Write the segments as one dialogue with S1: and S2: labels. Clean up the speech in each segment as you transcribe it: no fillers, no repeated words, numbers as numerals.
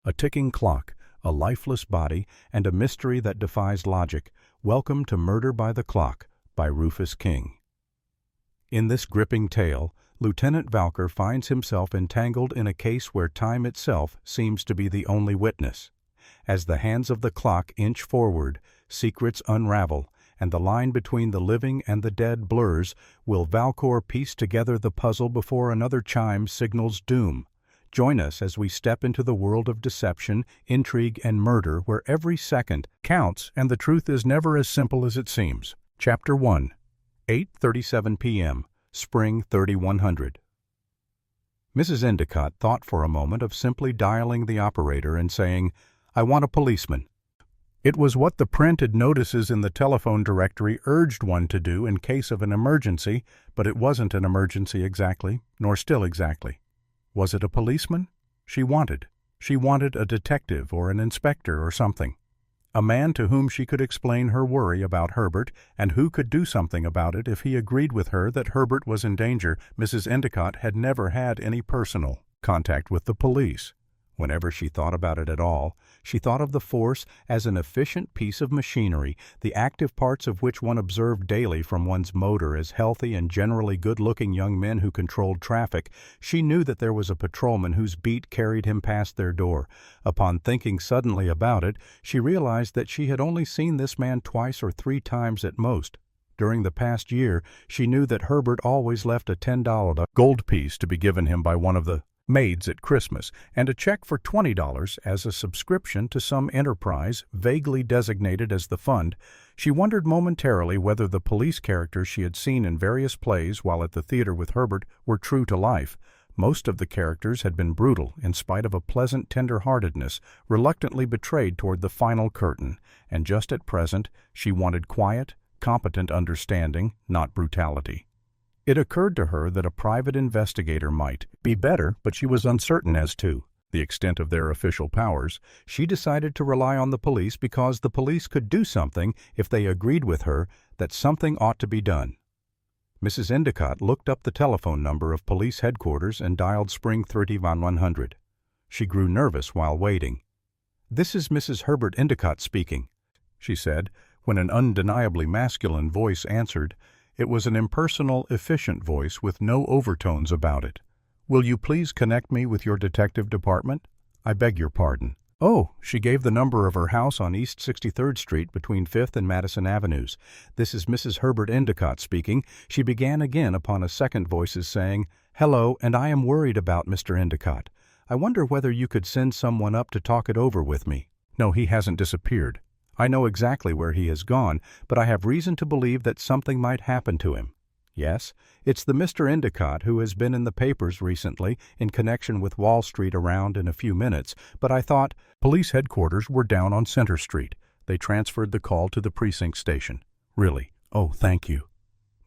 S1: A ticking clock, a lifeless body, and a mystery that defies logic. Welcome to Murder by the Clock by Rufus King. In this gripping tale, Lieutenant Valker finds himself entangled in a case where time itself seems to be the only witness. As the hands of the clock inch forward, secrets unravel, and the line between the living and the dead blurs. Will Valker piece together the puzzle before another chime signals doom? Join us as we step into the world of deception, intrigue, and murder, where every second counts and the truth is never as simple as it seems. Chapter 1. 8:37 p.m. Spring 3100. Mrs. Endicott thought for a moment of simply dialing the operator and saying, "I want a policeman." It was what the printed notices in the telephone directory urged one to do in case of an emergency, but it wasn't an emergency exactly, nor still exactly. Was it a policeman? She wanted a detective or an inspector or something. A man to whom she could explain her worry about Herbert, and who could do something about it if he agreed with her that Herbert was in danger. Mrs. Endicott had never had any personal contact with the police. Whenever she thought about it at all, she thought of the force as an efficient piece of machinery, the active parts of which one observed daily from one's motor as healthy and generally good-looking young men who controlled traffic. She knew that there was a patrolman whose beat carried him past their door. Upon thinking suddenly about it, she realized that she had only seen this man twice or three times at most. During the past year, she knew that Herbert always left a $10 gold piece to be given him by one of the maids at Christmas, and a check for $20 as a subscription to some enterprise vaguely designated as the fund. She wondered momentarily whether the police characters she had seen in various plays while at the theater with Herbert were true to life. Most of the characters had been brutal, in spite of a pleasant tender-heartedness reluctantly betrayed toward the final curtain, and just at present she wanted quiet, competent understanding, not brutality. It occurred to her that a private investigator might be better, but she was uncertain as to the extent of their official powers. She decided to rely on the police because the police could do something if they agreed with her that something ought to be done. Mrs. Endicott looked up the telephone number of police headquarters and dialed Spring 3100. She grew nervous while waiting. "This is Mrs. Herbert Endicott speaking," she said, when an undeniably masculine voice answered. It was an impersonal, efficient voice with no overtones about it. "Will you please connect me with your detective department? I beg your pardon." "Oh," she gave the number of her house on East 63rd Street between 5th and Madison Avenues. "This is Mrs. Herbert Endicott speaking." She began again upon a second voice's saying, "Hello, and I am worried about Mr. Endicott. I wonder whether you could send someone up to talk it over with me." "No, he hasn't disappeared. I know exactly where he has gone, but I have reason to believe that something might happen to him." "Yes, it's the Mr. Endicott who has been in the papers recently in connection with Wall Street around in a few minutes, but I thought—" Police headquarters were down on Center Street. They transferred the call to the precinct station. "Really? Oh, thank you."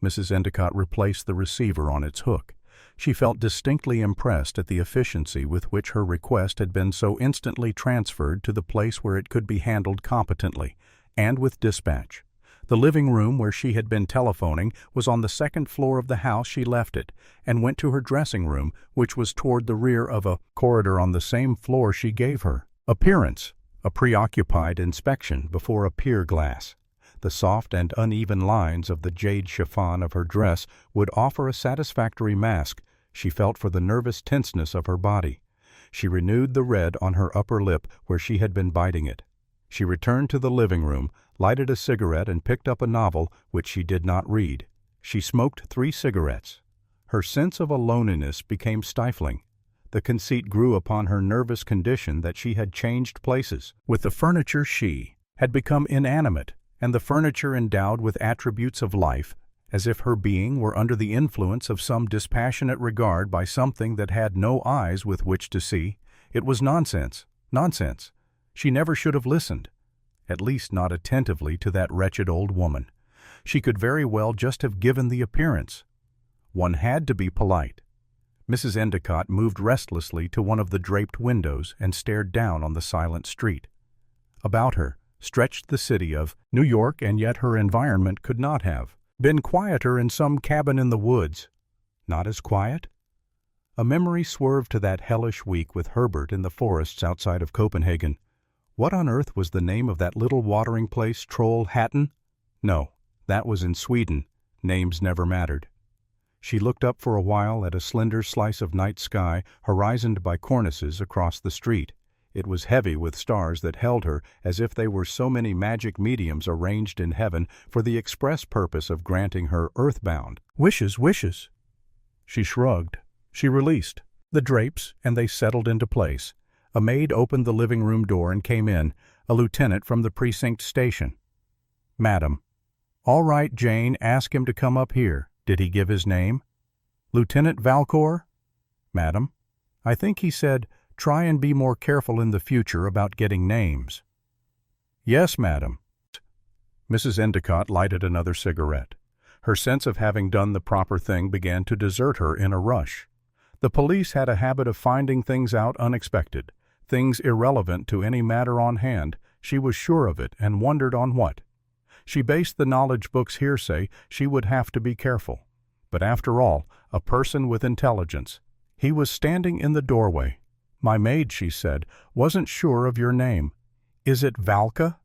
S1: Mrs. Endicott replaced the receiver on its hook. She felt distinctly impressed at the efficiency with which her request had been so instantly transferred to the place where it could be handled competently, and with dispatch. The living room where she had been telephoning was on the second floor of the house she left it, and went to her dressing room, which was toward the rear of a corridor on the same floor she gave her. Appearance: a preoccupied inspection before a pier glass. The soft and uneven lines of the jade chiffon of her dress would offer a satisfactory mask, she felt, for the nervous tenseness of her body. She renewed the red on her upper lip where she had been biting it. She returned to the living room, lighted a cigarette, and picked up a novel which she did not read. She smoked 3 cigarettes. Her sense of aloneliness became stifling. The conceit grew upon her nervous condition that she had changed places with the furniture. She had become inanimate, and the furniture endowed with attributes of life, as if her being were under the influence of some dispassionate regard by something that had no eyes with which to see. It was nonsense. Nonsense. She never should have listened, at least not attentively, to that wretched old woman. She could very well just have given the appearance. One had to be polite. Mrs. Endicott moved restlessly to one of the draped windows and stared down on the silent street. About her stretched the city of New York, and yet her environment could not have been quieter in some cabin in the woods. Not as quiet? A memory swerved to that hellish week with Herbert in the forests outside of Copenhagen. What on earth was the name of that little watering place, Troll Hatton? No, that was in Sweden. Names never mattered. She looked up for a while at a slender slice of night sky horizoned by cornices across the street. It was heavy with stars that held her as if they were so many magic mediums arranged in heaven for the express purpose of granting her earthbound wishes. She shrugged. She released the drapes, and they settled into place. A maid opened the living room door and came in, a lieutenant from the precinct station. "Madam." "All right, Jane, ask him to come up here. Did he give his name?" "Lieutenant Valcour?" "Madam." "I think he said, 'Try and be more careful in the future about getting names.'" "Yes, madam." Mrs. Endicott lighted another cigarette. Her sense of having done the proper thing began to desert her in a rush. The police had a habit of finding things out unexpected, things irrelevant to any matter on hand. She was sure of it and wondered on what. She based the knowledge book's hearsay. She would have to be careful. But after all, a person with intelligence. He was standing in the doorway. "My maid," she said, "wasn't sure of your name. Is it Valka?"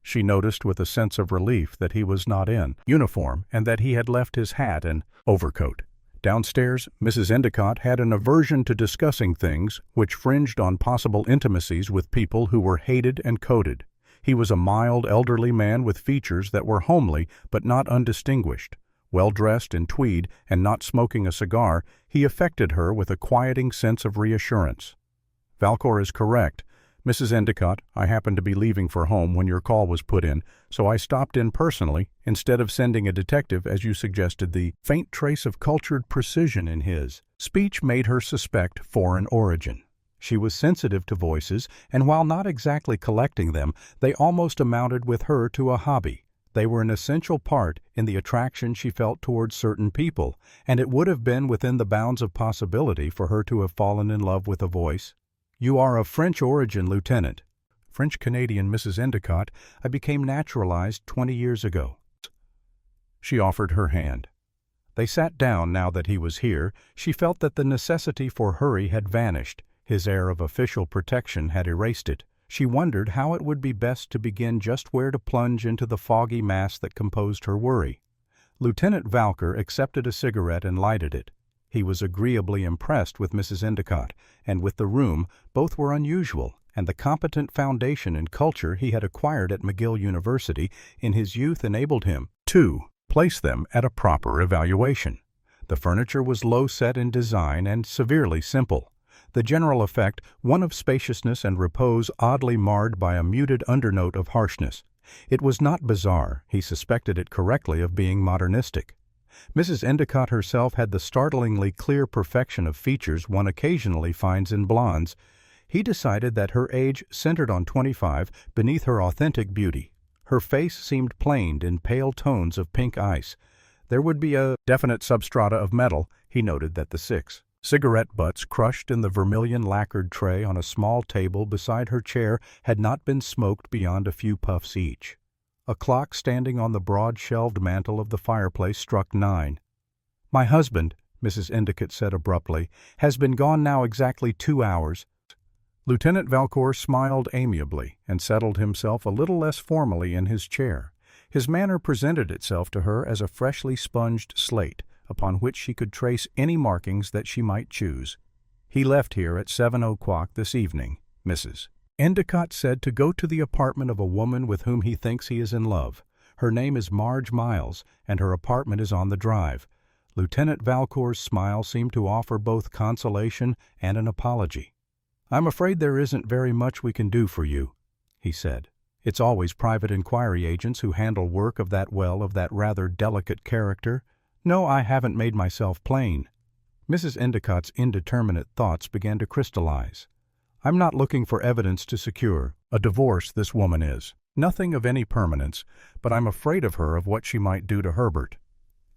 S1: She noticed with a sense of relief that he was not in uniform and that he had left his hat and overcoat. Downstairs, Mrs. Endicott had an aversion to discussing things which fringed on possible intimacies with people who were hated and coded. He was a mild, elderly man with features that were homely but not undistinguished. Well-dressed in tweed and not smoking a cigar, he affected her with a quieting sense of reassurance. "Valcour is correct. Mrs. Endicott, I happened to be leaving for home when your call was put in, so I stopped in personally instead of sending a detective as you suggested." The faint trace of cultured precision in his speech made her suspect foreign origin. She was sensitive to voices, and while not exactly collecting them, they almost amounted with her to a hobby. They were an essential part in the attraction she felt towards certain people, and it would have been within the bounds of possibility for her to have fallen in love with a voice. "You are of French origin, Lieutenant." "French-Canadian, Mrs. Endicott. I became naturalized 20 years ago." She offered her hand. They sat down now that he was here. She felt that the necessity for hurry had vanished. His air of official protection had erased it. She wondered how it would be best to begin, just where to plunge into the foggy mass that composed her worry. Lieutenant Valcour accepted a cigarette and lighted it. He was agreeably impressed with Mrs. Endicott, and with the room. Both were unusual, and the competent foundation in culture he had acquired at McGill University in his youth enabled him to place them at a proper evaluation. The furniture was low-set in design and severely simple. The general effect, one of spaciousness and repose oddly marred by a muted undernote of harshness. It was not bizarre. He suspected it correctly of being modernistic. Mrs. Endicott herself had the startlingly clear perfection of features one occasionally finds in blondes. He decided that her age centered on 25 beneath her authentic beauty. Her face seemed planed in pale tones of pink ice. There would be a definite substrata of metal. He noted that the 6 cigarette butts crushed in the vermilion lacquered tray on a small table beside her chair had not been smoked beyond a few puffs each. A clock standing on the broad shelved mantel of the fireplace struck 9. "My husband," Mrs. Endicott said abruptly, "has been gone now exactly 2 hours." Lieutenant Valcour smiled amiably and settled himself a little less formally in his chair. His manner presented itself to her as a freshly sponged slate, upon which she could trace any markings that she might choose. "He left here at 7 o'clock this evening, Mrs. Endicott said, to go to the apartment of a woman with whom he thinks he is in love. Her name is Marge Miles, and her apartment is on the drive." Lieutenant Valcour's smile seemed to offer both consolation and an apology. "I'm afraid there isn't very much we can do for you," he said. "It's always private inquiry agents who handle work of that rather delicate character. No, I haven't made myself plain." Mrs. Endicott's indeterminate thoughts began to crystallize. "I'm not looking for evidence to secure a divorce, this woman is. Nothing of any permanence, but I'm afraid of her, of what she might do to Herbert."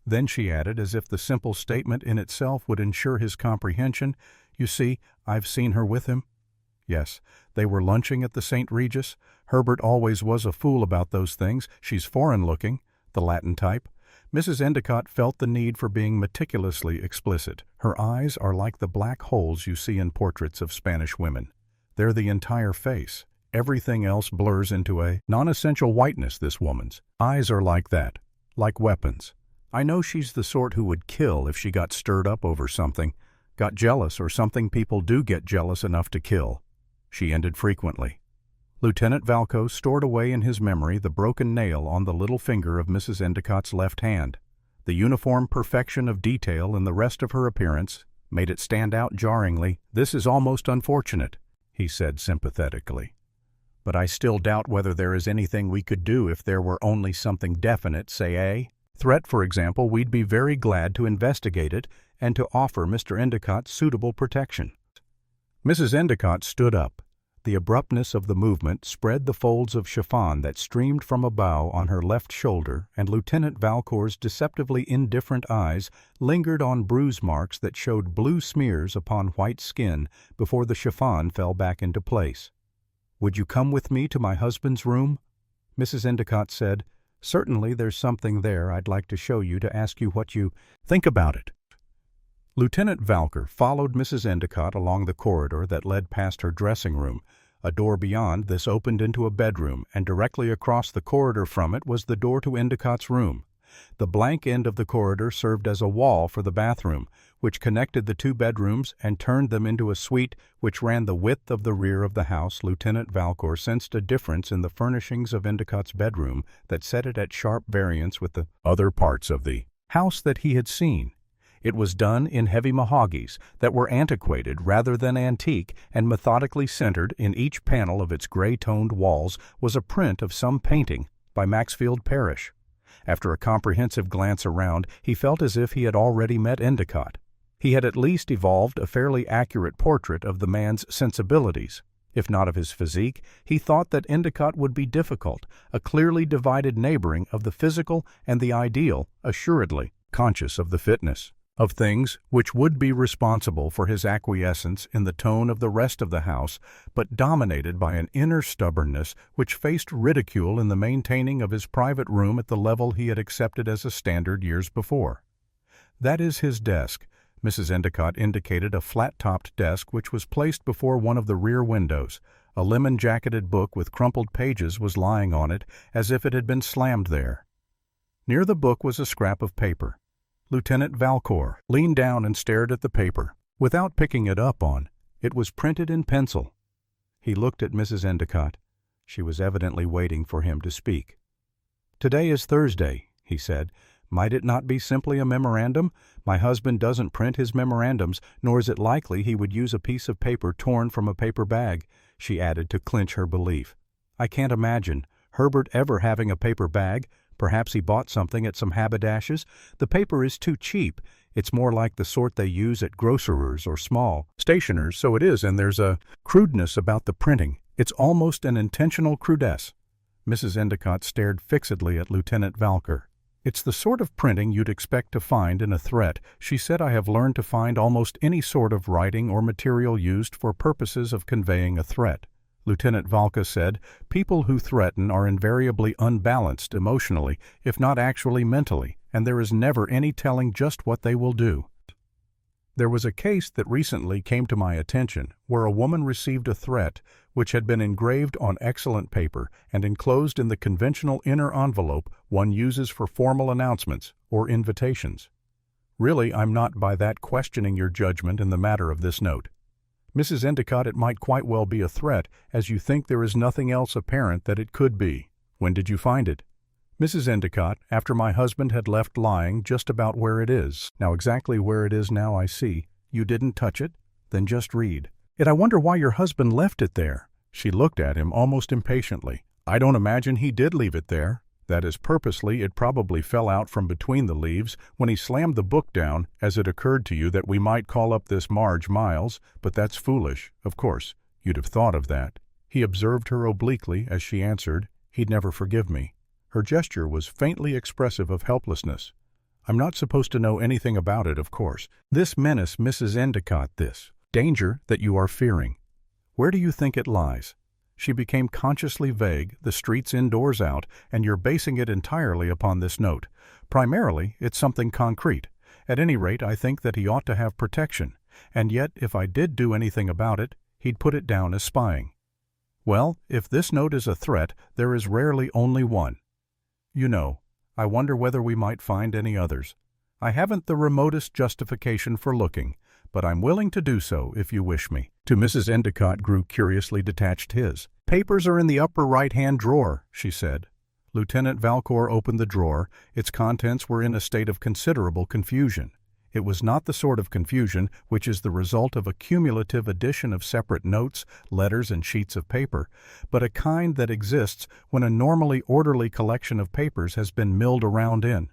S1: Then she added, as if the simple statement in itself would ensure his comprehension, "You see, I've seen her with him." "Yes, they were lunching at the St. Regis. Herbert always was a fool about those things. She's foreign-looking, the Latin type. Mrs. Endicott felt the need for being meticulously explicit. Her eyes are like the black holes you see in portraits of Spanish women. They're the entire face. Everything else blurs into a non-essential whiteness, this woman's. Eyes are like that, like weapons. I know she's the sort who would kill if she got stirred up over something, got jealous or something. People do get jealous enough to kill. She ended frequently. Lieutenant Valco stored away in his memory the broken nail on the little finger of Mrs. Endicott's left hand. The uniform perfection of detail in the rest of her appearance made it stand out jarringly. "This is almost unfortunate," he said sympathetically. "But I still doubt whether there is anything we could do if there were only something definite, say a threat, for example. We'd be very glad to investigate it and to offer Mr. Endicott suitable protection." Mrs. Endicott stood up. The abruptness of the movement spread the folds of chiffon that streamed from a bow on her left shoulder, and Lieutenant Valcour's deceptively indifferent eyes lingered on bruise marks that showed blue smears upon white skin before the chiffon fell back into place. "Would you come with me to my husband's room?" Mrs. Endicott said. "Certainly there's something there I'd like to show you, to ask you what you think about it." Lieutenant Valcour followed Mrs. Endicott along the corridor that led past her dressing room. A door beyond this opened into a bedroom, and directly across the corridor from it was the door to Endicott's room. The blank end of the corridor served as a wall for the bathroom, which connected the two bedrooms and turned them into a suite which ran the width of the rear of the house. Lieutenant Valcour sensed a difference in the furnishings of Endicott's bedroom that set it at sharp variance with the other parts of the house that he had seen. It was done in heavy mahogies that were antiquated rather than antique, and methodically centered in each panel of its gray-toned walls was a print of some painting by Maxfield Parrish. After a comprehensive glance around, he felt as if he had already met Endicott. He had at least evolved a fairly accurate portrait of the man's sensibilities. If not of his physique, he thought that Endicott would be difficult, a clearly divided neighboring of the physical and the ideal, assuredly conscious of the fitness of things which would be responsible for his acquiescence in the tone of the rest of the house, but dominated by an inner stubbornness which faced ridicule in the maintaining of his private room at the level he had accepted as a standard years before. "That is his desk." Mrs. Endicott indicated a flat-topped desk which was placed before one of the rear windows. A lemon-jacketed book with crumpled pages was lying on it, as if it had been slammed there. Near the book was a scrap of paper. Lieutenant Valcour leaned down and stared at the paper, without picking it up on. It was printed in pencil. He looked at Mrs. Endicott. She was evidently waiting for him to speak. "Today is Thursday," he said. "Might it not be simply a memorandum? My husband doesn't print his memorandums, nor is it likely he would use a piece of paper torn from a paper bag," she added to clinch her belief. "I can't imagine Herbert ever having a paper bag. Perhaps he bought something at some haberdasher's. The paper is too cheap. It's more like the sort they use at grocerers or small stationers, so it is, and there's a crudeness about the printing. It's almost an intentional crudesse." Mrs. Endicott stared fixedly at Lieutenant Valcour. "It's the sort of printing you'd expect to find in a threat," she said. "I have learned to find almost any sort of writing or material used for purposes of conveying a threat." Lieutenant Valcour said, "People who threaten are invariably unbalanced emotionally, if not actually mentally, and there is never any telling just what they will do. There was a case that recently came to my attention where a woman received a threat which had been engraved on excellent paper and enclosed in the conventional inner envelope one uses for formal announcements or invitations. Really, I'm not by that questioning your judgment in the matter of this note. Mrs. Endicott, it might quite well be a threat, as you think there is nothing else apparent that it could be. When did you find it?" "Mrs. Endicott, after my husband had left lying just about where it is." "Now exactly where it is now, I see. You didn't touch it? Then just read." "Yet I wonder why your husband left it there." She looked at him almost impatiently. "I don't imagine he did leave it there. That is, purposely. It probably fell out from between the leaves when he slammed the book down, as it occurred to you that we might call up this Marge Miles, but that's foolish. Of course, you'd have thought of that." He observed her obliquely as she answered, "He'd never forgive me." Her gesture was faintly expressive of helplessness. "I'm not supposed to know anything about it, of course. This menace, Mrs. Endicott, this danger that you are fearing. Where do you think it lies?" She became consciously vague, the streets indoors out, and you're basing it entirely upon this note. Primarily, it's something concrete. At any rate, I think that he ought to have protection, and yet if I did do anything about it, he'd put it down as spying. Well, if this note is a threat, there is rarely only one. You know, I wonder whether we might find any others. I haven't the remotest justification for looking, but I'm willing to do so if you wish me." To Mrs. Endicott grew curiously detached his. "Papers are in the upper right-hand drawer," she said. Lieutenant Valcour opened the drawer. Its contents were in a state of considerable confusion. It was not the sort of confusion which is the result of a cumulative addition of separate notes, letters, and sheets of paper, but a kind that exists when a normally orderly collection of papers has been milled around in.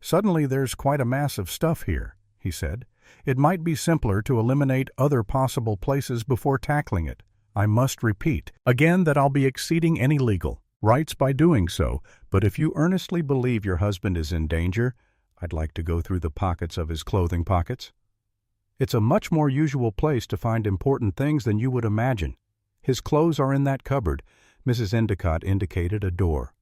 S1: "Suddenly there's quite a mass of stuff here," he said. "It might be simpler to eliminate other possible places before tackling it. I must repeat again that I'll be exceeding any legal rights by doing so, but if you earnestly believe your husband is in danger, I'd like to go through the pockets of his clothing pockets. It's a much more usual place to find important things than you would imagine. His clothes are in that cupboard." Mrs. Endicott indicated a door.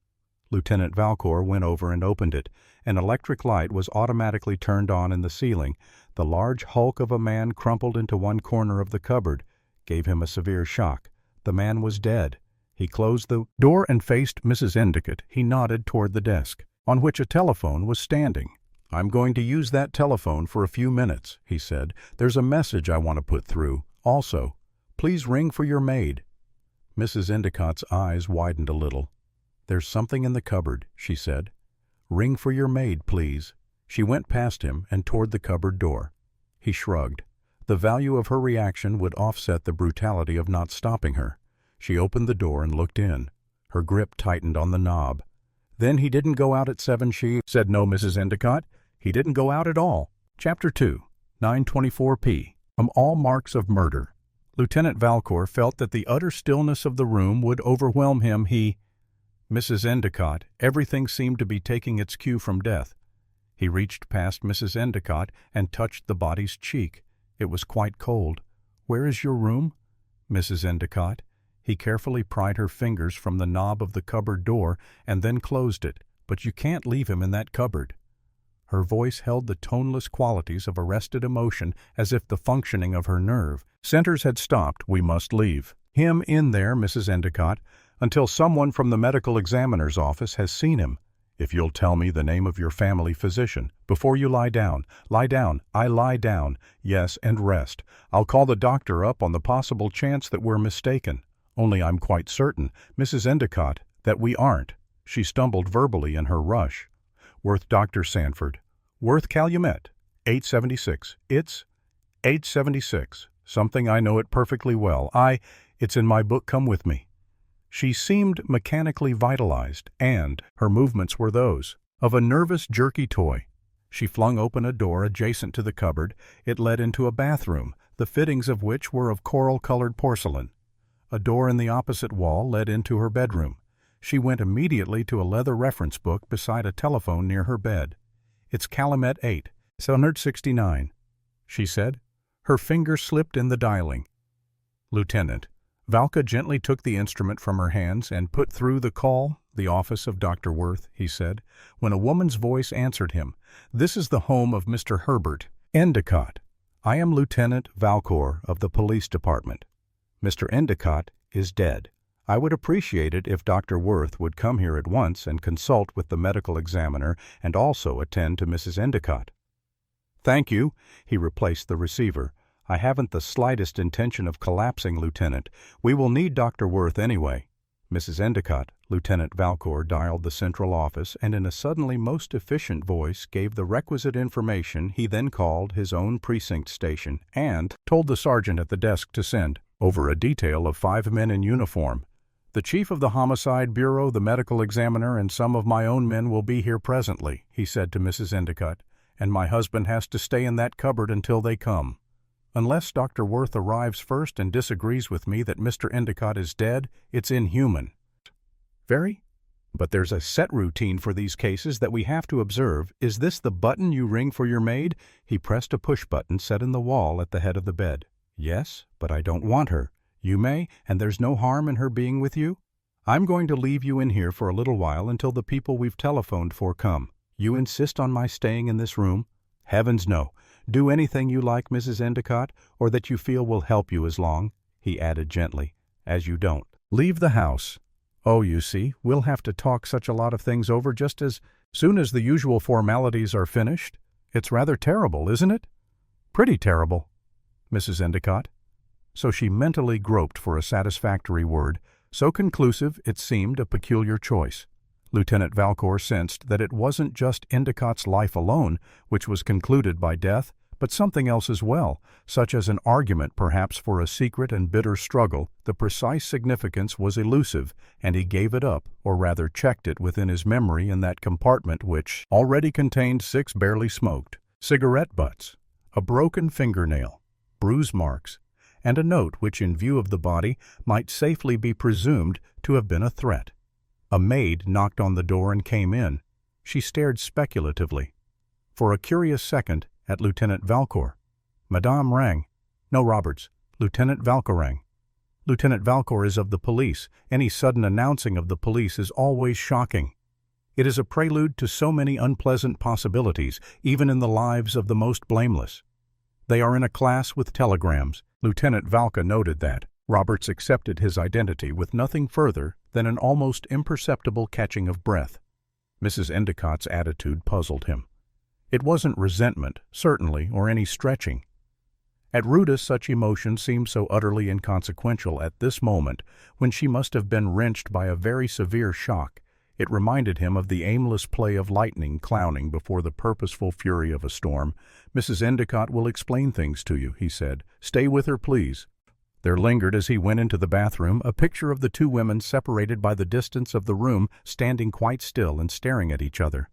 S1: Lieutenant Valcour went over and opened it. An electric light was automatically turned on in the ceiling. The large hulk of a man crumpled into one corner of the cupboard gave him a severe shock. The man was dead. He closed the door and faced Mrs. Endicott. He nodded toward the desk, on which a telephone was standing. "I'm going to use that telephone for a few minutes," he said. "There's a message I want to put through. Also, please ring for your maid." Mrs. Endicott's eyes widened a little. "There's something in the cupboard," she said. "Ring for your maid, please." She went past him and toward the cupboard door. He shrugged. The value of her reaction would offset the brutality of not stopping her. She opened the door and looked in. Her grip tightened on the knob. "Then he didn't go out at 7, she said. "No, Mrs. Endicott. He didn't go out at all." Chapter 2, 9:24 p. All marks of murder. Lieutenant Valcour felt that the utter stillness of the room would overwhelm him. Mrs. Endicott, everything seemed to be taking its cue from death. He reached past Mrs. Endicott and touched the body's cheek. It was quite cold. "Where is your room?" "Mrs. Endicott." He carefully pried her fingers from the knob of the cupboard door and then closed it. "But you can't leave him in that cupboard." Her voice held the toneless qualities of arrested emotion, as if the functioning of her nerve centers had stopped. "We must leave him in there, Mrs. Endicott, until someone from the medical examiner's office has seen him. If you'll tell me the name of your family physician before you lie down." "Lie down." "I lie down." "Yes, and rest. I'll call the doctor up on the possible chance that we're mistaken. Only I'm quite certain, Mrs. Endicott, that we aren't." She stumbled verbally in her rush. "Worth Dr. Sanford. Worth Calumet. 876. It's 876. Something I know it perfectly well. It's in my book. Come with me." She seemed mechanically vitalized, and her movements were those of a nervous, jerky toy. She flung open a door adjacent to the cupboard. It led into a bathroom, the fittings of which were of coral-colored porcelain. A door in the opposite wall led into her bedroom. She went immediately to a leather reference book beside a telephone near her bed. "It's Calumet 8, 769, she said. Her finger slipped in the dialing. "Lieutenant." Valka gently took the instrument from her hands and put through the call. "The office of Dr. Worth," he said, when a woman's voice answered him. "This is the home of Mr. Herbert Endicott. I am Lieutenant Valcour of the police department. Mr. Endicott is dead. I would appreciate it if Dr. Worth would come here at once and consult with the medical examiner and also attend to Mrs. Endicott." "Thank you." He replaced the receiver. "I haven't the slightest intention of collapsing, Lieutenant. We will need Dr. Worth anyway." Mrs. Endicott. Lieutenant Valcour dialed the central office and in a suddenly most efficient voice gave the requisite information. He then called his own precinct station and told the sergeant at the desk to send over a detail of 5 men in uniform. "The chief of the Homicide Bureau, the medical examiner, and some of my own men will be here presently," he said to Mrs. Endicott, "and my husband has to stay in that cupboard until they come. Unless Dr. Worth arrives first and disagrees with me that Mr. Endicott is dead, it's inhuman." "Very? But there's a set routine for these cases that we have to observe. Is this the button you ring for your maid?" He pressed a push button set in the wall at the head of the bed. "Yes, but I don't want her. You may, and there's no harm in her being with you? I'm going to leave you in here for a little while until the people we've telephoned for come. You insist on my staying in this room? Heavens no. Do anything you like, Mrs. Endicott, or that you feel will help you as long," he added gently, "as you don't. Leave the house. Oh, you see, we'll have to talk such a lot of things over just as soon as the usual formalities are finished. It's rather terrible, isn't it?" "Pretty terrible, Mrs. Endicott." So she mentally groped for a satisfactory word, so conclusive it seemed a peculiar choice. Lieutenant Valcour sensed that it wasn't just Endicott's life alone which was concluded by death, but something else as well, such as an argument perhaps for a secret and bitter struggle. The precise significance was elusive, and he gave it up, or rather checked it within his memory in that compartment which already contained 6 barely smoked cigarette butts, a broken fingernail, bruise marks, and a note which, in view of the body, might safely be presumed to have been a threat. A maid knocked on the door and came in. She stared speculatively, for a curious second, at Lieutenant Valcour. Madame rang. No, Roberts. Lieutenant Valcour rang. Lieutenant Valcour is of the police. Any sudden announcing of the police is always shocking. It is a prelude to so many unpleasant possibilities, even in the lives of the most blameless. They are in a class with telegrams. Lieutenant Valcour noted that. Roberts accepted his identity with nothing further than an almost imperceptible catching of breath. Mrs. Endicott's attitude puzzled him. It wasn't resentment, certainly, or any stretching. At Rudis such emotion seemed so utterly inconsequential at this moment, when she must have been wrenched by a very severe shock. It reminded him of the aimless play of lightning clowning before the purposeful fury of a storm. "Mrs. Endicott will explain things to you," he said. "Stay with her, please." There lingered as he went into the bathroom a picture of the 2 women separated by the distance of the room, standing quite still and staring at each other.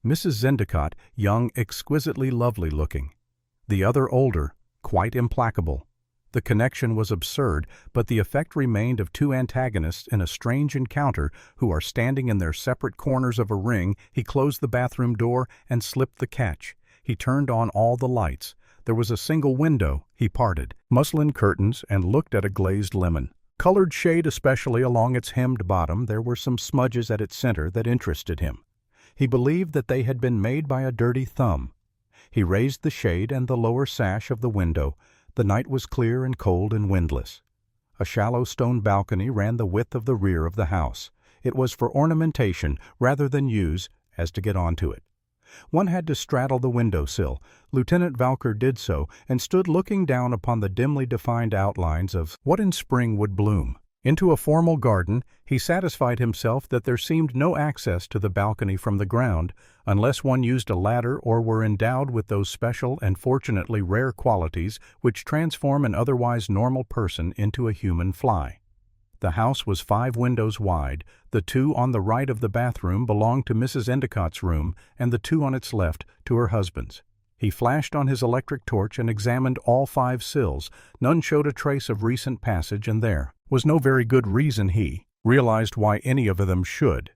S1: Mrs. Endicott, young, exquisitely lovely looking. The other older, quite implacable. The connection was absurd, but the effect remained of 2 antagonists in a strange encounter who are standing in their separate corners of a ring. He closed the bathroom door and slipped the catch. He turned on all the lights. There was a single window. He parted muslin curtains and looked at a glazed lemon colored shade, especially along its hemmed bottom. There were some smudges at its center that interested him. He believed that they had been made by a dirty thumb. He raised the shade and the lower sash of the window. The night was clear and cold and windless. A shallow stone balcony ran the width of the rear of the house. It was for ornamentation rather than use, as to get onto it. One had to straddle the window-sill. Lieutenant Valcour did so, and stood looking down upon the dimly defined outlines of what in spring would bloom. Into a formal garden, he satisfied himself that there seemed no access to the balcony from the ground, unless one used a ladder or were endowed with those special and fortunately rare qualities which transform an otherwise normal person into a human fly. The house was 5 windows wide. The 2 on the right of the bathroom belonged to Mrs. Endicott's room, and the 2 on its left to her husband's. He flashed on his electric torch and examined all 5 sills. None showed a trace of recent passage, and there was no very good reason he realized why any of them should.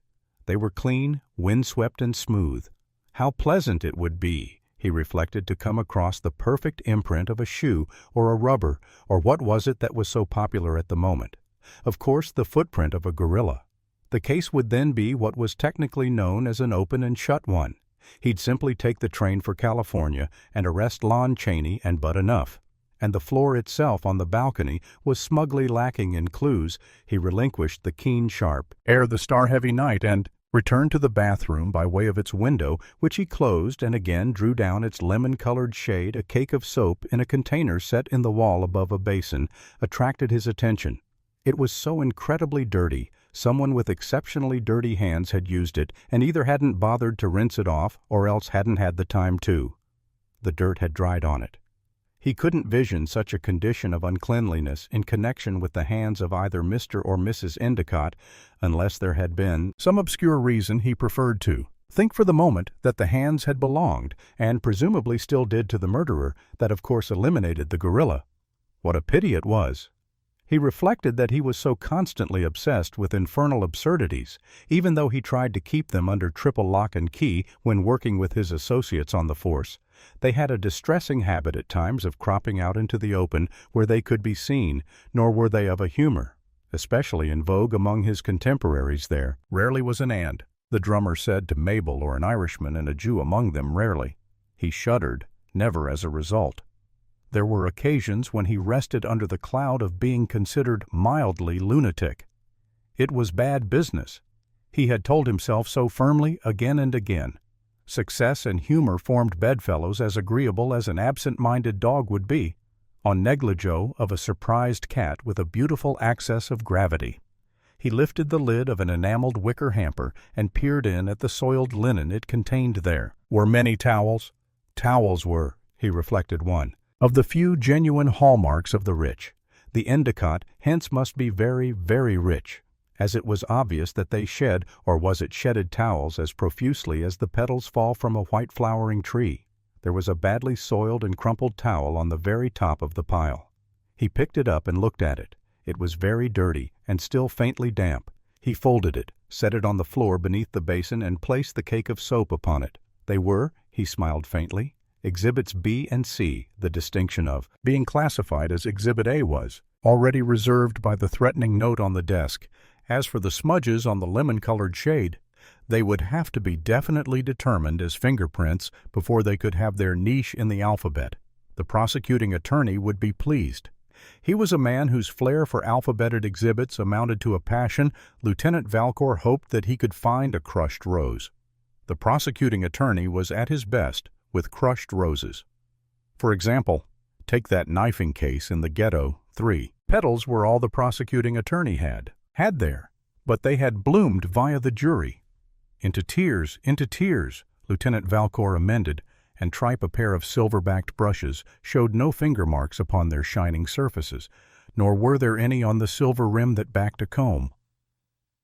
S1: They were clean, windswept, and smooth. How pleasant it would be, he reflected, to come across the perfect imprint of a shoe or a rubber, or what was it that was so popular at the moment? Of course, the footprint of a gorilla. The case would then be what was technically known as an open and shut one. He'd simply take the train for California and arrest Lon Chaney and but enough. And the floor itself on the balcony was smugly lacking in clues. He relinquished the keen, sharp air the star-heavy night and returned to the bathroom by way of its window, which he closed, and again drew down its lemon-colored shade. A cake of soap in a container set in the wall above a basin attracted his attention. It was so incredibly dirty. Someone with exceptionally dirty hands had used it, and either hadn't bothered to rinse it off, or else hadn't had the time to. The dirt had dried on it. He couldn't vision such a condition of uncleanliness in connection with the hands of either Mr. or Mrs. Endicott, unless there had been some obscure reason he preferred to think for the moment that the hands had belonged, and presumably still did, to the murderer. That of course eliminated the gorilla. What a pity it was! He reflected that he was so constantly obsessed with infernal absurdities, even though he tried to keep them under triple lock and key when working with his associates on the force. They had a distressing habit at times of cropping out into the open where they could be seen, nor were they of a humor, especially in vogue among his contemporaries there. Rarely was an and, the drummer said to Mabel, or an Irishman and a Jew among them, rarely. He shuddered, never as a result. There were occasions when he rested under the cloud of being considered mildly lunatic. It was bad business. He had told himself so firmly again and again. Success and humor formed bedfellows as agreeable as an absent-minded dog would be, on negligee of a surprised cat with a beautiful access of gravity. He lifted the lid of an enameled wicker hamper and peered in at the soiled linen it contained there. Were many towels? Towels were, he reflected, one of the few genuine hallmarks of the rich. The Endicott hence must be very, very rich, as it was obvious that they shed, or was it shedded, towels as profusely as the petals fall from a white flowering tree. There was a badly soiled and crumpled towel on the very top of the pile. He picked it up and looked at it. It was very dirty and still faintly damp. He folded it, set it on the floor beneath the basin, and placed the cake of soap upon it. They were, he smiled faintly, Exhibits B and C, the distinction of being classified as Exhibit A was already reserved by the threatening note on the desk. As for the smudges on the lemon-colored shade, they would have to be definitely determined as fingerprints before they could have their niche in the alphabet. The prosecuting attorney would be pleased. He was a man whose flair for alphabeted exhibits amounted to a passion. Lieutenant Valcour hoped that he could find a crushed rose. The prosecuting attorney was at his best with crushed roses. For example, take that knifing case in the ghetto, 3. Petals were all the prosecuting attorney had there, but they had bloomed via the jury. Into tears, Lieutenant Valcour amended, and tripe a pair of silver-backed brushes showed no finger marks upon their shining surfaces, nor were there any on the silver rim that backed a comb.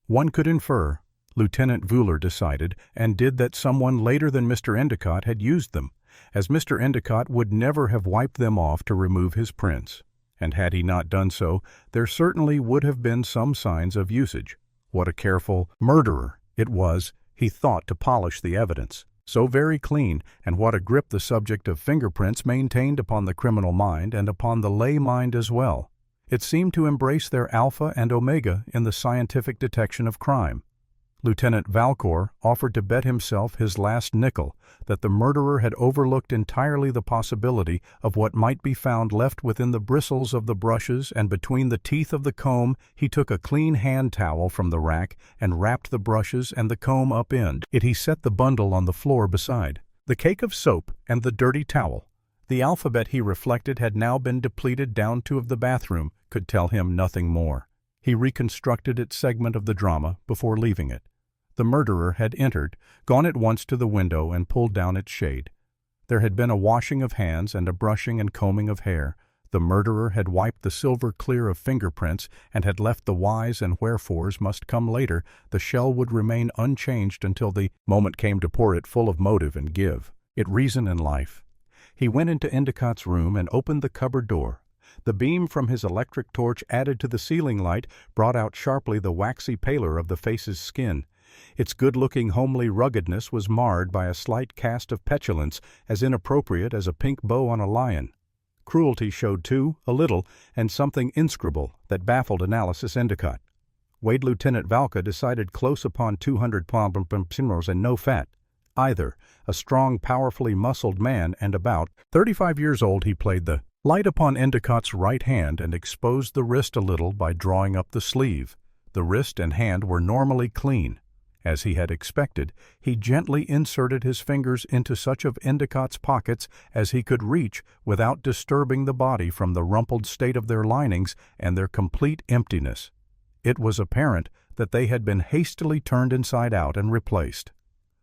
S1: One could infer, Lieutenant Vuller decided, and did, that someone later than Mr. Endicott had used them, as Mr. Endicott would never have wiped them off to remove his prints. And had he not done so, there certainly would have been some signs of usage. What a careful murderer it was, he thought, to polish the evidence. So very clean, and what a grip the subject of fingerprints maintained upon the criminal mind and upon the lay mind as well. It seemed to embrace their alpha and omega in the scientific detection of crime. Lieutenant Valcour offered to bet himself his last nickel that the murderer had overlooked entirely the possibility of what might be found left within the bristles of the brushes, and between the teeth of the comb he took a clean hand towel from the rack and wrapped the brushes and the comb up in it. He set the bundle on the floor beside the cake of soap and the dirty towel. The alphabet, he reflected, had now been depleted down to of the bathroom, could tell him nothing more. He reconstructed its segment of the drama before leaving it. The murderer had entered, gone at once to the window, and pulled down its shade. There had been a washing of hands and a brushing and combing of hair. The murderer had wiped the silver clear of fingerprints and had left the whys and wherefores must come later. The shell would remain unchanged until the moment came to pour it full of motive and give it reason and life. He went into Endicott's room and opened the cupboard door. The beam from his electric torch, added to the ceiling light, brought out sharply the waxy pallor of the face's skin. Its good-looking homely ruggedness was marred by a slight cast of petulance, as inappropriate as a pink bow on a lion. Cruelty showed too, a little, and something inscrutable that baffled analysis. Endicott weighed Lieutenant Valka, decided close upon 200 pounds and no fat either, a strong, powerfully muscled man, and about 35 years old. He played the light upon Endicott's right hand and exposed the wrist a little by drawing up the sleeve. The wrist and hand were normally clean. As he had expected, he gently inserted his fingers into such of Endicott's pockets as he could reach without disturbing the body from the rumpled state of their linings and their complete emptiness. It was apparent that they had been hastily turned inside out and replaced.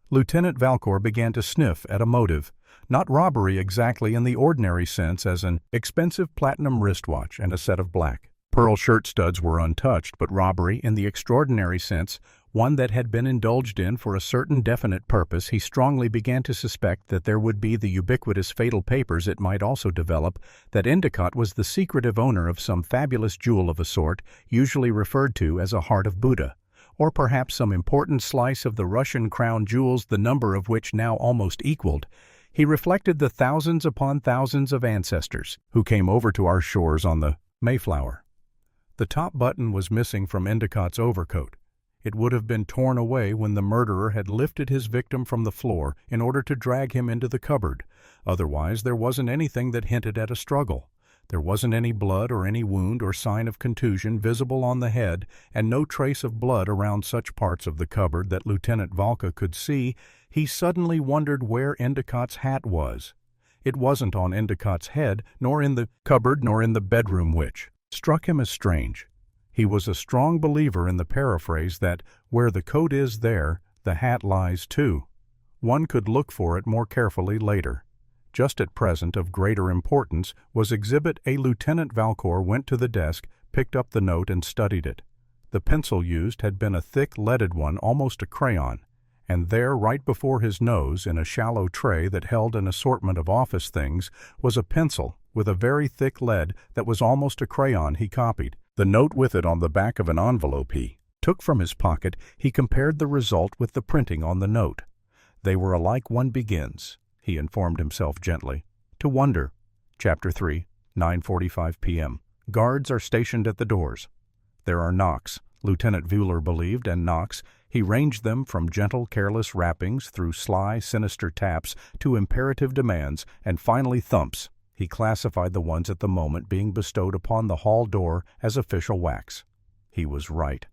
S1: Lieutenant Valcour began to sniff at a motive, not robbery exactly in the ordinary sense, as an expensive platinum wristwatch and a set of black pearl shirt studs were untouched, but robbery, in the extraordinary sense, one that had been indulged in for a certain definite purpose, he strongly began to suspect that there would be the ubiquitous fatal papers. It might also develop that Endicott was the secretive owner of some fabulous jewel of a sort, usually referred to as a heart of Buddha, or perhaps some important slice of the Russian crown jewels, the number of which now almost equaled. He reflected the thousands upon thousands of ancestors who came over to our shores on the Mayflower. The top button was missing from Endicott's overcoat. It would have been torn away when the murderer had lifted his victim from the floor in order to drag him into the cupboard. Otherwise, there wasn't anything that hinted at a struggle. There wasn't any blood or any wound or sign of contusion visible on the head, and no trace of blood around such parts of the cupboard that Lieutenant Valka could see. He suddenly wondered where Endicott's hat was. It wasn't on Endicott's head, nor in the cupboard, nor in the bedroom, which struck him as strange. He was a strong believer in the paraphrase that, where the coat is, there the hat lies too. One could look for it more carefully later. Just at present, of greater importance, was Exhibit A. Lieutenant Valcour went to the desk, picked up the note, and studied it. The pencil used had been a thick, leaded one, almost a crayon, and there, right before his nose, in a shallow tray that held an assortment of office things, was a pencil with a very thick lead that was almost a crayon. He copied the note with it on the back of an envelope he took from his pocket. He compared the result with the printing on the note. They were alike. One begins, he informed himself gently, to wonder. Chapter 3, 9:45 p.m. Guards are stationed at the doors. There are knocks, Lieutenant Vueller believed, and knocks. He ranged them from gentle, careless rappings through sly, sinister taps to imperative demands, and finally thumps. He classified the ones at the moment being bestowed upon the hall door as official whacks. He was right.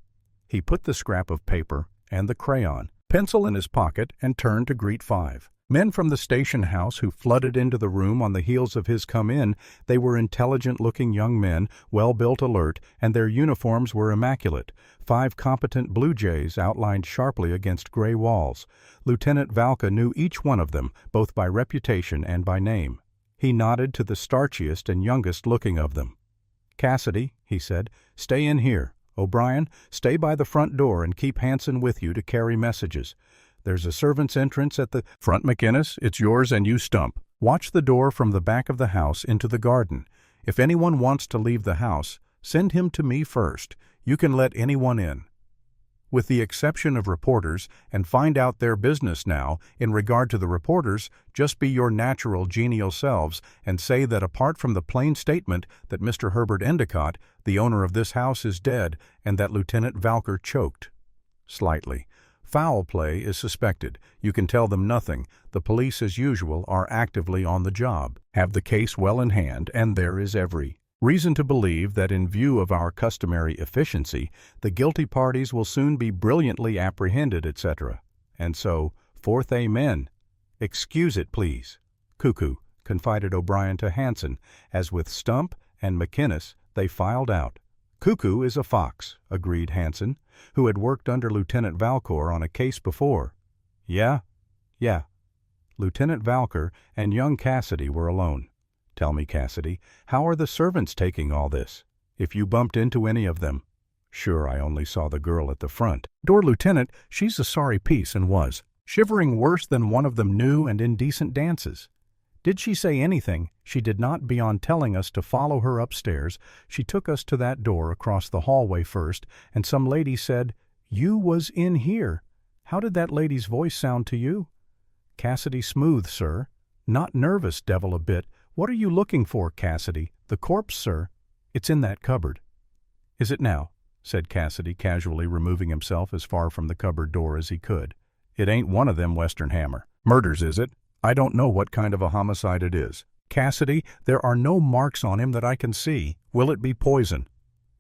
S1: He put the scrap of paper and the crayon pencil in his pocket and turned to greet 5 men from the station house who flooded into the room on the heels of his come in. They were intelligent-looking young men, well-built, alert, and their uniforms were immaculate. 5 competent blue jays outlined sharply against gray walls. Lieutenant Valka knew each one of them, both by reputation and by name. He nodded to the starchiest and youngest-looking of them. "Cassidy," he said, "stay in here. O'Brien, stay by the front door and keep Hanson with you to carry messages. There's a servant's entrance at the front. McInnes, it's yours, and you Stump. Watch the door from the back of the house into the garden. If anyone wants to leave the house, send him to me first. You can let anyone in, with the exception of reporters, and find out their business now. In regard to the reporters, just be your natural, genial selves, and say that apart from the plain statement that Mr. Herbert Endicott, the owner of this house, is dead, and that Lieutenant Valcour choked slightly. Foul play is suspected. You can tell them nothing. The police, as usual, are actively on the job, have the case well in hand, and there is every reason to believe that in view of our customary efficiency, the guilty parties will soon be brilliantly apprehended, etc. And so, forth amen. Excuse it, please. Cuckoo, confided O'Brien to Hanson, as with Stump and McInnes they filed out. Cuckoo is a fox, agreed Hanson, who had worked under Lieutenant Valcour on a case before. Yeah. Lieutenant Valcour and young Cassidy were alone. Tell me, Cassidy, how are the servants taking all this? If you bumped into any of them. Sure, I only saw the girl at the front door, Lieutenant. She's a sorry piece, and was shivering worse than one of them new and indecent dances. Did she say anything? She did not, beyond telling us to follow her upstairs. She took us to that door across the hallway first, and some lady said, "You was in here." How did that lady's voice sound to you? Cassidy: "Smooth, sir. Not nervous, devil a bit. What are you looking for, Cassidy? The corpse, sir. It's in that cupboard." "Is it now?" said Cassidy, casually removing himself as far from the cupboard door as he could. "It ain't one of them Western Hammer murders, is it? I don't know what kind of a homicide it is." "Cassidy, there are no marks on him that I can see. Will it be poison?"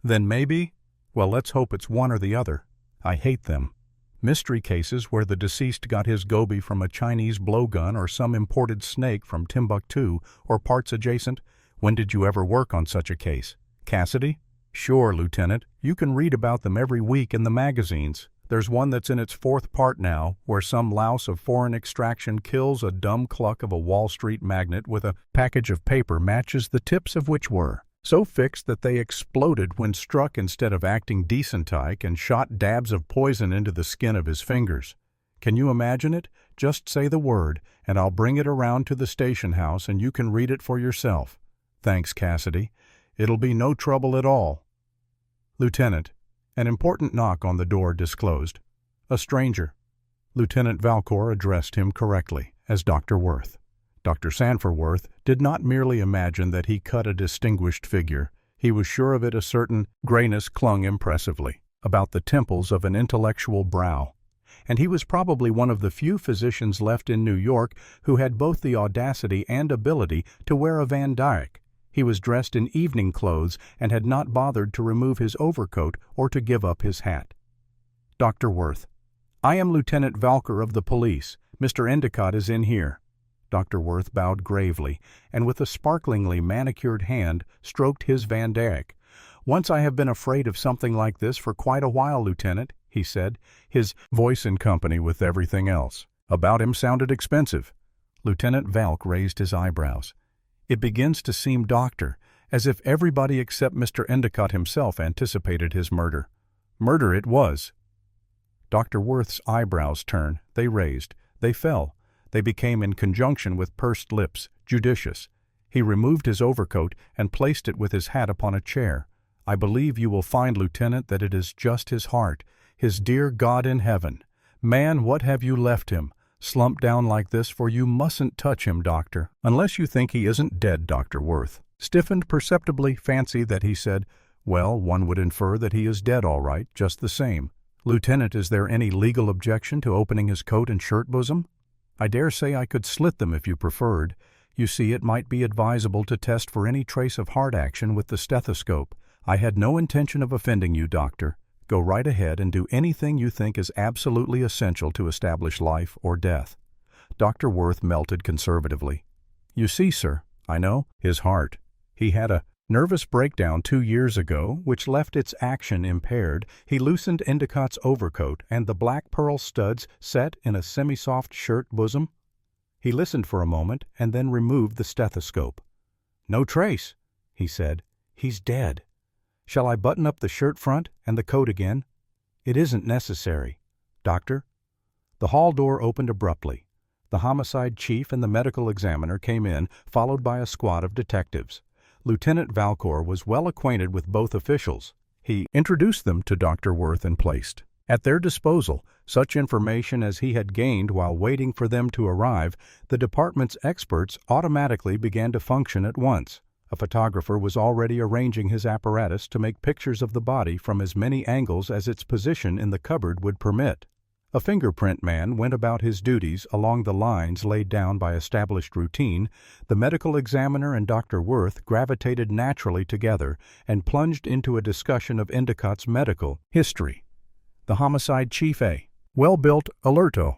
S1: "Then maybe. Well, let's hope it's one or the other. I hate them. Mystery cases where the deceased got his goby from a Chinese blowgun or some imported snake from Timbuktu or parts adjacent. When did you ever work on such a case, Cassidy?" "Sure, Lieutenant. You can read about them every week in the magazines. There's one that's in its 4th part now, where some louse of foreign extraction kills a dumb cluck of a Wall Street magnate with a package of paper matches the tips of which were so fixed that they exploded when struck instead of acting decent-like, and shot dabs of poison into the skin of his fingers. Can you imagine it? Just say the word, and I'll bring it around to the station house and you can read it for yourself. Thanks, Cassidy. It'll be no trouble at all. Lieutenant, an important knock on the door disclosed. A stranger. Lieutenant Valcour addressed him correctly as Dr. Worth. Dr. Sanford Worth did not merely imagine that he cut a distinguished figure. He was sure of it. A certain grayness clung impressively about the temples of an intellectual brow, and he was probably one of the few physicians left in New York who had both the audacity and ability to wear a Van Dyck. He was dressed in evening clothes and had not bothered to remove his overcoat or to give up his hat. Dr. Worth. I am Lieutenant Valcour of the police. Mr. Endicott is in here. Dr. Worth bowed gravely, and with a sparklingly manicured hand stroked his Van Dyck. Once I have been afraid of something like this for quite a while, Lieutenant, he said, his voice in company with everything else about him sounded expensive. Lieutenant Valk raised his eyebrows. It begins to seem, Doctor, as if everybody except Mr. Endicott himself anticipated his murder. Murder it was. Dr. Worth's eyebrows turned, they raised, they fell. They became, in conjunction with pursed lips, judicious. He removed his overcoat and placed it with his hat upon a chair. I believe you will find, Lieutenant, that it is just his heart, his dear God in heaven. Man, what have you left him? Slump down like this, for you mustn't touch him, Doctor. Unless you think he isn't dead, Dr. Worth. Stiffened perceptibly, fancy that he said, well, one would infer that he is dead all right, just the same. Lieutenant, is there any legal objection to opening his coat and shirt bosom? I dare say I could slit them if you preferred. You see, it might be advisable to test for any trace of heart action with the stethoscope. I had no intention of offending you, Doctor. Go right ahead and do anything you think is absolutely essential to establish life or death. Dr. Worth melted conservatively. You see, sir, I know his heart. He had a nervous breakdown 2 years ago, which left its action impaired. He loosened Endicott's overcoat and the black pearl studs set in a semi-soft shirt bosom. He listened for a moment and then removed the stethoscope. No trace, he said. He's dead. Shall I button up the shirt front and the coat again? It isn't necessary. Doctor? The hall door opened abruptly. The homicide chief and the medical examiner came in, followed by a squad of detectives. Lieutenant Valcour was well acquainted with both officials. He introduced them to Dr. Worth and placed at their disposal such information as he had gained while waiting for them to arrive. The department's experts automatically began to function at once. A photographer was already arranging his apparatus to make pictures of the body from as many angles as its position in the cupboard would permit. A fingerprint man went about his duties along the lines laid down by established routine. The medical examiner and Dr. Worth gravitated naturally together and plunged into a discussion of Endicott's medical history. The homicide chief, a well-built, alerto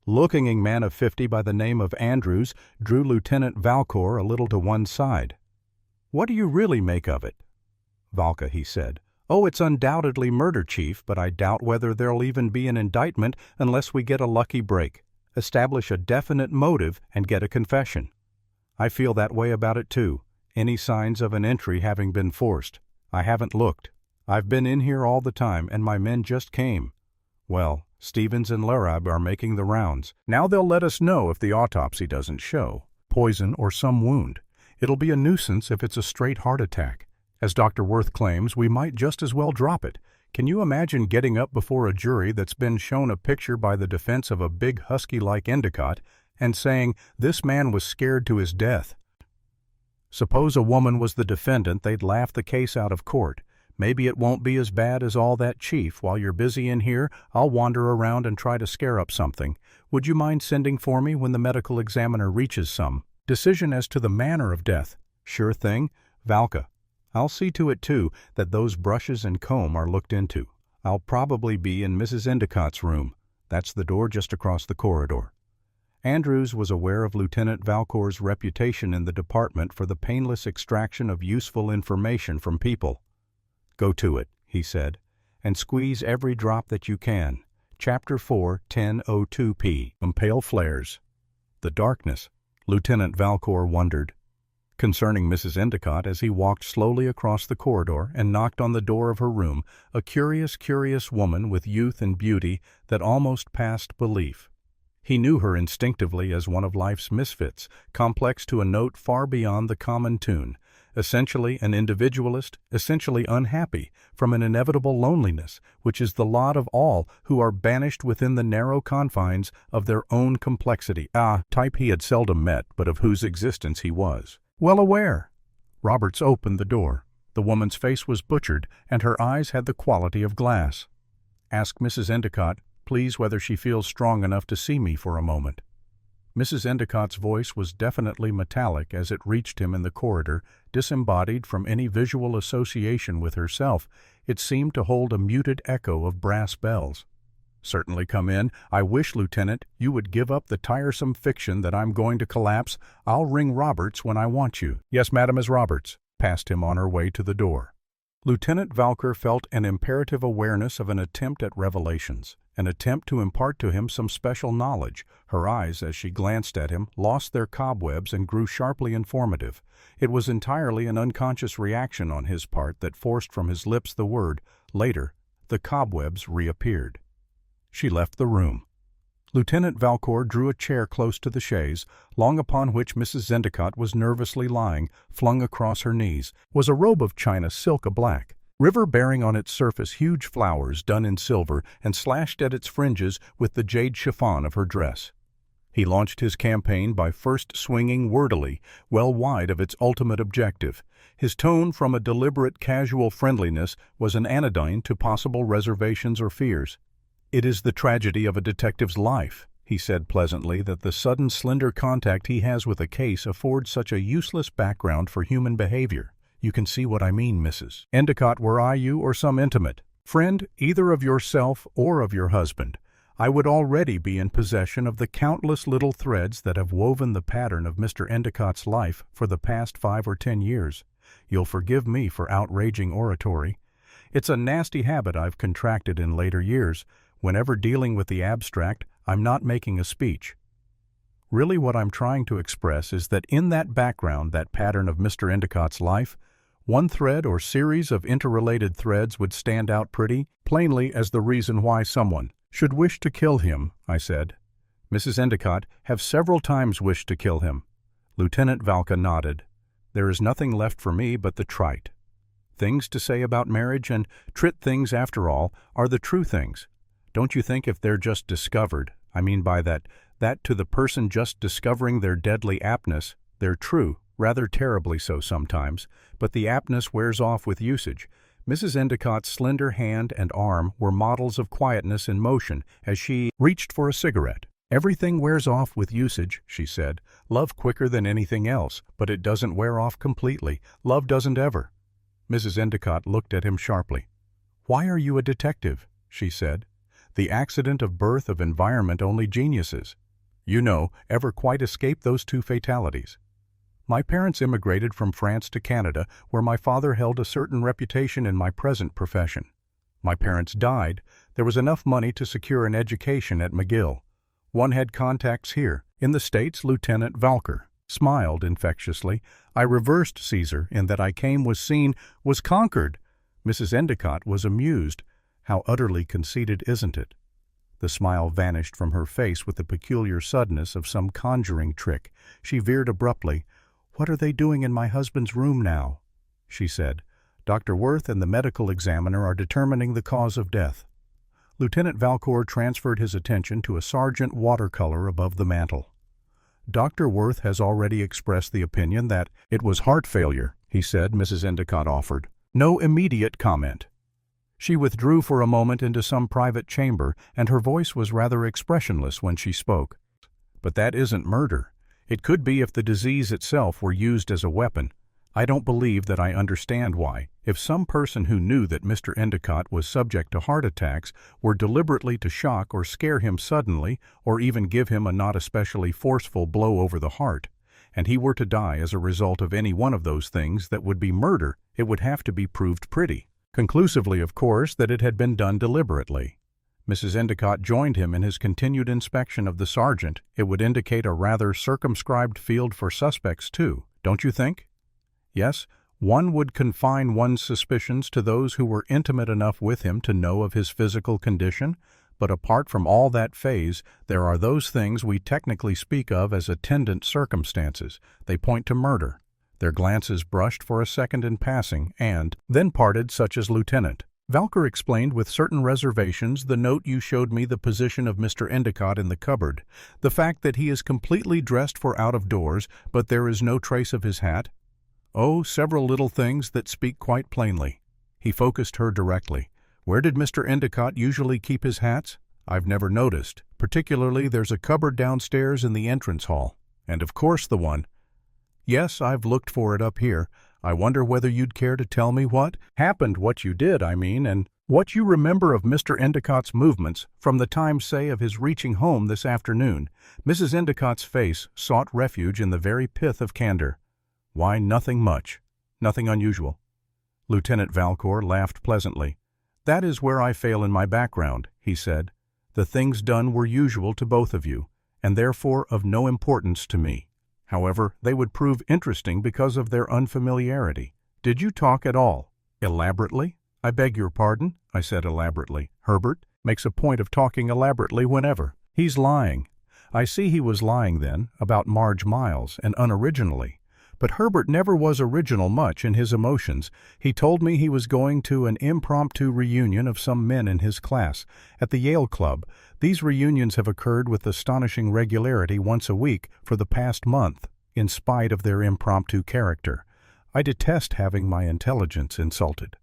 S1: looking man of 50 by the name of Andrews, drew Lieutenant Valcour a little to one side. What do you really make of it? Valka, he said. Oh, it's undoubtedly murder, Chief, but I doubt whether there'll even be an indictment unless we get a lucky break, establish a definite motive, and get a confession. I feel that way about it, too. Any signs of an entry having been forced? I haven't looked. I've been in here all the time, and my men just came. Well, Stevens and Larab are making the rounds. Now they'll let us know if the autopsy doesn't show poison or some wound. It'll be a nuisance if it's a straight heart attack. As Dr. Worth claims, we might just as well drop it. Can you imagine getting up before a jury that's been shown a picture by the defense of a big husky like Endicott and saying, this man was scared to his death? Suppose a woman was the defendant, they'd laugh the case out of court. Maybe it won't be as bad as all that, Chief. While you're busy in here, I'll wander around and try to scare up something. Would you mind sending for me when the medical examiner reaches some decision as to the manner of death? Sure thing. Valka. I'll see to it, too, that those brushes and comb are looked into. I'll probably be in Mrs. Endicott's room. That's the door just across the corridor. Andrews was aware of Lieutenant Valcour's reputation in the department for the painless extraction of useful information from people. Go to it, he said, and squeeze every drop that you can. Chapter 4, 10:02 p. Pale flares. The darkness. Lieutenant Valcour wondered. concerning Mrs. Endicott as he walked slowly across the corridor and knocked on the door of her room, a curious woman with youth and beauty that almost passed belief. He knew her instinctively as one of life's misfits, complex to a note far beyond the common tune, essentially an individualist, essentially unhappy, from an inevitable loneliness, which is the lot of all who are banished within the narrow confines of their own complexity. Type he had seldom met, but of whose existence he was well aware. Roberts opened the door. The woman's face was butchered, and her eyes had the quality of glass. "Ask Mrs. Endicott, please, whether she feels strong enough to see me for a moment." Mrs. Endicott's voice was definitely metallic as it reached him in the corridor, disembodied from any visual association with herself. It seemed to hold a muted echo of brass bells. "Certainly come in. I wish, Lieutenant, you would give up the tiresome fiction that I'm going to collapse. I'll ring Roberts when I want you." "Yes, Madam, Miss Roberts," passed him on her way to the door. Lieutenant Valker felt an imperative awareness of an attempt at revelations, an attempt to impart to him some special knowledge. Her eyes, as she glanced at him, lost their cobwebs and grew sharply informative. It was entirely an unconscious reaction on his part that forced from his lips the word. Later, the cobwebs reappeared. She left the room. Lieutenant Valcour drew a chair close to the chaise, long upon which Mrs. Endicott was nervously lying, flung across her knees, was a robe of China silk black, river bearing on its surface huge flowers done in silver and slashed at its fringes with the jade chiffon of her dress. He launched his campaign by first swinging wordily, well wide of its ultimate objective. His tone, from a deliberate casual friendliness, was an anodyne to possible reservations or fears. "It is the tragedy of a detective's life," he said pleasantly, "that the sudden slender contact he has with a case affords such a useless background for human behavior. You can see what I mean, Mrs. Endicott, were I you or some intimate friend, either of yourself or of your husband, I would already be in possession of the countless little threads that have woven the pattern of Mr. Endicott's life for the past 5 or 10 years. You'll forgive me for outraging oratory. It's a nasty habit I've contracted in later years. Whenever dealing with the abstract, I'm not making a speech. Really what I'm trying to express is that in that background, that pattern of Mr. Endicott's life, one thread or series of interrelated threads would stand out pretty plainly as the reason why someone should wish to kill him," I said. "Mrs. Endicott have several times wished to kill him." Lieutenant Valka nodded. "There is nothing left for me but the trite. Things to say about marriage and trit things, after all, are the true things. Don't you think if they're just discovered, I mean by that to the person just discovering their deadly aptness, they're true, rather terribly so sometimes, but the aptness wears off with usage." Mrs. Endicott's slender hand and arm were models of quietness in motion as she reached for a cigarette. "Everything wears off with usage," she said. "Love quicker than anything else, but it doesn't wear off completely. Love doesn't ever." Mrs. Endicott looked at him sharply. "Why are you a detective?" she said. "The accident of birth, of environment, only geniuses, you know, ever quite escape those 2 fatalities. My parents immigrated from France to Canada, where my father held a certain reputation in my present profession. My parents died. There was enough money to secure an education at McGill. One had contacts here. In the States, Lieutenant Valker smiled infectiously. I reversed Caesar in that I came, was seen, was conquered." Mrs. Endicott was amused. "How utterly conceited, isn't it?" The smile vanished from her face with the peculiar suddenness of some conjuring trick. She veered abruptly. "What are they doing in my husband's room now?" she said. "Dr. Worth and the medical examiner are determining the cause of death." Lieutenant Valcour transferred his attention to a Sargent watercolor above the mantel. "Dr. Worth has already expressed the opinion that it was heart failure," he said. Mrs. Endicott offered no immediate comment. She withdrew for a moment into some private chamber, and her voice was rather expressionless when she spoke. "But that isn't murder. It could be if the disease itself were used as a weapon. I don't believe that I understand why, if some person who knew that Mr. Endicott was subject to heart attacks were deliberately to shock or scare him suddenly, or even give him a not especially forceful blow over the heart, and he were to die as a result of any one of those things that would be murder, it would have to be proved pretty conclusively, of course, that it had been done deliberately." Mrs. Endicott joined him in his continued inspection of the sergeant. "It would indicate a rather circumscribed field for suspects, too, don't you think?" Yes, one would confine one's suspicions to those who were intimate enough with him to know of his physical condition, but apart from all that phase, there are those things we technically speak of as attendant circumstances. They point to murder. Their glances brushed for a second in passing and then parted, such as Lieutenant Valker explained with certain reservations the note you showed me, the position of Mr. Endicott in the cupboard, the fact that he is completely dressed for out of doors, but there is no trace of his hat. Oh, several little things that speak quite plainly. He focused her directly. Where did Mr. Endicott usually keep his hats? I've never noticed. Particularly, there's a cupboard downstairs in the entrance hall. And of course the one. Yes, I've looked for it up here. I wonder whether you'd care to tell me what happened, what you did, I mean, and what you remember of Mr. Endicott's movements from the time, say, of his reaching home this afternoon. Mrs. Endicott's face sought refuge in the very pith of candor. Why, nothing much. Nothing unusual. Lieutenant Valcor laughed pleasantly. That is where I fail in my background, he said. The things done were usual to both of you, and therefore of no importance to me. However, they would prove interesting because of their unfamiliarity. Did you talk at all? Elaborately? I beg your pardon, I said elaborately. Herbert makes a point of talking elaborately whenever. He's lying. I see he was lying then, about Marge Miles, and unoriginally. But Herbert never was original much in his emotions. He told me he was going to an impromptu reunion of some men in his class at the Yale Club. These reunions have occurred with astonishing regularity once a week for the past month, in spite of their impromptu character. I detest having my intelligence insulted.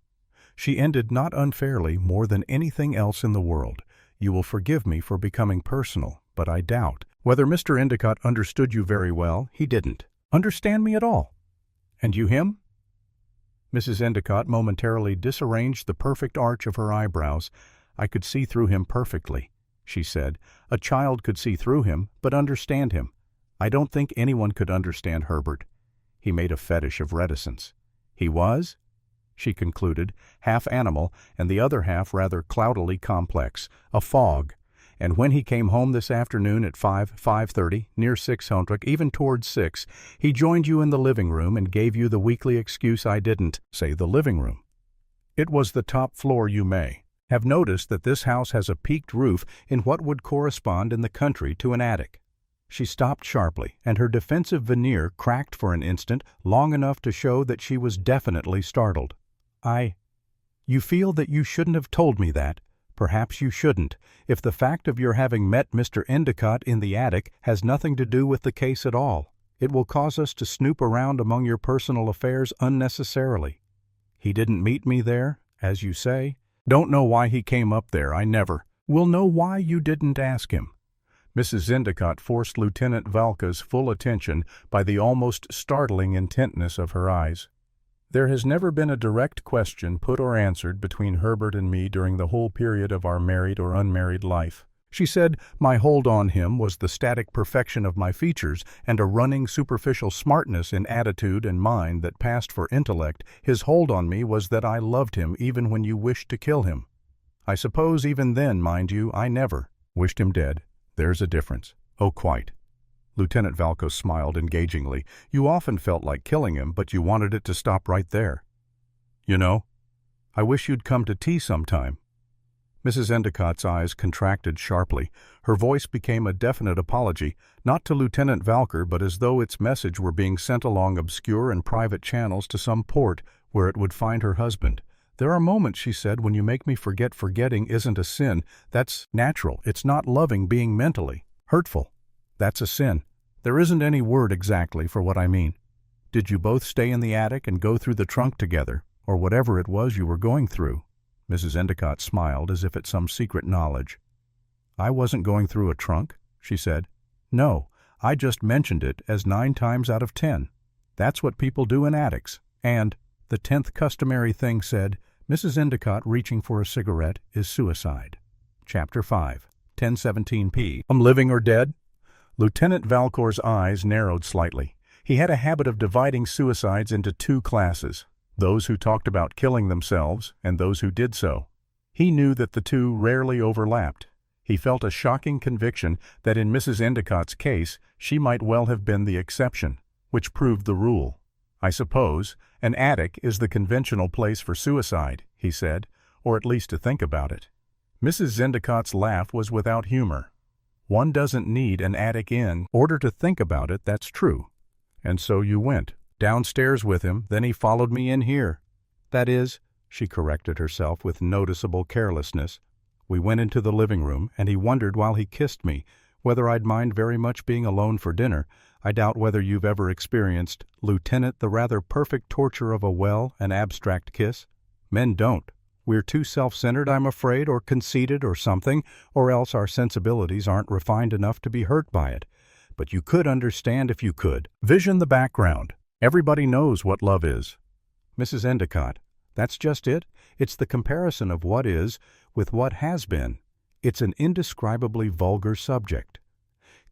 S1: She ended not unfairly more than anything else in the world. You will forgive me for becoming personal, but I doubt whether Mr. Endicott understood you very well. He didn't understand me at all. And you him? Mrs. Endicott momentarily disarranged the perfect arch of her eyebrows. I could see through him perfectly, she said. A child could see through him, but understand him. I don't think anyone could understand Herbert. He made a fetish of reticence. He was, she concluded, half animal and the other half rather cloudily complex, a fog. And when he came home this afternoon at 5:30, near 600, even towards 6, he joined you in the living room and gave you the weekly excuse I didn't say the living room. It was the top floor. You may have noticed that this house has a peaked roof in what would correspond in the country to an attic. She stopped sharply, and her defensive veneer cracked for an instant, long enough to show that she was definitely startled. You feel that you shouldn't have told me that? Perhaps you shouldn't, if the fact of your having met Mr. Endicott in the attic has nothing to do with the case at all. It will cause us to snoop around among your personal affairs unnecessarily. He didn't meet me there, as you say. Don't know why he came up there. I never will know why you didn't ask him. Mrs. Endicott forced Lieutenant Valka's full attention by the almost startling intentness of her eyes. There has never been a direct question put or answered between Herbert and me during the whole period of our married or unmarried life. She said my hold on him was the static perfection of my features and a running superficial smartness in attitude and mind that passed for intellect. His hold on me was that I loved him even when you wished to kill him. I suppose even then, mind you, I never wished him dead. There's a difference. Oh, quite. Lieutenant Valco smiled engagingly. You often felt like killing him, but you wanted it to stop right there. You know, I wish you'd come to tea sometime. Mrs. Endicott's eyes contracted sharply. Her voice became a definite apology, not to Lieutenant Valker, but as though its message were being sent along obscure and private channels to some port where it would find her husband. There are moments, she said, when you make me forget forgetting isn't a sin. That's natural. It's not loving being mentally hurtful. That's a sin. There isn't any word exactly for what I mean. Did you both stay in the attic and go through the trunk together, or whatever it was you were going through? Mrs. Endicott smiled as if at some secret knowledge. I wasn't going through a trunk, she said. No, I just mentioned it as 9 times out of 10. That's what people do in attics. And the 10th customary thing said, Mrs. Endicott reaching for a cigarette, is suicide. Chapter 5, 10:17 p. Living or dead? Lieutenant Valcor's eyes narrowed slightly. He had a habit of dividing suicides into 2 classes, those who talked about killing themselves and those who did so. He knew that the 2 rarely overlapped. He felt a shocking conviction that in Mrs. Endicott's case she might well have been the exception, which proved the rule. "I suppose an attic is the conventional place for suicide," he said, "or at least to think about it." Mrs. Zendecott's laugh was without humor. "One doesn't need an attic in order to think about it, that's true. And so you went downstairs with him, then he followed me in here. That is," she corrected herself with noticeable carelessness, "we went into the living room, and he wondered while he kissed me whether I'd mind very much being alone for dinner. I doubt whether you've ever experienced, Lieutenant, the rather perfect torture of an abstract kiss. Men don't. We're too self-centered, I'm afraid, or conceited or something, or else our sensibilities aren't refined enough to be hurt by it. But you could understand if you could. Vision the background. Everybody knows what love is." "Mrs. Endicott, that's just it. It's the comparison of what is with what has been. It's an indescribably vulgar subject.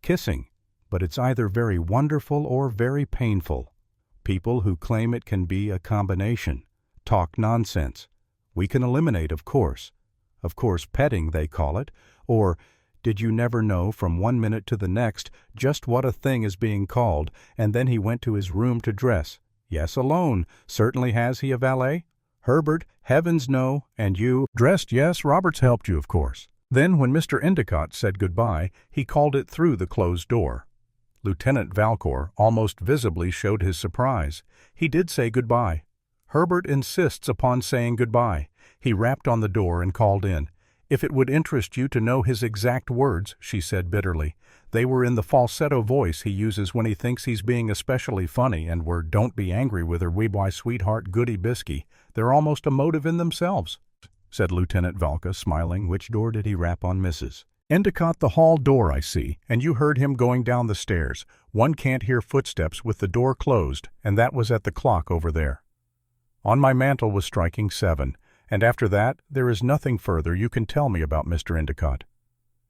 S1: Kissing, but it's either very wonderful or very painful. People who claim it can be a combination talk nonsense. We can eliminate, of course. Of course, petting, they call it, or did you never know from 1 minute to the next just what a thing is being called, and then he went to his room to dress. Yes, alone. Certainly has he a valet? Herbert, heavens no, and you dressed, yes, Roberts helped you, of course. Then when Mr. Endicott said goodbye, he called it through the closed door." Lieutenant Valcour almost visibly showed his surprise. "He did say goodbye. Herbert insists upon saying goodbye." He rapped on the door and called in. "If it would interest you to know his exact words," she said bitterly. "They were in the falsetto voice he uses when he thinks he's being especially funny, and were 'Don't be angry with her, wee boy sweetheart, goody bisky.' They're almost emotive in themselves," said Lieutenant Valka, smiling. "Which door did he rap on, Mrs. Endicott?" "The hall door, I see, and you heard him going down the stairs. One can't hear footsteps with the door closed, and that was at the clock over there. On my mantel was striking 7, and after that there is nothing further you can tell me about Mr. Endicott."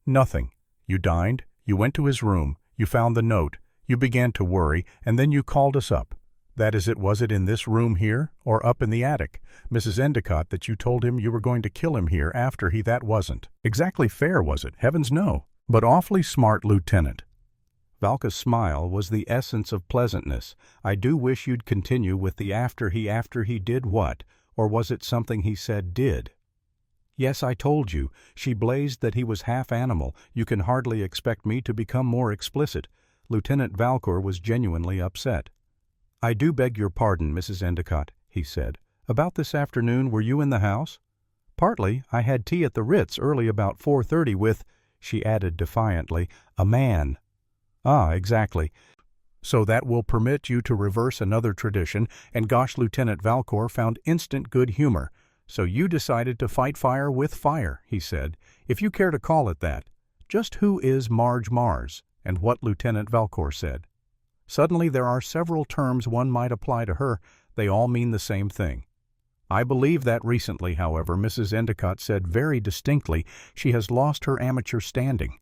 S1: "Nothing. You dined, you went to his room, you found the note, you began to worry, and then you called us up. That is it. Was it in this room here, or up in the attic, Mrs. Endicott, that you told him you were going to kill him here after he that wasn't exactly fair, was it? Heavens no. But awfully smart, Lieutenant." Valka's smile was the essence of pleasantness. "I do wish you'd continue with the after he did what, or was it something he said did?" "Yes, I told you." She blazed that he was half animal. "You can hardly expect me to become more explicit." Lieutenant Valcour was genuinely upset. "I do beg your pardon, Mrs. Endicott," he said. "About this afternoon, were you in the house?" "Partly. I had tea at the Ritz early about 4:30 with," she added defiantly, "a man." "Ah, exactly. So that will permit you to reverse another tradition, and gosh, Lieutenant Valcour found instant good humor. So you decided to fight fire with fire," he said, "if you care to call it that. Just who is Marge Mars?" And what Lieutenant Valcour said. "Suddenly there are several terms one might apply to her. They all mean the same thing." "I believe that recently, however," Mrs. Endicott said very distinctly, "she has lost her amateur standing."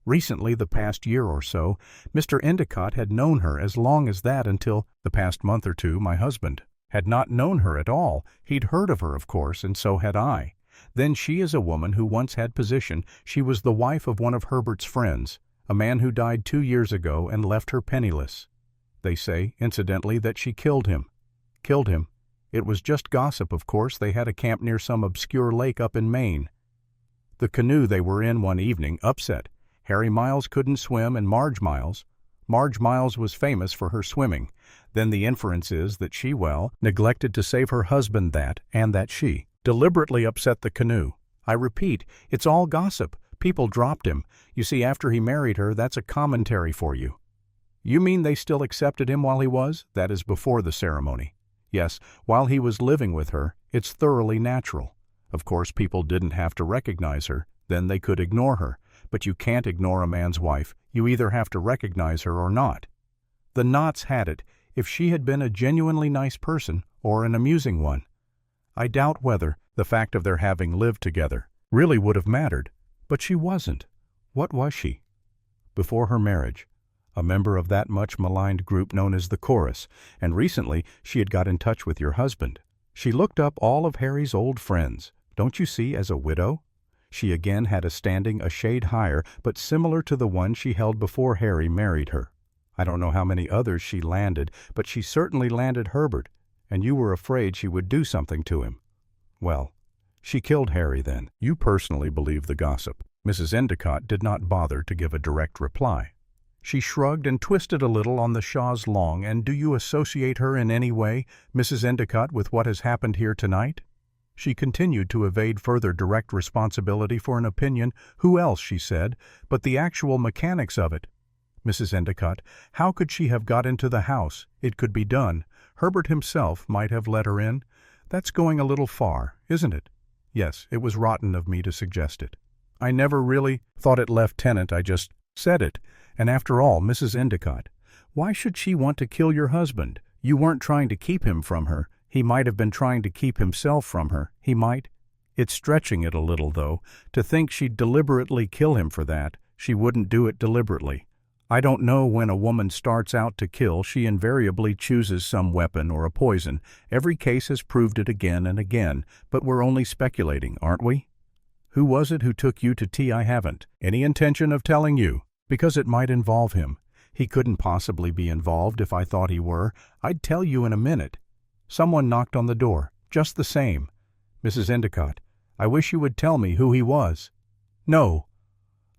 S1: Recently, the past year or so. Mr. Endicott had known her as long as that until the past month or two. My husband had not known her at all. He'd heard of her, of course, and so had I. Then she is a woman who once had position. She was the wife of one of Herbert's friends, a man who died 2 years ago and left her penniless. They say, incidentally, that she killed him. Killed him. It was just gossip, of course. They had a camp near some obscure lake up in Maine. The canoe they were in one evening upset. Harry Miles couldn't swim, and Marge Miles was famous for her swimming. Then the inference is that she, neglected to save her husband and that she deliberately upset the canoe. I repeat, it's all gossip. People dropped him. You see, after he married her, that's a commentary for you." "You mean they still accepted him while he was?" "That is before the ceremony." "Yes, while he was living with her, it's thoroughly natural. Of course, people didn't have to recognize her. Then they could ignore her. But you can't ignore a man's wife. You either have to recognize her or not. The Knotts had it. If she had been a genuinely nice person, or an amusing one, I doubt whether the fact of their having lived together really would have mattered. But she wasn't. What was she? Before her marriage, a member of that much maligned group known as the Chorus, and recently she had got in touch with your husband. She looked up all of Harry's old friends. Don't you see, as a widow? She again had a standing a shade higher, but similar to the one she held before Harry married her. I don't know how many others she landed, but she certainly landed Herbert, and you were afraid she would do something to him. Well, she killed Harry then. You personally believe the gossip." Mrs. Endicott did not bother to give a direct reply. She shrugged and twisted a little on the chaise longue. "And do you associate her in any way, Mrs. Endicott, with what has happened here tonight?" She continued to evade further direct responsibility for an opinion. "Who else," she said, "but the actual mechanics of it? Mrs. Endicott, how could she have got into the house? It could be done. Herbert himself might have let her in. That's going a little far, isn't it? Yes, it was rotten of me to suggest it. I never really thought it, Lieutenant. I just said it. And after all, Mrs. Endicott, why should she want to kill your husband? You weren't trying to keep him from her. He might have been trying to keep himself from her. He might. It's stretching it a little, though, to think she'd deliberately kill him for that. She wouldn't do it deliberately. I don't know when a woman starts out to kill, she invariably chooses some weapon or a poison. Every case has proved it again and again, but we're only speculating, aren't we? Who was it who took you to tea? I haven't any intention of telling you, because it might involve him. He couldn't possibly be involved if I thought he were. I'd tell you in a minute. Someone knocked on the door, just the same. Mrs. Endicott, I wish you would tell me who he was. No.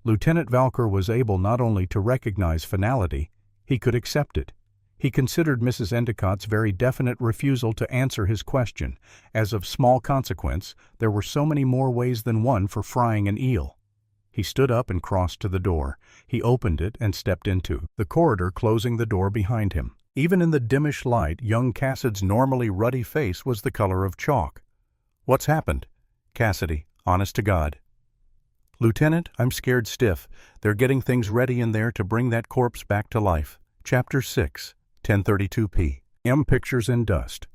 S1: Lieutenant Valker was able not only to recognize finality, he could accept it. He considered Mrs. Endicott's very definite refusal to answer his question as of small consequence. There were so many more ways than one for frying an eel. He stood up and crossed to the door. He opened it and stepped into the corridor, closing the door behind him. Even in the dimmish light, young Cassid's normally ruddy face was the color of chalk. "What's happened?" "Cassidy, honest to God." "Lieutenant, I'm scared stiff. They're getting things ready in there to bring that corpse back to life." Chapter 6, 10:32 p.m. Pictures in dust.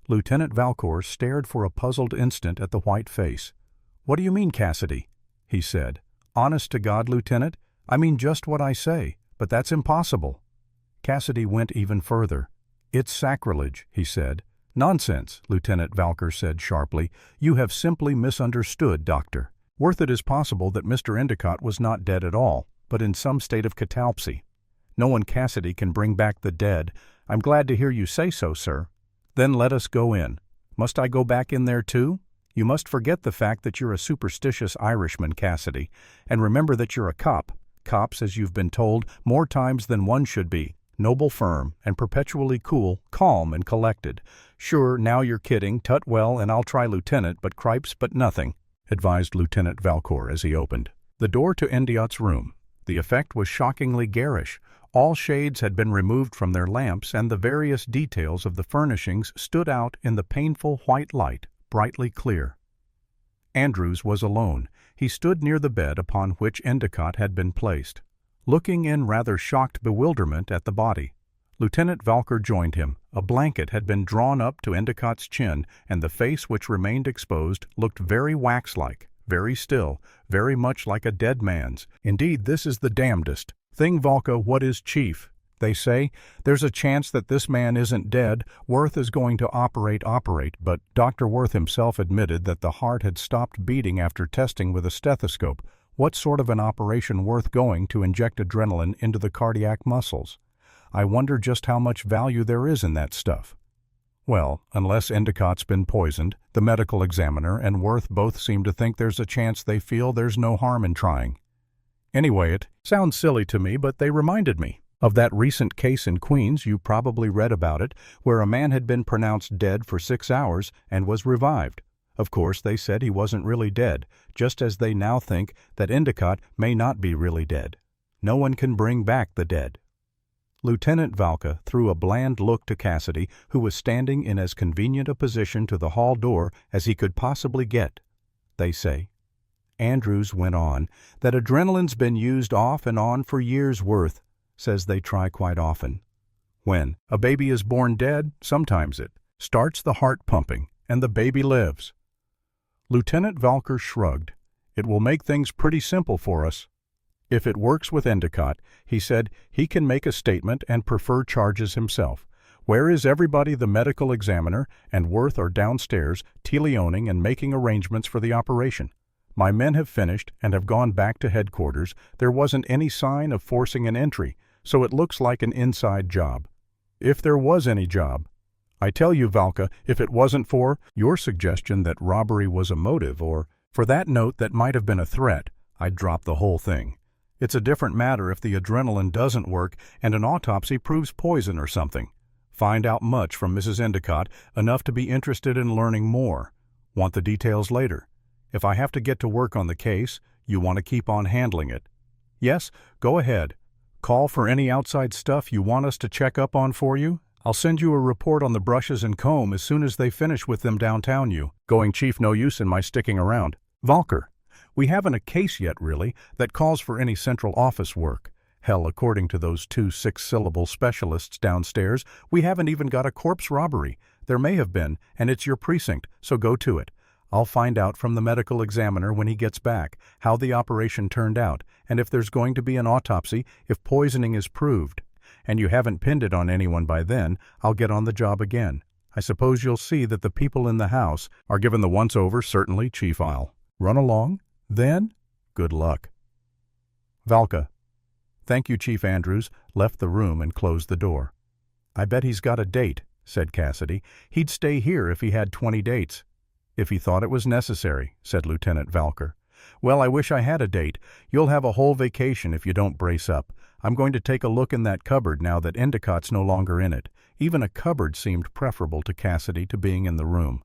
S1: Lieutenant Valcour stared for a puzzled instant at the white face. "What do you mean, Cassidy?" he said. "Honest to God, Lieutenant, I mean just what I say, but that's impossible." Cassidy went even further. "It's sacrilege," he said. "Nonsense," Lieutenant Valcour said sharply. "You have simply misunderstood, Doctor. Worth it is possible that Mr. Endicott was not dead at all, but in some state of catalepsy. No one, Cassidy, can bring back the dead. I'm glad to hear you say so, sir." "Then let us go in." "Must I go back in there too?" "You must forget the fact that you're a superstitious Irishman, Cassidy, and remember that you're a cop. Cops, as you've been told, more times than one should be. Noble, firm, and perpetually cool, calm, and collected. Sure, now you're kidding. Tut well, and I'll try, Lieutenant, but cripes, but nothing," advised Lieutenant Valcour as he opened the door to Endiott's room. The effect was shockingly garish. All shades had been removed from their lamps, and the various details of the furnishings stood out in the painful white light, brightly clear. Andrews was alone. He stood near the bed upon which Endicott had been placed, looking in rather shocked bewilderment at the body. Lieutenant Valcour joined him. A blanket had been drawn up to Endicott's chin, and the face which remained exposed looked very wax-like, very still, very much like a dead man's. "Indeed, this is the damnedest thing, Valka. What is chief? They say there's a chance that this man isn't dead. Worth is going to operate, but Dr. Worth himself admitted that the heart had stopped beating after testing with a stethoscope. What sort of an operation worth going to inject adrenaline into the cardiac muscles? I wonder just how much value there is in that stuff." "Well, unless Endicott's been poisoned, the medical examiner and Worth both seem to think there's a chance. They feel there's no harm in trying. Anyway, it sounds silly to me, but they reminded me of that recent case in Queens. You probably read about it, where a man had been pronounced dead for 6 hours and was revived. Of course, they said he wasn't really dead, just as they now think that Endicott may not be really dead. No one can bring back the dead." Lieutenant Valka threw a bland look to Cassidy, who was standing in as convenient a position to the hall door as he could possibly get. "They say," Andrews went on, "that adrenaline's been used off and on for years' worth. Says they try quite often. When a baby is born dead, sometimes it starts the heart pumping, and the baby lives." Lieutenant Valker shrugged. "It will make things pretty simple for us. If it works with Endicott," he said, "he can make a statement and prefer charges himself. Where is everybody? The medical examiner and Worth are downstairs, teleoning and making arrangements for the operation. My men have finished and have gone back to headquarters. There wasn't any sign of forcing an entry, so it looks like an inside job. If there was any job. I tell you, Valka, if it wasn't for your suggestion that robbery was a motive or for that note that might have been a threat, I'd drop the whole thing. It's a different matter if the adrenaline doesn't work and an autopsy proves poison or something. Find out much from Mrs. Endicott, enough to be interested in learning more. Want the details later. If I have to get to work on the case, you want to keep on handling it. Yes, go ahead. Call for any outside stuff you want us to check up on for you. I'll send you a report on the brushes and comb as soon as they finish with them downtown you. Going chief, no use in my sticking around. Valker, we haven't a case yet, really, that calls for any central office work. Hell, according to those 2 six-syllable specialists downstairs, we haven't even got a corpse robbery. There may have been, and it's your precinct, so go to it. I'll find out from the medical examiner when he gets back how the operation turned out, and if there's going to be an autopsy, if poisoning is proved. And you haven't pinned it on anyone by then, I'll get on the job again. I suppose you'll see that the people in the house are given the once-over. Certainly, Chief. I'll run along. Then, good luck. Valka. Thank you, Chief Andrews, left the room and closed the door. I bet he's got a date, said Cassidy. He'd stay here if he had 20 dates. If he thought it was necessary, said Lieutenant Valker. Well, I wish I had a date. You'll have a whole vacation if you don't brace up. I'm going to take a look in that cupboard now that Endicott's no longer in it. Even a cupboard seemed preferable to Cassidy to being in the room.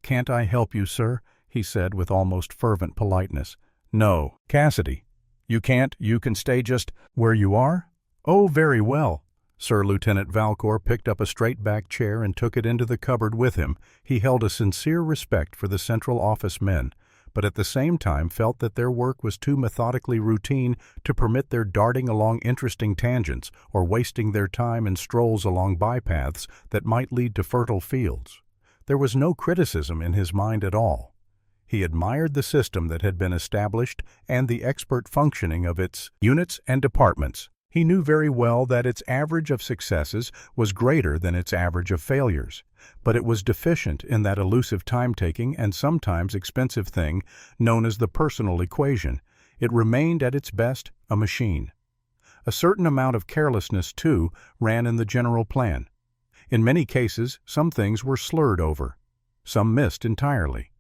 S1: Can't I help you, sir? He said with almost fervent politeness. No, Cassidy. You can't? You can stay just where you are? Oh, very well. Sir Lieutenant Valcor picked up a straight-back chair and took it into the cupboard with him. He held a sincere respect for the central office men, but at the same time felt that their work was too methodically routine to permit their darting along interesting tangents or wasting their time in strolls along bypaths that might lead to fertile fields. There was no criticism in his mind at all. He admired the system that had been established and the expert functioning of its units and departments. He knew very well that its average of successes was greater than its average of failures, but it was deficient in that elusive time-taking and sometimes expensive thing known as the personal equation. It remained at its best a machine. A certain amount of carelessness, too, ran in the general plan. In many cases, some things were slurred over. Some missed entirely.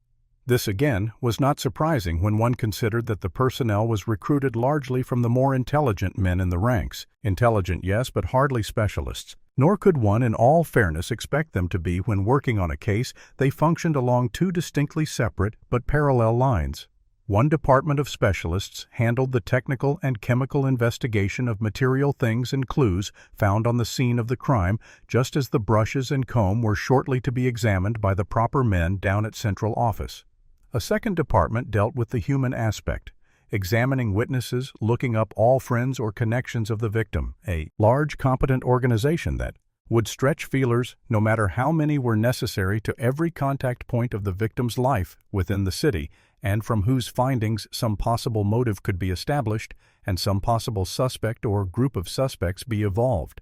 S1: This, again, was not surprising when one considered that the personnel was recruited largely from the more intelligent men in the ranks. Intelligent, yes, but hardly specialists. Nor could one in all fairness expect them to be when working on a case. They functioned along 2 distinctly separate but parallel lines. One department of specialists handled the technical and chemical investigation of material things and clues found on the scene of the crime, just as the brushes and comb were shortly to be examined by the proper men down at Central Office. A second department dealt with the human aspect, examining witnesses, looking up all friends or connections of the victim, a large, competent organization that would stretch feelers, no matter how many were necessary, to every contact point of the victim's life within the city, and from whose findings some possible motive could be established and some possible suspect or group of suspects be evolved.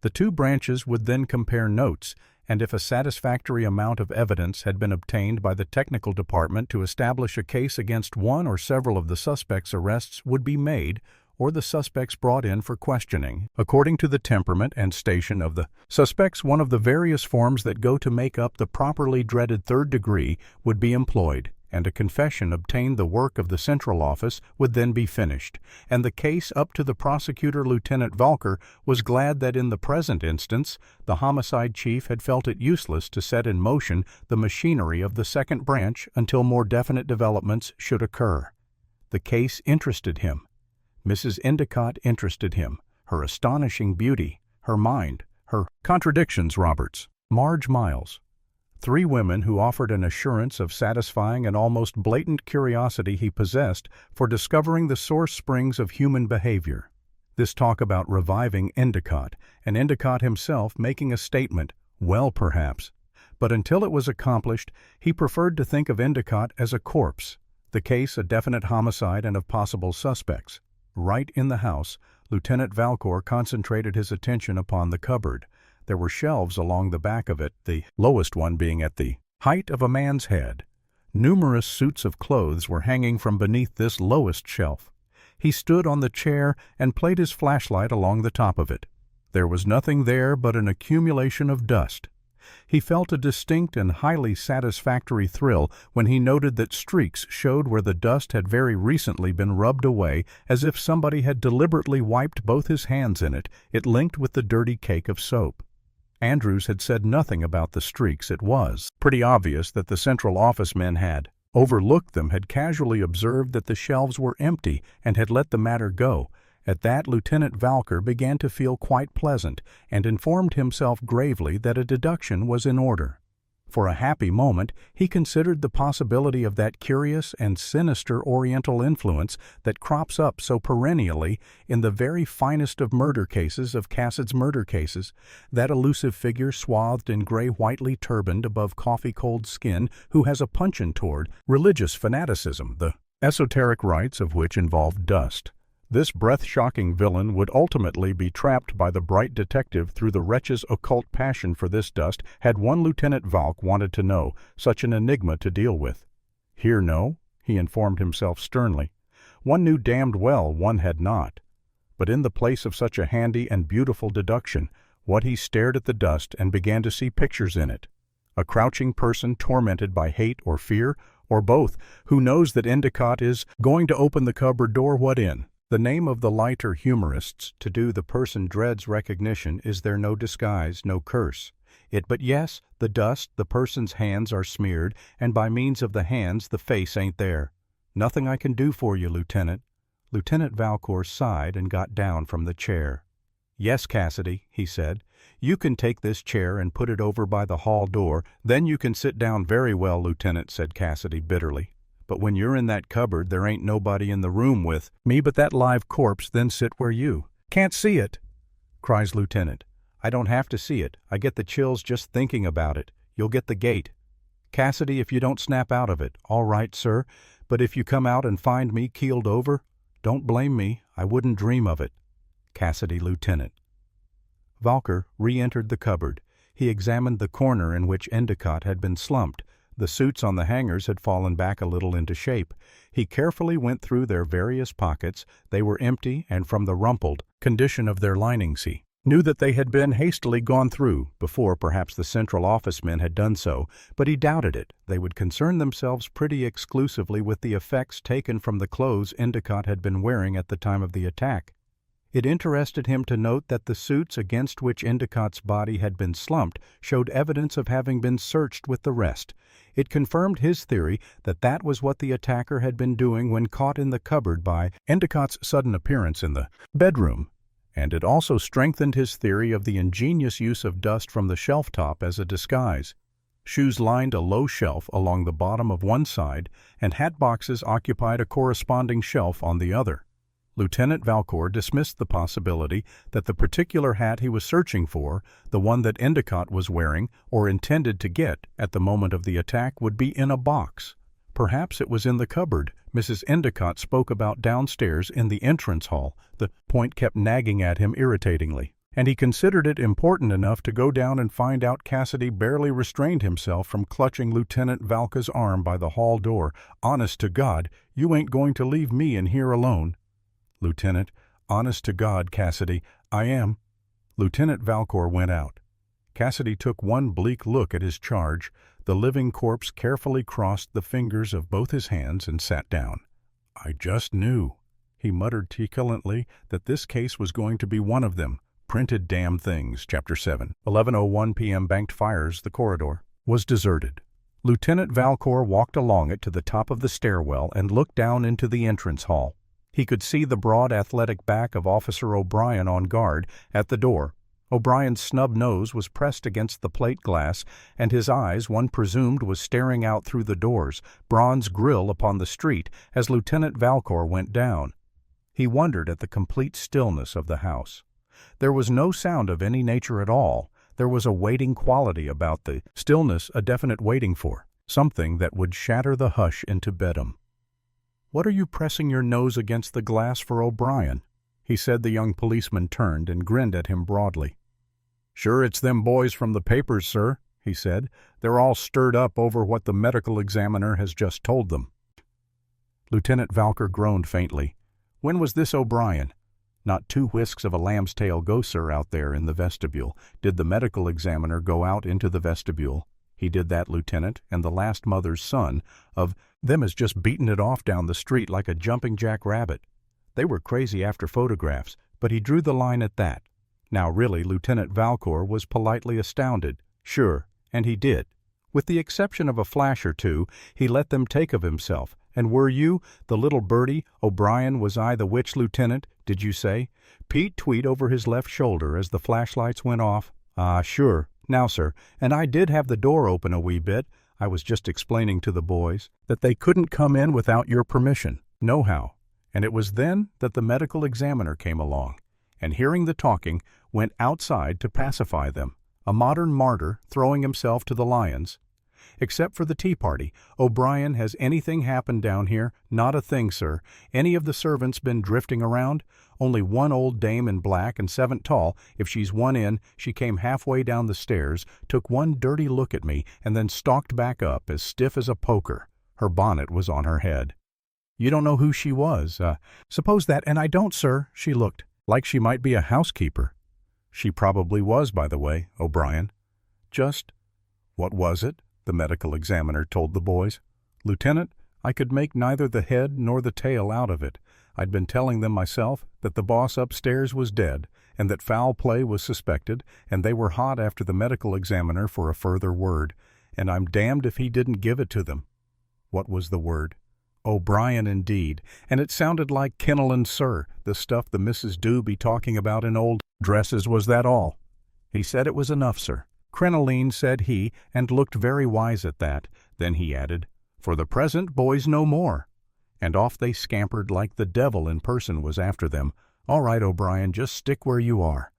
S1: The 2 branches would then compare notes, and if a satisfactory amount of evidence had been obtained by the technical department to establish a case against one or several of the suspects, arrests would be made or the suspects brought in for questioning. According to the temperament and station of the suspects, one of the various forms that go to make up the properly dreaded 3rd degree would be employed, and a confession obtained. The work of the central office would then be finished, and the case up to the prosecutor. Lieutenant Valker was glad that in the present instance the homicide chief had felt it useless to set in motion the machinery of the 2nd branch until more definite developments should occur. The case interested him. Mrs. Endicott interested him, her astonishing beauty, her mind, her contradictions. Roberts, Marge Miles. 3 women who offered an assurance of satisfying an almost blatant curiosity he possessed for discovering the source springs of human behavior. This talk about reviving Endicott, and Endicott himself making a statement, well, perhaps. But until it was accomplished, he preferred to think of Endicott as a corpse, the case a definite homicide and of possible suspects. Right in the house, Lieutenant Valcor concentrated his attention upon the cupboard. There were shelves along the back of it, the lowest one being at the height of a man's head. Numerous suits of clothes were hanging from beneath this lowest shelf. He stood on the chair and played his flashlight along the top of it. There was nothing there but an accumulation of dust. He felt a distinct and highly satisfactory thrill when he noted that streaks showed where the dust had very recently been rubbed away, as if somebody had deliberately wiped both his hands in it. It linked with the dirty cake of soap. Andrews had said nothing about the streaks. It was pretty obvious that the central office men had overlooked them, had casually observed that the shelves were empty, and had let the matter go. At that, Lieutenant Valker began to feel quite pleasant, and informed himself gravely that a deduction was in order. For a happy moment, he considered the possibility of that curious and sinister Oriental influence that crops up so perennially in the very finest of murder cases, of Cassid's murder cases, that elusive figure swathed in gray-whitely turbaned above coffee-cold skin, who has a penchant toward religious fanaticism, the esoteric rites of which involve dust. This breath-shocking villain would ultimately be trapped by the bright detective through the wretch's occult passion for this dust, had one Lieutenant Valk wanted to know, such an enigma to deal with. Here no, he informed himself sternly. One knew damned well one had not. But in the place of such a handy and beautiful deduction, what he stared at the dust and began to see pictures in it. A crouching person tormented by hate or fear, or both, who knows that Endicott is going to open the cupboard door. What in the name of the lighter humorists to do the person dreads recognition is there no disguise, no curse? But yes, the dust, the person's hands are smeared, and by means of the hands the face ain't there. Nothing I can do for you, Lieutenant. Lieutenant Valcour sighed and got down from the chair. Yes, Cassidy, he said. You can take this chair and put it over by the hall door. Then you can sit down. Very well, Lieutenant, said Cassidy bitterly. But when you're in that cupboard, there ain't nobody in the room with me but that live corpse. Then sit where you can't see it, cries Lieutenant. I don't have to see it. I get the chills just thinking about it. You'll get the gate. Cassidy, if you don't snap out of it, all right, sir. But if you come out and find me keeled over, don't blame me. I wouldn't dream of it. Cassidy, Lieutenant. Valker re-entered the cupboard. He examined the corner in which Endicott had been slumped. The suits on the hangers had fallen back a little into shape. He carefully went through their various pockets. They were empty, and from the rumpled condition of their linings he knew that they had been hastily gone through. Before, perhaps the central office men had done so, but he doubted it. They would concern themselves pretty exclusively with the effects taken from the clothes Endicott had been wearing at the time of the attack. It interested him to note that the suits against which Endicott's body had been slumped showed evidence of having been searched with the rest. It confirmed his theory that that was what the attacker had been doing when caught in the cupboard by Endicott's sudden appearance in the bedroom. And it also strengthened his theory of the ingenious use of dust from the shelf top as a disguise. Shoes lined a low shelf along the bottom of one side, and hat boxes occupied a corresponding shelf on the other. Lieutenant Valcour dismissed the possibility that the particular hat he was searching for, the one that Endicott was wearing or intended to get at the moment of the attack, would be in a box. Perhaps it was in the cupboard Mrs. Endicott spoke about downstairs in the entrance hall. The point kept nagging at him irritatingly, and he considered it important enough to go down and find out. Cassidy barely restrained himself from clutching Lieutenant Valka's arm by the hall door. Honest to God, you ain't going to leave me in here alone. Lieutenant, honest to God, Cassidy, I am. Lieutenant Valcour went out. Cassidy took one bleak look at his charge. The living corpse carefully crossed the fingers of both his hands and sat down. I just knew, he muttered truculently, that this case was going to be one of them. Printed damn things. Chapter 7. 11:01 p.m. Banked fires. The corridor was deserted. Lieutenant Valcour walked along it to the top of the stairwell and looked down into the entrance hall. He could see the broad athletic back of Officer O'Brien on guard at the door. O'Brien's snub nose was pressed against the plate glass, and his eyes, one presumed, was staring out through the door's bronze grille upon the street as Lieutenant Valcour went down. He wondered at the complete stillness of the house. There was no sound of any nature at all. There was a waiting quality about the stillness, a definite waiting for something that would shatter the hush into bedlam. What are you pressing your nose against the glass for, O'Brien? He said. The young policeman turned and grinned at him broadly. Sure, it's them boys from the papers, sir, he said. They're all stirred up over what the medical examiner has just told them. Lieutenant Valker groaned faintly. When was this, O'Brien?" "Not 2 whisks of a lamb's tail go, sir, out there in the vestibule." "Did the medical examiner go out into the vestibule?" "He did that, Lieutenant, and the last mother's son of them has just beaten it off down the street like a jumping jack-rabbit. They were crazy after photographs, but he drew the line at that." Now really, Lieutenant Valcour was politely astounded. Sure, and he did. With the exception of a flash or two, he let them take of himself. "And were you, the little birdie, O'Brien, was I the witch, Lieutenant, did you say?" Pete tweaked over his left shoulder as the flashlights went off. "Ah, sure. Now, sir, and I did have the door open a wee bit. I was just explaining to the boys that they couldn't come in without your permission, nohow. And it was then that the medical examiner came along, and hearing the talking, went outside to pacify them. A modern martyr throwing himself to the lions. Except for the tea party, O'Brien, has anything happened down here? Not a thing, sir. Any of the servants been drifting around? Only one old dame in black and 7 tall. If she's one in, she came halfway down the stairs, took one dirty look at me, and then stalked back up as stiff as a poker. Her bonnet was on her head." "You don't know who she was? Suppose that, and I don't, sir." "She looked like she might be a housekeeper." "She probably was, by the way, O'Brien." "Just what was it?" the medical examiner told the boys. "Lieutenant, I could make neither the head nor the tail out of it. I'd been telling them myself that the boss upstairs was dead, and that foul play was suspected, and they were hot after the medical examiner for a further word, and I'm damned if he didn't give it to them." What was the word? O'Brien, indeed, and it sounded like kennel and sir, the stuff the missus do be talking about in old dresses. Was that all? He said it was enough, sir. "Crinoline," said he, and looked very wise at that. Then he added, "For the present, boys, no more." And off they scampered like the devil in person was after them. "All right, O'Brien, just stick where you are."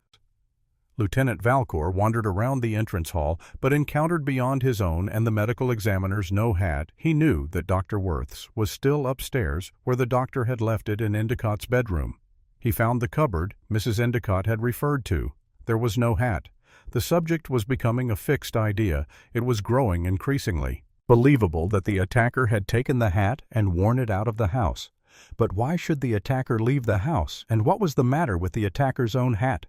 S1: Lieutenant Valcour wandered around the entrance hall, but encountered beyond his own and the medical examiner's no hat. He knew that Dr. Worth's was still upstairs, where the doctor had left it in Endicott's bedroom. He found the cupboard Mrs. Endicott had referred to. There was no hat. The subject was becoming a fixed idea. It was growing increasingly believable that the attacker had taken the hat and worn it out of the house. But why should the attacker leave the house, and what was the matter with the attacker's own hat?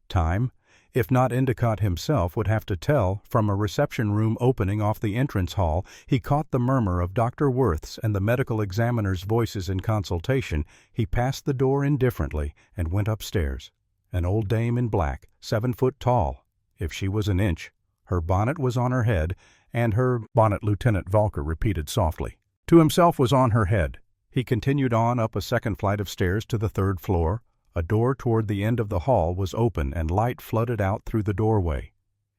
S1: Time, if not Endicott himself, would have to tell. From a reception room opening off the entrance hall, he caught the murmur of Dr. Worth's and the medical examiner's voices in consultation. He passed the door indifferently and went upstairs. An old dame in black, 7 foot tall, if she was an inch. Her bonnet was on her head, and her bonnet, Lieutenant Valcour repeated softly, to himself, was on her head. He continued on up a second flight of stairs to the 3rd floor. A door toward the end of the hall was open, and light flooded out through the doorway.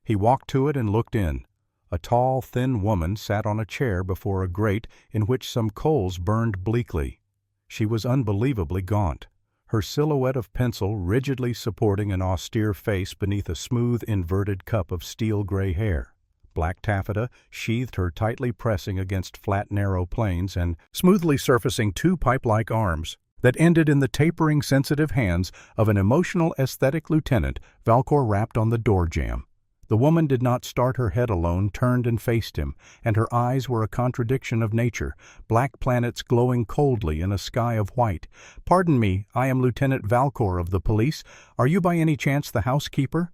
S1: He walked to it and looked in. A tall, thin woman sat on a chair before a grate in which some coals burned bleakly. She was unbelievably gaunt, her silhouette of pencil rigidly supporting an austere face beneath a smooth, inverted cup of steel-gray hair. Black taffeta sheathed her, tightly pressing against flat, narrow planes and smoothly surfacing 2 pipe-like arms that ended in the tapering, sensitive hands of an emotional, aesthetic lieutenant. Valcour rapped on the door jamb. The woman did not start. Her head alone turned and faced him, and her eyes were a contradiction of nature, black planets glowing coldly in a sky of white. "Pardon me, I am Lieutenant Valcour of the police. Are you by any chance the housekeeper?"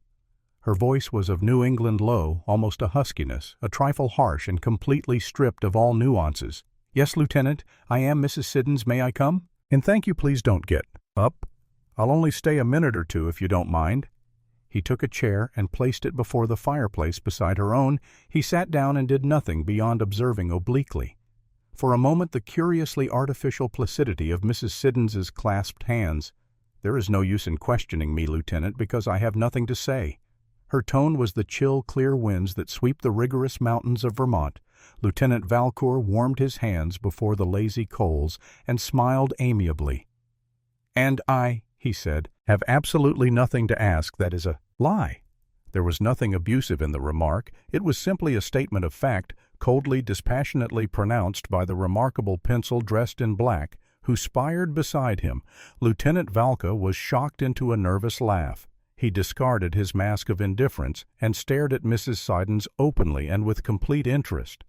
S1: Her voice was of New England low, almost a huskiness, a trifle harsh and completely stripped of all nuances. "Yes, Lieutenant, I am Mrs. Siddons. May I come?" "And thank you, please don't get up. I'll only stay a minute or 2 if you don't mind." He took a chair and placed it before the fireplace beside her own. He sat down and did nothing beyond observing obliquely, for a moment, the curiously artificial placidity of Mrs. Siddons's clasped hands. "There is no use in questioning me, Lieutenant, because I have nothing to say." Her tone was the chill, clear winds that sweep the rigorous mountains of Vermont. Lieutenant Valcour warmed his hands before the lazy coals and smiled amiably. "And I," he said, "have absolutely nothing to ask that is a lie." There was nothing abusive in the remark. It was simply a statement of fact, coldly, dispassionately pronounced by the remarkable pencil dressed in black, who spired beside him. Lieutenant Valcour was shocked into a nervous laugh. He discarded his mask of indifference and stared at Mrs. Siddons openly and with complete interest.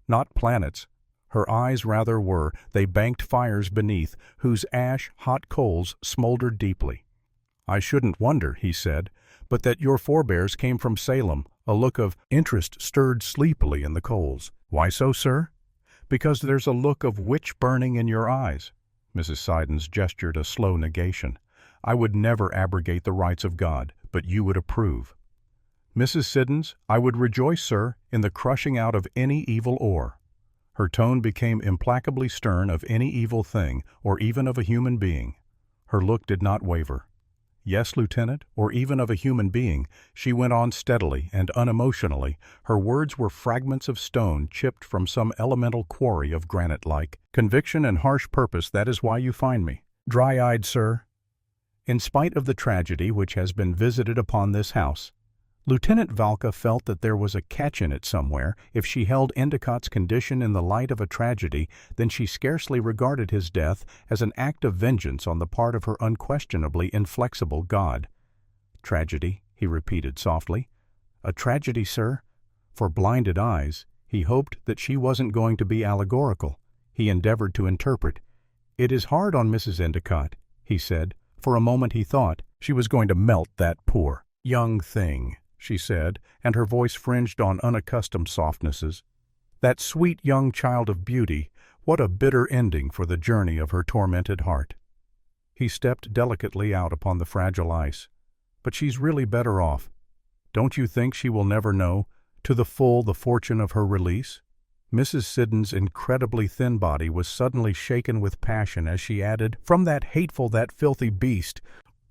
S1: "Not planets." Her eyes rather were, they banked fires beneath, whose ash-hot coals smoldered deeply. "I shouldn't wonder," he said, "but that your forebears came from Salem." A look of interest stirred sleepily in the coals. "Why so, sir?" "Because there's a look of witch burning in your eyes." Mrs. Siddons gestured a slow negation. "I would never abrogate the rights of God, but you would approve." "Mrs. Siddons, I would rejoice, sir, in the crushing out of any evil ore." Her tone became implacably stern of any evil thing, or even of a human being. Her look did not waver. "Yes, Lieutenant, or even of a human being," she went on steadily and unemotionally. Her words were fragments of stone chipped from some elemental quarry of granite-like. "Conviction and harsh purpose, that is why you find me. Dry-eyed, sir. In spite of the tragedy which has been visited upon this house." Lieutenant Valka felt that there was a catch in it somewhere. If she held Endicott's condition in the light of a tragedy, then she scarcely regarded his death as an act of vengeance on the part of her unquestionably inflexible God. "Tragedy," he repeated softly. "A tragedy, sir." For blinded eyes, he hoped that she wasn't going to be allegorical. He endeavored to interpret. "It is hard on Mrs. Endicott," he said. For a moment he thought she was going to melt that poor young thing, she said, and her voice fringed on unaccustomed softnesses. "That sweet young child of beauty, what a bitter ending for the journey of her tormented heart." He stepped delicately out upon the fragile ice. "But she's really better off. Don't you think she will never know to the full the fortune of her release?" Mrs. Siddons' incredibly thin body was suddenly shaken with passion as she added, "From that hateful, that filthy beast."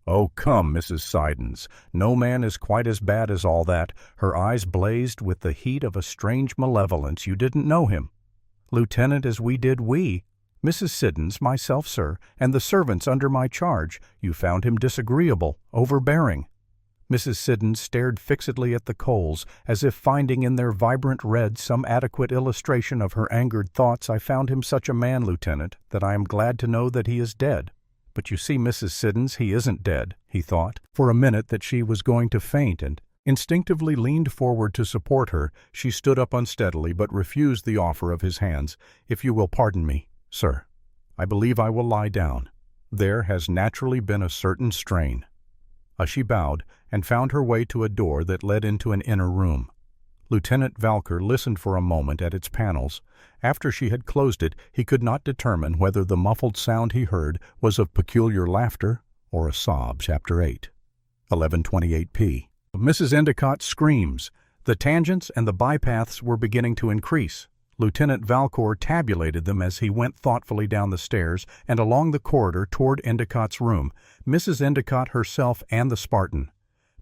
S1: "Oh, come, Mrs. Siddons, no man is quite as bad as all that." Her eyes blazed with the heat of a strange malevolence. "You didn't know him." "Lieutenant, as we did we. Mrs. Siddons, myself, sir, and the servants under my charge. You found him disagreeable, overbearing." Mrs. Siddons stared fixedly at the coals, as if finding in their vibrant red some adequate illustration of her angered thoughts. "I found him such a man, Lieutenant, that I am glad to know that he is dead." "But you see, Mrs. Siddons, he isn't dead," he thought. For a minute that she was going to faint, and instinctively leaned forward to support her. She stood up unsteadily, but refused the offer of his hands. "If you will pardon me, sir, I believe I will lie down. There has naturally been a certain strain." She bowed and found her way to a door that led into an inner room. Lieutenant Valker listened for a moment at its panels. After she had closed it, he could not determine whether the muffled sound he heard was of peculiar laughter or a sob. Chapter 8. 11:28 p. Mrs. Endicott's screams. The tangents and the bypaths were beginning to increase. Lieutenant Valcour tabulated them as he went thoughtfully down the stairs and along the corridor toward Endicott's room, Mrs. Endicott herself and the Spartan.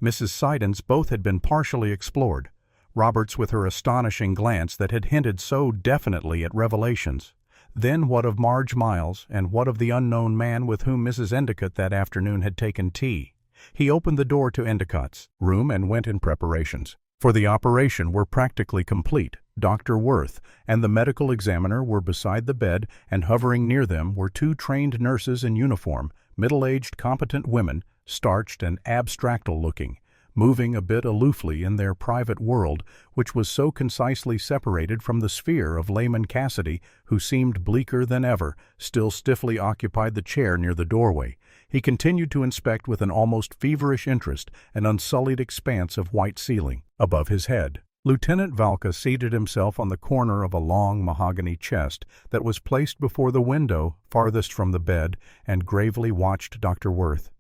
S1: Mrs. Siddons both had been partially explored. Roberts with her astonishing glance that had hinted so definitely at revelations. Then what of Marge Miles, and what of the unknown man with whom Mrs. Endicott that afternoon had taken tea? He opened the door to Endicott's room and went in preparations. For the operation were practically complete. Dr. Worth and the medical examiner were beside the bed, and hovering near them were two trained nurses in uniform, middle-aged, competent women, starched and abstractal-looking, moving a bit aloofly in their private world, which was so concisely separated from the sphere of Layman Cassidy, who seemed bleaker than ever, still stiffly occupied the chair near the doorway. He continued to inspect with an almost feverish interest an unsullied expanse of white ceiling above his head. Lieutenant Valka seated himself on the corner of a long mahogany chest that was placed before the window farthest from the bed, and gravely watched Dr. Worth.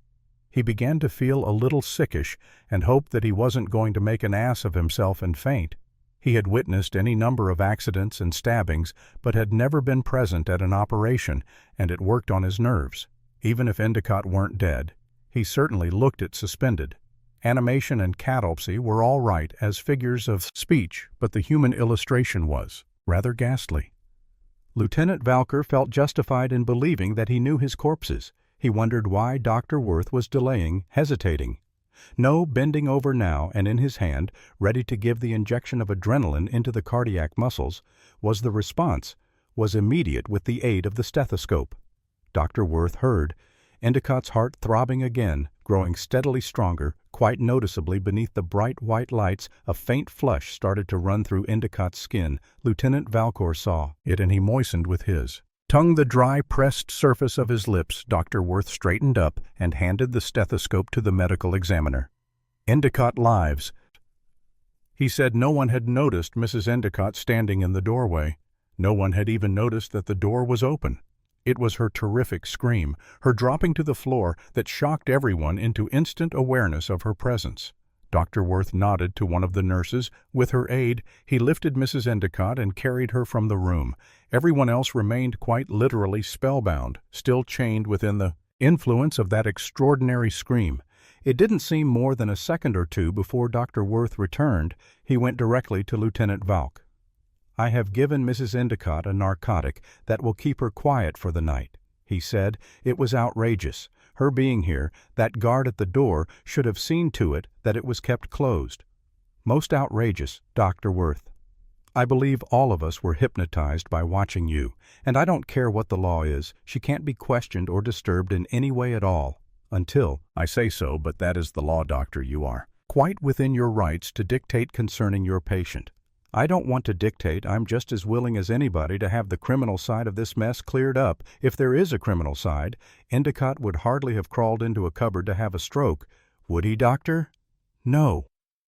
S1: He began to feel a little sickish, and hoped that he wasn't going to make an ass of himself and faint. He had witnessed any number of accidents and stabbings, but had never been present at an operation, and it worked on his nerves. Even if Endicott weren't dead, he certainly looked it suspended. Animation and catalepsy were all right as figures of speech, but the human illustration was rather ghastly. Lieutenant Valker felt justified in believing that he knew his corpses. He wondered why Dr. Worth was delaying, hesitating. No, bending over now and in his hand, ready to give the injection of adrenaline into the cardiac muscles, was the response, was immediate with the aid of the stethoscope. Dr. Worth heard. Endicott's heart throbbing again, growing steadily stronger. Quite noticeably beneath the bright white lights, a faint flush started to run through Endicott's skin. Lieutenant Valcour saw it, and he moistened with his tongue the dry, pressed surface of his lips. Dr. Worth straightened up and handed the stethoscope to the medical examiner. "Endicott lives." He said no one had noticed Mrs. Endicott standing in the doorway. No one had even noticed that the door was open. It was her terrific scream, her dropping to the floor, that shocked everyone into instant awareness of her presence. Dr. Worth nodded to one of the nurses. With her aid, he lifted Mrs. Endicott and carried her from the room. Everyone else remained quite literally spellbound, still chained within the influence of that extraordinary scream. It didn't seem more than a second or two before Dr. Worth returned. He went directly to Lieutenant Valk. "I have given Mrs. Endicott a narcotic that will keep her quiet for the night," he said. "It was outrageous. Her being here, that guard at the door should have seen to it that it was kept closed. Most outrageous, Dr. Worth. I believe all of us were hypnotized by watching you, and I don't care what the law is. She can't be questioned or disturbed in any way at all. Until I say so, but that is the law, doctor. You are quite within your rights to dictate concerning your patient. I don't want to dictate. I'm just as willing as anybody to have the criminal side of this mess cleared up. If there is a criminal side, Endicott would hardly have crawled into a cupboard to have a stroke. Would he, doctor?" "No."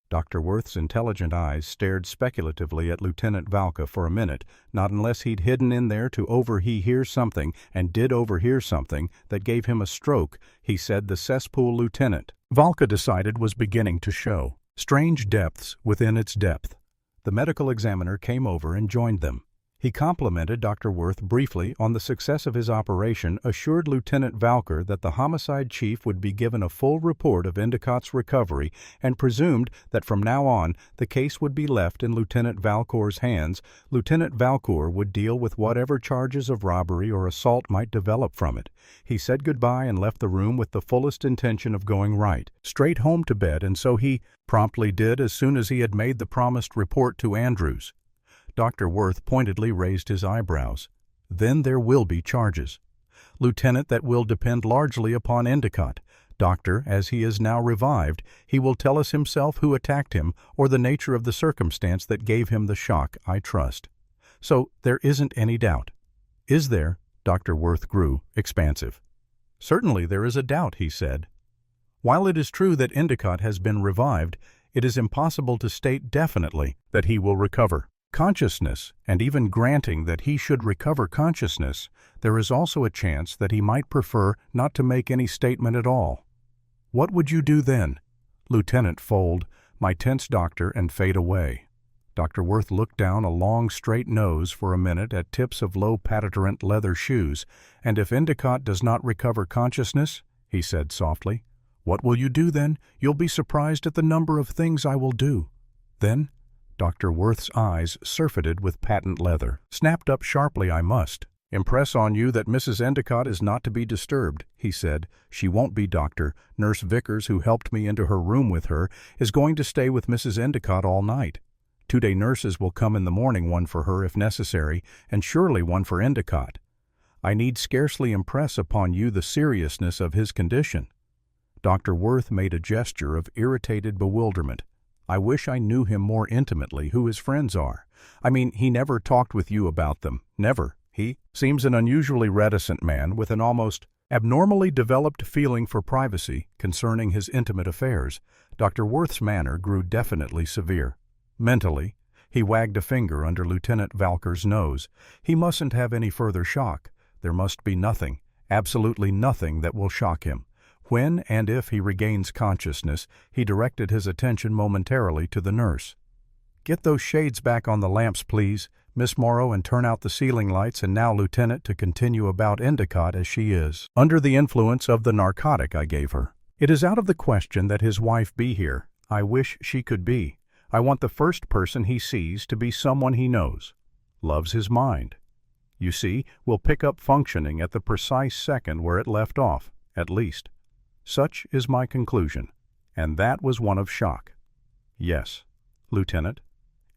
S1: Dr. Worth's intelligent eyes stared speculatively at Lieutenant Valka for a minute. "Not unless he'd hidden in there to overhear something, and did overhear something, that gave him a stroke," he said. The cesspool Lieutenant Valka decided was beginning to show strange depths within its depth. The medical examiner came over and joined them. He complimented Dr. Worth briefly on the success of his operation, assured Lieutenant Valker that the homicide chief would be given a full report of Endicott's recovery, and presumed that from now on the case would be left in Lieutenant Valcour's hands. Lieutenant Valcour would deal with whatever charges of robbery or assault might develop from it. He said goodbye and left the room with the fullest intention of going right straight home to bed, and so he promptly did as soon as he had made the promised report to Andrews. Dr. Worth pointedly raised his eyebrows. "Then there will be charges. Lieutenant, that will depend largely upon Endicott. Doctor, as he is now revived, he will tell us himself who attacked him, or the nature of the circumstance that gave him the shock, I trust. So there isn't any doubt." "Is there?" Dr. Worth grew expansive. "Certainly there is a doubt," he said. "While it is true that Endicott has been revived, it is impossible to state definitely that he will recover consciousness, and even granting that he should recover consciousness, there is also a chance that he might prefer not to make any statement at all. What would you do then?" "Lieutenant, fold my tense doctor and fade away." Dr. Worth looked down a long, straight nose for a minute at tips of low patent leather shoes. "And if Endicott does not recover consciousness," he said softly, "what will you do then? You'll be surprised at the number of things I will do. Then—" Dr. Worth's eyes, surfeited with patent leather, snapped up sharply. "I must impress on you that Mrs. Endicott is not to be disturbed," he said. "She won't be, doctor. Nurse Vickers, who helped me into her room with her, is going to stay with Mrs. Endicott all night. 2-day nurses will come in the morning, one for her if necessary, and surely one for Endicott. I need scarcely impress upon you the seriousness of his condition." Dr. Worth made a gesture of irritated bewilderment. "I wish I knew him more intimately, who his friends are. I mean, he never talked with you about them. Never. He seems an unusually reticent man with an almost abnormally developed feeling for privacy concerning his intimate affairs." Dr. Worth's manner grew definitely severe. Mentally, he wagged a finger under Lieutenant Valker's nose. He mustn't have any further shock. There must be nothing, absolutely nothing, that will shock him. When and if he regains consciousness, he directed his attention momentarily to the nurse. "Get those shades back on the lamps, please, Miss Morrow, and turn out the ceiling lights. And now, Lieutenant, to continue about Endicott, as she is under the influence of the narcotic I gave her. It is out of the question that his wife be here. I wish she could be. I want the first person he sees to be someone he knows, loves his mind. You see, will pick up functioning at the precise second where it left off, at least. Such is my conclusion, and that was one of shock. Yes, Lieutenant,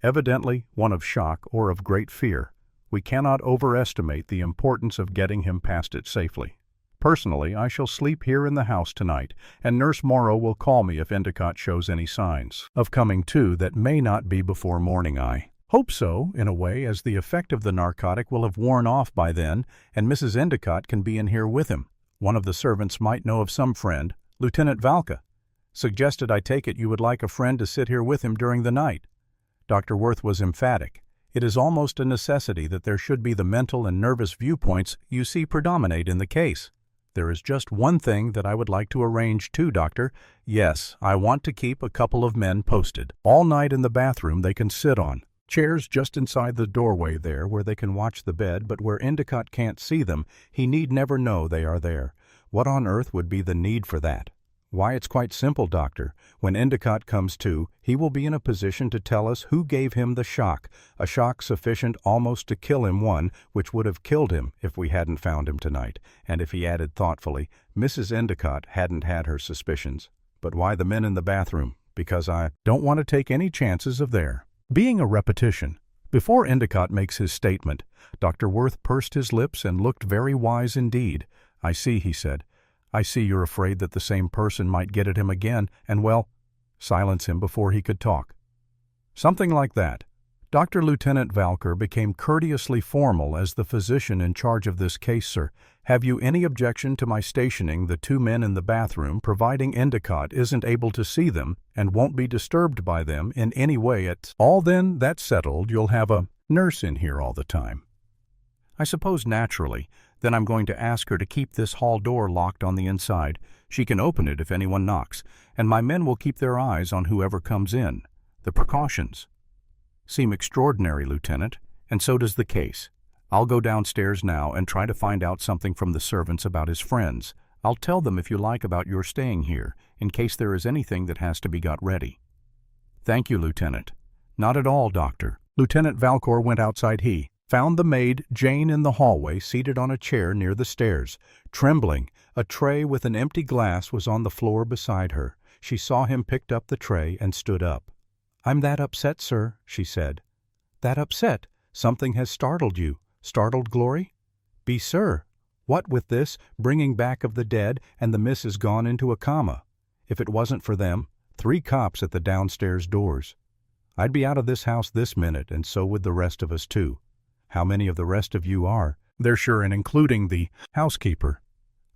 S1: evidently one of shock or of great fear. We cannot overestimate the importance of getting him past it safely." Personally, I shall sleep here in the house tonight, and Nurse Morrow will call me if Endicott shows any signs of coming to that may not be before morning. I hope so, in a way, as the effect of the narcotic will have worn off by then, and Mrs. Endicott can be in here with him. One of the servants might know of some friend, Lieutenant Valka. Suggested I take it you would like a friend to sit here with him during the night. Dr. Worth was emphatic. It is almost a necessity that there should be the mental and nervous viewpoints you see predominate in the case. There is just one thing that I would like to arrange too, Doctor. Yes, I want to keep a couple of men posted. All night in the bathroom they can sit on. Chairs just inside the doorway there where they can watch the bed, but where Endicott can't see them, he need never know they are there. What on earth would be the need for that? Why, it's quite simple, Doctor. When Endicott comes to, he will be in a position to tell us who gave him the shock, a shock sufficient almost to kill him, one which would have killed him if we hadn't found him tonight. And if he added thoughtfully, Mrs. Endicott hadn't had her suspicions. But why the men in the bathroom? Because I don't want to take any chances of their being a repetition. Before Endicott makes his statement, Dr. Worth pursed his lips and looked very wise indeed. I see, he said. I see you're afraid that the same person might get at him again and, well, silence him before he could talk. Something like that. Dr. Lieutenant Valker became courteously formal as the physician in charge of this case, sir. Have you any objection to my stationing the two men in the bathroom, providing Endicott isn't able to see them and won't be disturbed by them in any way at all? Then, that's settled. You'll have a nurse in here all the time. I suppose naturally. Then I'm going to ask her to keep this hall door locked on the inside. She can open it if anyone knocks, and my men will keep their eyes on whoever comes in. The precautions seem extraordinary, Lieutenant, and so does the case. I'll go downstairs now and try to find out something from the servants about his friends. I'll tell them, if you like, about your staying here, in case there is anything that has to be got ready. Thank you, Lieutenant. Not at all, Doctor. Lieutenant Valcor went outside. He found the maid, Jane, in the hallway, seated on a chair near the stairs. Trembling, a tray with an empty glass was on the floor beside her. She saw him, picked up the tray, and stood up. "I'm that upset, sir," she said. "That upset? Something has startled you. Startled Glory?" "Be, sir. What with this bringing back of the dead, and the missus gone into a coma. If it wasn't for them, 3 cops at the downstairs doors. I'd be out of this house this minute, and so would the rest of us too. How many of the rest of you are? They're sure, and including the housekeeper."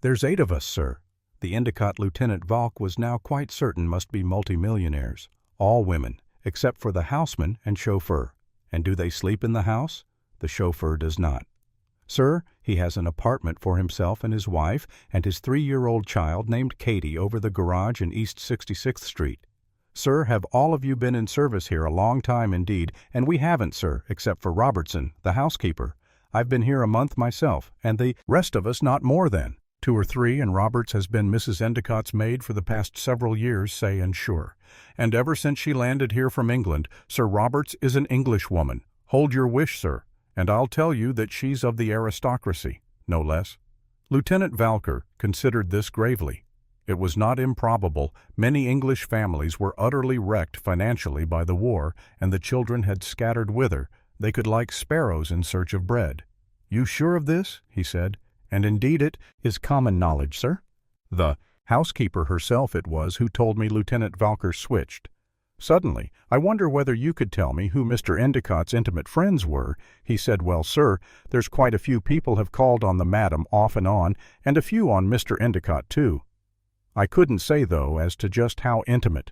S1: "There's 8 of us, sir." The Endicott Lieutenant Valk was now quite certain must be multimillionaires. All women, except for the houseman and chauffeur. And do they sleep in the house? The chauffeur does not. Sir, he has an apartment for himself and his wife and his 3-year-old child named Katie over the garage in East 66th Street. Sir, have all of you been in service here a long time indeed? And we haven't, sir, except for Robertson, the housekeeper. I've been here a month myself, and the rest of us not more than 2 or 3, and Roberts has been Mrs. Endicott's maid for the past several years, say and sure. And ever since she landed here from England, Sir Roberts is an Englishwoman. Hold your wish, sir, and I'll tell you that she's of the aristocracy, no less." Lieutenant Valker considered this gravely. It was not improbable. Many English families were utterly wrecked financially by the war, and the children had scattered whither they could, like sparrows in search of bread. "You sure of this?" he said. "And indeed it is common knowledge, sir." "The housekeeper herself it was who told me." Lieutenant Valker switched. "Suddenly, I wonder whether you could tell me who Mr. Endicott's intimate friends were." He said, "Well, sir, there's quite a few people have called on the madam off and on, and a few on Mr. Endicott, too. I couldn't say, though, as to just how intimate.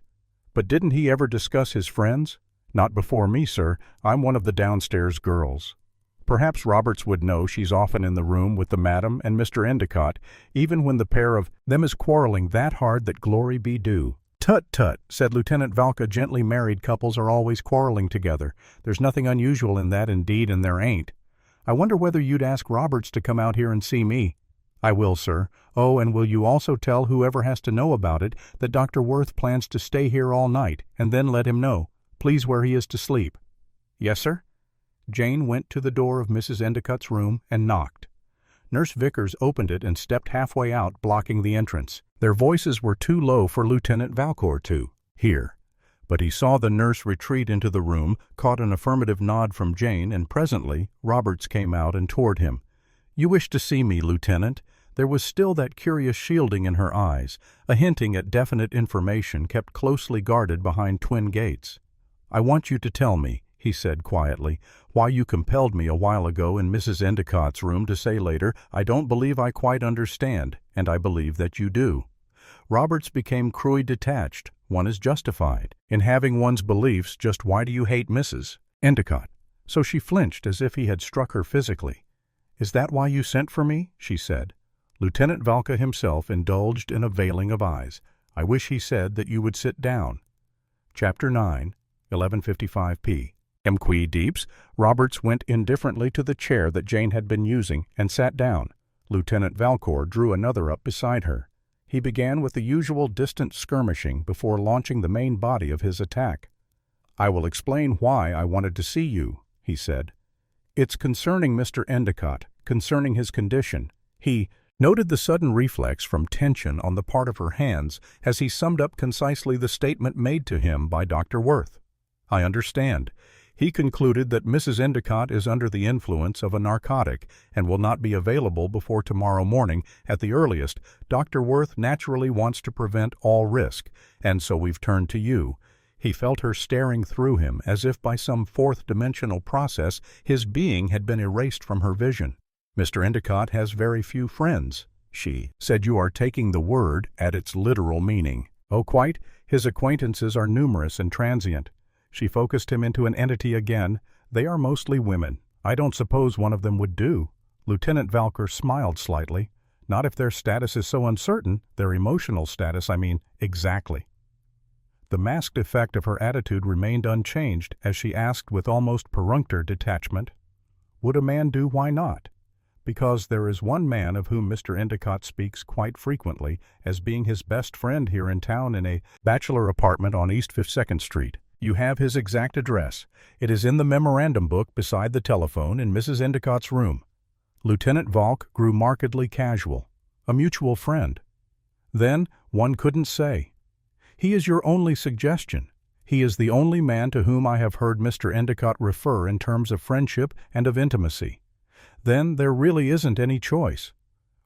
S1: But didn't he ever discuss his friends?" "Not before me, sir. I'm one of the downstairs girls. Perhaps Roberts would know. She's often in the room with the madam and Mr. Endicott, even when the pair of them is quarreling that hard that glory be due." "Tut, tut," said Lieutenant Valka gently. "Married couples are always quarreling together. There's nothing unusual in that, indeed, and there ain't. I wonder whether you'd ask Roberts to come out here and see me." "I will, sir. Oh, and will you also tell whoever has to know about it that Dr. Worth plans to stay here all night, and then let him know, please, where he is to sleep?" "Yes, sir." Jane went to the door of Mrs. Endicott's room and knocked. Nurse Vickers opened it and stepped halfway out, blocking the entrance. Their voices were too low for Lieutenant Valcor to hear, but he saw the nurse retreat into the room, caught an affirmative nod from Jane, and presently Roberts came out and toward him. "You wish to see me, Lieutenant? There was still that curious shielding in her eyes, a hinting at definite information kept closely guarded behind twin gates. "I want you to tell me," he said quietly, "why you compelled me a while ago in Mrs. Endicott's room to say later, 'I don't believe I quite understand,' and I believe that you do." Roberts became cruelly detached. One is justified in having one's beliefs. Just why do you hate Mrs. Endicott? So she flinched as if he had struck her physically. "Is that why you sent for me?" she said. Lieutenant Valka himself indulged in a veiling of eyes. "I wish," he said, "that you would sit down." Chapter 9, 11:55 p. MQ Deeps. Roberts went indifferently to the chair that Jane had been using and sat down. Lieutenant Valcour drew another up beside her. He began with the usual distant skirmishing before launching the main body of his attack. "I will explain why I wanted to see you," he said. "It's concerning Mr. Endicott, concerning his condition. He—" noted the sudden reflex from tension on the part of her hands as he summed up concisely the statement made to him by Dr. Worth. "I understand. He concluded that Mrs. Endicott is under the influence of a narcotic and will not be available before tomorrow morning at the earliest. Dr. Worth naturally wants to prevent all risk, and so we've turned to you." He felt her staring through him as if by some fourth-dimensional process his being had been erased from her vision. "Mr. Endicott has very few friends," she said. "You are taking the word at its literal meaning." "Oh, quite. His acquaintances are numerous and transient." She focused him into an entity again. "They are mostly women. I don't suppose one of them would do." Lieutenant Valcour smiled slightly. "Not if their status is so uncertain. Their emotional status, I mean." "Exactly." The masked effect of her attitude remained unchanged as she asked with almost perfunctory detachment, "Would a man do? Why not?" "Because there is one man of whom Mr. Endicott speaks quite frequently as being his best friend here in town in a bachelor apartment on East 52nd Street. You have his exact address. It is in the memorandum book beside the telephone in Mrs. Endicott's room." Lieutenant Valk grew markedly casual. "A mutual friend." "Then one couldn't say." "He is your only suggestion. He is the only man to whom I have heard Mr. Endicott refer in terms of friendship and of intimacy." "Then there really isn't any choice."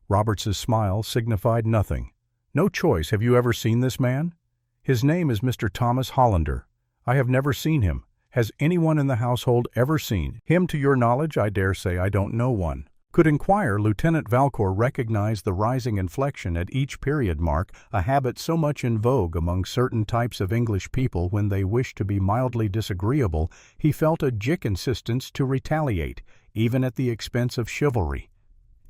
S1: Roberts's smile signified nothing. "No choice. Have you ever seen this man?" "His name is Mr. Thomas Hollander. I have never seen him. Has anyone in the household ever seen him? To your knowledge, I dare say I don't know one." Could inquire. Lieutenant Valcour recognized the rising inflection at each period mark, a habit so much in vogue among certain types of English people when they wish to be mildly disagreeable. He felt a jick insistence to retaliate, even at the expense of chivalry.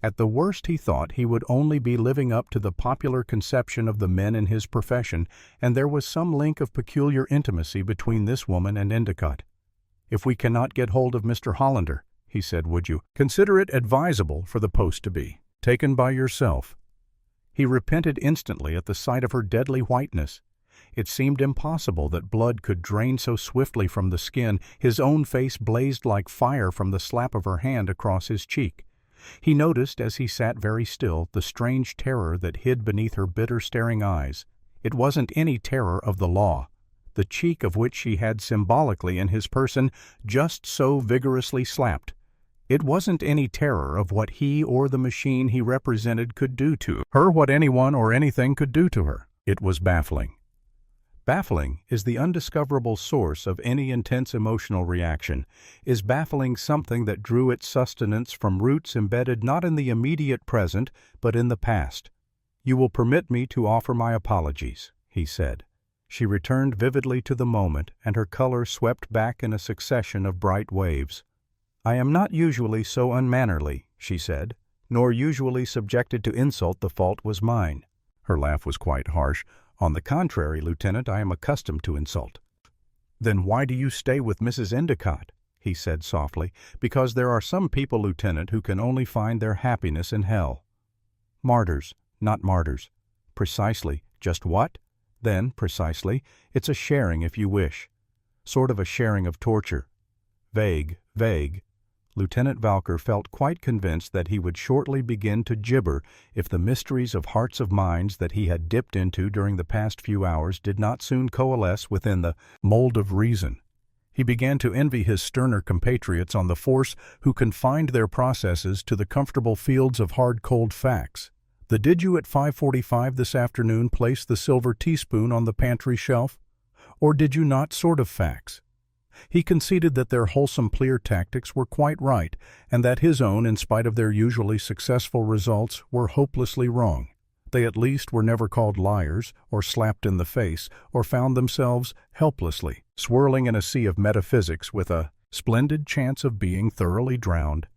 S1: At the worst, he thought, he would only be living up to the popular conception of the men in his profession, and there was some link of peculiar intimacy between this woman and Endicott. "If we cannot get hold of Mr. Hollander," he said, "would you consider it advisable for the post to be taken by yourself?" He repented instantly at the sight of her deadly whiteness. It seemed impossible that blood could drain so swiftly from the skin. His own face blazed like fire from the slap of her hand across his cheek. He noticed, as he sat very still, the strange terror that hid beneath her bitter, staring eyes. It wasn't any terror of the law, the cheek of which she had symbolically in his person just so vigorously slapped. It wasn't any terror of what he or the machine he represented could do to her, what anyone or anything could do to her. It was baffling. Baffling is the undiscoverable source of any intense emotional reaction. Is baffling something that drew its sustenance from roots embedded not in the immediate present, but in the past? "You will permit me to offer my apologies," he said. She returned vividly to the moment, and her color swept back in a succession of bright waves. "I am not usually so unmannerly," she said, "nor usually subjected to insult. The fault was mine." Her laugh was quite harsh. "On the contrary, Lieutenant, I am accustomed to insult." "Then why do you stay with Mrs. Endicott?" he said softly. "Because there are some people, Lieutenant, who can only find their happiness in hell." "Martyrs, not martyrs." "Precisely. Just what?" "Then, precisely, it's a sharing, if you wish. Sort of a sharing of torture." Vague, vague. Lieutenant Valcour felt quite convinced that he would shortly begin to gibber if the mysteries of hearts of minds that he had dipped into during the past few hours did not soon coalesce within the mold of reason. He began to envy his sterner compatriots on the force who confined their processes to the comfortable fields of hard, cold facts. The "Did you at 5:45 this afternoon place the silver teaspoon on the pantry shelf? Or did you not?" sort of facts. He conceded that their wholesome plear tactics were quite right, and that his own, in spite of their usually successful results, were hopelessly wrong. They at least were never called liars, or slapped in the face, or found themselves helplessly swirling in a sea of metaphysics with a splendid chance of being thoroughly drowned.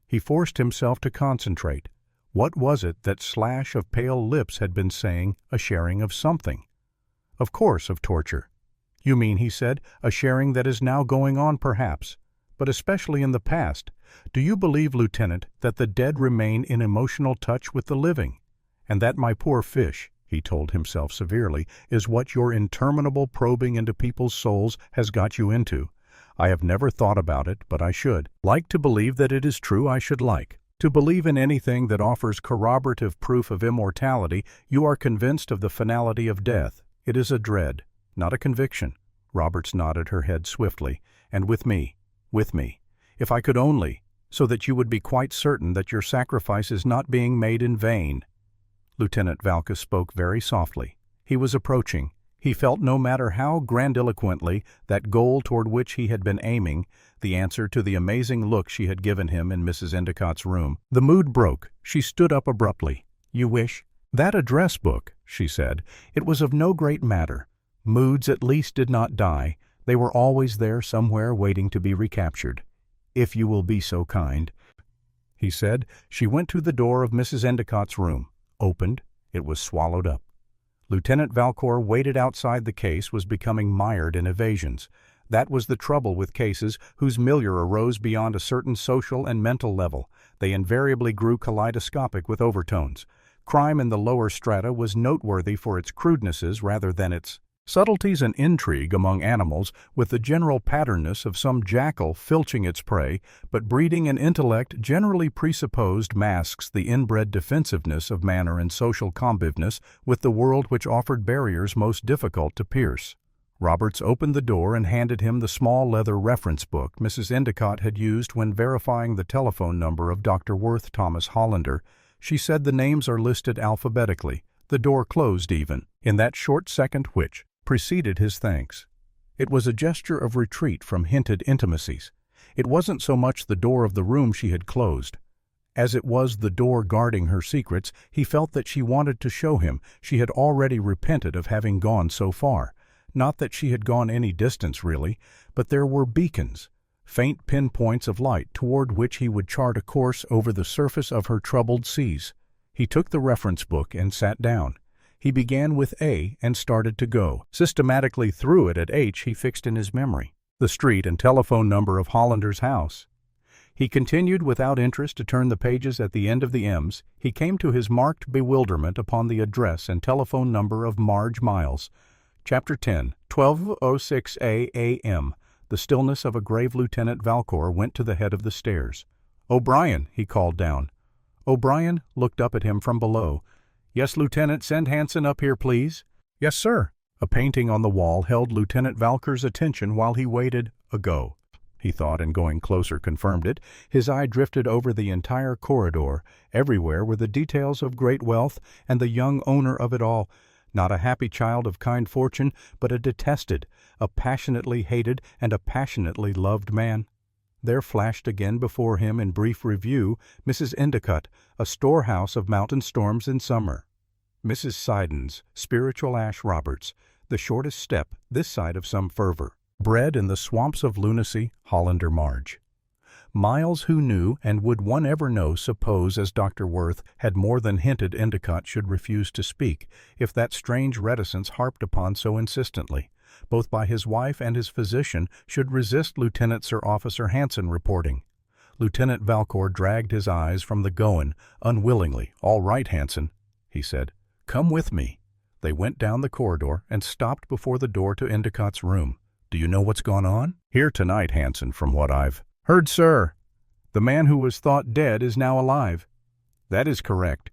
S1: He forced himself to concentrate. What was it that slash of pale lips had been saying? A sharing of something. Of course, of torture. "You mean," he said, "a sharing that is now going on perhaps, but especially in the past. Do you believe, Lieutenant, that the dead remain in emotional touch with the living? And that my poor fish," he told himself severely, "is what your interminable probing into people's souls has got you into? I have never thought about it, but I should. Like to believe that it is true. I should like to believe in anything that offers corroborative proof of immortality. You are convinced of the finality of death. It is a dread, not a conviction." Roberts nodded her head swiftly. "And with me. If I could only, so that you would be quite certain that your sacrifice is not being made in vain." Lieutenant Valcke spoke very softly. He was approaching. He felt, no matter how grandiloquently, that goal toward which he had been aiming, the answer to the amazing look she had given him in Mrs. Endicott's room. The mood broke. She stood up abruptly. "You wish?" "That address book," she said. "It was of no great matter. Moods at least did not die. They were always there somewhere waiting to be recaptured. If you will be so kind," he said. She went to the door of Mrs. Endicott's room. Opened. It was swallowed up. Lieutenant Valcour waited outside the case, was becoming mired in evasions. That was the trouble with cases whose milieu arose beyond a certain social and mental level. They invariably grew kaleidoscopic with overtones. Crime in the lower strata was noteworthy for its crudenesses rather than its subtleties, and intrigue among animals, with the general patternness of some jackal filching its prey, but breeding an intellect generally presupposed, masks the inbred defensiveness of manner and social combativeness with the world which offered barriers most difficult to pierce. Roberts opened the door and handed him the small leather reference book Mrs. Endicott had used when verifying the telephone number of Dr. Worth Thomas Hollander. She said, "The names are listed alphabetically." The door closed even, in that short second which preceded his thanks. It was a gesture of retreat from hinted intimacies. It wasn't so much the door of the room she had closed, as it was the door guarding her secrets. He felt that she wanted to show him she had already repented of having gone so far. Not that she had gone any distance, really, but there were beacons, faint pinpoints of light toward which he would chart a course over the surface of her troubled seas. He took the reference book and sat down. He began with A and started to go. Systematically through it at H he fixed in his memory the street and telephone number of Hollander's house. He continued without interest to turn the pages at the end of the M's. He came to his marked bewilderment upon the address and telephone number of Marge Miles. Chapter 10, 12:06 a.m. The stillness of a grave Lieutenant Valcour went to the head of the stairs. "O'Brien," he called down. O'Brien looked up at him from below. "Yes, Lieutenant, send Hanson up here, please." "Yes, sir." A painting on the wall held Lieutenant Valcour's attention while he waited. "A go," he thought, and going closer confirmed it. His eye drifted over the entire corridor. Everywhere were the details of great wealth, and the young owner of it all. Not a happy child of kind fortune, but a detested, a passionately hated, and a passionately loved man. There flashed again before him in brief review Mrs. Endicott, a storehouse of mountain storms in summer. Mrs. Siddons, spiritual Ash Roberts, the shortest step this side of some fervor. Bred in the swamps of lunacy, Hollander Marge. Miles, who knew, and would one ever know, suppose, as Dr. Worth had more than hinted Endicott should refuse to speak, if that strange reticence harped upon so insistently, both by his wife and his physician, should resist Lieutenant Sir Officer Hanson reporting. Lieutenant Valcour dragged his eyes from the goin, unwillingly. "All right, Hanson," he said. "Come with me." They went down the corridor and stopped before the door to Endicott's room. "Do you know what's gone on?" "Here tonight, Hanson, from what I've heard, sir. The man who was thought dead is now alive." "That is correct."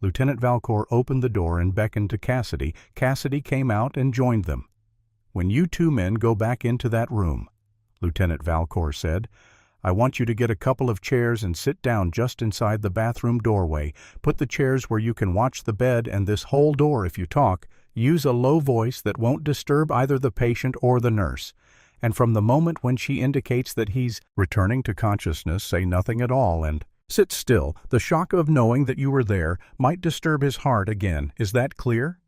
S1: Lieutenant Valcour opened the door and beckoned to Cassidy. Cassidy came out and joined them. "When you two men go back into that room," Lieutenant Valcour said, I want you to get a couple of chairs and sit down just inside the bathroom doorway. Put the chairs where you can watch the bed and this whole door if you talk. Use a low voice that won't disturb either the patient or the nurse. And from the moment when she indicates that he's returning to consciousness, say nothing at all and sit still. The shock of knowing that you were there might disturb his heart again. Is that clear?"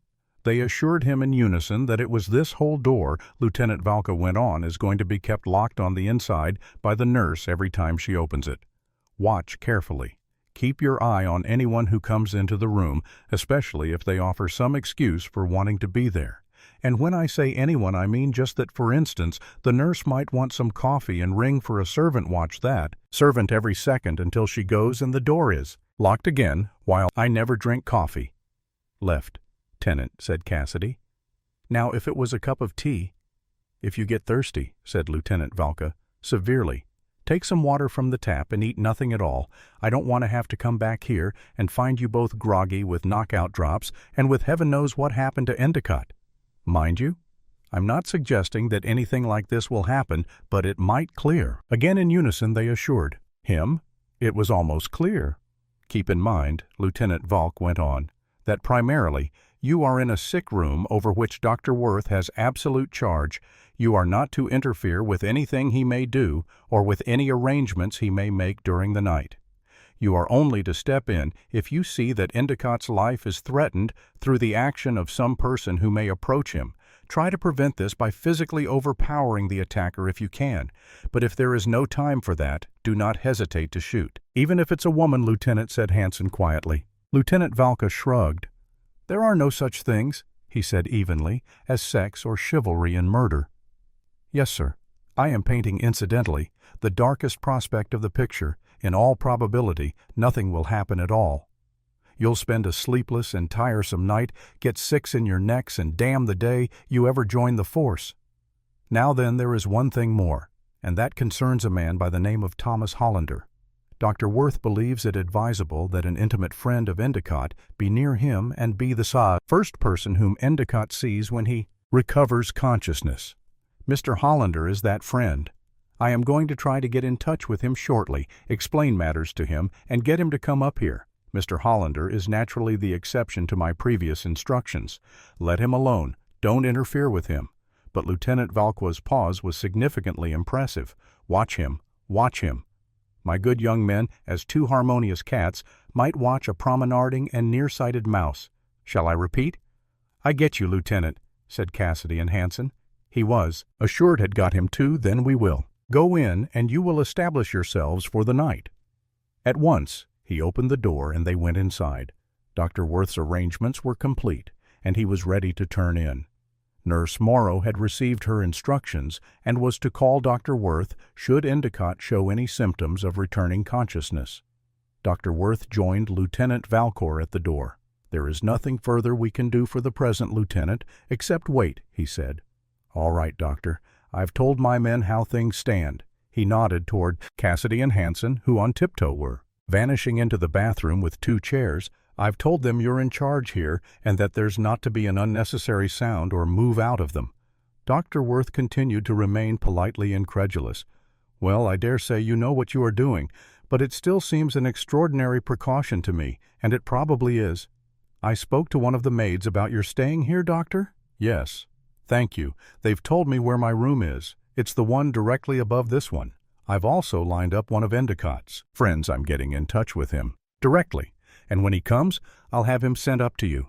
S1: They assured him in unison that it was this whole door, Lieutenant Valka went on, is going to be kept locked on the inside by the nurse every time she opens it. Watch carefully. Keep your eye on anyone who comes into the room, especially if they offer some excuse for wanting to be there. And when I say anyone, I mean just that, for instance, the nurse might want some coffee and ring for a servant. Watch that. Servant every second until she goes and the door is locked again, while I never drink coffee. Left. Tenant, said Cassidy. Now, if it was a cup of tea. If you get thirsty, said Lieutenant Valka, severely, take some water from the tap and eat nothing at all. I don't want to have to come back here and find you both groggy with knockout drops and with heaven knows what happened to Endicott. Mind you, I'm not suggesting that anything like this will happen, but it might clear. Again in unison they assured him it was almost clear. Keep in mind, Lieutenant Valk went on, that primarily you are in a sick room over which Dr. Worth has absolute charge. You are not to interfere with anything he may do or with any arrangements he may make during the night. You are only to step in if you see that Endicott's life is threatened through the action of some person who may approach him. Try to prevent this by physically overpowering the attacker if you can, but if there is no time for that, do not hesitate to shoot. Even if it's a woman, Lieutenant, said Hansen quietly. Lieutenant Valka shrugged. There are no such things, he said evenly, as sex or chivalry in murder. Yes, sir. I am painting incidentally the darkest prospect of the picture. In all probability, nothing will happen at all. You'll spend a sleepless and tiresome night, get six in your necks, and damn the day you ever join the force. Now then, there is one thing more, and that concerns a man by the name of Thomas Hollander. Dr. Worth believes it advisable that an intimate friend of Endicott be near him and be the first person whom Endicott sees when he recovers consciousness. Mr. Hollander is that friend. I am going to try to get in touch with him shortly, explain matters to him, and get him to come up here. Mr. Hollander is naturally the exception to my previous instructions. Let him alone. Don't interfere with him. But Lieutenant Valqua's pause was significantly impressive. Watch him. Watch him. My good young men, as two harmonious cats, might watch a promenading and nearsighted mouse. Shall I repeat? I get you, Lieutenant, said Cassidy and Hansen. He was. Assured had got him too, then we will. Go in, and you will establish yourselves for the night. At once, he opened the door, and they went inside. Dr. Worth's arrangements were complete, and he was ready to turn in. Nurse Morrow had received her instructions and was to call Dr. Worth should Endicott show any symptoms of returning consciousness. Dr. Worth joined Lieutenant Valcor at the door. There is nothing further we can do for the present, Lieutenant, except wait, he said. All right, Doctor. I've told my men how things stand. He nodded toward Cassidy and Hansen, who on tiptoe were vanishing into the bathroom with two chairs. I've told them you're in charge here and that there's not to be an unnecessary sound or move out of them. Dr. Worth continued to remain politely incredulous. Well, I dare say you know what you are doing, but it still seems an extraordinary precaution to me, and it probably is. I spoke to one of the maids about your staying here, Doctor? Yes. Thank you. They've told me where my room is. It's the one directly above this one. I've also lined up one of Endicott's friends. I'm getting in touch with him directly, and when he comes, I'll have him sent up to you.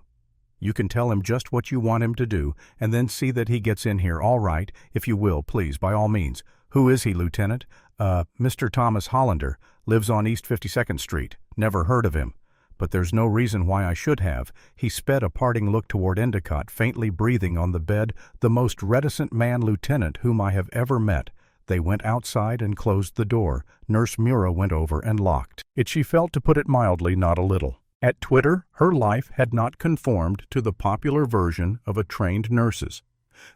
S1: You can tell him just what you want him to do, and then see that he gets in here all right, if you will, please, by all means. Who is he, Lieutenant? Mr. Thomas Hollander. Lives on East 52nd Street. Never heard of him. But there's no reason why I should have. He sped a parting look toward Endicott, faintly breathing on the bed, the most reticent man, Lieutenant, whom I have ever met. They went outside and closed the door. Nurse Mura went over and locked it. She felt, to put it mildly, not a little. At Twitter, her life had not conformed to the popular version of a trained nurse's.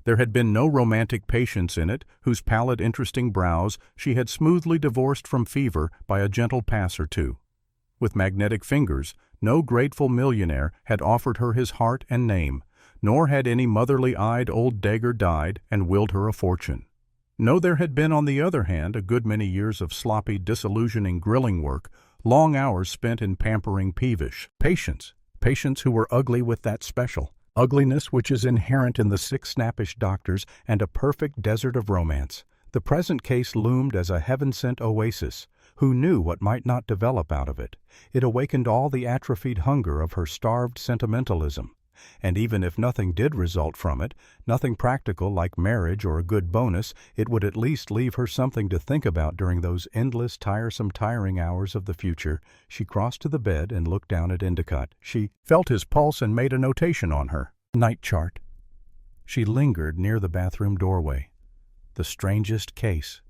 S1: There had been no romantic patience in it, whose pallid, interesting brows she had smoothly divorced from fever by a gentle pass or two. With magnetic fingers, no grateful millionaire had offered her his heart and name, nor had any motherly-eyed old dagger died and willed her a fortune. No, there had been, on the other hand, a good many years of sloppy, disillusioning grilling work, long hours spent in pampering peevish patients who were ugly with that special ugliness which is inherent in the sick snappish doctors, and a perfect desert of romance. The present case loomed as a heaven-sent oasis. Who knew what might not develop out of it? It awakened all the atrophied hunger of her starved sentimentalism. And even if nothing did result from it, nothing practical like marriage or a good bonus, it would at least leave her something to think about during those endless, tiring hours of the future. She crossed to the bed and looked down at Endicott. She felt his pulse and made a notation on her night chart. She lingered near the bathroom doorway. The strangest case.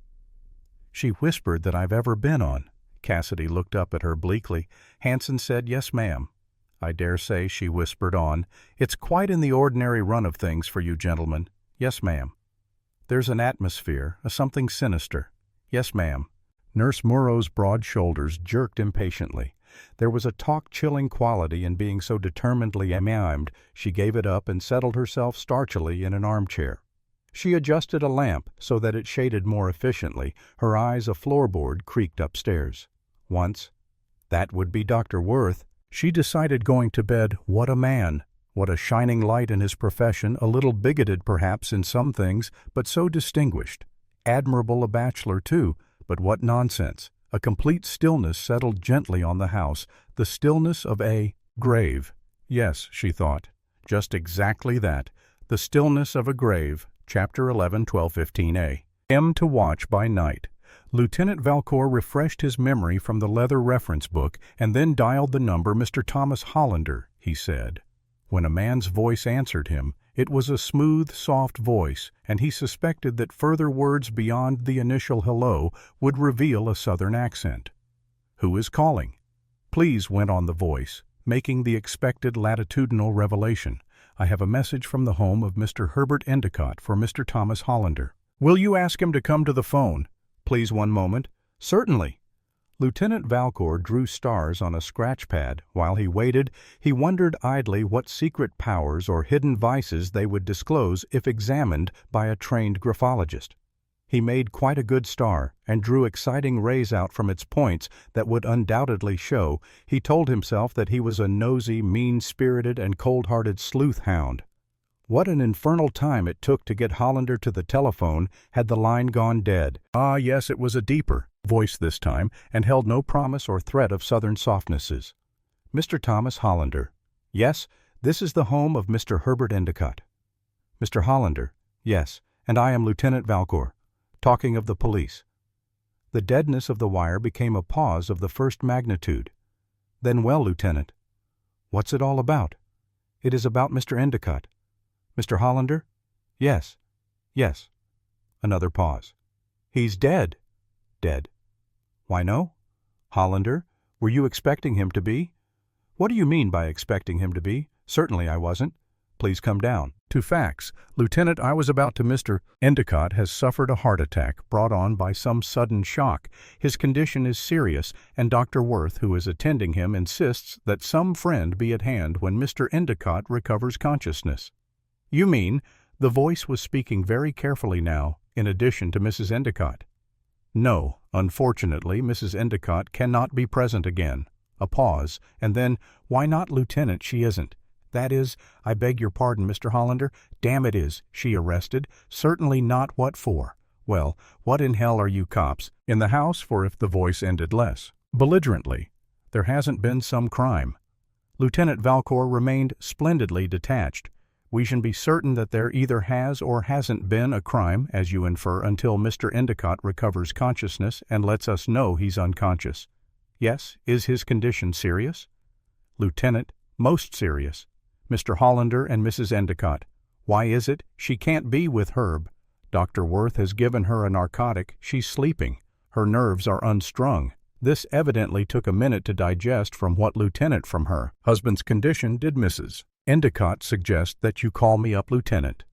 S1: She whispered that I've ever been on. Cassidy looked up at her bleakly. Hanson said, "Yes, ma'am." "I dare say," she whispered on. "It's quite in the ordinary run of things for you gentlemen." "Yes, ma'am." "There's an atmosphere, a something sinister." "Yes, ma'am." Nurse Murrow's broad shoulders jerked impatiently. There was a talk-chilling quality in being so determinedly maimed. She gave it up and settled herself starchily in an armchair. She adjusted a lamp so that it shaded more efficiently. Her eyes, a floorboard, creaked upstairs. Once. That would be Dr. Worth. She decided going to bed, what a man, what a shining light in his profession, a little bigoted perhaps in some things, but so distinguished. Admirable a bachelor too, but what nonsense. A complete stillness settled gently on the house, the stillness of a grave. Yes, she thought, just exactly that, the stillness of a grave. Chapter 11, 1215a. M to watch by night. Lieutenant Valcour refreshed his memory from the leather reference book and then dialed the number. "Mr. Thomas Hollander," he said. When a man's voice answered him, it was a smooth, soft voice, and he suspected that further words beyond the initial hello would reveal a southern accent. "Who is calling?" "Please," went on the voice, making the expected latitudinal revelation. "I have a message from the home of Mr. Herbert Endicott for Mr. Thomas Hollander." "Will you ask him to come to the phone?" "Please, one moment." "Certainly." Lieutenant Valcour drew stars on a scratch pad. While he waited, he wondered idly what secret powers or hidden vices they would disclose if examined by a trained graphologist. He made quite a good star, and drew exciting rays out from its points that would undoubtedly show. He told himself that he was a nosy, mean-spirited, and cold-hearted sleuth-hound. What an infernal time it took to get Hollander to the telephone had the line gone dead. Ah, yes, it was a deeper voice this time, and held no promise or threat of southern softnesses. "Mr. Thomas Hollander." "Yes, this is the home of Mr. Herbert Endicott." "Mr. Hollander." "Yes, and I am Lieutenant Valcour. Talking of the police." The deadness of the wire became a pause of the first magnitude. "Then well, Lieutenant." "What's it all about?" "It is about Mr. Endicott." "Mr. Hollander?" "Yes. Yes." Another pause. "He's dead." "Dead." "Why no?" "Hollander? Were you expecting him to be?" "What do you mean by expecting him to be? Certainly I wasn't. Please come down." "To facts, Lieutenant, I was about to Mr. Endicott has suffered a heart attack brought on by some sudden shock. His condition is serious, and Dr. Worth, who is attending him, insists that some friend be at hand when Mr. Endicott recovers consciousness." "You mean—" The voice was speaking very carefully now, in addition to Mrs. Endicott. "No, unfortunately, Mrs. Endicott cannot be present again." A pause, and then, "Why not, Lieutenant, she isn't. That is, I beg your pardon, Mr. Hollander. Damn it is, she arrested. Certainly not. What for?" "Well, what in hell are you cops in the house for?" If the voice ended less belligerently. "There hasn't been some crime." Lieutenant Valcour remained splendidly detached. "We can be certain that there either has or hasn't been a crime, as you infer, until Mr. Endicott recovers consciousness and lets us know he's unconscious." "Yes, is his condition serious?" "Lieutenant, most serious." "Mr. Hollander and Mrs. Endicott. Why is it? She can't be with Herb. Dr. Worth has given her a narcotic. She's sleeping. Her nerves are unstrung." This evidently took a minute to digest. "From what, Lieutenant? From her husband's condition, did Mrs. Endicott suggest that you call me up, Lieutenant?"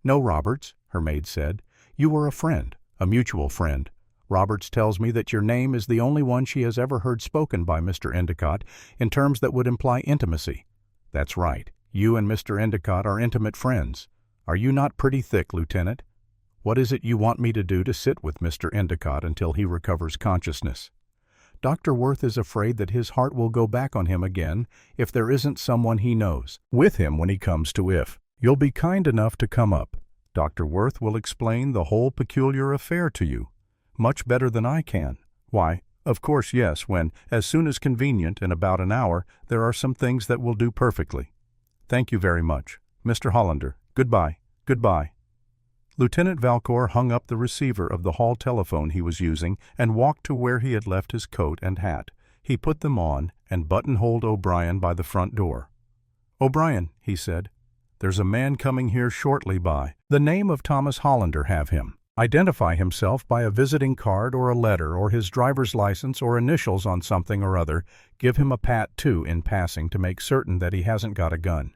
S1: "No, Roberts," her maid said. "You were a friend, a mutual friend. Roberts tells me that your name is the only one she has ever heard spoken by Mr. Endicott in terms that would imply intimacy." "That's right. You and Mr. Endicott are intimate friends. Are you not pretty thick, Lieutenant?" What is it you want me to do to sit with Mr. Endicott until he recovers consciousness? Dr. Worth is afraid that his heart will go back on him again if there isn't someone he knows with him when he comes to. If you'll be kind enough to come up, Dr. Worth will explain the whole peculiar affair to you. Much better than I can. Why, of course, yes, when, as soon as convenient, in about an hour, there are some things that will do perfectly. Thank you very much. Mr. Hollander, goodbye. Goodbye. Lieutenant Valcour hung up the receiver of the hall telephone he was using and walked to where he had left his coat and hat. He put them on and buttonholed O'Brien by the front door. "O'Brien," he said, "there's a man coming here shortly by the name of Thomas Hollander. Have him identify himself by a visiting card or a letter or his driver's license or initials on something or other. Give him a pat, too, in passing to make certain that he hasn't got a gun.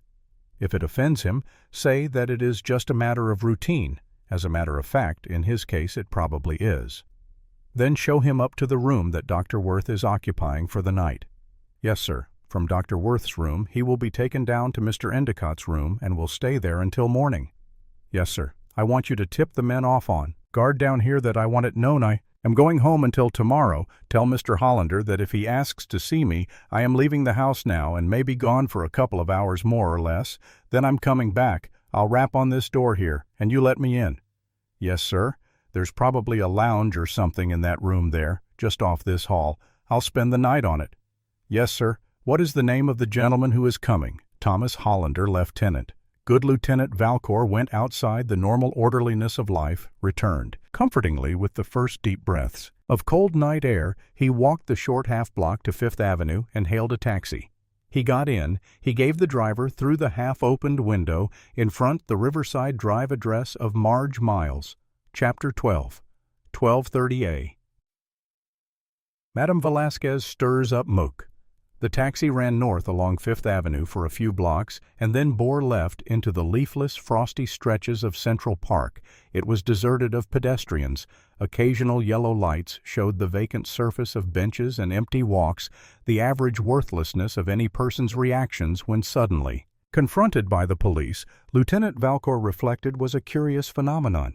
S1: If it offends him, say that it is just a matter of routine. As a matter of fact, in his case, it probably is. Then show him up to the room that Dr. Worth is occupying for the night." "Yes, sir." From Dr. Worth's room, he will be taken down to Mr. Endicott's room and will stay there until morning. "Yes, sir. I want you to tip the men off on guard down here that I want it known I am going home until tomorrow. Tell Mr. Hollander that if he asks to see me, I am leaving the house now and may be gone for a couple of hours more or less. Then I'm coming back. I'll rap on this door here, and you let me in." "Yes, sir. There's probably a lounge or something in that room there, just off this hall. I'll spend the night on it." "Yes, sir. What is the name of the gentleman who is coming?" "Thomas Hollander, Lieutenant." Good Lieutenant Valcour went outside the normal orderliness of life, returned comfortingly with the first deep breaths of cold night air. He walked the short half-block to Fifth Avenue and hailed a taxi. He got in. He gave the driver, through the half-opened window, in front the Riverside Drive address of Marge Miles. Chapter 12. 1230A. Madame Velasquez stirs up Mook. The taxi ran north along Fifth Avenue for a few blocks and then bore left into the leafless, frosty stretches of Central Park. It was deserted of pedestrians. Occasional yellow lights showed the vacant surface of benches and empty walks, the average worthlessness of any person's reactions when suddenly confronted by the police, Lieutenant Valcour reflected was a curious phenomenon.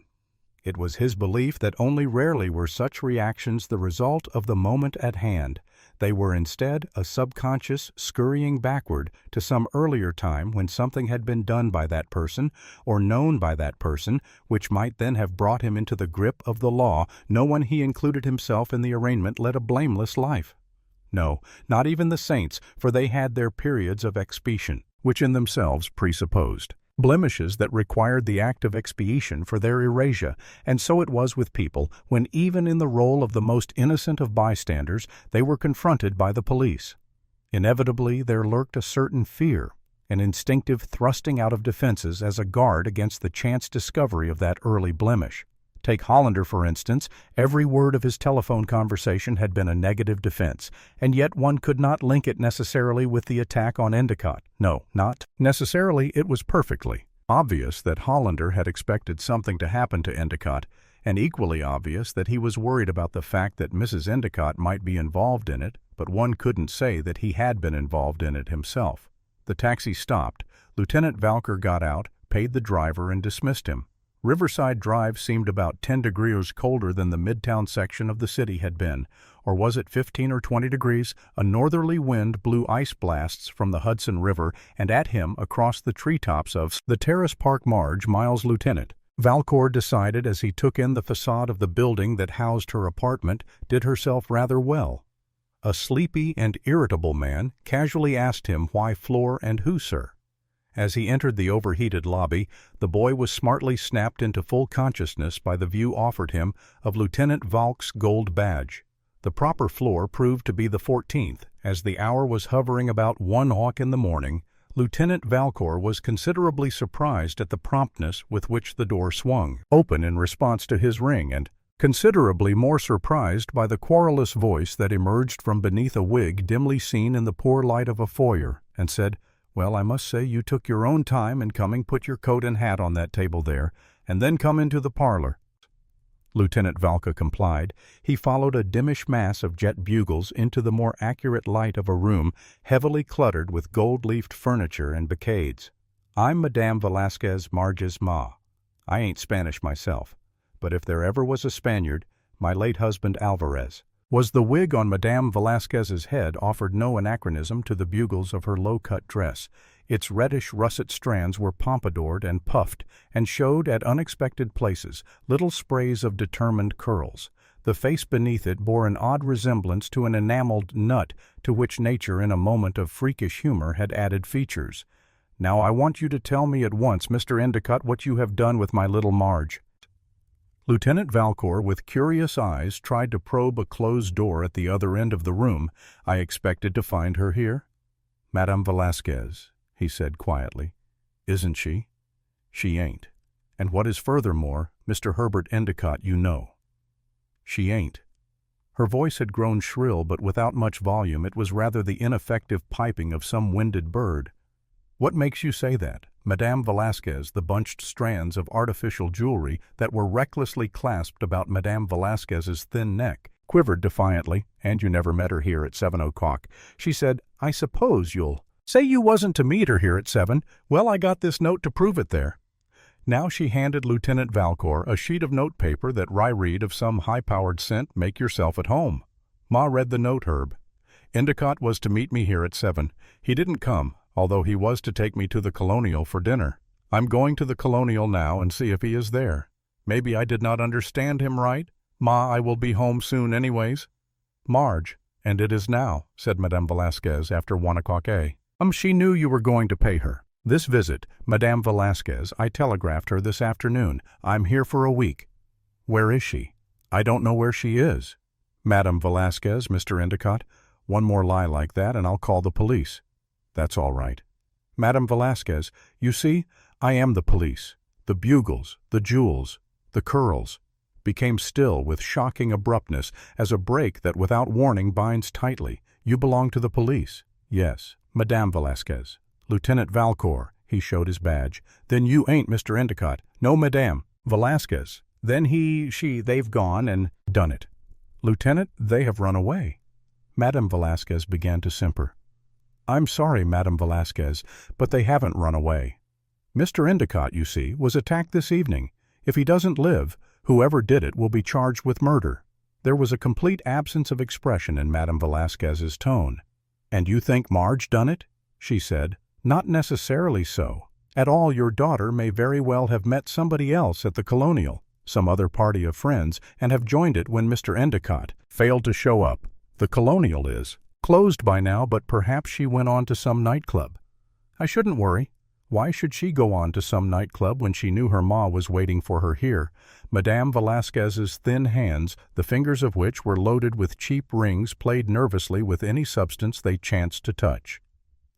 S1: It was his belief that only rarely were such reactions the result of the moment at hand. They were instead a subconscious scurrying backward to some earlier time when something had been done by that person or known by that person, which might then have brought him into the grip of the law. No one he included himself in the arraignment led a blameless life. No, not even the saints, for they had their periods of expiation, which in themselves presupposed blemishes that required the act of expiation for their erasure, and so it was with people when, even in the role of the most innocent of bystanders, they were confronted by the police. Inevitably there lurked a certain fear, an instinctive thrusting out of defenses as a guard against the chance discovery of that early blemish. Take Hollander, for instance. Every word of his telephone conversation had been a negative defense, and yet one could not link it necessarily with the attack on Endicott. No, not necessarily. It was perfectly obvious that Hollander had expected something to happen to Endicott, and equally obvious that he was worried about the fact that Mrs. Endicott might be involved in it, but one couldn't say that he had been involved in it himself. The taxi stopped. Lieutenant Valcour got out, paid the driver, and dismissed him. Riverside Drive seemed about 10 degrees colder than the midtown section of the city had been. Or was it 15 or 20 degrees? A northerly wind blew ice blasts from the Hudson River, and at him, across the treetops of the Terrace Park Marge Miles, Lieutenant Valcour decided as he took in the facade of the building that housed her apartment, did herself rather well. A sleepy and irritable man casually asked him why floor and who, sir. As he entered the overheated lobby, the boy was smartly snapped into full consciousness by the view offered him of Lieutenant Valk's gold badge. The proper floor proved to be the 14th. As the hour was hovering about 1:00 in the morning, Lieutenant Valcour was considerably surprised at the promptness with which the door swung open in response to his ring, and considerably more surprised by the querulous voice that emerged from beneath a wig dimly seen in the poor light of a foyer, and said, "Well, I must say you took your own time in coming. Put your coat and hat on that table there, and then come into the parlor." Lieutenant Valka complied. He followed a dimmish mass of jet bugles into the more accurate light of a room heavily cluttered with gold-leafed furniture and bouquets. "I'm Madame Velasquez Marge's ma. I ain't Spanish myself. but if there ever was a Spaniard, my late husband Alvarez. Was the wig on Madame Velasquez's head offered no anachronism to the bugles of her low-cut dress. Its reddish russet strands were pompadoured and puffed, and showed at unexpected places little sprays of determined curls. The face beneath it bore an odd resemblance to an enameled nut to which nature in a moment of freakish humor had added features. "Now I want you to tell me at once, Mr. Endicott, what you have done with my little Marge." Lieutenant Valcour, with curious eyes, tried to probe a closed door at the other end of the room. "I expected to find her here." "Madame Velasquez," he said quietly. "Isn't she?" "She ain't. And what is furthermore, Mr. Herbert Endicott, you know." "She ain't." Her voice had grown shrill, but without much volume. It was rather the ineffective piping of some winded bird. "What makes you say that?" Madame Velasquez, the bunched strands of artificial jewelry that were recklessly clasped about Madame Velasquez's thin neck, quivered defiantly. "And you never met her here at 7 o'clock. She said, 'I suppose you'll say you wasn't to meet her here at 7. Well, I got this note to prove it there." Now she handed Lieutenant Valcour a sheet of notepaper that read of some high-powered scent. "Make yourself at home." Ma read the note, Herb. "Endicott was to meet me here at 7. He didn't come, although he was to take me to the Colonial for dinner. I'm going to the Colonial now and see if he is there. Maybe I did not understand him right. Ma, I will be home soon anyways." "Marge, and it is now," said Madame Velasquez after 1 o'clock a. She knew you were going to pay her. This visit, Madame Velasquez, I telegraphed her this afternoon. I'm here for a week." "Where is she?" "I don't know where she is." "Madame Velasquez, Mr. Endicott, one more lie like that and I'll call the police." "That's all right." "Madame Velasquez, you see, I am the police." The bugles, the jewels, the curls became still with shocking abruptness, as a brake that without warning binds tightly. "You belong to the police?" "Yes." "Madame Velasquez." "Lieutenant Valcour." He showed his badge. "Then you ain't Mr. Endicott." "No, Madame." "Velasquez." "Then they've gone and done it." "Lieutenant, they have run away." Madame Velasquez began to simper. "I'm sorry, Madame Velasquez, but they haven't run away. Mr. Endicott, you see, was attacked this evening. If he doesn't live, whoever did it will be charged with murder." There was a complete absence of expression in Madame Velasquez's tone. "And you think Marge done it?" she said. "Not necessarily so. At all, your daughter may very well have met somebody else at the Colonial, some other party of friends, and have joined it when Mr. Endicott failed to show up. The Colonial is closed by now, but perhaps she went on to some nightclub." "I shouldn't worry. Why should she go on to some nightclub when she knew her ma was waiting for her here?" Madame Velasquez's thin hands, the fingers of which were loaded with cheap rings, played nervously with any substance they chanced to touch.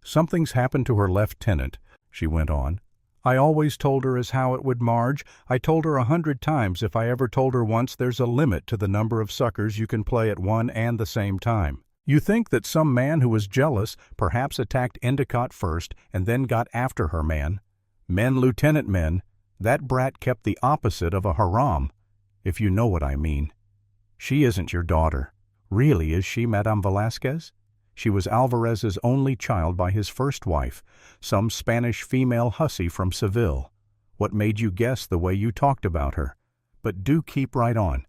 S1: "Something's happened to her lieutenant," she went on. "I always told her as how it would, Marge. I told her 100 times, if I ever told her once, there's a limit to the number of suckers you can play at one and the same time. You think that some man who was jealous perhaps attacked Endicott first and then got after her man. Men, lieutenant men. That brat kept the opposite of a haram, if you know what I mean. She isn't your daughter. Really, is she, Madame Velasquez? She was Alvarez's only child by his first wife, some Spanish female hussy from Seville. What made you guess the way you talked about her? But do keep right on.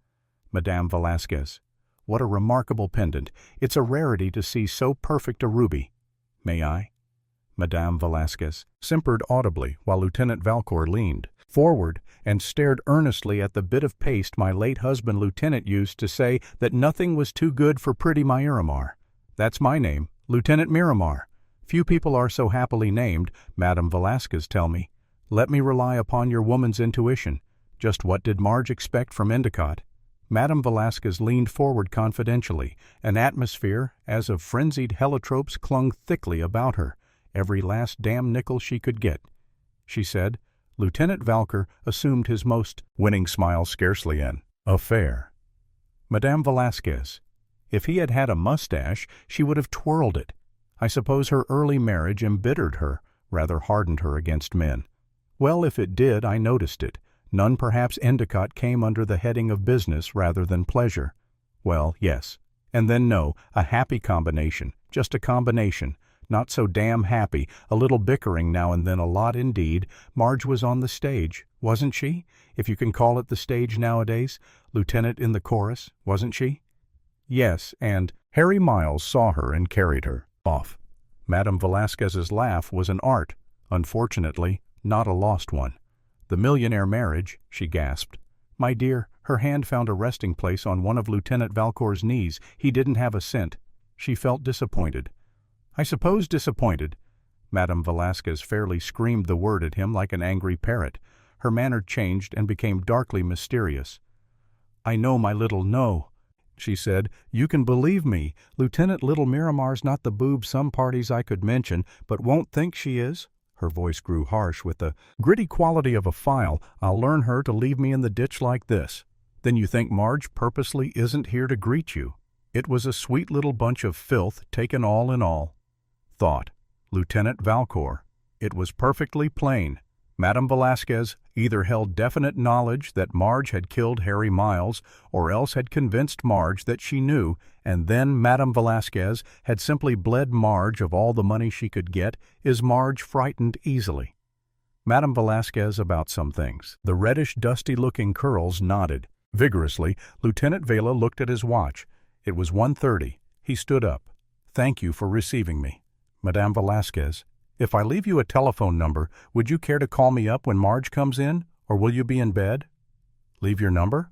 S1: Madame Velasquez. What a remarkable pendant. It's a rarity to see so perfect a ruby. May I?" Madame Velasquez simpered audibly, while Lieutenant Valcour leaned forward and stared earnestly at the bit of paste my late husband Lieutenant used to say that nothing was too good for pretty Miramar. "That's my name, Lieutenant Miramar. Few people are so happily named, Madame Velasquez tell me. Let me rely upon your woman's intuition. Just what did Marge expect from Endicott?" Madame Velasquez leaned forward confidentially. An atmosphere, as of frenzied heliotropes, clung thickly about her, every last damn nickel she could get. She said. Lieutenant Valcour assumed his most winning smile, scarcely an affair. "Madame Velasquez, if he had had a mustache, she would have twirled it. I suppose her early marriage embittered her, rather hardened her against men. Well, if it did, I noticed it. None perhaps Endicott came under the heading of business rather than pleasure. Well, yes. And then no, a happy combination, just a combination. Not so damn happy, a little bickering now and then, a lot indeed. Marge was on the stage, wasn't she? If you can call it the stage nowadays. Lieutenant in the chorus, wasn't she? Yes, and Harry Miles saw her and carried her off. Madame Velasquez's laugh was an art, unfortunately, not a lost one. The millionaire marriage, she gasped. My dear, her hand found a resting place on one of Lieutenant Valcour's knees. He didn't have a cent. She felt disappointed. I suppose disappointed. Madame Velasquez fairly screamed the word at him like an angry parrot. Her manner changed and became darkly mysterious. I know, my little, no, she said. You can believe me. Lieutenant Little Miramar's not the boob some parties I could mention, but won't think she is. Her voice grew harsh with the gritty quality of a file. I'll learn her to leave me in the ditch like this. Then you think Marge purposely isn't here to greet you? It was a sweet little bunch of filth taken all in all. Thought. Lieutenant Valcour. It was perfectly plain. Madame Velasquez either held definite knowledge that Marge had killed Harry Miles, or else had convinced Marge that she knew, and then Madame Velasquez had simply bled Marge of all the money she could get. Is Marge frightened easily? Madame Velasquez about some things. The reddish, dusty-looking curls nodded. Vigorously, Lieutenant Vela looked at his watch. It was 1:30. He stood up. Thank you for receiving me. Madame Velasquez, if I leave you a telephone number, would you care to call me up when Marge comes in, or will you be in bed? Leave your number?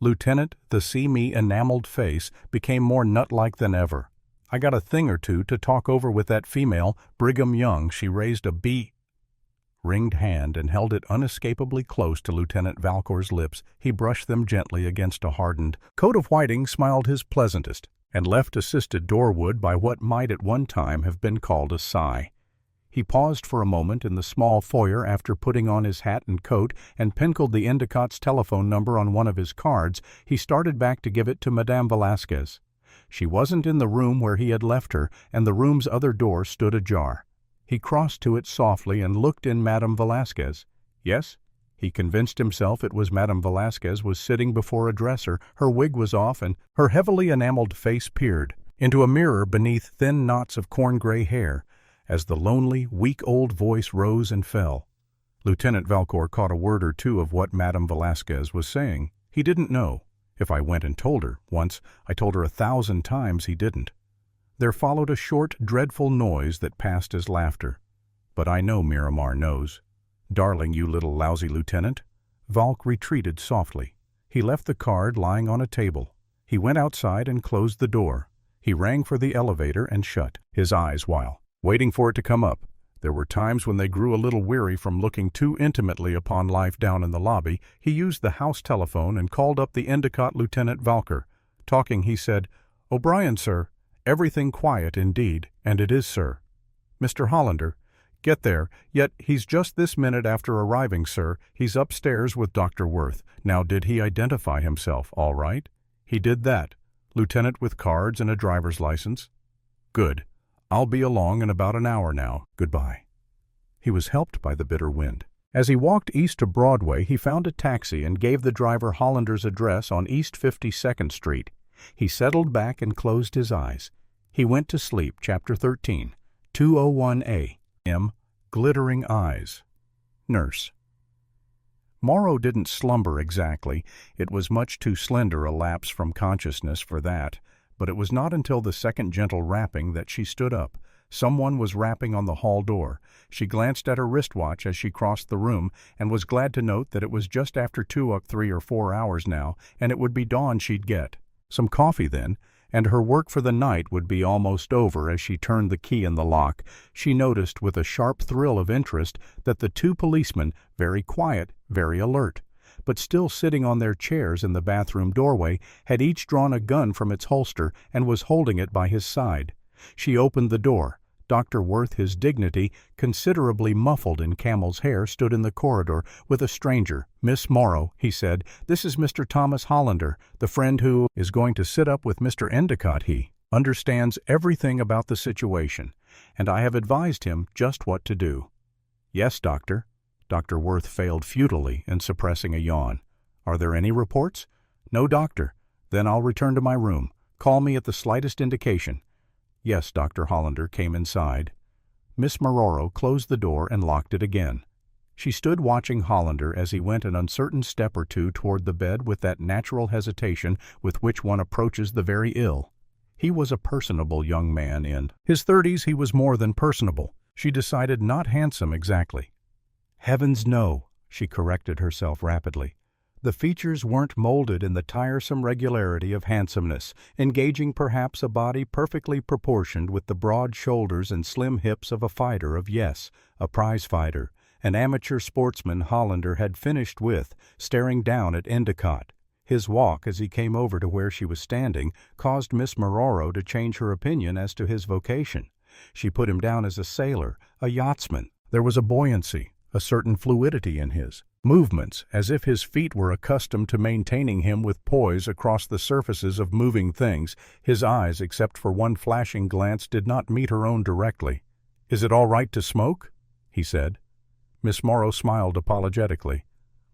S1: Lieutenant, the see-me enameled face became more nut-like than ever. I got a thing or two to talk over with that female, Brigham Young. She raised a ringed hand and held it unescapably close to Lieutenant Valcour's lips. He brushed them gently against a hardened coat of whiting, smiled his pleasantest, and left assisted doorward by what might at one time have been called a sigh. He paused for a moment in the small foyer after putting on his hat and coat and penciled the Endicott's telephone number on one of his cards. He started back to give it to Madame Velasquez. She wasn't in the room where he had left her, and the room's other door stood ajar. He crossed to it softly and looked in Madame Velasquez. Yes? He convinced himself it was Madame Velasquez was sitting before a dresser. Her wig was off, and her heavily enameled face peered into a mirror beneath thin knots of corn-gray hair, as the lonely, weak old voice rose and fell. Lieutenant Valcour caught a word or two of what Madame Velasquez was saying. He didn't know. If I went and told her once, I told her 1,000 times he didn't. There followed a short, dreadful noise that passed as laughter. But I know Miramar knows. Darling, you little lousy lieutenant. Valk retreated softly. He left the card lying on a table. He went outside and closed the door. He rang for the elevator and shut his eyes while waiting for it to come up. There were times when they grew a little weary from looking too intimately upon life down in the lobby. He used the house telephone and called up the Endicott Lieutenant Valcour. Talking, he said, "O'Brien, sir. Everything quiet indeed, and it is, sir. Mr. Hollander, get there, yet he's just this minute after arriving, sir. He's upstairs with Dr. Worth. Now, did he identify himself all right? He did that. Lieutenant with cards and a driver's license. Good. I'll be along in about an hour now. Goodbye." He was helped by the bitter wind. As he walked east to Broadway, he found a taxi and gave the driver Hollander's address on East 52nd Street. He settled back and closed his eyes. He went to sleep. Chapter 13, 2:01 a.m. Glittering eyes. Nurse. Morrow didn't slumber exactly. It was much too slender a lapse from consciousness for that. But it was not until the second gentle rapping that she stood up. Someone was rapping on the hall door. She glanced at her wristwatch as she crossed the room, and was glad to note that it was just after 2 3 or 4 hours now, and it would be dawn she'd get. Some coffee then, and her work for the night would be almost over. As she turned the key in the lock, she noticed with a sharp thrill of interest that the 2 policemen, very quiet, very alert, but still sitting on their chairs in the bathroom doorway, had each drawn a gun from its holster and was holding it by his side. She opened the door. Dr. Worth, his dignity considerably muffled in camel's hair, stood in the corridor with a stranger. "Miss Morrow," he said, "this is Mr. Thomas Hollander, the friend who is going to sit up with Mr. Endicott. He understands everything about the situation, and I have advised him just what to do." "Yes, doctor." Dr. Worth failed futilely in suppressing a yawn. "Are there any reports?" "No, doctor." "Then I'll return to my room. Call me at the slightest indication." Yes, Dr. Hollander came inside. Miss Maroro closed the door and locked it again. She stood watching Hollander as he went an uncertain step or two toward the bed with that natural hesitation with which one approaches the very ill. He was a personable young man. In his 30s he was more than personable. She decided not handsome exactly. Heavens no, she corrected herself rapidly. The features weren't molded in the tiresome regularity of handsomeness, engaging perhaps a body perfectly proportioned with the broad shoulders and slim hips of a fighter a prize fighter, an amateur sportsman Hollander had finished with, staring down at Endicott. His walk, as he came over to where she was standing, caused Miss Maroro to change her opinion as to his vocation. She put him down as a sailor, a yachtsman. There was a buoyancy, a certain fluidity in his movements, as if his feet were accustomed to maintaining him with poise across the surfaces of moving things. His eyes, except for one flashing glance, did not meet her own directly. "Is it all right to smoke?" he said. Miss Morrow smiled apologetically.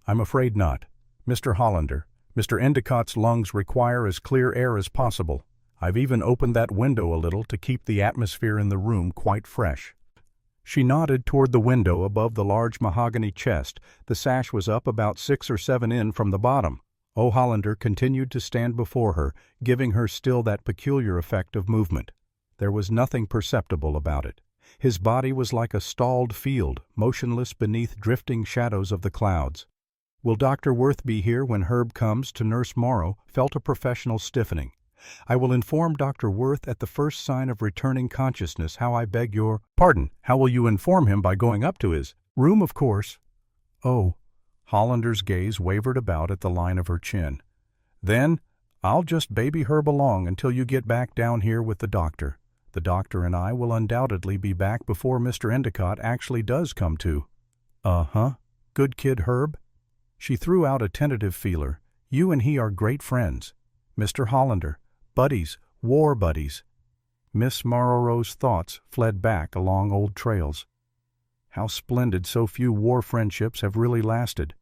S1: "I'm afraid not. Mr. Hollander, Mr. Endicott's lungs require as clear air as possible. I've even opened that window a little to keep the atmosphere in the room quite fresh." She nodded toward the window above the large mahogany chest. The sash was up about 6 or 7 in from the bottom. Hollander continued to stand before her, giving her still that peculiar effect of movement. There was nothing perceptible about it. His body was like a stalled field, motionless beneath drifting shadows of the clouds. "Will Dr. Worth be here when Herb comes?" to Nurse Morrow felt a professional stiffening. "I will inform Dr. Worth at the first sign of returning consciousness. How I beg your pardon. How will you inform him? By going up to his room, of course." "Oh." Hollander's gaze wavered about at the line of her chin. "Then I'll just baby Herb along until you get back down here with the doctor. The doctor and I will undoubtedly be back before Mr. Endicott actually does come to." "Uh-huh. Good kid, Herb." She threw out a tentative feeler. "You and he are great friends. Mr. Hollander. Buddies, war buddies." Miss Maroro's thoughts fled back along old trails. How splendid so few war friendships have really lasted.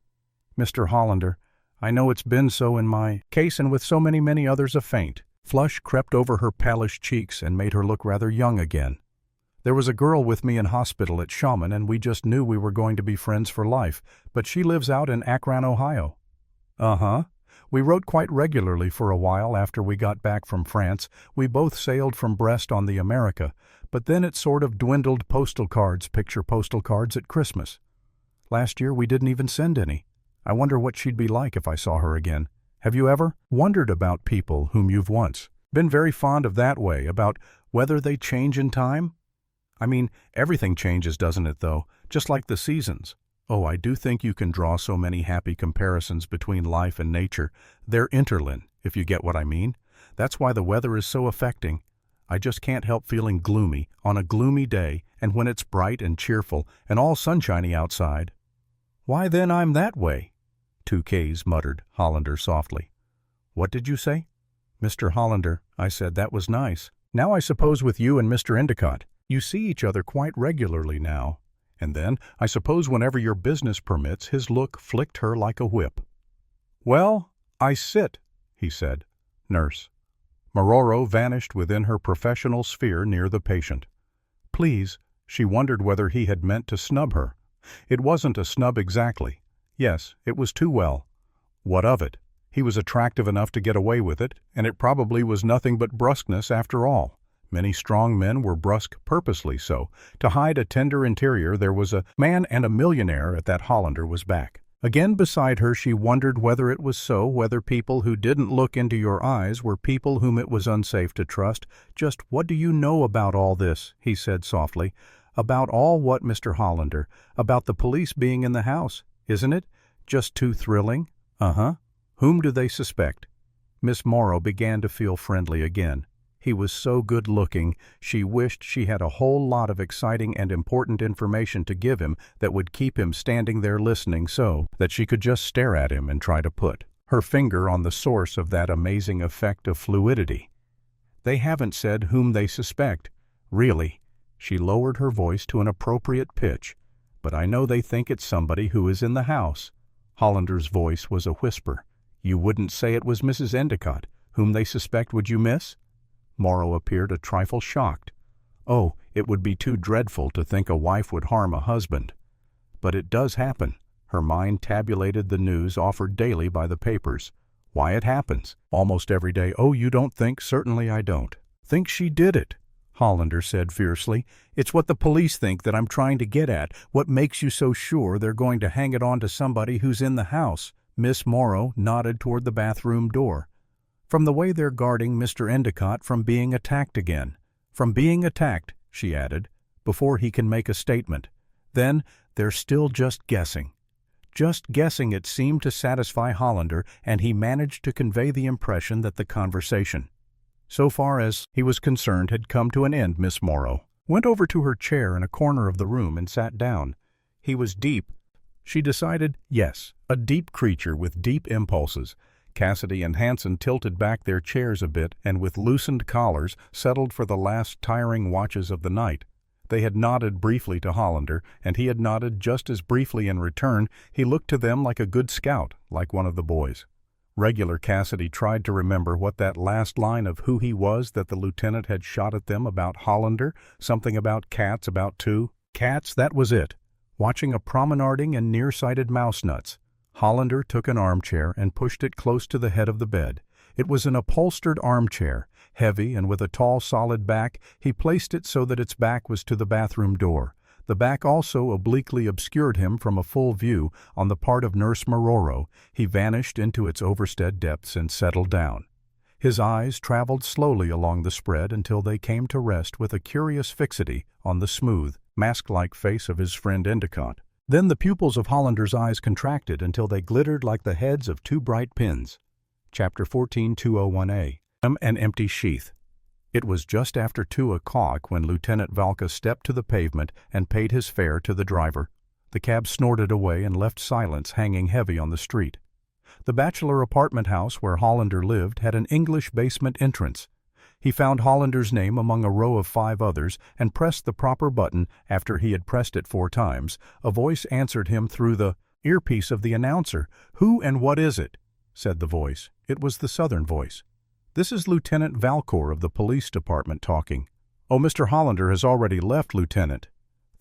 S1: "Mr. Hollander, I know it's been so in my case and with so many others." A faint flush crept over her palish cheeks and made her look rather young again. "There was a girl with me in hospital at Shaman, and we just knew we were going to be friends for life, but she lives out in Akron, Ohio." "Uh-huh. We wrote quite regularly for a while after we got back from France. We both sailed from Brest on the America, but then it sort of dwindled. Picture postal cards at Christmas. Last year we didn't even send any. I wonder what she'd be like if I saw her again. Have you ever wondered about people whom you've once been very fond of that way, about whether they change in time? I mean, everything changes, doesn't it, though? Just like the seasons. Oh, I do think you can draw so many happy comparisons between life and nature. They're interlinked, if you get what I mean. That's why the weather is so affecting. I just can't help feeling gloomy on a gloomy day, and when it's bright and cheerful and all sunshiny outside." "Why, then I'm that way," 2Ks muttered Hollander softly. "What did you say?" "Mr. Hollander," I said, "that was nice. Now I suppose with you and Mr. Endicott, you see each other quite regularly now. And then, I suppose whenever your business permits." His look flicked her like a whip. "Well, I sit," he said. "Nurse." Maroro vanished within her professional sphere near the patient. "Please," she wondered whether he had meant to snub her. It wasn't a snub exactly. Yes, it was too well. What of it? He was attractive enough to get away with it, and it probably was nothing but brusqueness after all. Many strong men were brusque purposely so. To hide a tender interior, there was a man and a millionaire at that Hollander was back. Again beside her, she wondered whether it was so, whether people who didn't look into your eyes were people whom it was unsafe to trust. "Just what do you know about all this?" he said softly. "About all what, Mr. Hollander? About the police being in the house, isn't it? Just too thrilling?" "Uh-huh. Whom do they suspect?" Miss Morrow began to feel friendly again. He was so good-looking, she wished she had a whole lot of exciting and important information to give him that would keep him standing there listening, so that she could just stare at him and try to put her finger on the source of that amazing effect of fluidity. "They haven't said whom they suspect. Really." She lowered her voice to an appropriate pitch. "But I know they think it's somebody who is in the house." Hollander's voice was a whisper. "You wouldn't say it was Mrs. Endicott, whom they suspect, would you, miss?" Morrow appeared a trifle shocked. "Oh, it would be too dreadful to think a wife would harm a husband. But it does happen." Her mind tabulated the news offered daily by the papers. "Why, it happens. Almost every day." "Oh, you don't think?" "Certainly I don't." "Think she did it?" Hollander said fiercely. "It's what the police think that I'm trying to get at. What makes you so sure they're going to hang it on to somebody who's in the house?" Miss Morrow nodded toward the bathroom door. "From the way they're guarding Mr. Endicott from being attacked again." "From being attacked," she added, "before he can make a statement. Then they're still just guessing." Just guessing, it seemed to satisfy Hollander, and he managed to convey the impression that the conversation, so far as he was concerned, had come to an end. Miss Morrow went over to her chair in a corner of the room and sat down. He was deep, she decided. Yes, a deep creature with deep impulses. Cassidy and Hanson tilted back their chairs a bit and with loosened collars settled for the last tiring watches of the night. They had nodded briefly to Hollander, and he had nodded just as briefly in return. He looked to them like a good scout, like one of the boys. Regular Cassidy tried to remember what that last line of who he was that the lieutenant had shot at them about Hollander, something about cats, about two cats, that was it. Watching a promenading and nearsighted mouse nuts. Hollander took an armchair and pushed it close to the head of the bed. It was an upholstered armchair, heavy and with a tall solid back. He placed it so that its back was to the bathroom door. The back also obliquely obscured him from a full view on the part of Nurse Maroro. He vanished into its overstead depths and settled down. His eyes traveled slowly along the spread until they came to rest with a curious fixity on the smooth, mask-like face of his friend Endicott. Then the pupils of Hollander's eyes contracted until they glittered like the heads of two bright pins. Chapter 14-201A. An empty sheath. It was just after 2 o'clock when Lieutenant Valka stepped to the pavement and paid his fare to the driver. The cab snorted away and left silence hanging heavy on the street. The bachelor apartment house where Hollander lived had an English basement entrance. He found Hollander's name among a row of 5 others and pressed the proper button. After he had pressed it 4 times, a voice answered him through the earpiece of the announcer. "Who and what is it?" said the voice. It was the Southern voice. "This is Lieutenant Valcour of the police department talking." "Oh, Mr. Hollander has already left, Lieutenant."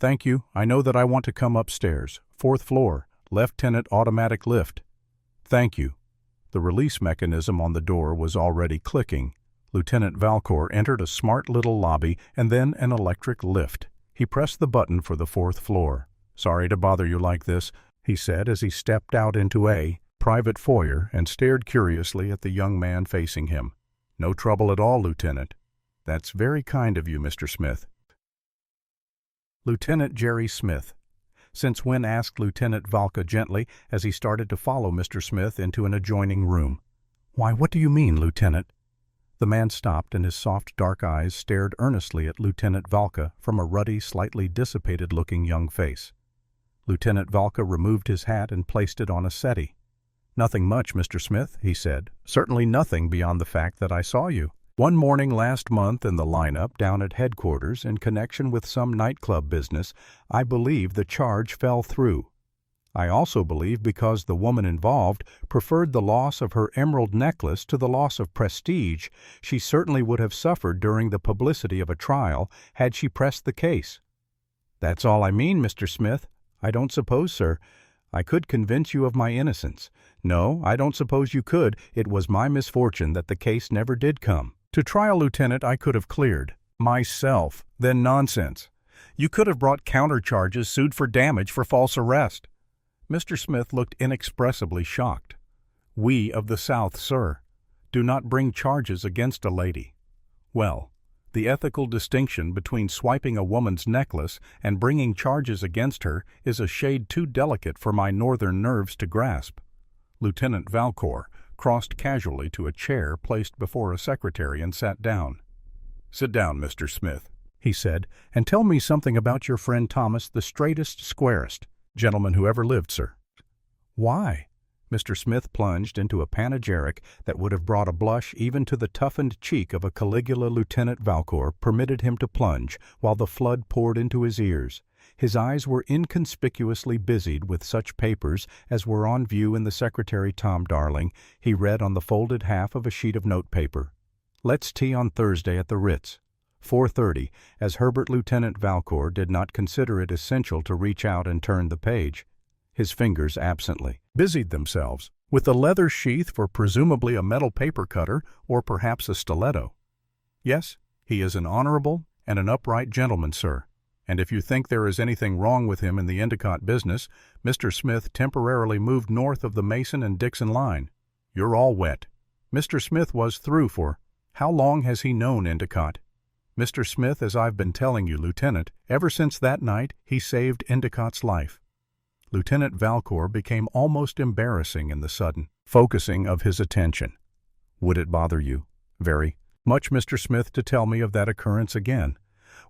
S1: "Thank you. I know that I want to come upstairs. 4th floor, left-tenant automatic lift." "Thank you." The release mechanism on the door was already clicking. Lieutenant Valcour entered a smart little lobby and then an electric lift. He pressed the button for the 4th floor. "Sorry to bother you like this," he said as he stepped out into a private foyer and stared curiously at the young man facing him. "No trouble at all, Lieutenant." "That's very kind of you, Mr. Smith." Lieutenant Jerry Smith. "Since when?" asked Lieutenant Valka gently as he started to follow Mr. Smith into an adjoining room. "Why, what do you mean, Lieutenant?" The man stopped and his soft dark eyes stared earnestly at Lieutenant Valka from a ruddy, slightly dissipated-looking young face. Lieutenant Valka removed his hat and placed it on a settee. "Nothing much, Mr. Smith," he said. "Certainly nothing beyond the fact that I saw you one morning last month in the lineup down at headquarters in connection with some nightclub business. I believe the charge fell through. I also believe because the woman involved preferred the loss of her emerald necklace to the loss of prestige, she certainly would have suffered during the publicity of a trial had she pressed the case." "That's all I mean, Mr. Smith. I don't suppose, sir, I could convince you of my innocence. No, I don't suppose you could. It was my misfortune that the case never did come to trial, Lieutenant. I could have cleared myself." "Then nonsense. You could have brought counter-charges, sued for damage, for false arrest." Mr. Smith looked inexpressibly shocked. "We of the South, sir, do not bring charges against a lady." "Well, the ethical distinction between swiping a woman's necklace and bringing charges against her is a shade too delicate for my northern nerves to grasp." Lieutenant Valcour crossed casually to a chair placed before a secretary and sat down. "Sit down, Mr. Smith," he said, "and tell me something about your friend Thomas, the straightest, squarest gentleman who ever lived, sir." "Why?" Mr. Smith plunged into a panegyric that would have brought a blush even to the toughened cheek of a Caligula. Lieutenant Valcour permitted him to plunge while the flood poured into his ears. His eyes were inconspicuously busied with such papers as were on view in the secretary. Tom Darling, he read on the folded half of a sheet of notepaper. Let's tea on Thursday at the Ritz. 4:30, as Herbert Lieutenant Valcour did not consider it essential to reach out and turn the page. His fingers absently busied themselves with the leather sheath for presumably a metal paper cutter or perhaps a stiletto. Yes, he is an honorable and an upright gentleman, sir, and if you think there is anything wrong with him in the Endicott business, Mr. Smith temporarily moved north of the Mason and Dixon line. You're all wet. Mr. Smith was through for... How long has he known Endicott? Mr. Smith, as I've been telling you, Lieutenant, ever since that night he saved Endicott's life. Lieutenant Valcour became almost embarrassing in the sudden focusing of his attention. Would it bother you very much, Mr. Smith, to tell me of that occurrence again?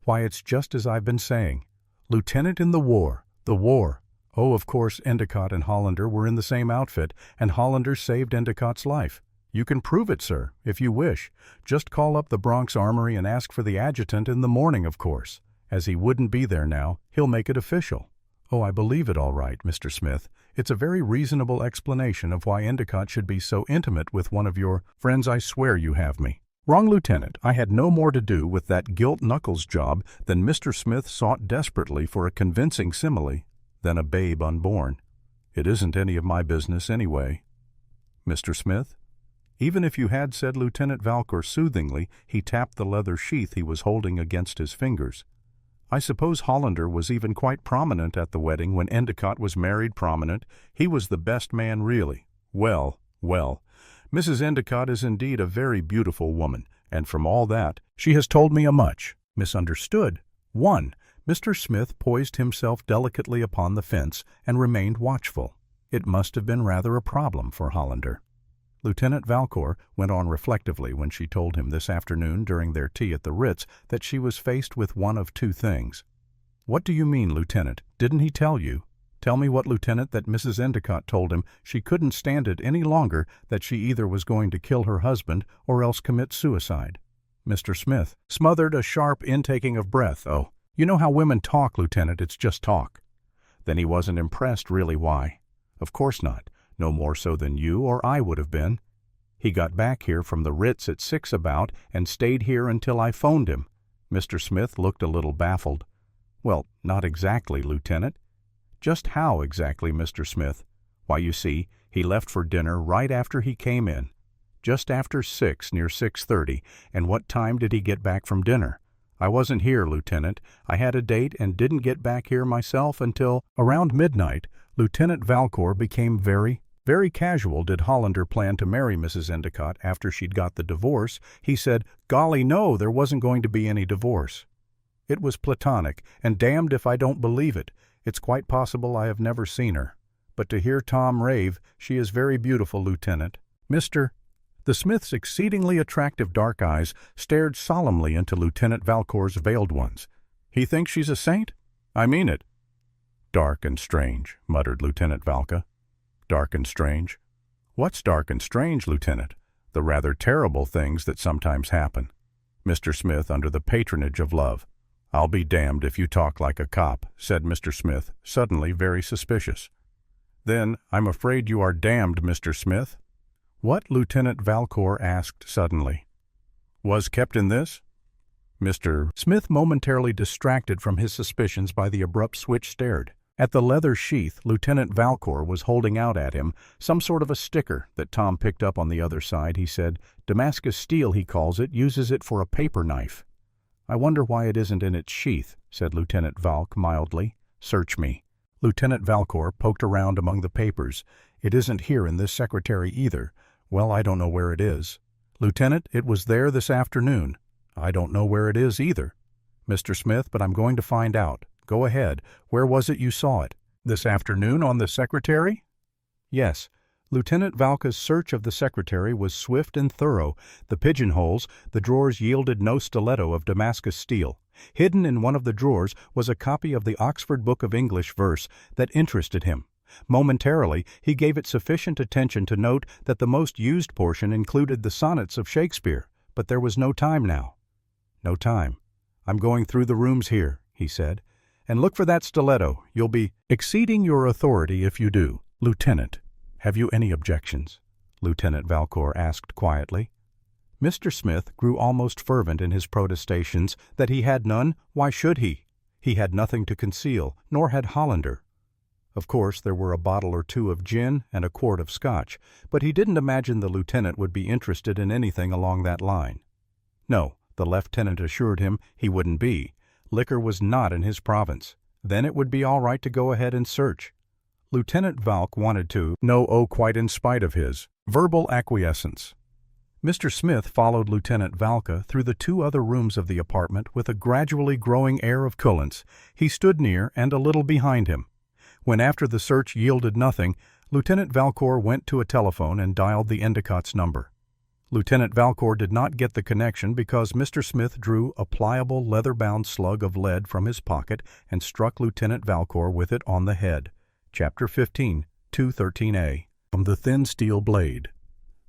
S1: Why, it's just as I've been saying. Lieutenant, in the war. Oh, of course, Endicott and Hollander were in the same outfit, and Hollander saved Endicott's life. You can prove it, sir, if you wish. Just call up the Bronx Armory and ask for the adjutant in the morning, of course. As he wouldn't be there now, he'll make it official. Oh, I believe it all right, Mr. Smith. It's a very reasonable explanation of why Endicott should be so intimate with one of your friends. I swear you have me. Wrong, Lieutenant. I had no more to do with that gilt-knuckles job than Mr. Smith sought desperately for a convincing simile than a babe unborn. It isn't any of my business anyway. Mr. Smith? Even if you had, said Lieutenant Valcour soothingly, he tapped the leather sheath he was holding against his fingers. I suppose Hollander was even quite prominent at the wedding when Endicott was married. Prominent. He was the best man, really. Well, Mrs. Endicott is indeed a very beautiful woman, and from all that, she has told me a much misunderstood. 1. Mr. Smith poised himself delicately upon the fence and remained watchful. It must have been rather a problem for Hollander. Lieutenant Valcour went on reflectively when she told him this afternoon during their tea at the Ritz that she was faced with one of two things. What do you mean, Lieutenant? Didn't he tell you? Tell me what, Lieutenant, that Mrs. Endicott told him she couldn't stand it any longer, that she either was going to kill her husband or else commit suicide. Mr. Smith smothered a sharp intaking of breath. Oh, you know how women talk, Lieutenant, it's just talk. Then he wasn't impressed, really. Why? Of course not. No more so than you or I would have been. He got back here from the Ritz at 6 about and stayed here until I phoned him. Mr. Smith looked a little baffled. Well, not exactly, Lieutenant. Just how exactly, Mr. Smith? Why, you see, he left for dinner right after he came in. Just after 6, near 6:30, and what time did he get back from dinner? I wasn't here, Lieutenant. I had a date and didn't get back here myself until around midnight. Lieutenant Valcour became very casual. Did Hollander plan to marry Mrs. Endicott after she'd got the divorce? He said, golly, no, there wasn't going to be any divorce. It was platonic, and damned if I don't believe it. It's quite possible I have never seen her. But to hear Tom rave, she is very beautiful, Lieutenant. The Smith's exceedingly attractive dark eyes stared solemnly into Lieutenant Valcour's veiled ones. He thinks she's a saint? I mean it. Dark and strange, muttered Lieutenant Valka. Dark and strange? What's dark and strange, Lieutenant? The rather terrible things that sometimes happen. Mr. Smith, under the patronage of love. I'll be damned if you talk like a cop, said Mr. Smith, suddenly very suspicious. Then, I'm afraid you are damned, Mr. Smith. What? Lieutenant Valcour asked suddenly. Was kept in this? Mr. Smith, momentarily distracted from his suspicions by the abrupt switch, stared. At the leather sheath, Lieutenant Valcour was holding out at him some sort of a sticker that Tom picked up on the other side. He said, Damascus steel, he calls it, uses it for a paper knife. I wonder why it isn't in its sheath, said Lieutenant Valk mildly. Search me. Lieutenant Valcour poked around among the papers. It isn't here in this secretary either. Well, I don't know where it is. Lieutenant, it was there this afternoon. I don't know where it is either. Mr. Smith, but I'm going to find out. Go ahead. Where was it you saw it? This afternoon on the secretary? Yes. Lieutenant Valka's search of the secretary was swift and thorough. The pigeonholes, the drawers yielded no stiletto of Damascus steel. Hidden in one of the drawers was a copy of the Oxford Book of English Verse that interested him. Momentarily, he gave it sufficient attention to note that the most used portion included the sonnets of Shakespeare, but there was no time now. No time. I'm going through the rooms here, he said. And look for that stiletto. You'll be exceeding your authority if you do. Lieutenant, have you any objections? Lieutenant Valcour asked quietly. Mr. Smith grew almost fervent in his protestations that he had none. Why should he? He had nothing to conceal, nor had Hollander. Of course, there were a bottle or two of gin and a quart of scotch, but he didn't imagine the lieutenant would be interested in anything along that line. No, the lieutenant assured him he wouldn't be. Liquor was not in his province. Then it would be all right to go ahead and search. Lieutenant Valk wanted to know, quite in spite of his verbal acquiescence. Mr. Smith followed Lieutenant Valka through the two other rooms of the apartment with a gradually growing air of coolness. He stood near and a little behind him. When after the search yielded nothing, Lieutenant Valcour went to a telephone and dialed the Endicott's number. Lieutenant Valcour did not get the connection because Mr. Smith drew a pliable leather-bound slug of lead from his pocket and struck Lieutenant Valcour with it on the head. Chapter 15, 213A. From the thin steel blade.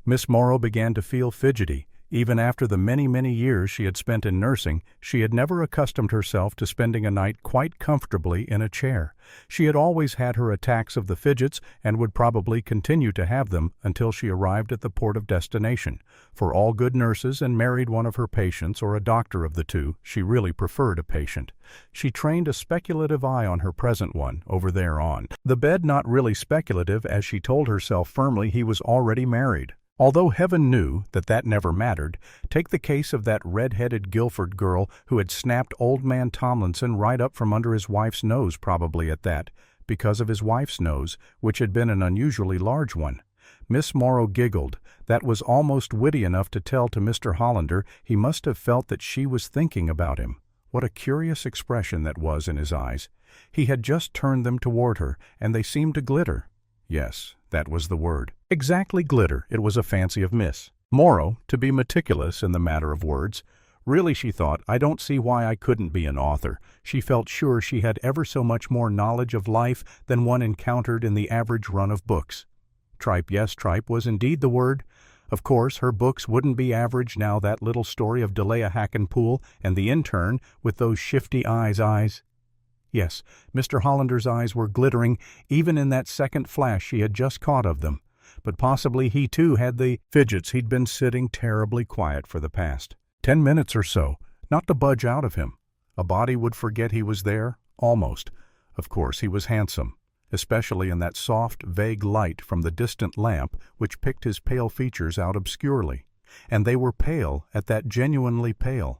S1: Miss Morrow began to feel fidgety. Even after the many years she had spent in nursing, she had never accustomed herself to spending a night quite comfortably in a chair. She had always had her attacks of the fidgets and would probably continue to have them until she arrived at the port of destination. For all good nurses and married one of her patients or a doctor of the two, she really preferred a patient. She trained a speculative eye on her present one, over there on the bed, not really speculative, as she told herself firmly he was already married. Although heaven knew that that never mattered, take the case of that red-headed Guilford girl who had snapped old man Tomlinson right up from under his wife's nose, probably at that, because of his wife's nose, which had been an unusually large one. Miss Morrow giggled. That was almost witty enough to tell to Mr. Hollander he must have felt that she was thinking about him. What a curious expression that was in his eyes. He had just turned them toward her, and they seemed to glitter. Yes, that was the word. Exactly glitter. It was a fancy of Miss Morrow to be meticulous in the matter of words. Really, she thought, I don't see why I couldn't be an author. She felt sure she had ever so much more knowledge of life than one encountered in the average run of books. Tripe, yes, tripe was indeed the word. Of course, her books wouldn't be average now. That little story of Delia Hackenpool and the intern with those shifty eyes. Yes, Mr. Hollander's eyes were glittering even in that second flash she had just caught of them. But possibly he too had the fidgets. He'd been sitting terribly quiet for the past 10 minutes or so, not to budge out of him. A body would forget he was there, almost. Of course, he was handsome, especially in that soft, vague light from the distant lamp which picked his pale features out obscurely. And they were pale, at that genuinely pale.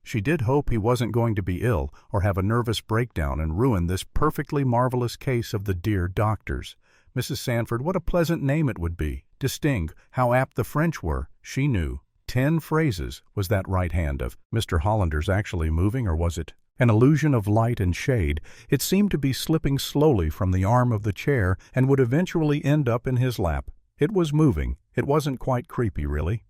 S1: She did hope he wasn't going to be ill or have a nervous breakdown and ruin this perfectly marvelous case of the dear doctors. Mrs. Sanford, what a pleasant name it would be. Distingue, how apt the French were, she knew. 10 phrases. Was that right hand of Mr. Hollander's actually moving, or was it an illusion of light and shade? It seemed to be slipping slowly from the arm of the chair and would eventually end up in his lap. It was moving. It wasn't quite creepy, really.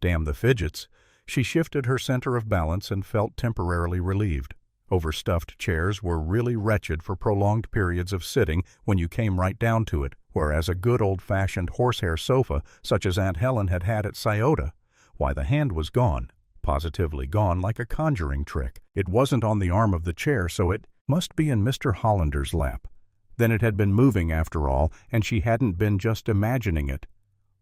S1: Damn the fidgets. She shifted her center of balance and felt temporarily relieved. Overstuffed chairs were really wretched for prolonged periods of sitting when you came right down to it, whereas a good old-fashioned horsehair sofa, such as Aunt Helen had had at Scioto, why, the hand was gone, positively gone like a conjuring trick. It wasn't on the arm of the chair, so it must be in Mr. Hollander's lap. Then it had been moving after all, and she hadn't been just imagining it.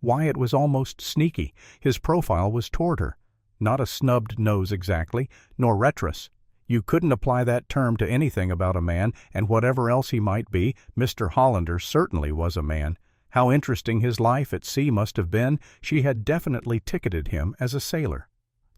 S1: Why, it was almost sneaky. His profile was toward her. Not a snubbed nose exactly, nor retros. You couldn't apply that term to anything about a man, and whatever else he might be, Mr. Hollander certainly was a man. How interesting his life at sea must have been. She had definitely ticketed him as a sailor.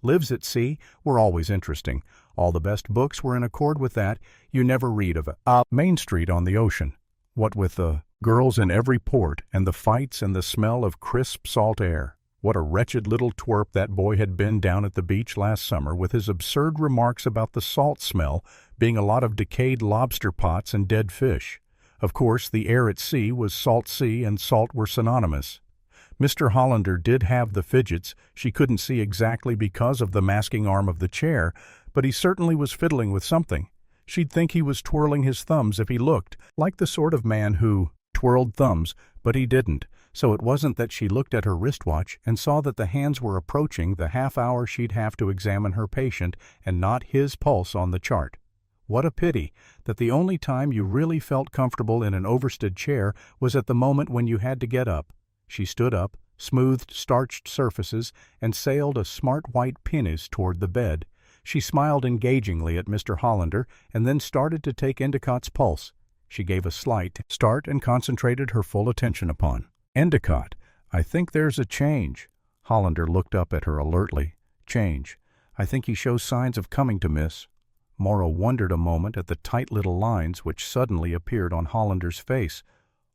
S1: Lives at sea were always interesting. All the best books were in accord with that. You never read of a Main Street on the ocean. What with the girls in every port, and the fights and the smell of crisp salt air. What a wretched little twerp that boy had been down at the beach last summer with his absurd remarks about the salt smell being a lot of decayed lobster pots and dead fish. Of course, the air at sea was salt sea, and salt were synonymous. Mr. Hollander did have the fidgets. She couldn't see exactly because of the masking arm of the chair, but he certainly was fiddling with something. She'd think he was twirling his thumbs if he looked, like the sort of man who twirled thumbs, but he didn't. So it wasn't that she looked at her wristwatch and saw that the hands were approaching the half hour she'd have to examine her patient and not his pulse on the chart. What a pity that the only time you really felt comfortable in an overstood chair was at the moment when you had to get up. She stood up, smoothed starched surfaces, and sailed a smart white pinnace toward the bed. She smiled engagingly at Mr. Hollander and then started to take Endicott's pulse. She gave a slight start and concentrated her full attention upon. "Endicott, I think there's a change." Hollander looked up at her alertly. "Change. I think he shows signs of coming to, miss." Morrow wondered a moment at the tight little lines which suddenly appeared on Hollander's face,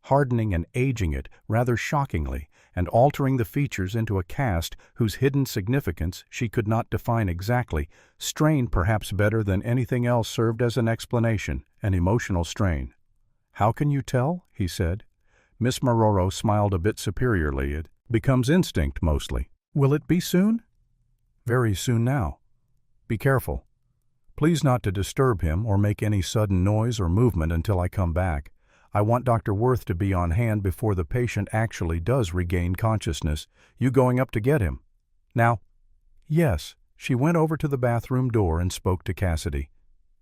S1: hardening and aging it rather shockingly, and altering the features into a cast whose hidden significance she could not define exactly. Strain, perhaps better than anything else, served as an explanation, an emotional strain. "How can you tell?" he said. Miss Marrero smiled a bit superiorly. "It becomes instinct, mostly." "Will it be soon?" "Very soon now. Be careful. Please not to disturb him or make any sudden noise or movement until I come back. I want Dr. Worth to be on hand before the patient actually does regain consciousness. You going up to get him?" "Now?" "Yes." She went over to the bathroom door and spoke to Cassidy.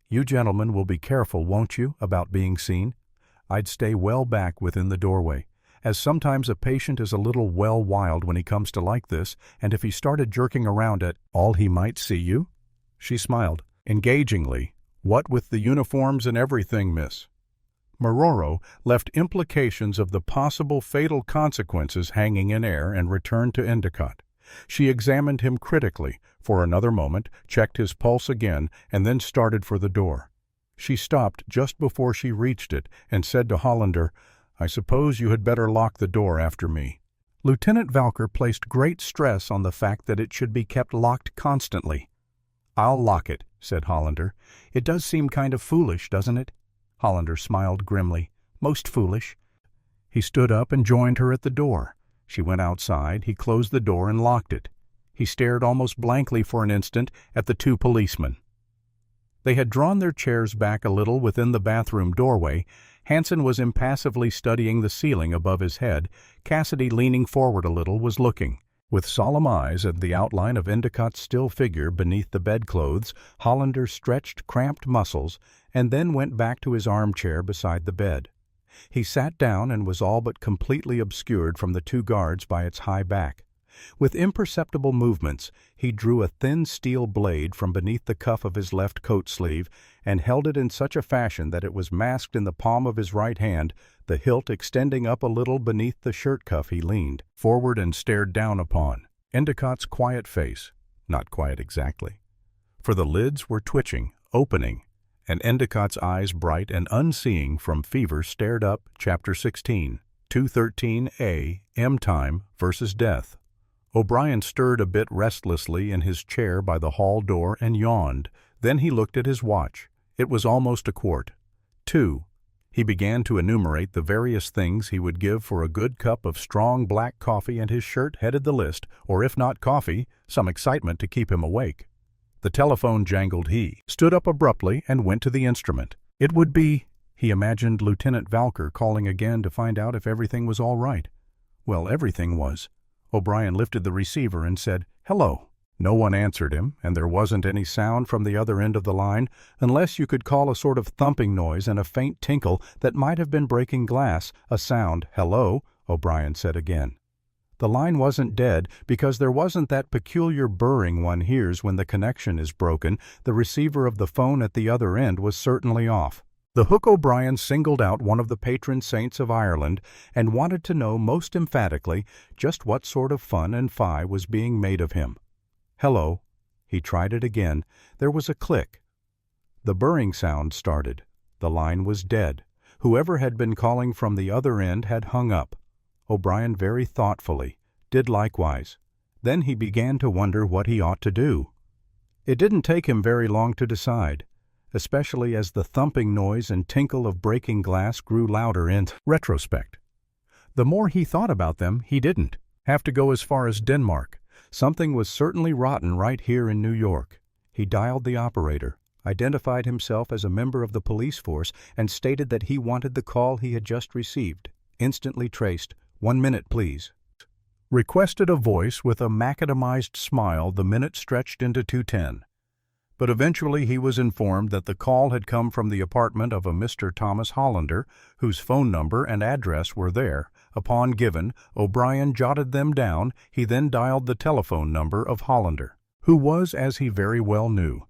S1: "You gentlemen will be careful, won't you, about being seen? I'd stay well back within the doorway, as sometimes a patient is a little well wild when he comes to like this, and if he started jerking around at all he might see you." She smiled engagingly. "What with the uniforms and everything, miss." Marrero left implications of the possible fatal consequences hanging in air and returned to Endicott. She examined him critically for another moment, checked his pulse again, and then started for the door. She stopped just before she reached it and said to Hollander, "I suppose you had better lock the door after me." Lieutenant Valker placed great stress on the fact that it should be kept locked constantly. "I'll lock it," said Hollander. "It does seem kind of foolish, doesn't it?" Hollander smiled grimly. "Most foolish." He stood up and joined her at the door. She went outside. He closed the door and locked it. He stared almost blankly for an instant at the two policemen. They had drawn their chairs back a little within the bathroom doorway. Hansen was impassively studying the ceiling above his head. Cassidy, leaning forward a little, was looking. With solemn eyes at the outline of Endicott's still figure beneath the bedclothes, Hollander stretched cramped muscles and then went back to his armchair beside the bed. He sat down and was all but completely obscured from the two guards by its high back. With imperceptible movements, he drew a thin steel blade from beneath the cuff of his left coat sleeve and held it in such a fashion that it was masked in the palm of his right hand, the hilt extending up a little beneath the shirt cuff. He leaned forward and stared down upon Endicott's quiet face. Not quiet exactly, for the lids were twitching, opening, and Endicott's eyes, bright and unseeing from fever, stared up. Chapter 16, 213A, M Time versus Death. O'Brien stirred a bit restlessly in his chair by the hall door and yawned. Then he looked at his watch. It was almost a quart. 2. He began to enumerate the various things he would give for a good cup of strong black coffee, and his shirt headed the list, or if not coffee, some excitement to keep him awake. The telephone jangled. He stood up abruptly and went to the instrument. It would be, he imagined, Lieutenant Valker calling again to find out if everything was all right. Well, everything was. O'Brien lifted the receiver and said, "Hello." No one answered him, and there wasn't any sound from the other end of the line, unless you could call a sort of thumping noise and a faint tinkle that might have been breaking glass a sound. "Hello," O'Brien said again. The line wasn't dead because there wasn't that peculiar burring one hears when the connection is broken. The receiver of the phone at the other end was certainly off. The hook O'Brien singled out one of the patron saints of Ireland and wanted to know most emphatically just what sort of fun and fi was being made of him. "Hello." He tried it again. There was a click. The burring sound started. The line was dead. Whoever had been calling from the other end had hung up. O'Brien very thoughtfully did likewise. Then he began to wonder what he ought to do. It didn't take him very long to decide, especially as the thumping noise and tinkle of breaking glass grew louder in retrospect. The more he thought about them, he didn't have to go as far as Denmark. Something was certainly rotten right here in New York. He dialed the operator, identified himself as a member of the police force, and stated that he wanted the call he had just received. Instantly traced. "1 minute, please." Requested a voice with a macadamized smile. The minute stretched into 2:10. But eventually he was informed that the call had come from the apartment of a Mr. Thomas Hollander, whose phone number and address were there. Upon given, O'Brien jotted them down. He then dialed the telephone number of Hollander, who was, as he very well knew,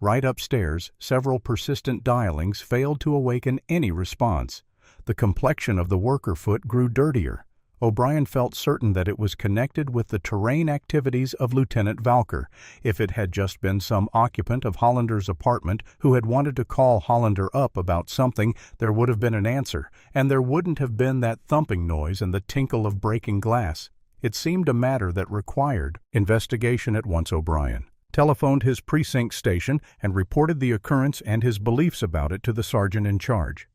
S1: right upstairs. Several persistent dialings failed to awaken any response. The complexion of the worker foot grew dirtier. O'Brien felt certain that it was connected with the terrain activities of Lieutenant Valker. If it had just been some occupant of Hollander's apartment who had wanted to call Hollander up about something, there would have been an answer, and there wouldn't have been that thumping noise and the tinkle of breaking glass. It seemed a matter that required investigation at once. O'Brien telephoned his precinct station and reported the occurrence and his beliefs about it to the sergeant in charge.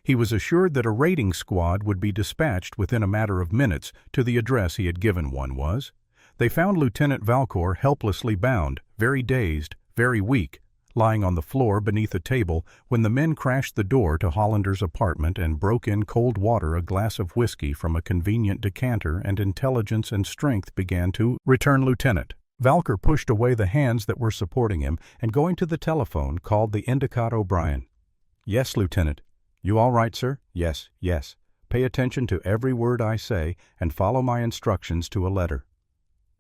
S1: He was assured that a raiding squad would be dispatched within a matter of minutes to the address he had given. They found Lieutenant Valcour helplessly bound, very dazed, very weak, lying on the floor beneath a table when the men crashed the door to Hollander's apartment and broke in cold water, a glass of whiskey from a convenient decanter, and intelligence and strength began to return. Lieutenant Valcour pushed away the hands that were supporting him and, going to the telephone, called the Endicott. O'Brien. "Yes, Lieutenant." "You all right, sir?" "Yes, yes. Pay attention to every word I say and follow my instructions to a letter.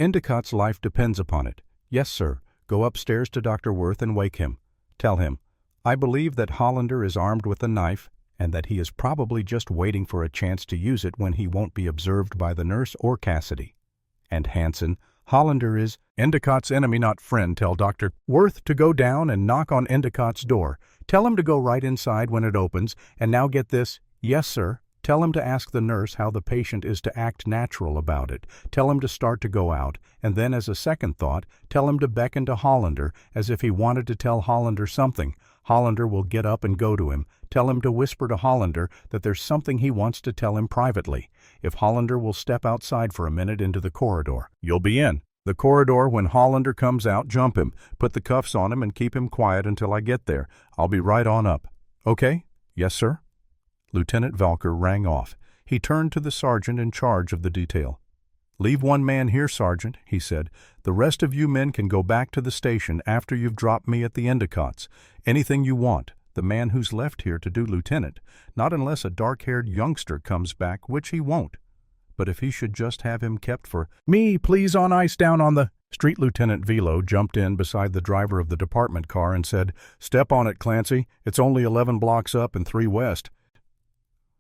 S1: Endicott's life depends upon it." "Yes, sir. Go upstairs to Dr. Worth and wake him. Tell him, I believe that Hollander is armed with a knife and that he is probably just waiting for a chance to use it when he won't be observed by the nurse or Cassidy. And Hanson, Hollander is Endicott's enemy, not friend. Tell Dr. Worth to go down and knock on Endicott's door. Tell him to go right inside when it opens, and now get this." "Yes, sir." "Tell him to ask the nurse how the patient is to act natural about it. Tell him to start to go out, and then as a second thought, tell him to beckon to Hollander as if he wanted to tell Hollander something. Hollander will get up and go to him. Tell him to whisper to Hollander that there's something he wants to tell him privately. If Hollander will step outside for a minute into the corridor, you'll be in the corridor when Hollander comes out. Jump him, put the cuffs on him, and keep him quiet until I get there. I'll be right on up. Okay?" "Yes, sir." Lieutenant Valker rang off. He turned to the sergeant in charge of the detail. "Leave one man here, Sergeant," he said. "The rest of you men can go back to the station after you've dropped me at the Endicotts. Anything you want. The man who's left here to do lieutenant, not unless a dark-haired youngster comes back, which he won't. But if he should just have him kept for me, please, on ice down on the street." Lieutenant Velo jumped in beside the driver of the department car and said, "Step on it, Clancy. It's only 11 blocks up and 3 west.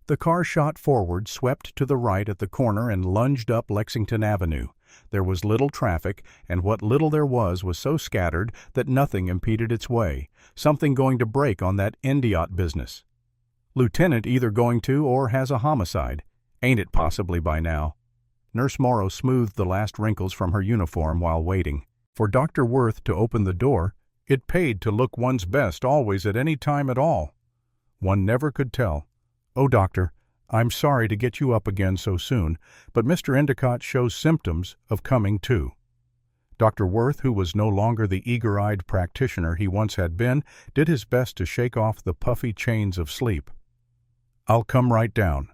S1: The car shot forward, swept to the right at the corner, and lunged up Lexington Avenue. There was little traffic, and what little there was so scattered that nothing impeded its way. Something going to break on that Endiott business. Lieutenant either going to or has a homicide. Ain't it possibly by now? Nurse Morrow smoothed the last wrinkles from her uniform while waiting for Dr. Worth to open the door. It paid to look one's best always at any time at all. One never could tell. "Oh, doctor, I'm sorry to get you up again so soon, but Mr. Endicott shows symptoms of coming to." Dr. Worth, who was no longer the eager-eyed practitioner he once had been, did his best to shake off the puffy chains of sleep. "I'll come right down."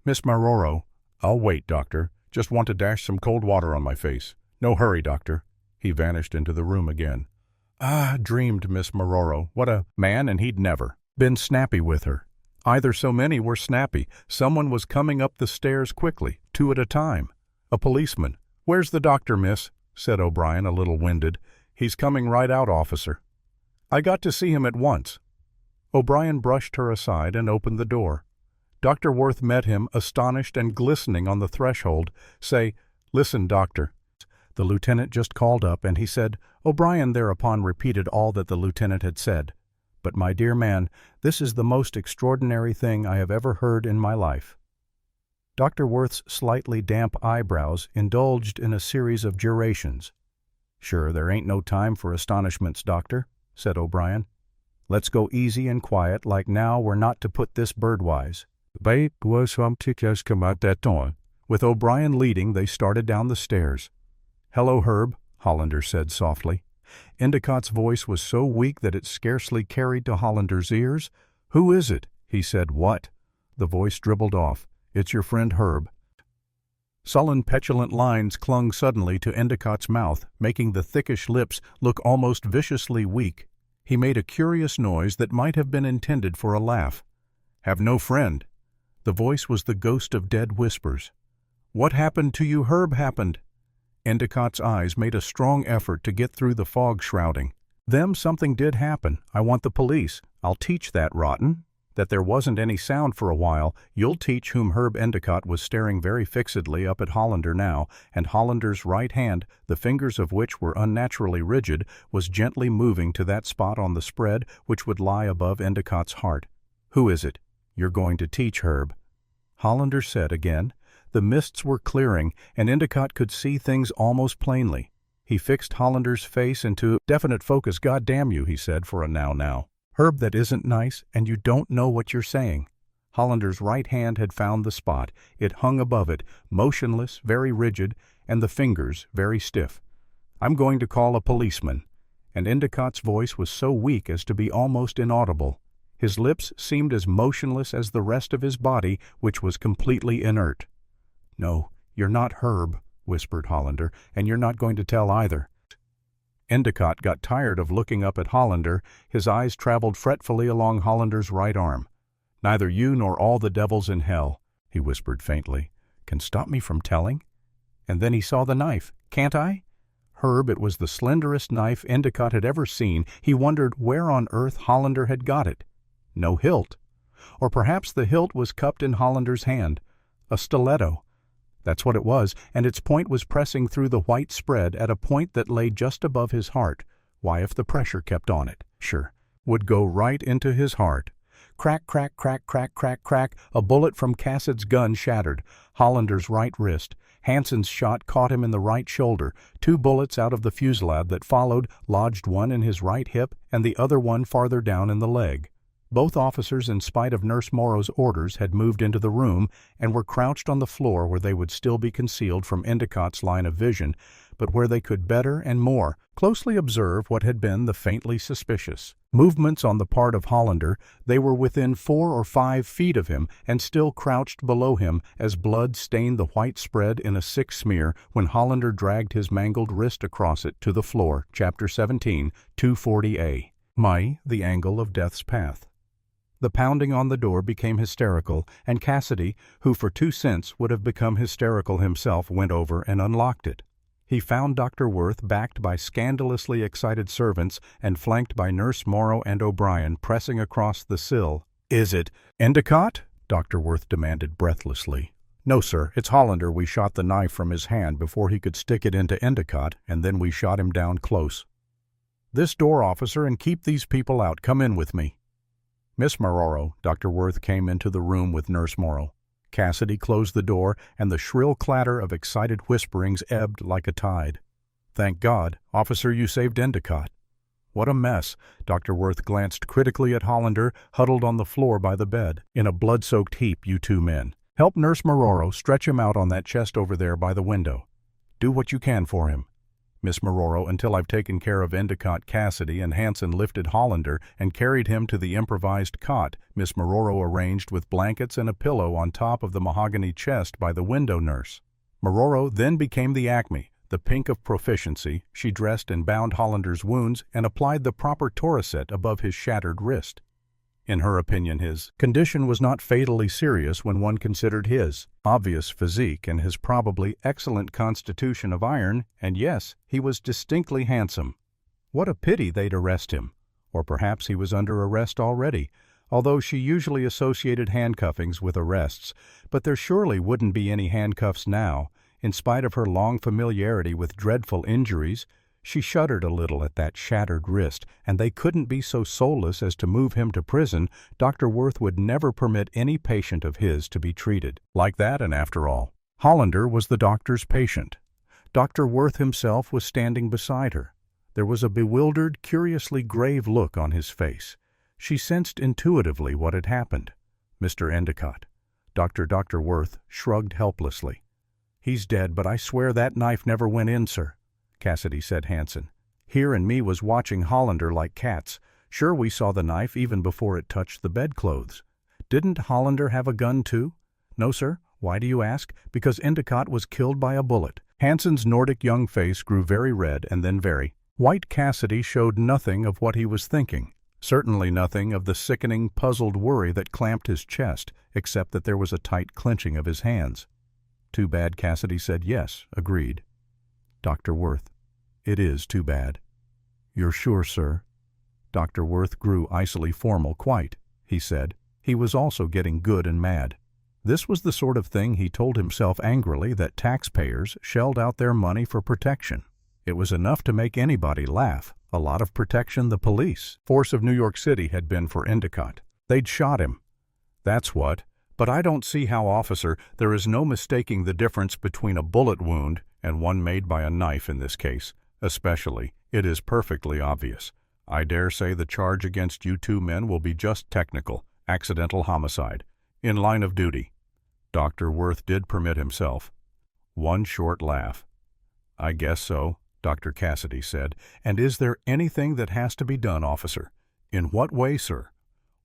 S1: "Miss Maroro." "I'll wait, doctor. Just want to dash some cold water on my face. No hurry, doctor." He vanished into the room again. "Ah," dreamed Miss Maroro, "what a man, and he'd never been snappy with her. Either so many were snappy. Someone was coming up the stairs quickly, 2 at a time. A policeman. "Where's the doctor, miss?" said O'Brien, a little winded. "He's coming right out, officer." "I got to see him at once." O'Brien brushed her aside and opened the door. Dr. Worth met him, astonished and glistening on the threshold. "Say, listen, doctor." The lieutenant just called up, and he said. O'Brien thereupon repeated all that the lieutenant had said. "But, my dear man, this is the most extraordinary thing I have ever heard in my life." Dr. Worth's slightly damp eyebrows indulged in a series of gyrations. "Sure, there ain't no time for astonishments, doctor," said O'Brien. "Let's go easy and quiet, like now we're not to put this birdwise." With O'Brien leading, they started down the stairs. "Hello, Herb," Hollander said softly. Endicott's voice was so weak that it scarcely carried to Hollander's ears. "Who is it?" he said. "What?" The voice dribbled off. "It's your friend Herb." Sullen, petulant lines clung suddenly to Endicott's mouth, making the thickish lips look almost viciously weak. He made a curious noise that might have been intended for a laugh. "Have no friend." The voice was the ghost of dead whispers. "What happened to you, Herb, happened?" Endicott's eyes made a strong effort to get through the fog shrouding. Something did happen. I want the police. I'll teach that rotten." That there wasn't any sound for a while, you'll teach whom Herb Endicott was staring very fixedly up at Hollander now, and Hollander's right hand, the fingers of which were unnaturally rigid, was gently moving to that spot on the spread which would lie above Endicott's heart. "Who is it you're going to teach, Herb?" Hollander said again. The mists were clearing, and Endicott could see things almost plainly. He fixed Hollander's face into definite focus. "God damn you," he said for a now. "Herb, that isn't nice, and you don't know what you're saying." Hollander's right hand had found the spot. It hung above it, motionless, very rigid, and the fingers very stiff. "I'm going to call a policeman." And Endicott's voice was so weak as to be almost inaudible. His lips seemed as motionless as the rest of his body, which was completely inert. "No, you're not Herb," whispered Hollander, "and you're not going to tell either." Endicott got tired of looking up at Hollander. His eyes traveled fretfully along Hollander's right arm. "Neither you nor all the devils in hell," he whispered faintly, "can stop me from telling." And then he saw the knife. "Can't I?" Herb, it was the slenderest knife Endicott had ever seen. He wondered where on earth Hollander had got it. No hilt. Or perhaps the hilt was cupped in Hollander's hand. A stiletto. That's what it was, and its point was pressing through the white spread at a point that lay just above his heart. Why, if the pressure kept on it, sure, would go right into his heart. Crack, crack, crack, crack, crack, crack. A bullet from Cassid's gun shattered Hollander's right wrist. Hansen's shot caught him in the right shoulder. 2 bullets out of the fusillade that followed lodged one in his right hip and the other one farther down in the leg. Both officers, in spite of Nurse Morrow's orders, had moved into the room and were crouched on the floor where they would still be concealed from Endicott's line of vision, but where they could better and more closely observe what had been the faintly suspicious movements on the part of Hollander. They were within 4 or 5 feet of him and still crouched below him as blood stained the white spread in a sick smear when Hollander dragged his mangled wrist across it to the floor. Chapter 17, 240A. The angle of death's path. The pounding on the door became hysterical, and Cassidy, who for 2 cents would have become hysterical himself, went over and unlocked it. He found Dr. Worth backed by scandalously excited servants and flanked by Nurse Morrow and O'Brien pressing across the sill. "Is it Endicott?" Dr. Worth demanded breathlessly. "No, sir, it's Hollander. We shot the knife from his hand before he could stick it into Endicott, and then we shot him down close." "This door, officer, and keep these people out. Come in with me." "Miss Morrow," Dr. Worth came into the room with Nurse Morrow. Cassidy closed the door, and the shrill clatter of excited whisperings ebbed like a tide. "Thank God. Officer, you saved Endicott." "What a mess." Dr. Worth glanced critically at Hollander, huddled on the floor by the bed. "In a blood-soaked heap, you 2 men. Help Nurse Morrow stretch him out on that chest over there by the window. Do what you can for him. Miss Morrow, until I've taken care of Endicott." Cassidy and Hansen lifted Hollander and carried him to the improvised cot Miss Morrow arranged with blankets and a pillow on top of the mahogany chest by the window nurse. Morrow then became the acme, the pink of proficiency. She dressed and bound Hollander's wounds and applied the proper torriset above his shattered wrist. In her opinion, his condition was not fatally serious when one considered his obvious physique and his probably excellent constitution of iron, and yes, he was distinctly handsome. What a pity they'd arrest him. Or perhaps he was under arrest already, although she usually associated handcuffings with arrests, but there surely wouldn't be any handcuffs now. In spite of her long familiarity with dreadful injuries, she shuddered a little at that shattered wrist, and they couldn't be so soulless as to move him to prison. Dr. Worth would never permit any patient of his to be treated like that, and after all, Hollander was the doctor's patient. Dr. Worth himself was standing beside her. There was a bewildered, curiously grave look on his face. She sensed intuitively what had happened. Mr. Endicott. Dr. Worth shrugged helplessly. "He's dead, but I swear that knife never went in, sir." Cassidy said. Hansen. "Here and me was watching Hollander like cats. Sure, we saw the knife even before it touched the bedclothes." "Didn't Hollander have a gun too?" "No, sir." "Why do you ask?" "Because Endicott was killed by a bullet." Hansen's Nordic young face grew very red and then very white. Cassidy showed nothing of what he was thinking. Certainly nothing of the sickening, puzzled worry that clamped his chest, except that there was a tight clenching of his hands. Too bad, Cassidy said. Yes, agreed. Dr. Worth, it is too bad. You're sure, sir? Dr. Worth grew icily formal. Quite, he said. He was also getting good and mad. This was the sort of thing, he told himself angrily, that taxpayers shelled out their money for protection. It was enough to make anybody laugh. A lot of protection the police force of New York City had been for Endicott. They'd shot him. That's what. But I don't see how, officer. There is no mistaking the difference between a bullet wound and one made by a knife in this case. Especially, it is perfectly obvious. I dare say the charge against you two men will be just technical, accidental homicide, in line of duty. Dr. Worth did permit himself one short laugh. I guess so, Dr. Cassidy said. And is there anything that has to be done, officer? In what way, sir?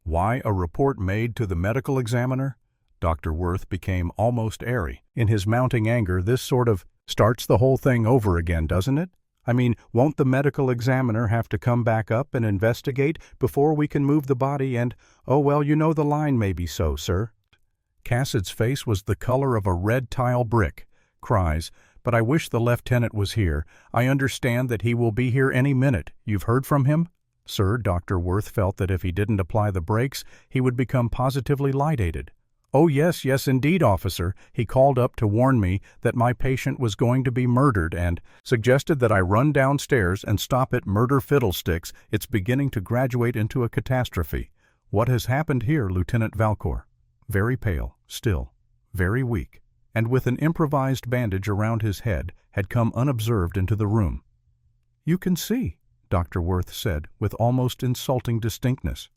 S1: Why a report made to the medical examiner? Dr. Worth became almost airy. In his mounting anger, this sort of starts the whole thing over again, doesn't it? I mean, won't the medical examiner have to come back up and investigate before we can move the body and, oh, well, you know the line may be so, sir. Cassid's face was the color of a red tile brick. Cries, but I wish the lieutenant was here. I understand that he will be here any minute. You've heard from him? Sir, Dr. Worth felt that if he didn't apply the brakes, he would become positively lightated. Oh, yes, indeed, officer. He called up to warn me that my patient was going to be murdered and suggested that I run downstairs and stop it. Murder fiddlesticks. It's beginning to graduate into a catastrophe. What has happened here, Lieutenant Valcour? Very pale, still, very weak, and with an improvised bandage around his head, had come unobserved into the room. You can see, Dr. Worth said with almost insulting distinctness.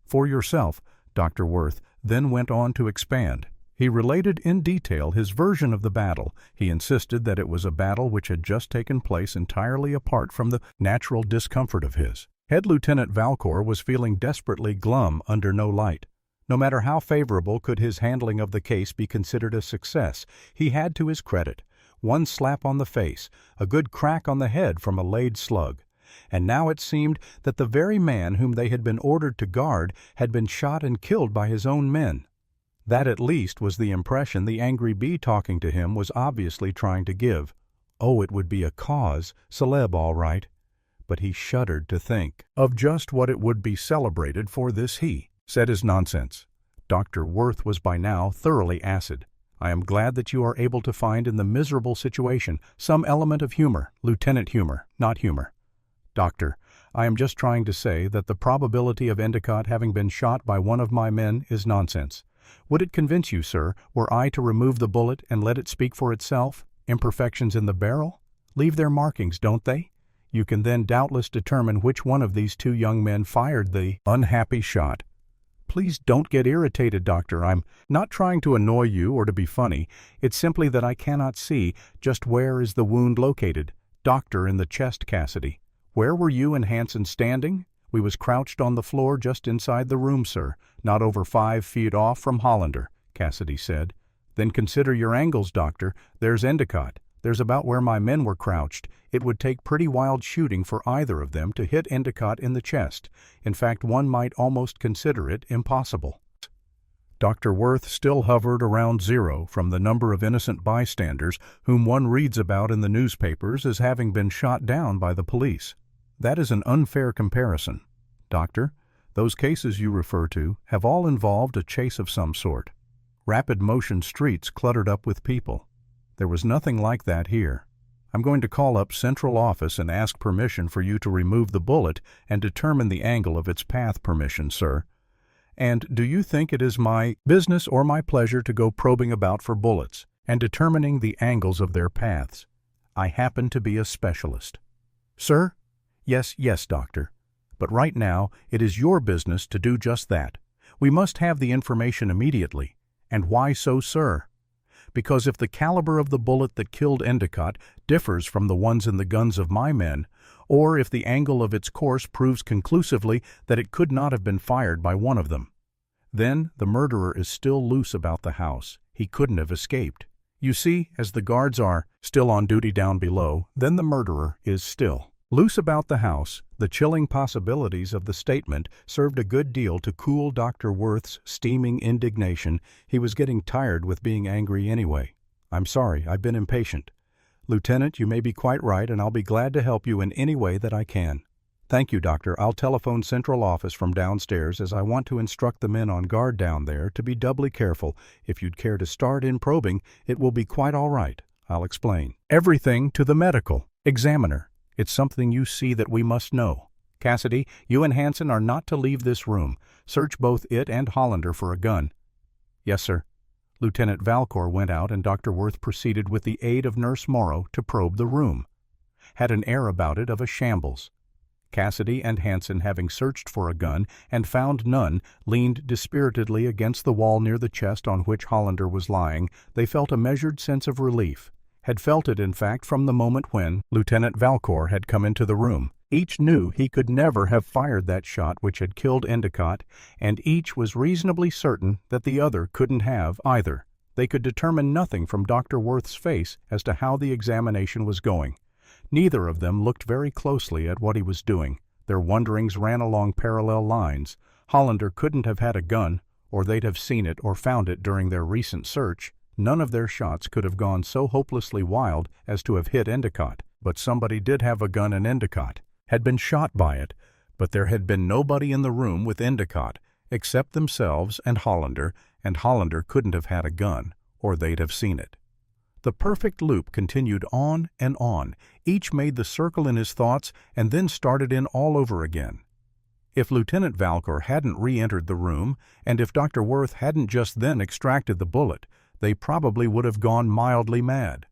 S1: For yourself, Dr. Worth then went on to expand. He related in detail his version of the battle. He insisted that it was a battle which had just taken place entirely apart from the natural discomfort of his. Head Lieutenant Valcour was feeling desperately glum under no light. No matter how favorable could his handling of the case be considered a success, he had to his credit one slap on the face, a good crack on the head from a laid slug. And now it seemed that the very man whom they had been ordered to guard had been shot and killed by his own men. That at least was the impression the angry bee talking to him was obviously trying to give. Oh, it would be a cause célèbre all right. But he shuddered to think of just what it would be celebrated for. This he said is nonsense. Dr. Worth was by now thoroughly acid. I am glad that you are able to find in the miserable situation some element of humor, Lieutenant humor, not humor. Doctor, I am just trying to say that the probability of Endicott having been shot by one of my men is nonsense. Would it convince you, sir, were I to remove the bullet and let it speak for itself? Imperfections in the barrel leave their markings, don't they? You can then doubtless determine which one of these two young men fired the unhappy shot. Please don't get irritated, Doctor. I'm not trying to annoy you or to be funny. It's simply that I cannot see just where is the wound located. Doctor, in the chest, Cassidy. Where were you and Hanson standing? We was crouched on the floor just inside the room, sir, not over 5 feet off from Hollander, Cassidy said. Then consider your angles, Doctor. There's Endicott. There's about where my men were crouched. It would take pretty wild shooting for either of them to hit Endicott in the chest. In fact, one might almost consider it impossible. Dr. Worth still hovered around 0 from the number of innocent bystanders whom one reads about in the newspapers as having been shot down by the police. That is an unfair comparison. Doctor, those cases you refer to have all involved a chase of some sort. Rapid motion streets cluttered up with people. There was nothing like that here. I'm going to call up Central Office and ask permission for you to remove the bullet and determine the angle of its path. Permission, sir. And do you think it is my business or my pleasure to go probing about for bullets and determining the angles of their paths? I happen to be a specialist. Sir? Yes, Doctor. But right now it is your business to do just that. We must have the information immediately. And why so, sir? Because if the caliber of the bullet that killed Endicott differs from the ones in the guns of my men, or if the angle of its course proves conclusively that it could not have been fired by one of them, then the murderer is still loose about the house. He couldn't have escaped. You see, as the guards are still on duty down below, then the murderer is still Loose about the house, the chilling possibilities of the statement served a good deal to cool Dr. Worth's steaming indignation. He was getting tired with being angry anyway. "I'm sorry, I've been impatient. Lieutenant, you may be quite right, and I'll be glad to help you in any way that I can." "Thank you, Doctor. I'll telephone Central Office from downstairs, as I want to instruct the men on guard down there to be doubly careful. If you'd care to start in probing, it will be quite all right. I'll explain. Everything to the medical examiner. It's something you see that we must know. Cassidy, you and Hanson are not to leave this room. Search both it and Hollander for a gun." "Yes, sir." Lieutenant Valcour went out, and Dr. Worth proceeded with the aid of Nurse Morrow to probe the room. Had an air about it of a shambles. Cassidy and Hanson, having searched for a gun and found none, leaned dispiritedly against the wall near the chest on which Hollander was lying. They felt a measured sense of relief. Had felt it, in fact, from the moment when Lieutenant Valcour had come into the room. Each knew he could never have fired that shot which had killed Endicott, and each was reasonably certain that the other couldn't have either. They could determine nothing from Dr. Worth's face as to how the examination was going. Neither of them looked very closely at what he was doing. Their wonderings ran along parallel lines. Hollander couldn't have had a gun, or they'd have seen it or found it during their recent search. None of their shots could have gone so hopelessly wild as to have hit Endicott. But somebody did have a gun, and Endicott had been shot by it. But there had been nobody in the room with Endicott except themselves and Hollander couldn't have had a gun, or they'd have seen it. The perfect loop continued on and on. Each made the circle in his thoughts and then started in all over again. If Lieutenant Valcour hadn't re-entered the room, and if Dr. Worth hadn't just then extracted the bullet, they probably would have gone mildly mad.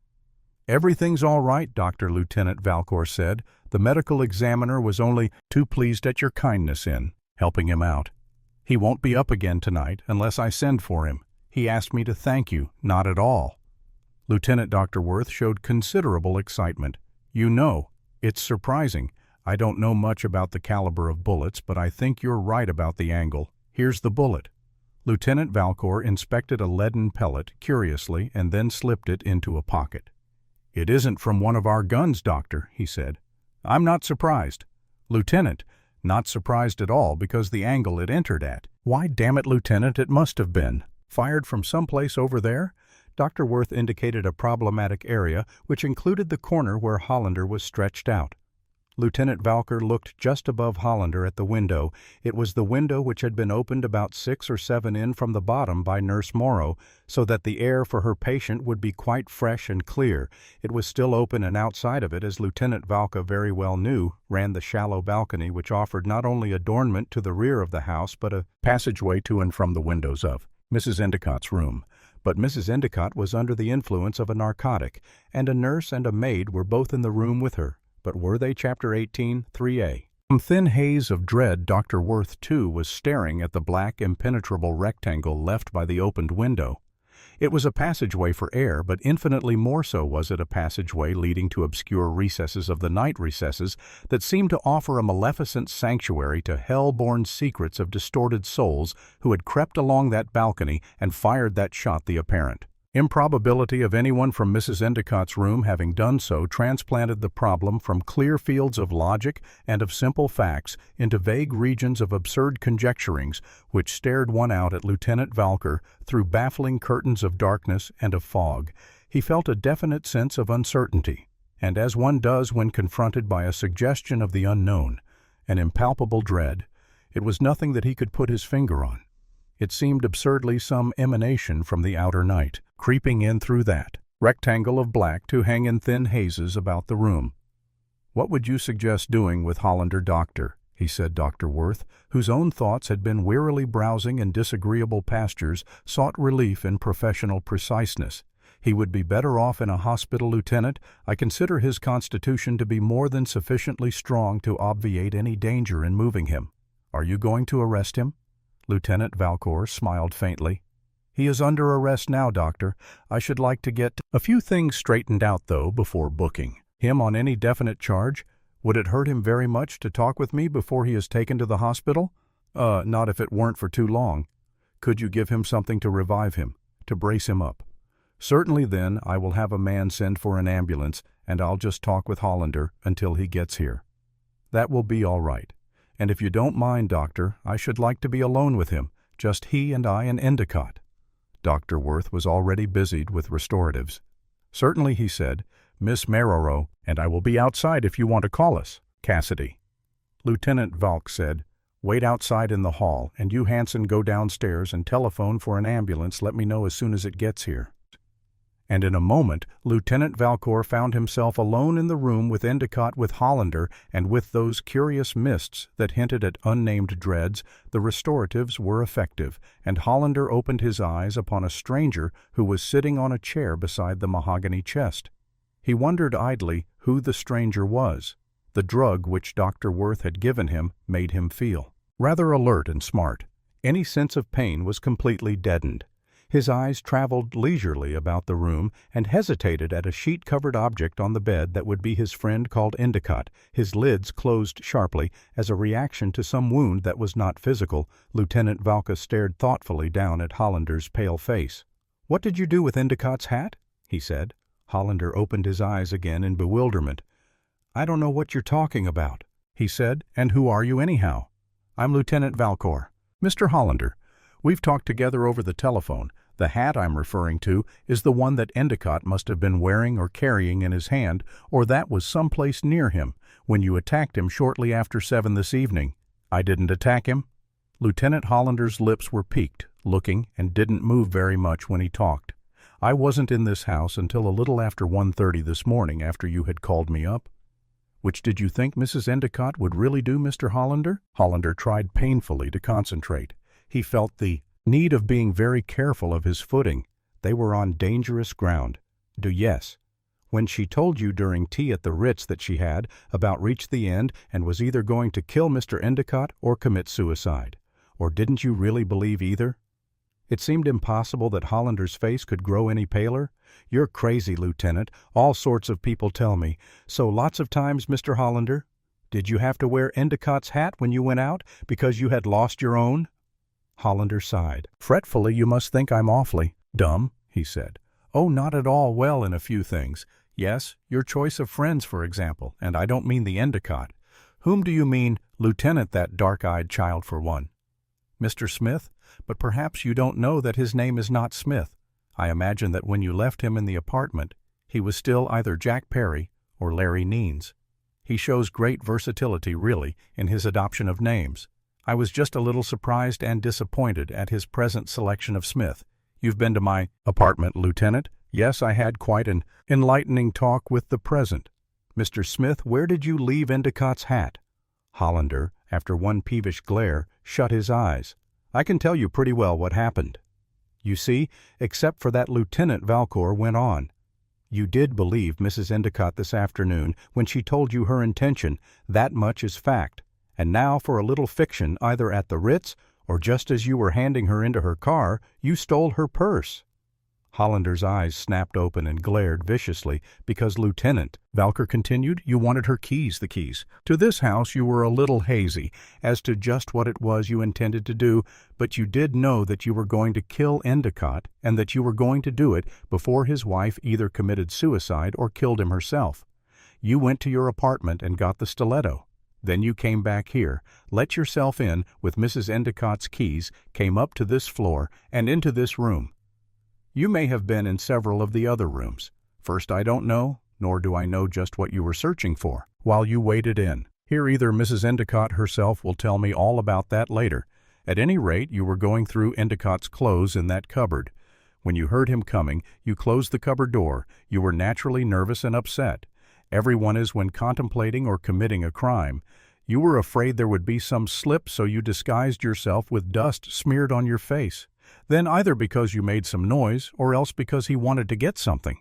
S1: "Everything's all right, Doctor," Lieutenant Valcour said. "The medical examiner was only too pleased at your kindness in helping him out. He won't be up again tonight unless I send for him. He asked me to thank you, not at all." Lieutenant Dr. Worth showed considerable excitement. "You know, it's surprising. I don't know much about the caliber of bullets, but I think you're right about the angle. Here's the bullet." Lieutenant Valcour inspected a leaden pellet curiously and then slipped it into a pocket. "It isn't from one of our guns, Doctor," he said. "I'm not surprised." "Lieutenant, not surprised at all, because the angle it entered at." "Why, damn it, Lieutenant, it must have been. Fired from someplace over there?" Dr. Worth indicated a problematic area, which included the corner where Hollander was stretched out. Lieutenant Valcour looked just above Hollander at the window. It was the window which had been opened about 6 or 7 in from the bottom by Nurse Morrow, so that the air for her patient would be quite fresh and clear. It was still open, and outside of it, as Lieutenant Valcour very well knew, ran the shallow balcony which offered not only adornment to the rear of the house, but a passageway to and from the windows of Mrs. Endicott's room. But Mrs. Endicott was under the influence of a narcotic, and a nurse and a maid were both in the room with her. But were they? Chapter 18, 3a. Some thin haze of dread, Dr. Worth, too, was staring at the black, impenetrable rectangle left by the opened window. It was a passageway for air, but infinitely more so was it a passageway leading to obscure recesses of the night recesses that seemed to offer a maleficent sanctuary to hell-born secrets of distorted souls who had crept along that balcony and fired that shot. The apparent improbability of anyone from Mrs. Endicott's room having done so transplanted the problem from clear fields of logic and of simple facts into vague regions of absurd conjecturings which stared one out at Lieutenant Valcour through baffling curtains of darkness and of fog. He felt a definite sense of uncertainty, and as one does when confronted by a suggestion of the unknown, an impalpable dread, it was nothing that he could put his finger on. It seemed absurdly some emanation from the outer night, creeping in through that rectangle of black to hang in thin hazes about the room. "What would you suggest doing with Hollander, Doctor?" he said. Dr. Worth, whose own thoughts had been wearily browsing in disagreeable pastures, sought relief in professional preciseness. "He would be better off in a hospital, Lieutenant. I consider his constitution to be more than sufficiently strong to obviate any danger in moving him." "Are you going to arrest him?" Lieutenant Valcour smiled faintly. "He is under arrest now, Doctor. I should like to get a few things straightened out, though, before booking him on any definite charge. Would it hurt him very much to talk with me before he is taken to the hospital?" Not if it weren't for too long." "Could you give him something to revive him, to brace him up?" "Certainly. Then I will have a man send for an ambulance, and I'll just talk with Hollander until he gets here." That will be all right. And if you don't mind, Doctor, I should like to be alone with him, just he and I and Endicott." Dr. Worth was already busied with restoratives. "Certainly," he said. "Miss Marrero, and I will be outside if you want to call us, Cassidy." Lieutenant Valk said, "Wait outside in the hall, and you, Hanson, go downstairs and telephone for an ambulance. Let me know as soon as it gets here." And in a moment, Lieutenant Valcor found himself alone in the room with Endicott, with Hollander, and with those curious mists that hinted at unnamed dreads. The restoratives were effective, and Hollander opened his eyes upon a stranger who was sitting on a chair beside the mahogany chest. He wondered idly who the stranger was. The drug which Dr. Worth had given him made him feel rather alert and smart. Any sense of pain was completely deadened. His eyes traveled leisurely about the room and hesitated at a sheet-covered object on the bed that would be his friend called Endicott. His lids closed sharply as a reaction to some wound that was not physical. Lieutenant Valka stared thoughtfully down at Hollander's pale face. "What did you do with Endicott's hat?" he said. Hollander opened his eyes again in bewilderment. "I don't know what you're talking about," he said. "And who are you anyhow?" "I'm Lieutenant Valcor." "Mr. Hollander, we've talked together over the telephone. The hat I'm referring to is the one that Endicott must have been wearing or carrying in his hand, or that was someplace near him when you attacked him shortly after 7 this evening." "I didn't attack him." Lieutenant Hollander's lips were peaked, looking, and didn't move very much when he talked. "I wasn't in this house until a little after 1:30 this morning, after you had called me up." "Which did you think Mrs. Endicott would really do, Mr. Hollander?" Hollander tried painfully to concentrate. He felt the need of being very careful of his footing. They were on dangerous ground. Yes. When she told you during tea at the Ritz that she had about reached the end and was either going to kill Mr. Endicott or commit suicide. Or didn't you really believe either? It seemed impossible that Hollander's face could grow any paler. "You're crazy, Lieutenant. All sorts of people tell me. So lots of times, Mr. Hollander? Did you have to wear Endicott's hat when you went out because you had lost your own?" Hollander sighed. "Fretfully, you must think I'm awfully dumb," he said. "Oh, not at all. Well, in a few things. Yes, your choice of friends, for example, and I don't mean the Endicott." "Whom do you mean?" "Lieutenant, that dark-eyed child, for one." "Mr. Smith? But perhaps you don't know that his name is not Smith. I imagine that when you left him in the apartment, he was still either Jack Perry or Larry Neens. He shows great versatility, really, in his adoption of names. I was just a little surprised and disappointed at his present selection of Smith." "You've been to my apartment, Lieutenant?" "Yes, I had quite an enlightening talk with the present." "Mr. Smith, where did you leave Endicott's hat?" Hollander, after one peevish glare, shut his eyes. "I can tell you pretty well what happened. You see, except for that Lieutenant Valcor went on. You did believe Mrs. Endicott this afternoon when she told you her intention. That much is fact. And now for a little fiction, either at the Ritz or just as you were handing her into her car, you stole her purse." Hollander's eyes snapped open and glared viciously. "Because, Lieutenant," Valcor continued, "you wanted her keys, the keys. To this house you were a little hazy as to just what it was you intended to do, but you did know that you were going to kill Endicott, and that you were going to do it before his wife either committed suicide or killed him herself. You went to your apartment and got the stiletto. Then you came back here, let yourself in with Mrs. Endicott's keys, came up to this floor and into this room. You may have been in several of the other rooms. First, I don't know, nor do I know just what you were searching for while you waited in. Here either Mrs. Endicott herself will tell me all about that later. At any rate, you were going through Endicott's clothes in that cupboard. When you heard him coming, you closed the cupboard door. You were naturally nervous and upset. Everyone is when contemplating or committing a crime. You were afraid there would be some slip, so you disguised yourself with dust smeared on your face. Then either because you made some noise, or else because he wanted to get something.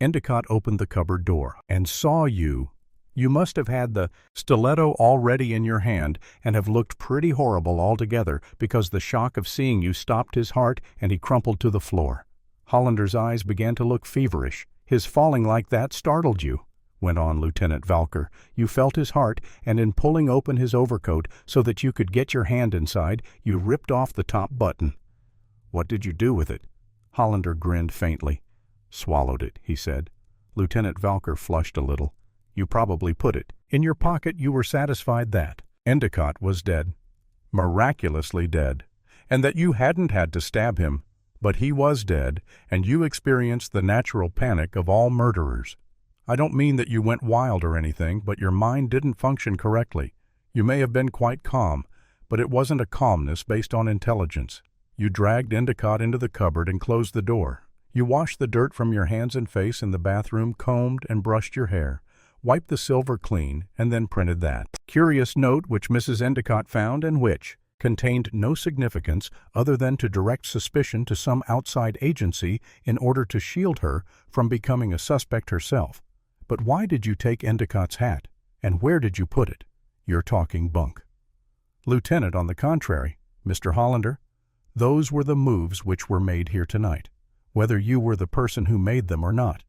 S1: Endicott opened the cupboard door and saw you. You must have had the stiletto already in your hand and have looked pretty horrible altogether, because the shock of seeing you stopped his heart and he crumpled to the floor. Hollander's eyes began to look feverish. His falling like that startled you," went on Lieutenant Valcor. "You felt his heart, and in pulling open his overcoat so that you could get your hand inside, you ripped off the top button." "What did you do with it?" Hollander grinned faintly. "Swallowed it," he said. Lieutenant Valcor flushed a little. You probably put it in your pocket. You were satisfied that Endicott was dead, miraculously dead, and that you hadn't had to stab him, but he was dead, and you experienced the natural panic of all murderers. I don't mean that you went wild or anything, but your mind didn't function correctly. You may have been quite calm, but it wasn't a calmness based on intelligence. You dragged Endicott into the cupboard and closed the door. You washed the dirt from your hands and face in the bathroom, combed and brushed your hair, wiped the silver clean, and then printed that curious note which Mrs. Endicott found and which contained no significance other than to direct suspicion to some outside agency in order to shield her from becoming a suspect herself. But why did you take Endicott's hat, and where did you put it? You're talking bunk. Lieutenant, on the contrary, Mr. Hollander, those were the moves which were made here tonight, whether you were the person who made them or not.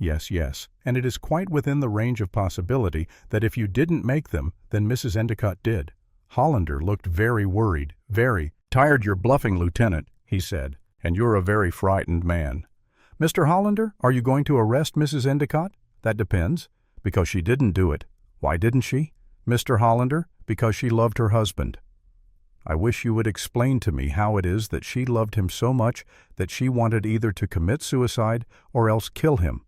S1: Yes, and it is quite within the range of possibility that if you didn't make them, then Mrs. Endicott did. Hollander looked very worried, very tired. You're bluffing, Lieutenant, he said, and you're a very frightened man. Mr. Hollander, are you going to arrest Mrs. Endicott? That depends, because she didn't do it. Why didn't she? Mr. Hollander, because she loved her husband. I wish you would explain to me how it is that she loved him so much that she wanted either to commit suicide or else kill him.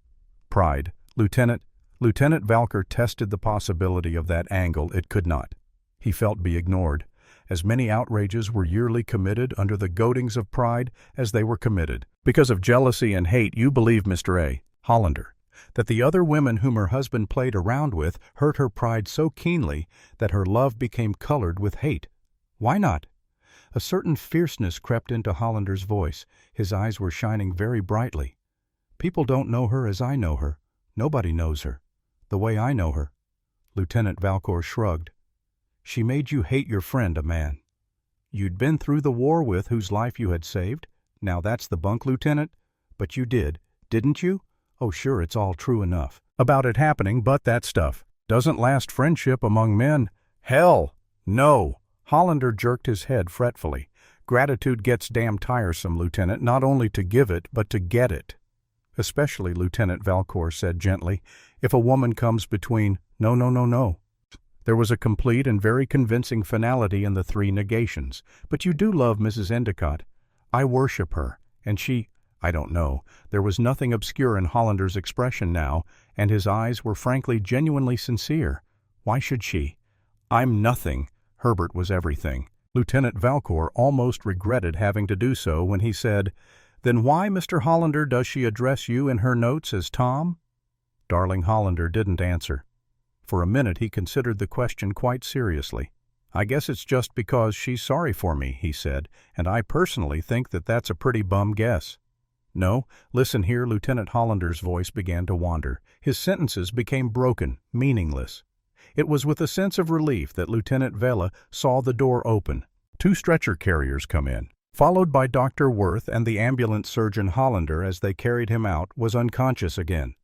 S1: Pride. Lieutenant Valker tested the possibility of that angle. It could not. He felt be ignored. As many outrages were yearly committed under the goadings of pride as they were committed because of jealousy and hate. You believe, Mr. A. Hollander, that the other women whom her husband played around with hurt her pride so keenly that her love became colored with hate. Why not? A certain fierceness crept into Hollander's voice. His eyes were shining very brightly. People don't know her as I know her. Nobody knows her the way I know her. Lieutenant Valcour shrugged. She made you hate your friend, a man you'd been through the war with, whose life you had saved. Now that's the bunk, Lieutenant. But you did, didn't you? Oh, sure, it's all true enough about it happening, but that stuff doesn't last friendship among men. Hell, no. Hollander jerked his head fretfully. Gratitude gets damn tiresome, Lieutenant, not only to give it, but to get it. Especially, Lieutenant Valcour said gently, if a woman comes between. No. There was a complete and very convincing finality in the three negations. But you do love Mrs. Endicott. I worship her, and she, I don't know. There was nothing obscure in Hollander's expression now, and his eyes were frankly, genuinely sincere. Why should she? I'm nothing. Herbert was everything. Lieutenant Valcour almost regretted having to do so when he said, then why, Mr. Hollander, does she address you in her notes as Tom? Darling Hollander didn't answer. For a minute he considered the question quite seriously. I guess it's just because she's sorry for me, he said, and I personally think that that's a pretty bum guess. No, listen here. Lieutenant Hollander's voice began to wander. His sentences became broken, meaningless. It was with a sense of relief that Lieutenant Vela saw the door open. 2 stretcher carriers come in, followed by Dr. Worth, and the ambulance surgeon. Hollander, as they carried him out, was unconscious again.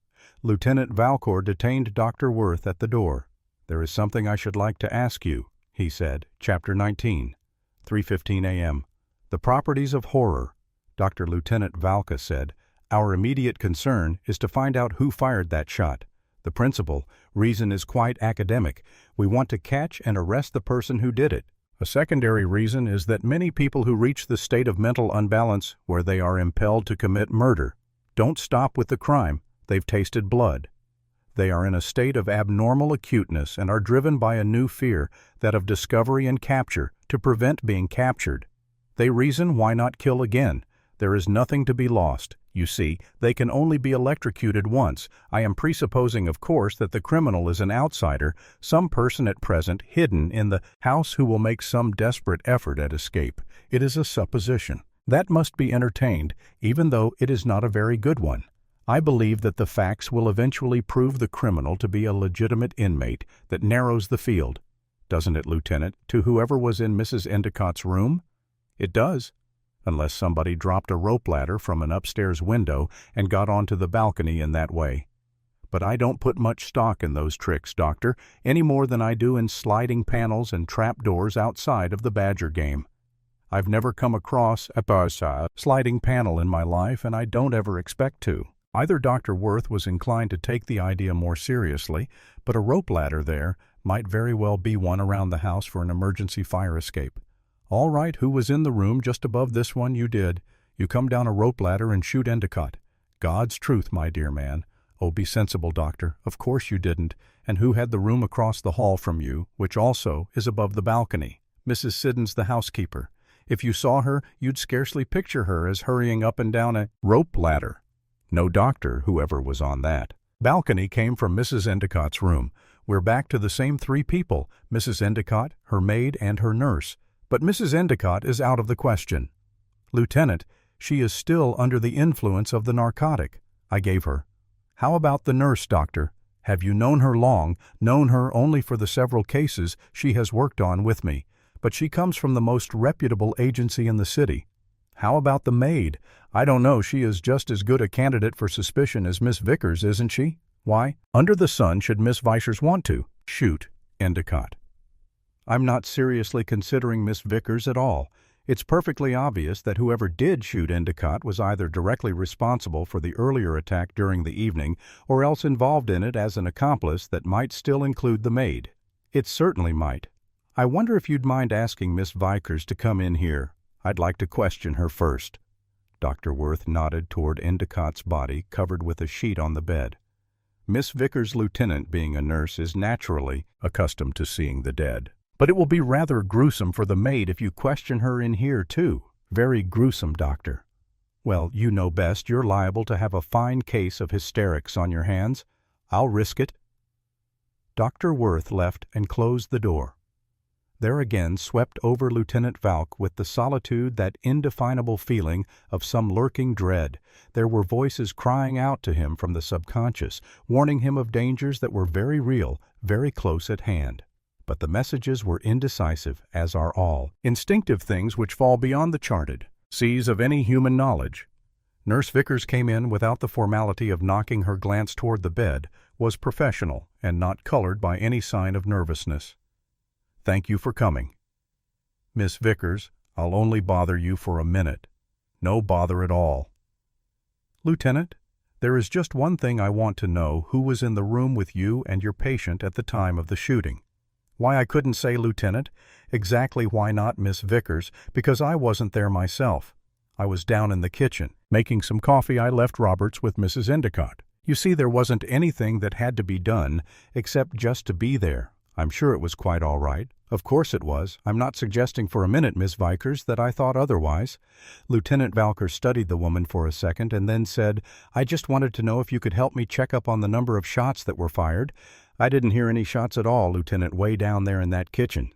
S1: Lieutenant Valcour detained Dr. Worth at the door. There is something I should like to ask you, he said. Chapter 19, 3:15 a.m. The properties of horror. Dr. Lieutenant Valka said, our immediate concern is to find out who fired that shot. The principal reason is quite academic. We want to catch and arrest the person who did it. A secondary reason is that many people who reach the state of mental unbalance where they are impelled to commit murder don't stop with the crime. They've tasted blood. They are in a state of abnormal acuteness and are driven by a new fear, that of discovery and capture, to prevent being captured. They reason, why not kill again? There is nothing to be lost. You see, they can only be electrocuted once. I am presupposing, of course, that the criminal is an outsider, some person at present hidden in the house who will make some desperate effort at escape. It is a supposition. That must be entertained, even though it is not a very good one. I believe that the facts will eventually prove the criminal to be a legitimate inmate that narrows the field. Doesn't it, Lieutenant, to whoever was in Mrs. Endicott's room? It does, unless somebody dropped a rope ladder from an upstairs window and got onto the balcony in that way. But I don't put much stock in those tricks, Doctor, any more than I do in sliding panels and trapdoors outside of the Badger game. I've never come across a sliding panel in my life, and I don't ever expect to. Either Dr. Worth was inclined to take the idea more seriously, but a rope ladder there might very well be one around the house for an emergency fire escape. All right, who was in the room just above this one? You did. You come down a rope ladder and shoot Endicott. God's truth, my dear man. Oh, be sensible, doctor. Of course you didn't. And who had the room across the hall from you, which also is above the balcony? Mrs. Siddons, the housekeeper. If you saw her, you'd scarcely picture her as hurrying up and down a rope ladder. No doctor, whoever was on that balcony, came from Mrs. Endicott's room. We're back to the same three people, Mrs. Endicott, her maid, and her nurse. But Mrs. Endicott is out of the question. Lieutenant, she is still under the influence of the narcotic I gave her. How about the nurse, doctor? Have you known her long? Known her only for the several cases she has worked on with me, but she comes from the most reputable agency in the city. How about the maid? I don't know, she is just as good a candidate for suspicion as Miss Vickers, isn't she? Why, under the sun should Miss Vickers want to shoot Endicott? I'm not seriously considering Miss Vickers at all. It's perfectly obvious that whoever did shoot Endicott was either directly responsible for the earlier attack during the evening or else involved in it as an accomplice that might still include the maid. It certainly might. I wonder if you'd mind asking Miss Vickers to come in here. I'd like to question her first. Dr. Worth nodded toward Endicott's body covered with a sheet on the bed. Miss Vickers, Lieutenant, being a nurse, is naturally accustomed to seeing the dead. But it will be rather gruesome for the maid if you question her in here, too. Very gruesome, doctor. Well, you know best. You're liable to have a fine case of hysterics on your hands. I'll risk it. Dr. Worth left and closed the door. There again swept over Lieutenant Valk with the solitude that indefinable feeling of some lurking dread. There were voices crying out to him from the subconscious, warning him of dangers that were very real, very close at hand. But the messages were indecisive, as are all instinctive things which fall beyond the charted seas of any human knowledge. Nurse Vickers came in without the formality of knocking her glance toward the bed, was professional, and not colored by any sign of nervousness. Thank you for coming. Miss Vickers, I'll only bother you for a minute. No bother at all. Lieutenant, there is just one thing I want to know: who was in the room with you and your patient at the time of the shooting? Why I couldn't say Lieutenant, exactly why not Miss Vickers, because I wasn't there myself. I was down in the kitchen, making some coffee. I left Roberts with Mrs. Endicott. You see, there wasn't anything that had to be done, except just to be there. I'm sure it was quite all right. Of course it was. I'm not suggesting for a minute, Miss Vickers, that I thought otherwise. Lieutenant Valker studied the woman for a second and then said, I just wanted to know if you could help me check up on the number of shots that were fired. I didn't hear any shots at all, Lieutenant, way down there in that kitchen.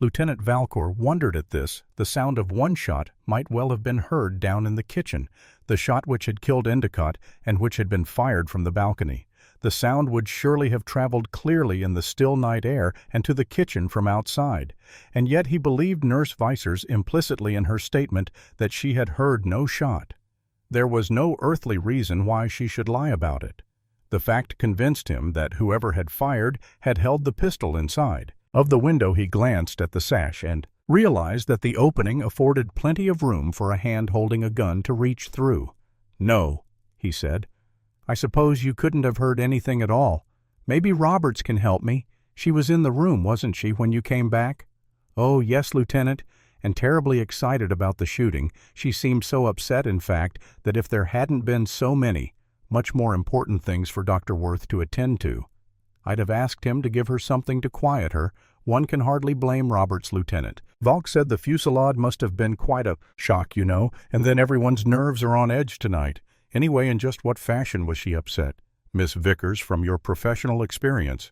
S1: Lieutenant Valcor wondered at this. The sound of one shot might well have been heard down in the kitchen, the shot which had killed Endicott and which had been fired from the balcony. The sound would surely have traveled clearly in the still night air and to the kitchen from outside, and yet he believed Nurse Vickers implicitly in her statement that she had heard no shot. There was no earthly reason why she should lie about it. The fact convinced him that whoever had fired had held the pistol inside. Of the window he glanced at the sash and realized that the opening afforded plenty of room for a hand holding a gun to reach through. No, he said. I suppose you couldn't have heard anything at all. Maybe Roberts can help me. She was in the room, wasn't she, when you came back? Oh, yes, Lieutenant, and terribly excited about the shooting. She seemed so upset, in fact, that if there hadn't been so many, much more important things for Dr. Worth to attend to, I'd have asked him to give her something to quiet her. One can hardly blame Roberts, Lieutenant. Valk said the fusillade must have been quite a shock, you know, and then everyone's nerves are on edge tonight. Anyway, in just what fashion was she upset, Miss Vickers, from your professional experience?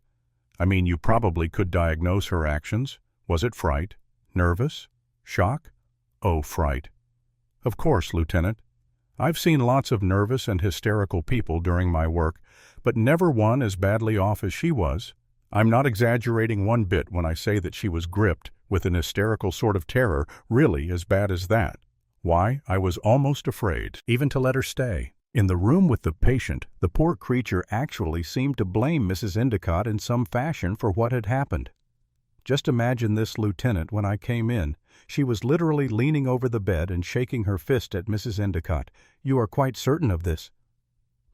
S1: I mean, you probably could diagnose her actions. Was it fright? Nervous? Shock? Oh, fright. Of course, Lieutenant. I've seen lots of nervous and hysterical people during my work, but never one as badly off as she was. I'm not exaggerating one bit when I say that she was gripped with an hysterical sort of terror, really as bad as that. Why, I was almost afraid even to let her stay. In the room with the patient, the poor creature actually seemed to blame Mrs. Endicott in some fashion for what had happened. Just imagine this, Lieutenant, when I came in. She was literally leaning over the bed and shaking her fist at Mrs. Endicott. You are quite certain of this?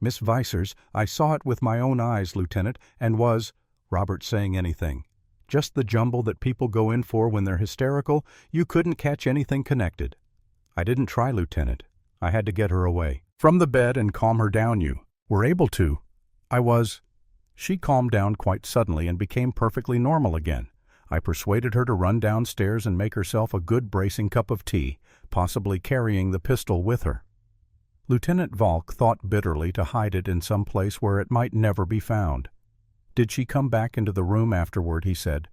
S1: Miss Vicers, I saw it with my own eyes, Lieutenant, and was—" Robert saying anything. "Just the jumble that people go in for when they're hysterical. You couldn't catch anything connected." "I didn't try, Lieutenant. I had to get her away from the bed and calm her down. You were able to." "I was." "She calmed down quite suddenly and became perfectly normal again. I persuaded her to run downstairs and make herself a good bracing cup of tea, possibly carrying the pistol with her." Lieutenant Valk thought bitterly to hide it in some place where it might never be found. "Did she come back into the room afterward?" he said.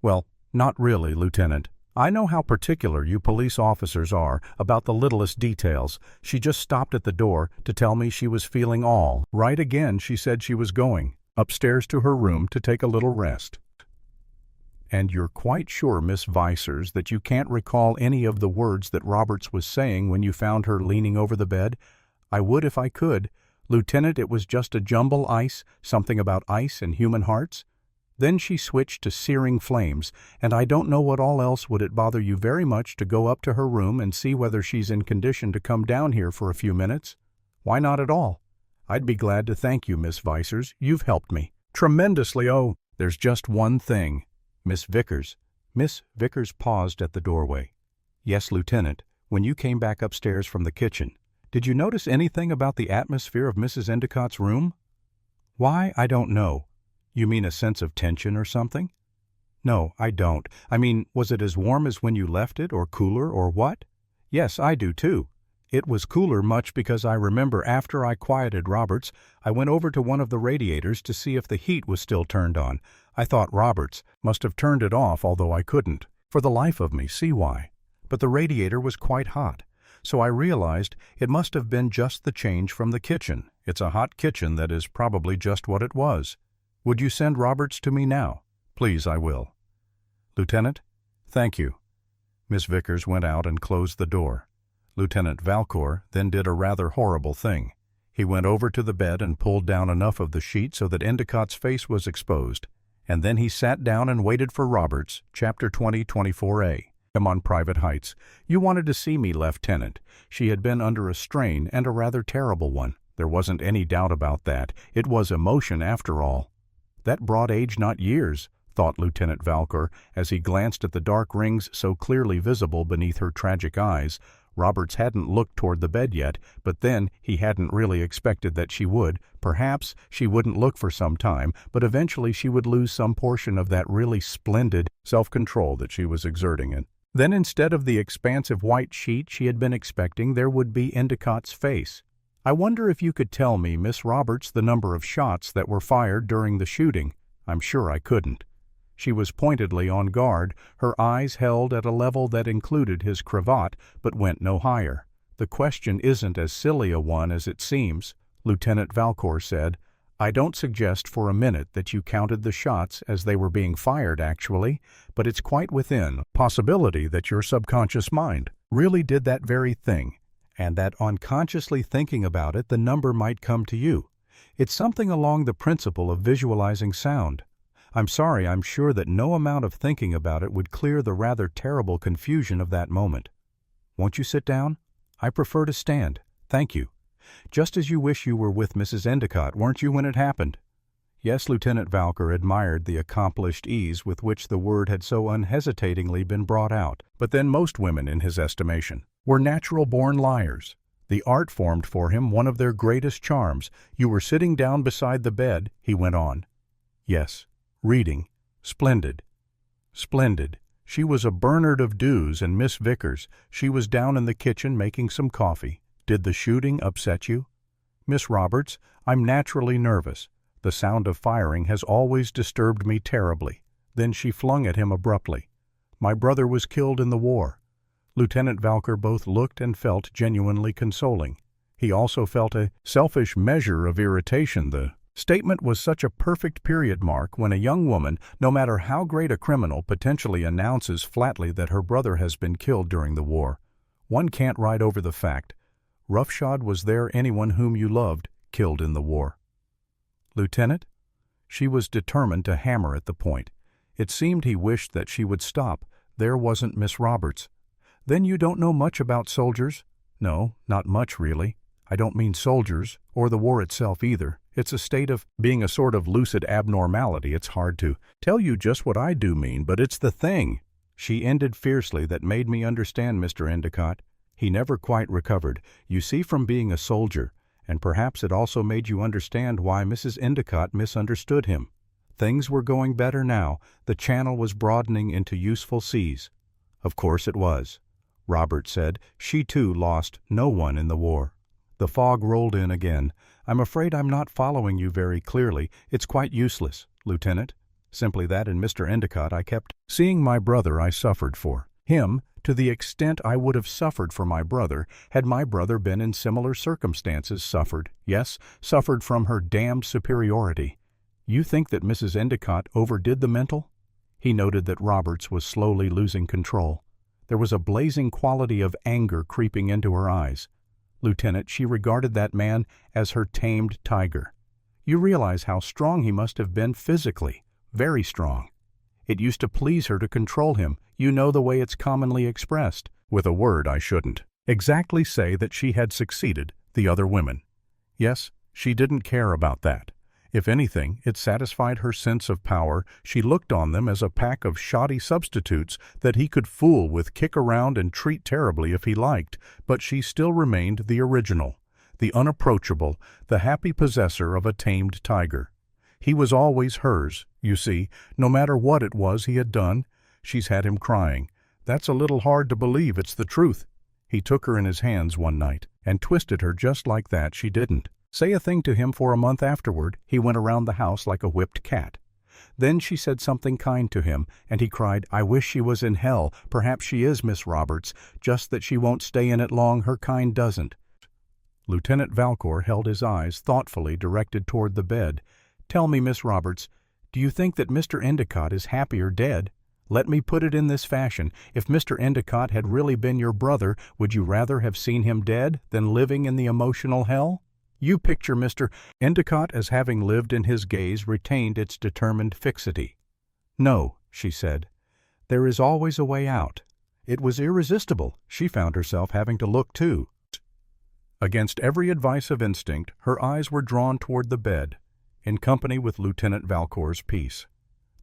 S1: "Well, not really, Lieutenant. I know how particular you police officers are about the littlest details. She just stopped at the door to tell me she was feeling all right again. She said she was going upstairs to her room to take a little rest." "And you're quite sure, Miss Vicers, that you can't recall any of the words that Roberts was saying when you found her leaning over the bed?" "I would if I could. Lieutenant, it was just a jumble something about ice and human hearts. Then she switched to searing flames, and I don't know what all else. Would it bother you very much to go up to her room and see whether she's in condition to come down here for a few minutes?" "Why not at all? I'd be glad to. Thank you, Miss Vicers. You've helped me tremendously. Oh, there's just one thing. Miss Vickers." Miss Vickers paused at the doorway. "Yes, Lieutenant. When you came back upstairs from the kitchen, did you notice anything about the atmosphere of Mrs. Endicott's room?" "Why, I don't know." "You mean a sense of tension or something?" "No, I don't. I mean, was it as warm as when you left it, or cooler, or what?" "Yes, I do too. It was cooler much because I remember after I quieted Roberts, I went over to one of the radiators to see if the heat was still turned on. I thought Roberts must have turned it off, although I couldn't, for the life of me, see why. But the radiator was quite hot, so I realized it must have been just the change from the kitchen. It's a hot kitchen, that is probably just what it was. Would you send Roberts to me now?" "Please, I will." "Lieutenant?" "Thank you." Miss Vickers went out and closed the door. Lieutenant Valcour then did a rather horrible thing. He went over to the bed and pulled down enough of the sheet so that Endicott's face was exposed, and then he sat down and waited for Roberts. Chapter 20:24a. "Come on, Private Heights. You wanted to see me, Lieutenant." She had been under a strain, and a rather terrible one. There wasn't any doubt about that. It was emotion, after all. "That brought age, not years," thought Lieutenant Valcour, as he glanced at the dark rings so clearly visible beneath her tragic eyes. Roberts hadn't looked toward the bed yet, but then he hadn't really expected that she would. Perhaps she wouldn't look for some time, but eventually she would lose some portion of that really splendid self-control that she was exerting in. Then instead of the expansive white sheet she had been expecting, there would be Endicott's face. "I wonder if you could tell me, Miss Roberts, the number of shots that were fired during the shooting?" I'm sure I couldn't. She was pointedly on guard, her eyes held at a level that included his cravat, but went no higher. "The question isn't as silly a one as it seems," Lieutenant Valcour said. "I don't suggest for a minute that you counted the shots as they were being fired, actually, but it's quite within possibility that your subconscious mind really did that very thing, and that unconsciously thinking about it, the number might come to you. It's something along the principle of visualizing sound. I'm sorry, I'm sure that no amount of thinking about it would clear the rather terrible confusion of that moment. Won't you sit down? I prefer to stand. Thank you. Just as you wish you were with Mrs. Endicott, weren't you, when it happened?" Yes, Lieutenant Valcour admired the accomplished ease with which the word had so unhesitatingly been brought out. But then most women, in his estimation, were natural-born liars. The art formed for him one of their greatest charms. "You were sitting down beside the bed," he went on. "Yes. Reading. Splendid. Splendid. She was a Bernard of Dews, and Miss Vickers, she was down in the kitchen making some coffee. Did the shooting upset you?" "Miss Roberts, I'm naturally nervous. The sound of firing has always disturbed me terribly." Then she flung at him abruptly. "My brother was killed in the war." Lieutenant Valcour both looked and felt genuinely consoling. He also felt a selfish measure of irritation. The statement was such a perfect period mark when a young woman, no matter how great a criminal, potentially announces flatly that her brother has been killed during the war. One can't ride over the fact. Roughshod, was there anyone whom you loved killed in the war?" "Lieutenant?" She was determined to hammer at the point. It seemed he wished that she would stop. There wasn't Miss Roberts. "Then you don't know much about soldiers?" "No, not much, really." I don't mean soldiers, or the war itself either. It's a state of being a sort of lucid abnormality. It's hard to tell you just what I do mean, but it's the thing," she ended fiercely, "that made me understand Mr. Endicott. He never quite recovered, you see, from being a soldier, and perhaps it also made you understand why Mrs. Endicott misunderstood him. Things were going better now. The channel was broadening into useful seas." "Of course it was," Robert said. "She too lost no one in the war." The fog rolled in again. "I'm afraid I'm not following you very clearly. It's quite useless, Lieutenant. Simply that in Mr. Endicott I kept seeing my brother. I suffered for him to the extent I would have suffered for my brother had my brother been in similar circumstances. Suffered, yes, suffered from her damned superiority. You think that Mrs. Endicott overdid the mental?" He noted that Roberts was slowly losing control. There was a blazing quality of anger creeping into her eyes. "Lieutenant, she regarded that man as her tamed tiger. You realize how strong he must have been physically, very strong. It used to please her to control him. You know the way it's commonly expressed. With a word, I shouldn't exactly say that she had succeeded the other women. Yes, she didn't care about that. If anything, it satisfied her sense of power. She looked on them as a pack of shoddy substitutes that he could fool with, kick around, and treat terribly if he liked, but she still remained the original, the unapproachable, the happy possessor of a tamed tiger. He was always hers, you see, no matter what it was he had done. She's had him crying. That's a little hard to believe, it's the truth. He took her in his hands one night and twisted her just like that. She didn't say a thing to him for a month afterward. He went around the house like a whipped cat. Then she said something kind to him, and he cried, 'I wish she was in hell. Perhaps she is, Miss Roberts, just that she won't stay in it long. Her kind doesn't.'" Lieutenant Valcour held his eyes thoughtfully directed toward the bed. "Tell me, Miss Roberts, do you think that Mr. Endicott is happier dead? Let me put it in this fashion. If Mr. Endicott had really been your brother, would you rather have seen him dead than living in the emotional hell? You picture Mr. Endicott as having lived, and his gaze retained its determined fixity. "No," she said. "There is always a way out." It was irresistible. She found herself having to look too. Against every advice of instinct, her eyes were drawn toward the bed, in company with Lieutenant Valcour's peace.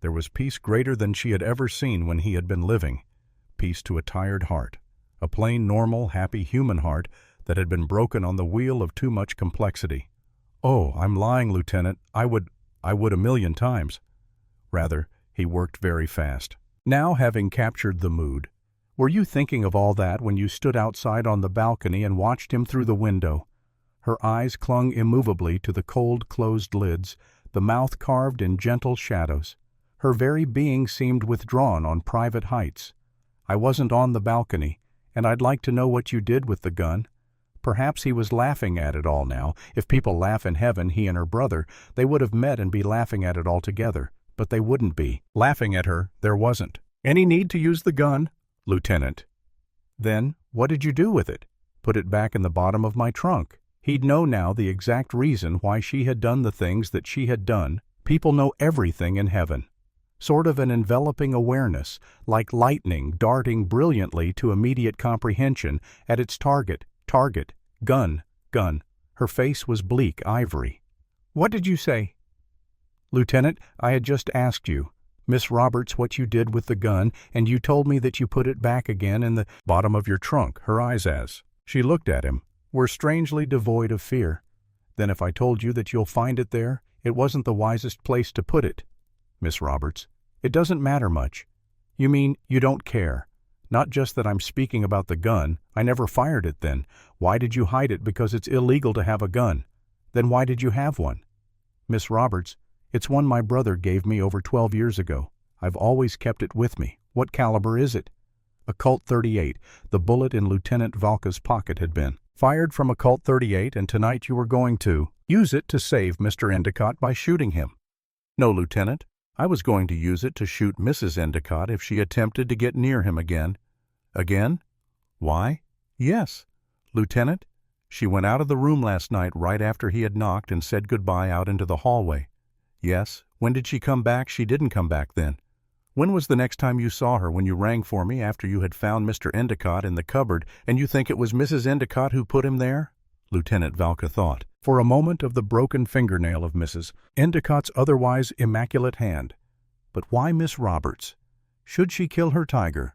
S1: There was peace greater than she had ever seen when he had been living. Peace to a tired heart, a plain, normal, happy human heart that had been broken on the wheel of too much complexity. "Oh, I'm lying, Lieutenant. I would a million times." Rather, he worked very fast. Now, having captured the mood, "Were you thinking of all that when you stood outside on the balcony and watched him through the window?" Her eyes clung immovably to the cold, closed lids, the mouth carved in gentle shadows. Her very being seemed withdrawn on private heights. "I wasn't on the balcony, and I'd like to know what you did with the gun." Perhaps he was laughing at it all now. If people laugh in heaven, he and her brother, they would have met and be laughing at it all together. But they wouldn't be. Laughing at her, there wasn't any need to use the gun, Lieutenant. "Then, what did you do with it?" "Put it back in the bottom of my trunk." He'd know now the exact reason why she had done the things that she had done. People know everything in heaven. Sort of an enveloping awareness, like lightning darting brilliantly to immediate comprehension at its target, gun. Her face was bleak ivory. "What did you say?" "Lieutenant, I had just asked you, Miss Roberts, what you did with the gun, and you told me that you put it back again in the bottom of your trunk." Her eyes, as she looked at him, were strangely devoid of fear. "Then if I told you that you'll find it there, it wasn't the wisest place to put it, Miss Roberts. It doesn't matter much." "You mean you don't care?" "Not just that I'm speaking about the gun. I never fired it then. Why did you hide it? Because it's illegal to have a gun. Then why did you have one?" "Miss Roberts, it's one my brother gave me over 12 years ago. I've always kept it with me." "What caliber is it?" "A Colt 38. The bullet in Lieutenant Valka's pocket had been fired from a Colt 38, and tonight you were going to use it to save Mr. Endicott by shooting him." "No, Lieutenant. I was going to use it to shoot Mrs. Endicott if she attempted to get near him again." "Again? Why?" "Yes, Lieutenant. She went out of the room last night right after he had knocked and said goodbye out into the hallway." "Yes. When did she come back?" "She didn't come back then." "When was the next time you saw her?" "When you rang for me after you had found Mr. Endicott in the cupboard, and you think it was Mrs. Endicott who put him there?" Lieutenant Valka thought, for a moment of the broken fingernail of Mrs. Endicott's otherwise immaculate hand. But why Miss Roberts? Should she kill her tiger?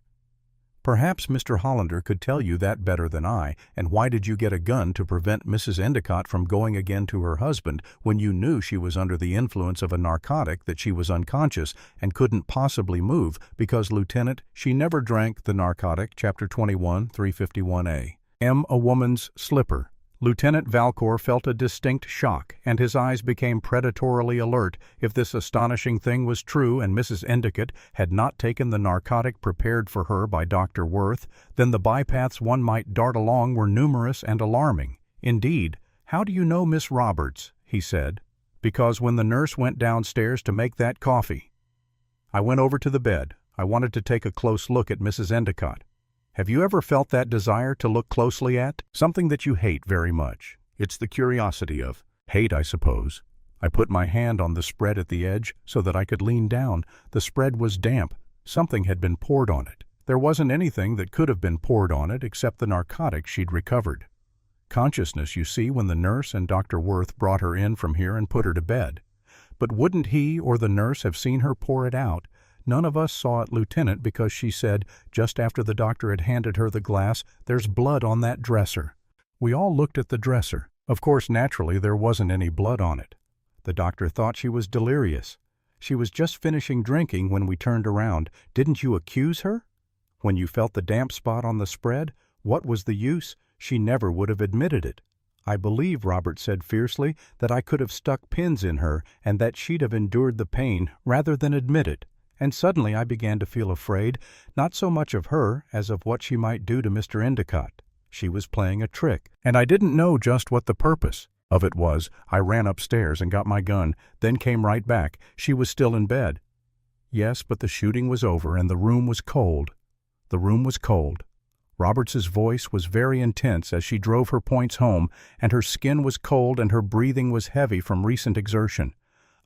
S1: Perhaps Mr. Hollander could tell you that better than I, and why did you get a gun to prevent Mrs. Endicott from going again to her husband when you knew she was under the influence of a narcotic, that she was unconscious and couldn't possibly move because, Lieutenant, she never drank the narcotic, Chapter 21, 351A. A woman's slipper. Lieutenant Valcor felt a distinct shock, and his eyes became predatorily alert. If this astonishing thing was true and Mrs. Endicott had not taken the narcotic prepared for her by Dr. Worth, then the bypaths one might dart along were numerous and alarming. Indeed, "How do you know Miss Roberts?" he said. "Because when the nurse went downstairs to make that coffee, I went over to the bed. I wanted to take a close look at Mrs. Endicott. Have you ever felt that desire to look closely at something that you hate very much? It's the curiosity of hate, I suppose. I put my hand on the spread at the edge so that I could lean down. The spread was damp. Something had been poured on it. There wasn't anything that could have been poured on it except the narcotic she'd recovered. Consciousness, you see, when the nurse and Dr. Worth brought her in from here and put her to bed. But wouldn't he or the nurse have seen her pour it out? None of us saw it, Lieutenant, because she said, just after the doctor had handed her the glass, "There's blood on that dresser." We all looked at the dresser. Of course, naturally, there wasn't any blood on it. The doctor thought she was delirious. She was just finishing drinking when we turned around. Didn't you accuse her? When you felt the damp spot on the spread, what was the use? She never would have admitted it. I believe, Robert said fiercely, that I could have stuck pins in her and that she'd have endured the pain rather than admit it. And suddenly I began to feel afraid, not so much of her as of what she might do to Mr. Endicott. She was playing a trick, and I didn't know just what the purpose of it was. I ran upstairs and got my gun, then came right back. She was still in bed. Yes, but the shooting was over and the room was cold. The room was cold. Roberts's voice was very intense as she drove her points home, and her skin was cold and her breathing was heavy from recent exertion.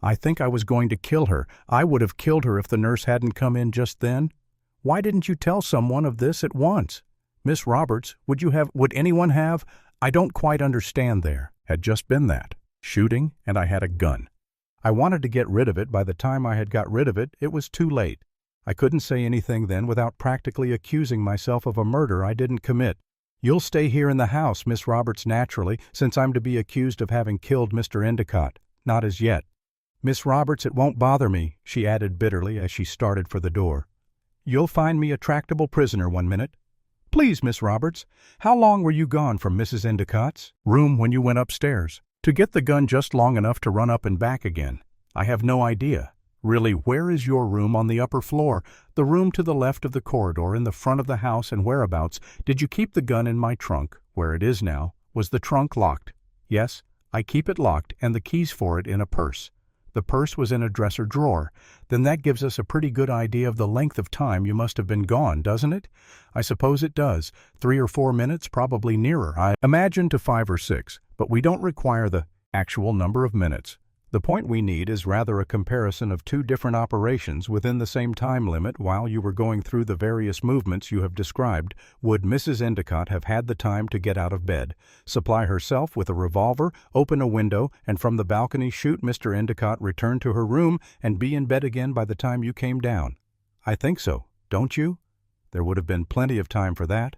S1: I think I was going to kill her. I would have killed her if the nurse hadn't come in just then. Why didn't you tell someone of this at once? Miss Roberts, would anyone have? I don't quite understand there. Had just been that. Shooting, and I had a gun. I wanted to get rid of it. By the time I had got rid of it, it was too late. I couldn't say anything then without practically accusing myself of a murder I didn't commit. You'll stay here in the house, Miss Roberts, naturally, since I'm to be accused of having killed Mr. Endicott. Not as yet. Miss Roberts, it won't bother me, she added bitterly as she started for the door. You'll find me a tractable prisoner one minute. Please, Miss Roberts, how long were you gone from Mrs. Endicott's room when you went upstairs? To get the gun just long enough to run up and back again. I have no idea. Really, where is your room on the upper floor? The room to the left of the corridor in the front of the house, and whereabouts? Did you keep the gun in my trunk, where it is now? Was the trunk locked? Yes, I keep it locked and the keys for it in a purse. The purse was in a dresser drawer. Then that gives us a pretty good idea of the length of time you must have been gone, doesn't it? I suppose it does. 3 or 4 minutes, probably nearer. I imagine to 5 or 6, but we don't require the actual number of minutes. The point we need is rather a comparison of 2 different operations within the same time limit while you were going through the various movements you have described. Would Mrs. Endicott have had the time to get out of bed, supply herself with a revolver, open a window, and from the balcony shoot Mr. Endicott, return to her room, and be in bed again by the time you came down? I think so, don't you? There would have been plenty of time for that.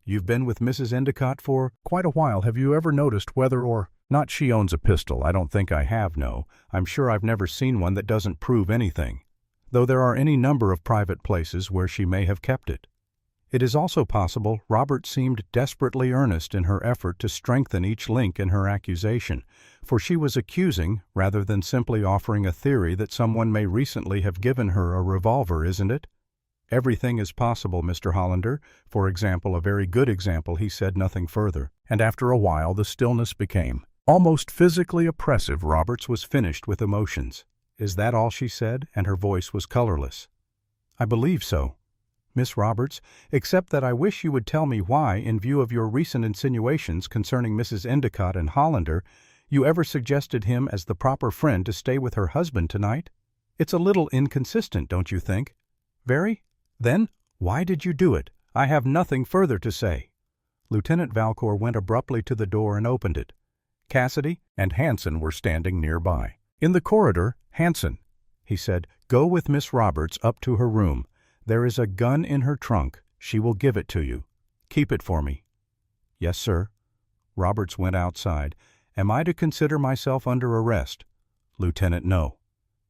S1: You've been with Mrs. Endicott for quite a while. Have you ever noticed whether or not she owns a pistol? I don't think I have, no. I'm sure I've never seen one that doesn't prove anything, though there are any number of private places where she may have kept it. It is also possible Robert seemed desperately earnest in her effort to strengthen each link in her accusation, for she was accusing rather than simply offering a theory that someone may recently have given her a revolver, isn't it? Everything is possible, Mr. Hollander. For example, a very good example. He said nothing further, and after a while the stillness became almost physically oppressive. Roberts was finished with emotions. Is that all she said? And her voice was colorless. I believe so, Miss Roberts, except that I wish you would tell me why, in view of your recent insinuations concerning Mrs. Endicott and Hollander, you ever suggested him as the proper friend to stay with her husband tonight. It's a little inconsistent, don't you think? Very? Then, why did you do it? I have nothing further to say. Lieutenant Valcor went abruptly to the door and opened it. Cassidy and Hanson were standing nearby. In the corridor, Hanson, he said, "Go with Miss Roberts up to her room. There is a gun in her trunk. She will give it to you. Keep it for me." "Yes, sir." Roberts went outside. "Am I to consider myself under arrest?" "Lieutenant, no."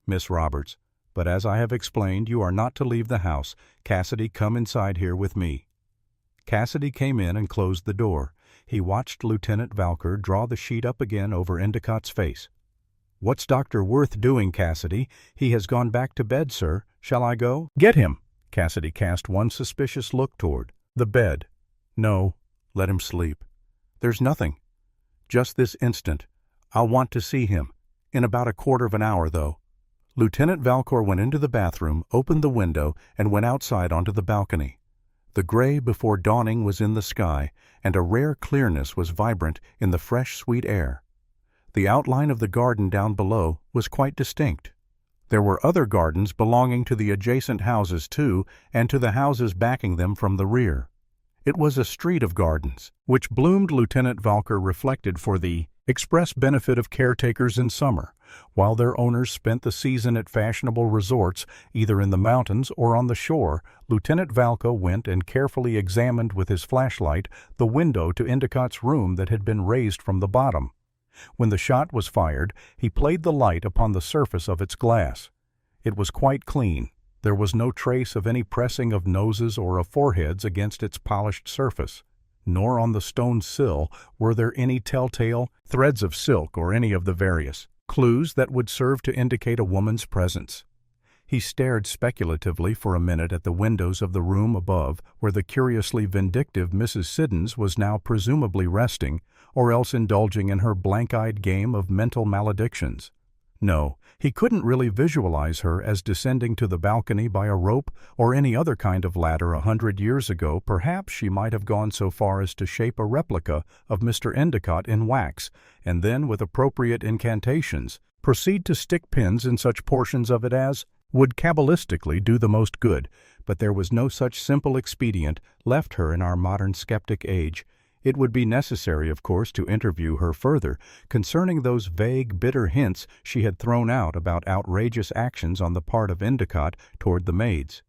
S1: "Miss Roberts, but as I have explained, you are not to leave the house. Cassidy, come inside here with me." Cassidy came in and closed the door. He watched Lieutenant Valcor draw the sheet up again over Endicott's face. "What's Dr. Worth doing, Cassidy? He has gone back to bed, sir. Shall I go?" "Get him!" Cassidy cast one suspicious look toward the bed. "No, let him sleep. There's nothing. Just this instant. I'll want to see him. In about a quarter of an hour, though." Lieutenant Valcor went into the bathroom, opened the window, and went outside onto the balcony. The gray before dawning was in the sky, and a rare clearness was vibrant in the fresh, sweet air. The outline of the garden down below was quite distinct. There were other gardens belonging to the adjacent houses, too, and to the houses backing them from the rear. It was a street of gardens, which bloomed Lieutenant Valcor reflected for the express benefit of caretakers in summer, while their owners spent the season at fashionable resorts, either in the mountains or on the shore. Lieutenant Valcor went and carefully examined with his flashlight the window to Endicott's room that had been raised from the bottom. When the shot was fired, he played the light upon the surface of its glass. It was quite clean. There was no trace of any pressing of noses or of foreheads against its polished surface, nor on the stone sill were there any telltale threads of silk or any of the various clues that would serve to indicate a woman's presence. He stared speculatively for a minute at the windows of the room above, where the curiously vindictive Mrs. Siddons was now presumably resting, or else indulging in her blank-eyed game of mental maledictions. No, he couldn't really visualize her as descending to the balcony by a rope or any other kind of ladder 100 years ago. Perhaps she might have gone so far as to shape a replica of Mr. Endicott in wax, and then, with appropriate incantations, proceed to stick pins in such portions of it as would cabalistically do the most good. But there was no such simple expedient left her in our modern skeptic age. It would be necessary, of course, to interview her further concerning those vague, bitter hints she had thrown out about outrageous actions on the part of Endicott toward the maids.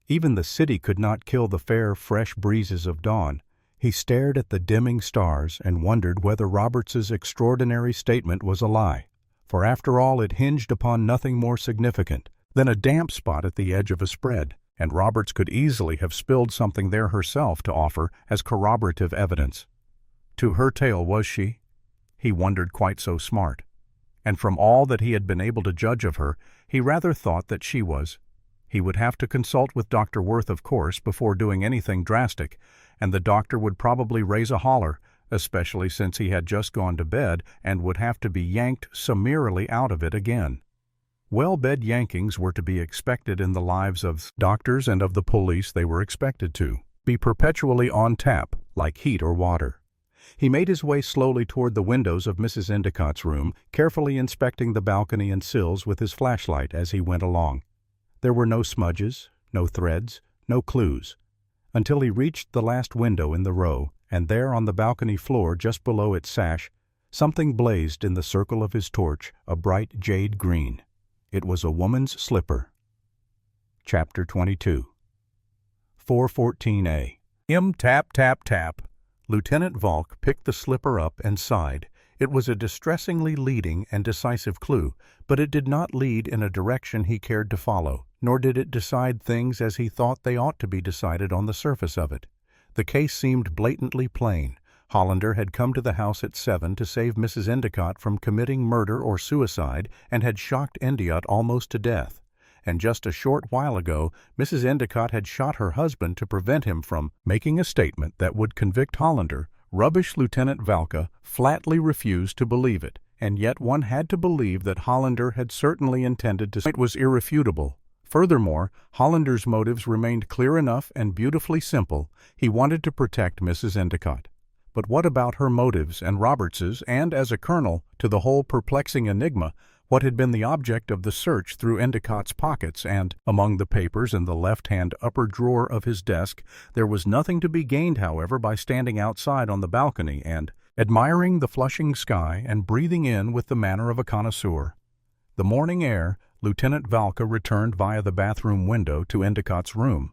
S1: Even the city could not kill the fair, fresh breezes of dawn. He stared at the dimming stars and wondered whether Roberts's extraordinary statement was a lie, for after all it hinged upon nothing more significant than a damp spot at the edge of a spread, and Roberts could easily have spilled something there herself to offer as corroborative evidence. To her tale, was she? He wondered, quite so smart. And from all that he had been able to judge of her, he rather thought that she was. He would have to consult with Dr. Worth, of course, before doing anything drastic, and the doctor would probably raise a holler, especially since he had just gone to bed and would have to be yanked summarily out of it again. Well-bed yankings were to be expected in the lives of doctors and of the police. They were expected to be perpetually on tap, like heat or water. He made his way slowly toward the windows of Mrs. Endicott's room, carefully inspecting the balcony and sills with his flashlight as he went along. There were no smudges, no threads, no clues, until he reached the last window in the row, and there on the balcony floor just below its sash, something blazed in the circle of his torch, a bright jade green. It was a woman's slipper. Chapter 22. 414A. Tap, tap, tap. Lieutenant Valk picked the slipper up and sighed. It was a distressingly leading and decisive clue, but it did not lead in a direction he cared to follow, nor did it decide things as he thought they ought to be decided on the surface of it. The case seemed blatantly plain. Hollander had come to the house at 7 to save Mrs. Endicott from committing murder or suicide and had shocked Endicott almost to death. And just a short while ago, Mrs. Endicott had shot her husband to prevent him from making a statement that would convict Hollander. Rubbish Lieutenant Valka flatly refused to believe it, and yet one had to believe that Hollander had certainly intended to. It was irrefutable. Furthermore, Hollander's motives remained clear enough and beautifully simple. He wanted to protect Mrs. Endicott. But what about her motives and Roberts's, and as a colonel to the whole perplexing enigma, what had been the object of the search through Endicott's pockets, and, among the papers in the left-hand upper drawer of his desk, there was nothing to be gained, however, by standing outside on the balcony and admiring the flushing sky and breathing in with the manner of a connoisseur. The morning air, Lieutenant Valka returned via the bathroom window to Endicott's room.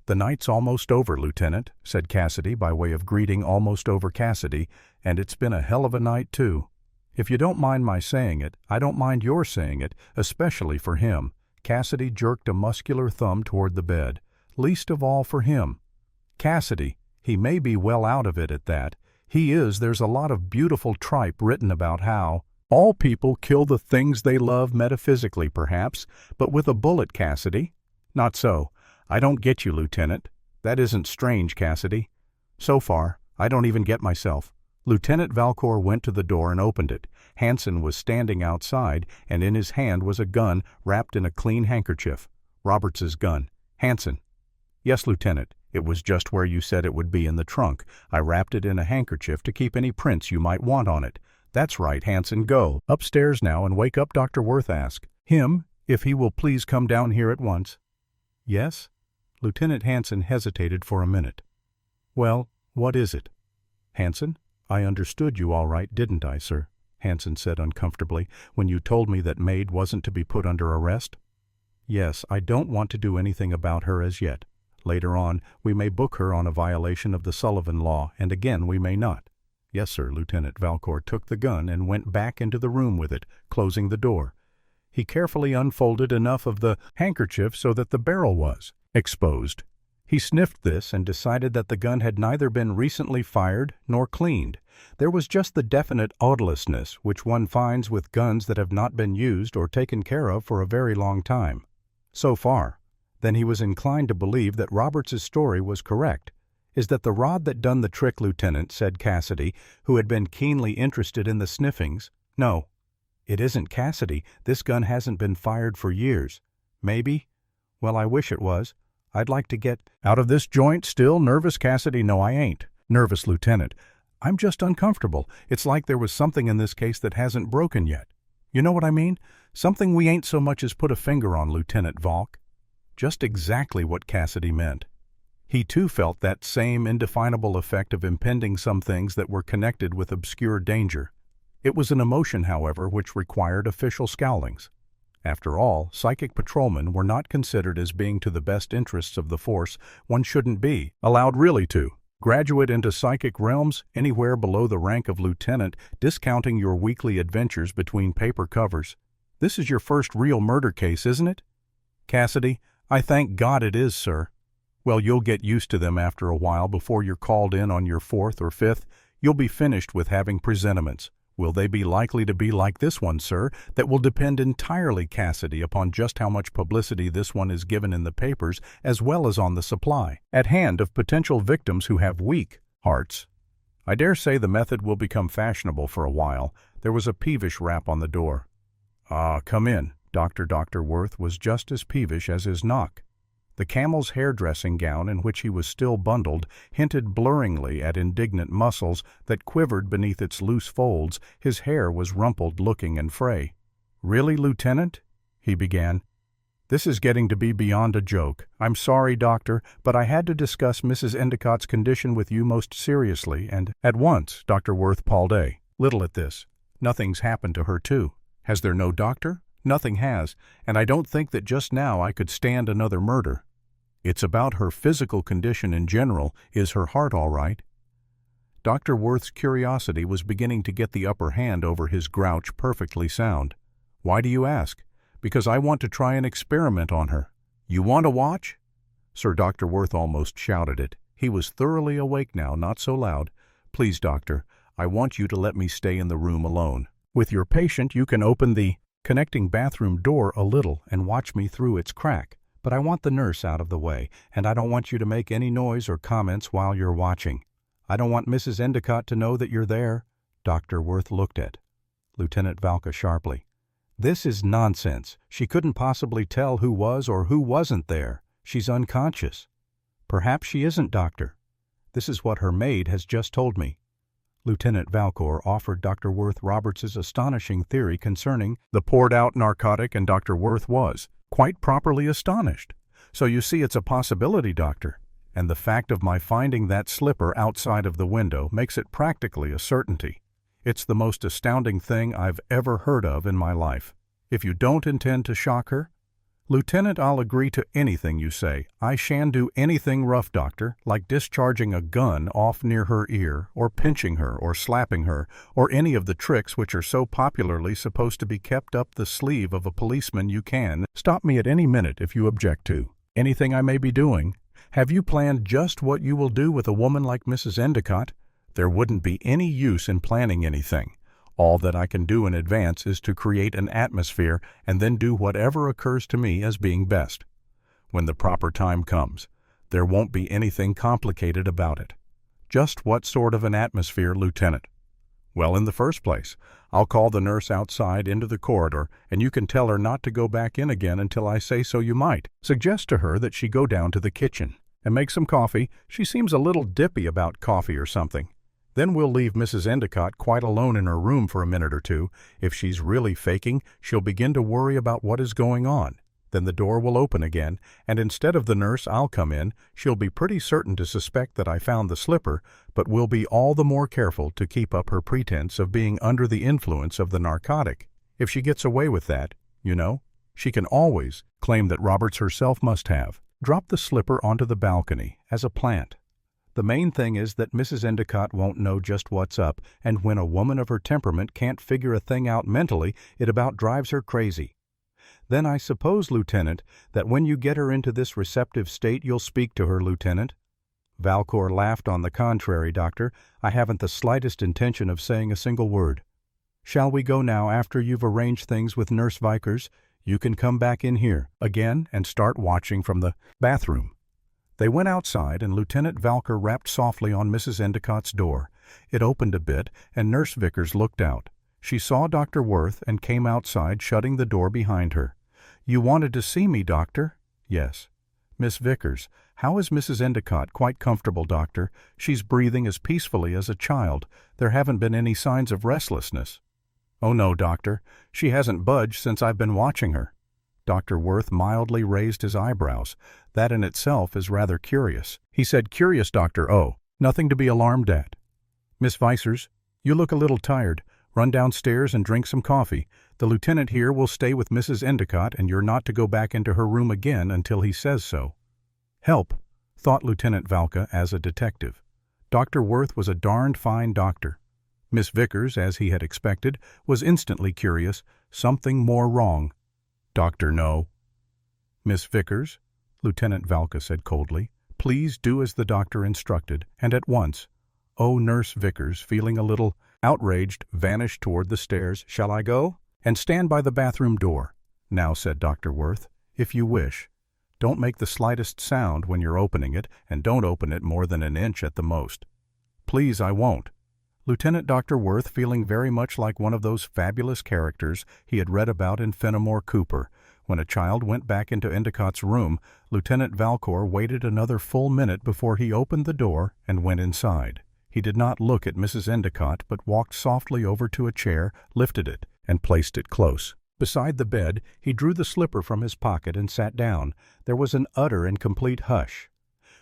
S1: "The night's almost over, Lieutenant," said Cassidy by way of greeting almost over Cassidy, "and it's been a hell of a night, too. If you don't mind my saying it, I don't mind your saying it, especially for him." Cassidy jerked a muscular thumb toward the bed. "Least of all for him. Cassidy, he may be well out of it at that. There's a lot of beautiful tripe written about how all people kill the things they love metaphysically, perhaps, but with a bullet, Cassidy. Not so. I don't get you, Lieutenant. That isn't strange, Cassidy. So far, I don't even get myself." Lieutenant Valcour went to the door and opened it. Hansen was standing outside, and in his hand was a gun wrapped in a clean handkerchief. Roberts's gun. "Hansen." "Yes, Lieutenant. It was just where you said it would be in the trunk. I wrapped it in a handkerchief to keep any prints you might want on it." "That's right, Hansen. Go upstairs now and wake up Dr. Worth. Ask him if he will please come down here at once." "Yes?" Lieutenant Hansen hesitated for a minute. "Well, what is it?" "Hansen, I understood you all right, didn't I, sir?" Hansen said uncomfortably, "when you told me that Maid wasn't to be put under arrest?" "Yes, I don't want to do anything about her as yet. Later on, we may book her on a violation of the Sullivan Law, and again we may not." "Yes, sir." Lieutenant Valcour took the gun and went back into the room with it, closing the door. He carefully unfolded enough of the handkerchief so that the barrel was exposed. He sniffed this and decided that the gun had neither been recently fired nor cleaned. There was just the definite odorlessness which one finds with guns that have not been used or taken care of for a very long time. So far, then, he was inclined to believe that Roberts's story was correct. "Is that the rod that done the trick, Lieutenant?" said Cassidy, who had been keenly interested in the sniffings. "No, it isn't, Cassidy. This gun hasn't been fired for years. Maybe? Well, I wish it was. I'd like to get out of this joint. Still nervous, Cassidy?" "No, I ain't nervous, Lieutenant. I'm just uncomfortable. It's like there was something in this case that hasn't broken yet. You know what I mean? Something we ain't so much as put a finger on, Lieutenant Valk." Just exactly what Cassidy meant. He too felt that same indefinable effect of impending some things that were connected with obscure danger. It was an emotion, however, which required official scowlings. After all, psychic patrolmen were not considered as being to the best interests of the force. One shouldn't be allowed really to graduate into psychic realms anywhere below the rank of lieutenant, discounting your weekly adventures between paper covers. "This is your first real murder case, isn't it?" "Cassidy, I thank God it is, sir." "Well, you'll get used to them after a while before you're called in on your 4th or 5th. You'll be finished with having presentiments. Will they be likely to be like this one, sir? That will depend entirely, Cassidy, upon just how much publicity this one is given in the papers, as well as on the supply at hand of potential victims who have weak hearts. I dare say the method will become fashionable for a while." There was a peevish rap on the door. "Ah, come in." Dr. Worth was just as peevish as his knock. The camel's hairdressing gown in which he was still bundled hinted blurringly at indignant muscles that quivered beneath its loose folds. His hair was rumpled-looking and fray. "Really, Lieutenant?" he began. "This is getting to be beyond a joke. I'm sorry, Doctor, but I had to discuss Mrs. Endicott's condition with you most seriously, and at once." Dr. Worth Palday. "Little at this. Nothing's happened to her, too." "Has there no doctor?" "Nothing has, and I don't think that just now I could stand another murder." "It's about her physical condition in general. Is her heart all right?" Dr. Worth's curiosity was beginning to get the upper hand over his grouch. "Perfectly sound." "Why do you ask?" "Because I want to try an experiment on her." "You want to watch?" Sir Dr. Worth almost shouted it. He was thoroughly awake now, not so loud. "Please, Doctor, I want you to let me stay in the room alone. With your patient you can open the connecting bathroom door a little and watch me through its crack. But I want the nurse out of the way, and I don't want you to make any noise or comments while you're watching. I don't want Mrs. Endicott to know that you're there." Dr. Worth looked at Lieutenant Valka sharply. "This is nonsense. She couldn't possibly tell who was or who wasn't there. She's unconscious." "Perhaps she isn't, Doctor. This is what her maid has just told me." Lieutenant Valcor offered Dr. Worth Roberts's astonishing theory concerning the poured-out narcotic, and Dr. Worth was quite properly astonished. "So you see it's a possibility, Doctor. And the fact of my finding that slipper outside of the window makes it practically a certainty. It's the most astounding thing I've ever heard of in my life. If you don't intend to shock her—" "Lieutenant, I'll agree to anything you say. I shan't do anything rough, Doctor, like discharging a gun off near her ear, or pinching her, or slapping her, or any of the tricks which are so popularly supposed to be kept up the sleeve of a policeman. You can stop me at any minute if you object to anything I may be doing. Have you planned just what you will do with a woman like Mrs. Endicott?" "There wouldn't be any use in planning anything. All that I can do in advance is to create an atmosphere and then do whatever occurs to me as being best. When the proper time comes, there won't be anything complicated about it." "Just what sort of an atmosphere, Lieutenant?" "Well, in the first place, I'll call the nurse outside into the corridor, and you can tell her not to go back in again until I say so. You might suggest to her that she go down to the kitchen and make some coffee. She seems a little dippy about coffee or something. Then we'll leave Mrs. Endicott quite alone in her room for a minute or two. If she's really faking, she'll begin to worry about what is going on. Then the door will open again, and instead of the nurse, I'll come in. She'll be pretty certain to suspect that I found the slipper, but will be all the more careful to keep up her pretense of being under the influence of the narcotic. If she gets away with that, you know, she can always claim that Roberts herself must have dropped the slipper onto the balcony as a plant. The main thing is that Mrs. Endicott won't know just what's up, and when a woman of her temperament can't figure a thing out mentally, it about drives her crazy. Then I suppose, Lieutenant, that when you get her into this receptive state, you'll speak to her, Lieutenant?" Valcor laughed. "On the contrary, Doctor, I haven't the slightest intention of saying a single word. Shall we go now after you've arranged things with Nurse Vickers? You can come back in here again and start watching from the bathroom." They went outside, and Lieutenant Valcor rapped softly on Mrs. Endicott's door. It opened a bit, and Nurse Vickers looked out. She saw Dr. Worth and came outside, shutting the door behind her. "You wanted to see me, Doctor?" "Yes." "Miss Vickers, how is Mrs. Endicott?" "Quite comfortable, Doctor. She's breathing as peacefully as a child. There haven't been any signs of restlessness." "Oh, no, Doctor. She hasn't budged since I've been watching her." Dr. Worth mildly raised his eyebrows. "That in itself is rather curious." He said, "Curious, Doctor? Oh, nothing to be alarmed at. Miss Vickers, you look a little tired. Run downstairs and drink some coffee. The lieutenant here will stay with Mrs. Endicott, and you're not to go back into her room again until he says so." Help, thought Lieutenant Valcor as a detective. Dr. Worth was a darned fine doctor. Miss Vickers, as he had expected, was instantly curious. Something more wrong. "Doctor, no." "Miss Vickers," Lieutenant Valcor said coldly, "please do as the doctor instructed, and at once." Oh, Nurse Vickers, feeling a little outraged, vanished toward the stairs. "Shall I go?" "And stand by the bathroom door." "Now," said Dr. Worth, "if you wish. Don't make the slightest sound when you're opening it, and don't open it more than an inch at the most." "Please, I won't." Lieutenant Dr. Worth, feeling very much like one of those fabulous characters he had read about in Fenimore Cooper. When a child went back into Endicott's room, Lieutenant Valcor waited another full minute before he opened the door and went inside. He did not look at Mrs. Endicott, but walked softly over to a chair, lifted it, and placed it close. Beside the bed, he drew the slipper from his pocket and sat down. There was an utter and complete hush.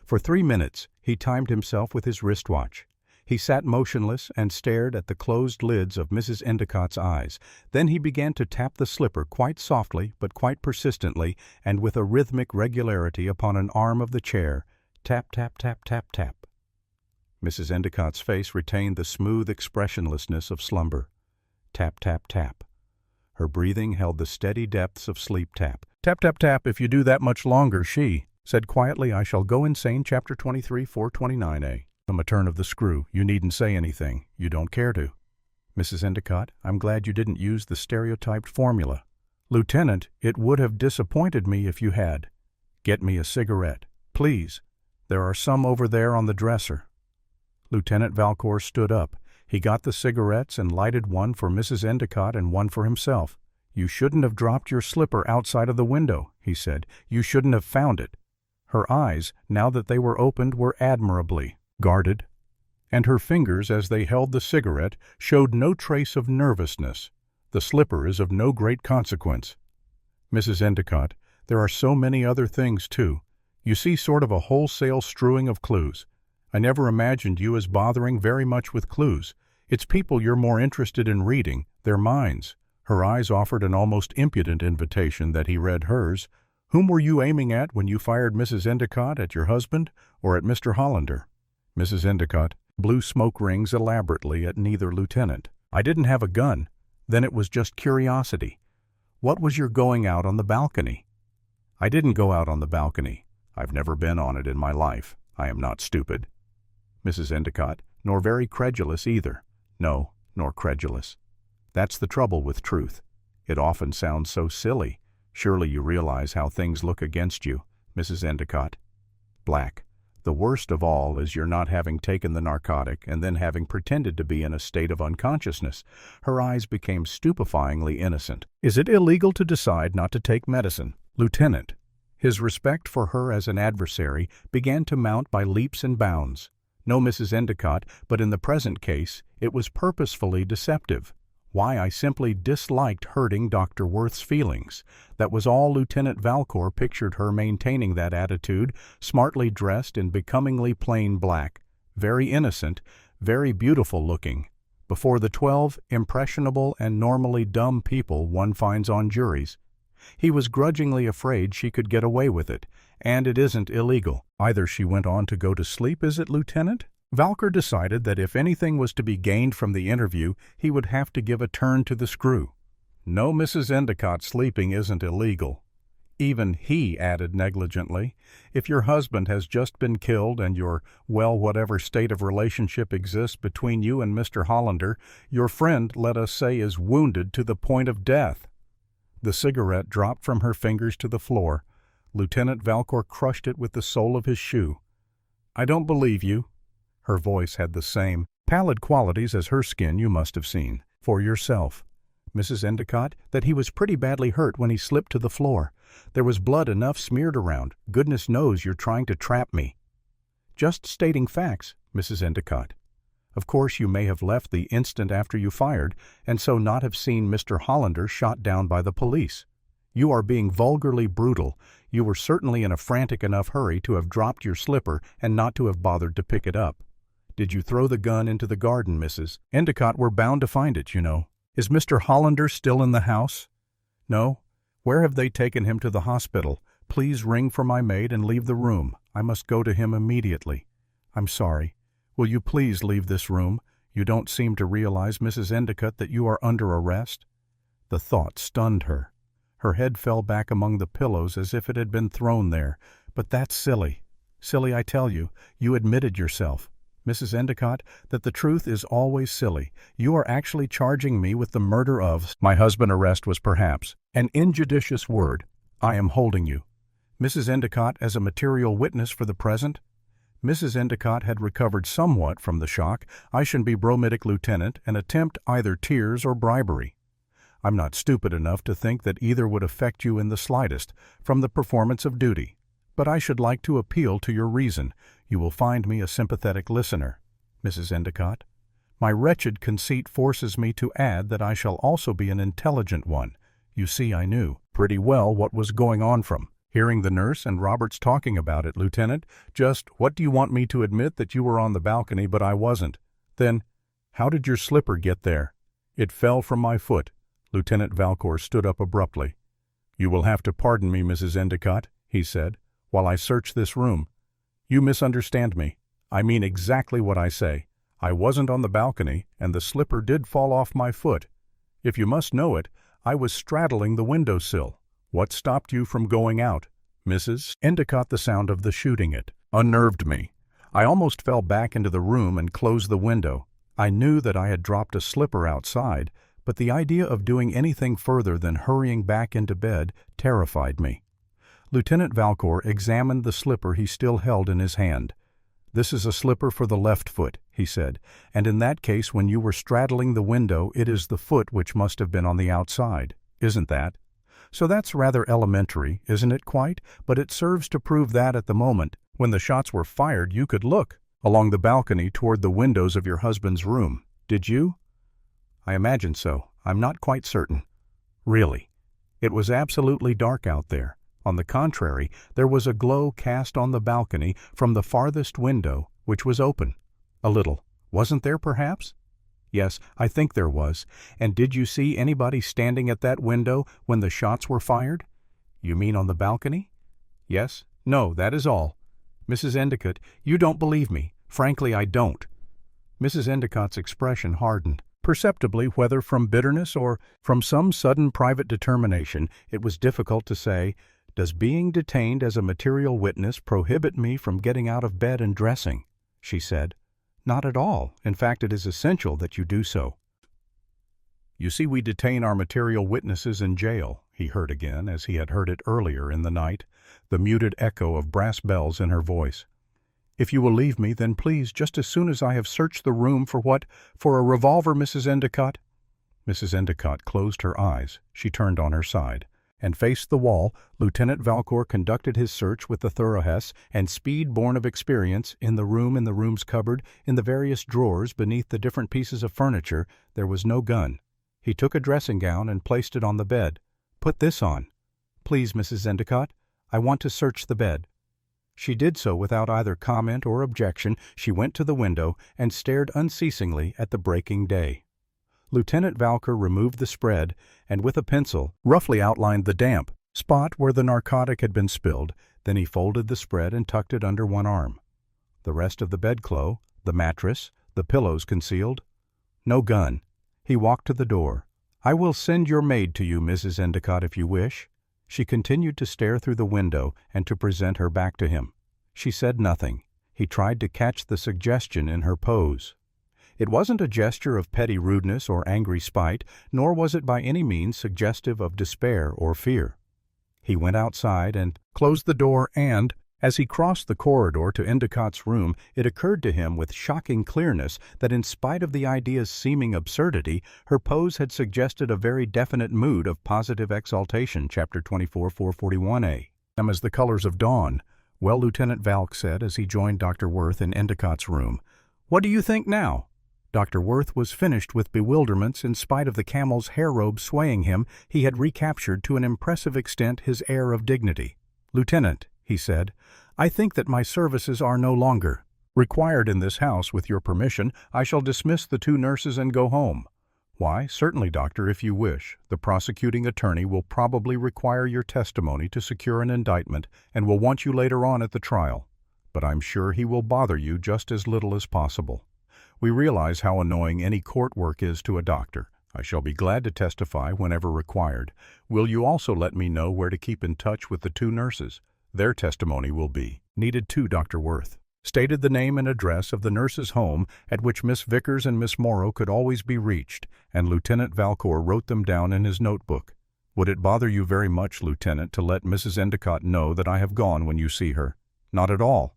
S1: For 3 minutes he timed himself with his wristwatch. He sat motionless and stared at the closed lids of Mrs. Endicott's eyes. Then he began to tap the slipper quite softly but quite persistently and with a rhythmic regularity upon an arm of the chair. Tap, tap, tap, tap, tap. Mrs. Endicott's face retained the smooth expressionlessness of slumber. Tap, tap, tap. Her breathing held the steady depths of sleep. Tap. Tap, tap, tap. If you do that much longer, she said quietly, I shall go insane. Chapter 23, 429A. A turn of the screw. You needn't say anything. You don't care to. Mrs. Endicott, I'm glad you didn't use the stereotyped formula. Lieutenant, it would have disappointed me if you had. Get me a cigarette, please. There are some over there on the dresser. Lieutenant Valcor stood up. He got the cigarettes and lighted one for Mrs. Endicott and one for himself. You shouldn't have dropped your slipper outside of the window, he said. You shouldn't have found it. Her eyes, now that they were opened, were admirably guarded. and her fingers, as they held the cigarette, showed no trace of nervousness. "The slipper is of no great consequence." "Mrs. Endicott, there are so many other things, too. You see, sort of a wholesale strewing of clues. I never imagined you as bothering very much with clues. It's people you're more interested in reading, their minds." Her eyes offered an almost impudent invitation that he read hers. "Whom were you aiming at when you fired Mrs. Endicott, at your husband or at Mr. Hollander?" Mrs. Endicott blew smoke rings elaborately at neither lieutenant. "I didn't have a gun. Then it was just curiosity." "What was your going out on the balcony?" "I didn't go out on the balcony. I've never been on it in my life. I am not stupid." Mrs. Endicott, nor very credulous either. No, nor credulous. That's the trouble with truth. It often sounds so silly. Surely you realize how things look against you, Mrs. Endicott. Black. The worst of all is your not having taken the narcotic and then having pretended to be in a state of unconsciousness. Her eyes became stupefyingly innocent. "Is it illegal to decide not to take medicine?" "Lieutenant." His respect for her as an adversary began to mount by leaps and bounds. "No, Mrs. Endicott, but in the present case, it was purposefully deceptive. Why, I simply disliked hurting Dr. Worth's feelings. That was all." Lieutenant Valcour pictured her maintaining that attitude, smartly dressed in becomingly plain black, very innocent, very beautiful looking, before the 12 impressionable and normally dumb people one finds on juries. He was grudgingly afraid she could get away with it, and it isn't illegal. "Either she went on to go to sleep, is it, Lieutenant?" Valcour decided that if anything was to be gained from the interview, he would have to give a turn to the screw. "No, Mrs. Endicott, sleeping isn't illegal." Even he added negligently, "If your husband has just been killed and whatever state of relationship exists between you and Mr. Hollander, your friend, let us say, is wounded to the point of death." The cigarette dropped from her fingers to the floor. Lieutenant Valcour crushed it with the sole of his shoe. "I don't believe you." Her voice had the same pallid qualities as her skin. "You must have seen for yourself, Mrs. Endicott, that he was pretty badly hurt when he slipped to the floor. There was blood enough smeared around. Goodness knows you're trying to trap me." "Just stating facts, Mrs. Endicott. Of course you may have left the instant after you fired, and so not have seen Mr. Hollander shot down by the police. You are being vulgarly brutal. You were certainly in a frantic enough hurry to have dropped your slipper and not to have bothered to pick it up. Did you throw the gun into the garden, Mrs. Endicott? We're bound to find it, you know." "Is Mr. Hollander still in the house?" "No." "Where have they taken him to the hospital? Please ring for my maid and leave the room. I must go to him immediately." "I'm sorry. Will you please leave this room? You don't seem to realize, Mrs. Endicott, that you are under arrest." The thought stunned her. Her head fell back among the pillows as if it had been thrown there. "But that's silly. Silly, I tell you. You admitted yourself, Mrs. Endicott, that the truth is always silly. You are actually charging me with the murder of—" "My husband." Arrest was perhaps an injudicious word. "I am holding you, Mrs. Endicott, as a material witness for the present." Mrs. Endicott had recovered somewhat from the shock. "I should be bromidic, Lieutenant, and attempt either tears or bribery. I'm not stupid enough to think that either would affect you in the slightest from the performance of duty. But I should like to appeal to your reason. You will find me a sympathetic listener, Mrs. Endicott. My wretched conceit forces me to add that I shall also be an intelligent one. You see, I knew pretty well what was going on from hearing the nurse and Roberts talking about it, Lieutenant. Just what do you want me to admit that you were on the balcony, but I wasn't? Then, how did your slipper get there?" "It fell from my foot." Lieutenant Valcour stood up abruptly. "You will have to pardon me, Mrs. Endicott," he said, "while I search this room. You misunderstand me. I mean exactly what I say. I wasn't on the balcony, and the slipper did fall off my foot. If you must know it, I was straddling the window-sill. What stopped you from going out, Mrs. Endicott?" The sound of the shooting it unnerved me. I almost fell back into the room and closed the window. I knew that I had dropped a slipper outside, but the idea of doing anything further than hurrying back into bed terrified me. Lieutenant Valcour examined the slipper he still held in his hand. "This is a slipper for the left foot," he said, "and in that case, when you were straddling the window, it is the foot which must have been on the outside. Isn't that? So that's rather elementary, isn't it quite? But it serves to prove that at the moment, when the shots were fired, you could look. Along the balcony toward the windows of your husband's room. Did you? I imagine so. I'm not quite certain. Really? It was absolutely dark out there. On the contrary, there was a glow cast on the balcony from the farthest window, which was open. A little. Wasn't there, perhaps? Yes, I think there was. And did you see anybody standing at that window when the shots were fired? You mean on the balcony? Yes. No, that is all. Mrs. Endicott, you don't believe me. Frankly, I don't. Mrs. Endicott's expression hardened. Perceptibly, whether from bitterness or from some sudden private determination, it was difficult to say, "Does being detained as a material witness prohibit me from getting out of bed and dressing?" she said. "Not at all. In fact, it is essential that you do so." "You see, we detain our material witnesses in jail," he heard again, as he had heard it earlier in the night, the muted echo of brass bells in her voice. "If you will leave me, then please, just as soon as I have searched the room for what? For a revolver, Mrs. Endicott?" Mrs. Endicott closed her eyes. She turned on her side and faced the wall. Lieutenant Valcour conducted his search with the thoroughness and speed born of experience. In the room's cupboard, in the various drawers, beneath the different pieces of furniture, there was no gun. He took a dressing gown and placed it on the bed. "Put this on." "Please, Mrs. Endicott, I want to search the bed." She did so without either comment or objection. She went to the window and stared unceasingly at the breaking day. Lieutenant Valcour removed the spread and with a pencil roughly outlined the damp spot where the narcotic had been spilled. Then he folded the spread and tucked it under one arm. The rest of the bedclothes, the mattress, the pillows concealed. No gun. He walked to the door. "I will send your maid to you, Mrs. Endicott, if you wish." She continued to stare through the window and to present her back to him. She said nothing. He tried to catch the suggestion in her pose. It wasn't a gesture of petty rudeness or angry spite, nor was it by any means suggestive of despair or fear. He went outside and closed the door, and, as he crossed the corridor to Endicott's room, it occurred to him with shocking clearness that in spite of the idea's seeming absurdity, her pose had suggested a very definite mood of positive exaltation. Chapter 24, 441a. "Them as the colors of dawn." "Well," Lieutenant Valk said as he joined Dr. Worth in Endicott's room, "what do you think now?" Dr. Worth was finished with bewilderments. In spite of the camel's hair robe swaying him, he had recaptured to an impressive extent his air of dignity. "Lieutenant," he said, "I think that my services are no longer required in this house. With your permission, I shall dismiss the 2 nurses and go home." "Why, certainly, doctor, if you wish. The prosecuting attorney will probably require your testimony to secure an indictment and will want you later on at the trial. But I'm sure he will bother you just as little as possible. We realize how annoying any court work is to a doctor. I shall be glad to testify whenever required. Will you also let me know where to keep in touch with the 2 nurses? Their testimony will be needed too." Dr. Worth stated the name and address of the nurse's home at which Miss Vickers and Miss Morrow could always be reached, and Lieutenant Valcour wrote them down in his notebook. "Would it bother you very much, Lieutenant, to let Mrs. Endicott know that I have gone when you see her?" "Not at all."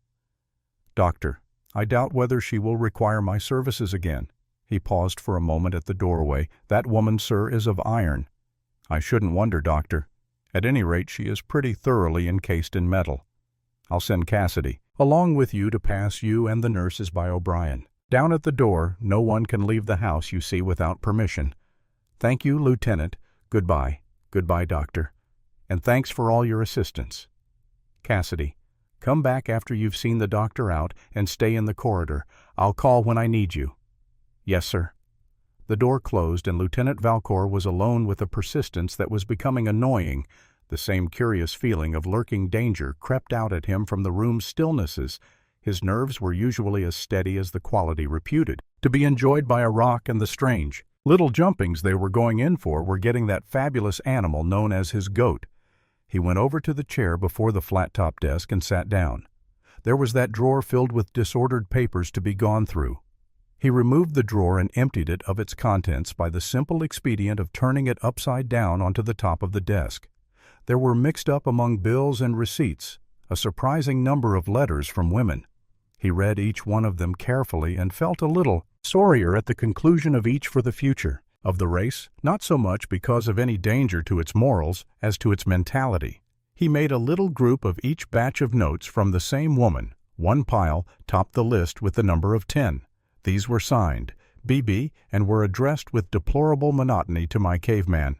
S1: "Doctor, I doubt whether she will require my services again." He paused for a moment at the doorway. "That woman, sir, is of iron." "I shouldn't wonder, doctor. At any rate, she is pretty thoroughly encased in metal. I'll send Cassidy along with you to pass you and the nurses by O'Brien. Down at the door, no one can leave the house, you see, without permission. Thank you, Lieutenant. Goodbye. Goodbye, Doctor. And thanks for all your assistance. Cassidy, come back after you've seen the doctor out and stay in the corridor. I'll call when I need you." "Yes, sir." The door closed and Lieutenant Valcour was alone with a persistence that was becoming annoying. The same curious feeling of lurking danger crept out at him from the room's stillnesses. His nerves were usually as steady as the quality reputed to be enjoyed by a rock and the strange. Little jumpings they were going in for were getting that fabulous animal known as his goat. He went over to the chair before the flat-top desk and sat down. There was that drawer filled with disordered papers to be gone through. He removed the drawer and emptied it of its contents by the simple expedient of turning it upside down onto the top of the desk. There were mixed up among bills and receipts a surprising number of letters from women. He read each one of them carefully and felt a little sorrier at the conclusion of each for the future of the race, not so much because of any danger to its morals as to its mentality. He made a little group of each batch of notes from the same woman, One pile topped the list with the number of 10. These were signed BB and were addressed with deplorable monotony to my caveman.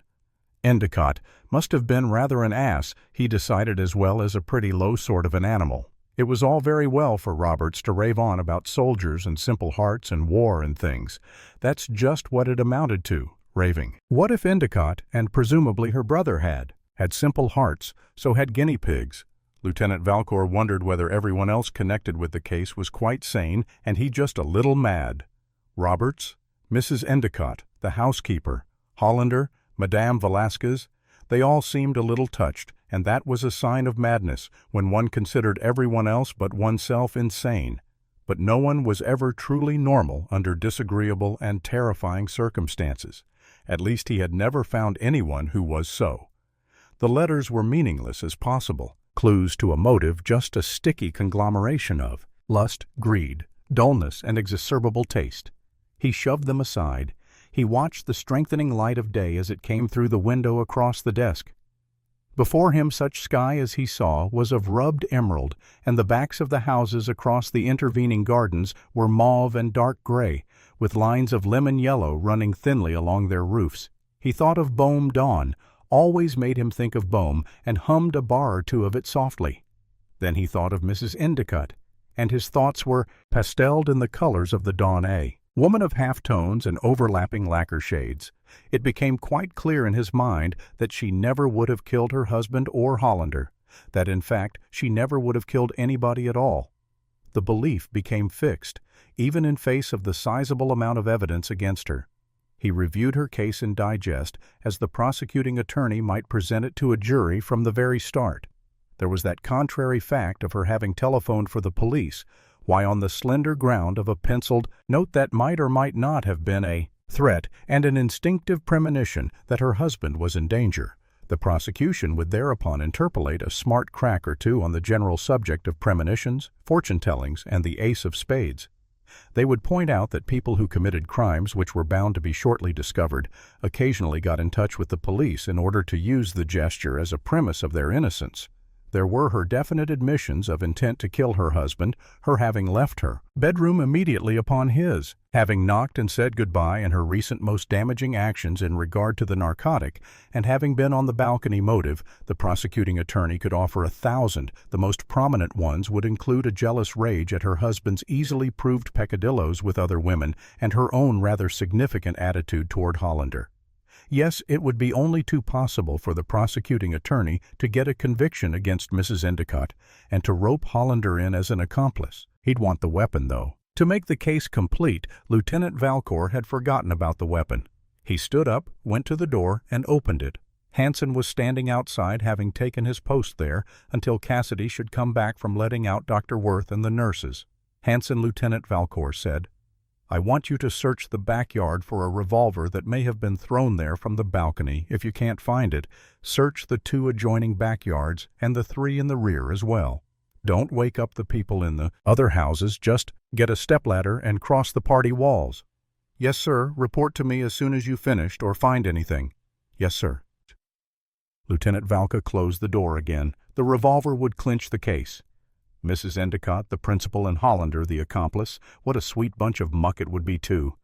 S1: Endicott must have been rather an ass, he decided, as well as a pretty low sort of an animal. It was all very well for Roberts to rave on about soldiers and simple hearts and war and things. That's just what it amounted to, raving. What if Endicott, and presumably her brother had simple hearts, so had guinea pigs? Lieutenant Valcour wondered whether everyone else connected with the case was quite sane and he just a little mad. Roberts, Mrs. Endicott, the housekeeper, Hollander, Madame Velasquez, they all seemed a little touched, and that was a sign of madness when one considered everyone else but oneself insane. But no one was ever truly normal under disagreeable and terrifying circumstances. At least he had never found anyone who was so. The letters were meaningless as possible, clues to a motive just a sticky conglomeration of lust, greed, dullness, and exacerbable taste. He shoved them aside. He watched the strengthening light of day as it came through the window across the desk. Before him such sky as he saw was of rubbed emerald, and the backs of the houses across the intervening gardens were mauve and dark gray, with lines of lemon yellow running thinly along their roofs. He thought of Bohm Dawn, always made him think of Bohm, and hummed a bar or two of it softly. Then he thought of Mrs. Endicott, and his thoughts were pasteled in the colors of the dawn A. Woman of half-tones and overlapping lacquer shades. It became quite clear in his mind that she never would have killed her husband or Hollander, that in fact she never would have killed anybody at all. The belief became fixed, even in face of the sizable amount of evidence against her. He reviewed her case in digest as the prosecuting attorney might present it to a jury from the very start. There was that contrary fact of her having telephoned for the police, why on the slender ground of a penciled note that might or might not have been a threat and an instinctive premonition that her husband was in danger. The prosecution would thereupon interpolate a smart crack or two on the general subject of premonitions, fortune-tellings, and the ace of spades. They would point out that people who committed crimes which were bound to be shortly discovered occasionally got in touch with the police in order to use the gesture as a premise of their innocence. There were her definite admissions of intent to kill her husband, her having left her bedroom immediately upon his, having knocked and said goodbye, and her recent most damaging actions in regard to the narcotic, and having been on the balcony. Motive, the prosecuting attorney could offer 1,000. The most prominent ones would include a jealous rage at her husband's easily proved peccadillos with other women and her own rather significant attitude toward Hollander. Yes, it would be only too possible for the prosecuting attorney to get a conviction against Mrs. Endicott and to rope Hollander in as an accomplice. He'd want the weapon, though. To make the case complete, Lieutenant Valcour had forgotten about the weapon. He stood up, went to the door, and opened it. Hanson was standing outside, having taken his post there until Cassidy should come back from letting out Dr. Worth and the nurses. Hanson, Lieutenant Valcour said, "I want you to search the backyard for a revolver that may have been thrown there from the balcony. If you can't find it, search the 2 adjoining backyards and the 3 in the rear as well. Don't wake up the people in the other houses. Just get a stepladder and cross the party walls." "Yes, sir. Report to me as soon as you've finished or find anything." "Yes, sir." Lieutenant Valka closed the door again. The revolver would clinch the case. Mrs. Endicott, the principal, and Hollander, the accomplice, what a sweet bunch of muck it would be, too.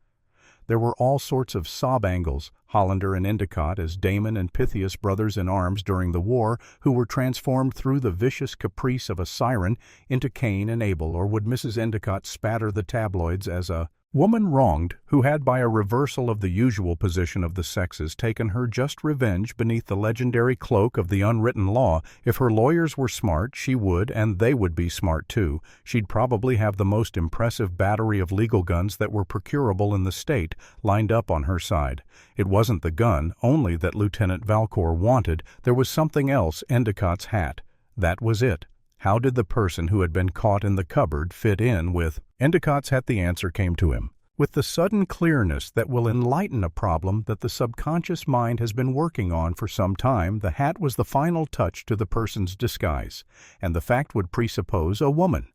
S1: There were all sorts of sob angles, Hollander and Endicott as Damon and Pythias brothers in arms during the war, who were transformed through the vicious caprice of a siren into Cain and Abel, or would Mrs. Endicott spatter the tabloids as a woman wronged who had, by a reversal of the usual position of the sexes, taken her just revenge beneath the legendary cloak of the unwritten law. If her lawyers were smart, she would, and they would be smart too. She'd probably have the most impressive battery of legal guns that were procurable in the state lined up on her side. It wasn't the gun only that Lieutenant Valcour wanted. There was something else: Endicott's hat. That was it. How did the person who had been caught in the cupboard fit in with Endicott's hat? The answer came to him with the sudden clearness that will enlighten a problem that the subconscious mind has been working on for some time. The hat was the final touch to the person's disguise, and the fact would presuppose a woman.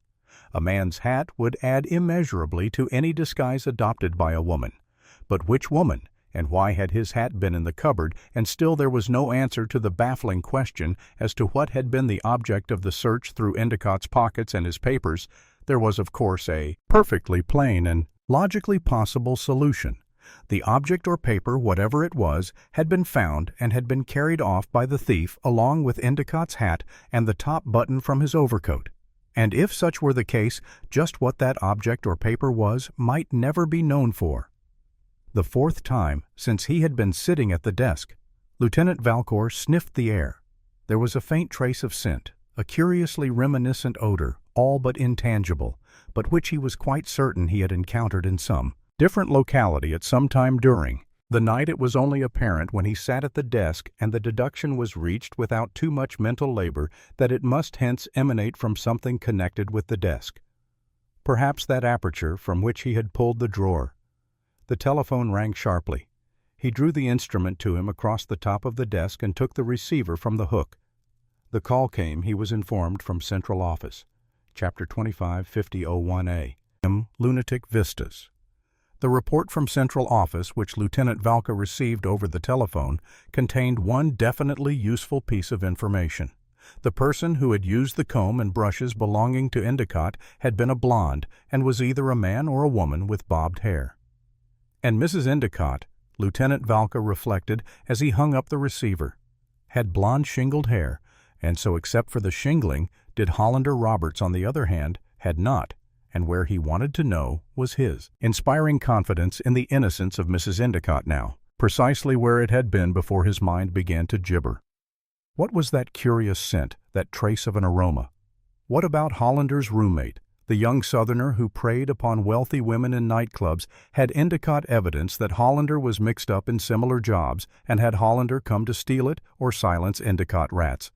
S1: A man's hat would add immeasurably to any disguise adopted by a woman. But which woman? And why had his hat been in the cupboard, and still there was no answer to the baffling question as to what had been the object of the search through Endicott's pockets and his papers? There was, of course, a perfectly plain and logically possible solution. The object or paper, whatever it was, had been found and had been carried off by the thief along with Endicott's hat and the top button from his overcoat. And if such were the case, just what that object or paper was might never be known for. The fourth time since he had been sitting at the desk, Lieutenant Valcour sniffed the air. There was a faint trace of scent, a curiously reminiscent odor, all but intangible, but which he was quite certain he had encountered in some different locality at some time during the night. It was only apparent when he sat at the desk, and the deduction was reached without too much mental labor, that it must hence emanate from something connected with the desk. Perhaps that aperture from which he had pulled the drawer. The telephone rang sharply. He drew the instrument to him across the top of the desk and took the receiver from the hook. The call came, he was informed, from Central Office. Chapter 25, 5001A. Lunatic Vistas. The report from Central Office, which Lieutenant Valka received over the telephone, contained one definitely useful piece of information. The person who had used the comb and brushes belonging to Endicott had been a blonde, and was either a man or a woman with bobbed hair. And Mrs. Endicott, Lieutenant Valka reflected as he hung up the receiver, had blonde shingled hair, and so except for the shingling, did Hollander Roberts, on the other hand, had not, and where he wanted to know was his, inspiring confidence in the innocence of Mrs. Endicott now, precisely where it had been before his mind began to gibber. What was that curious scent, that trace of an aroma? What about Hollander's roommate, the young Southerner who preyed upon wealthy women in nightclubs? Had Endicott evidence that Hollander was mixed up in similar jobs, and had Hollander come to steal it or silence Endicott rats?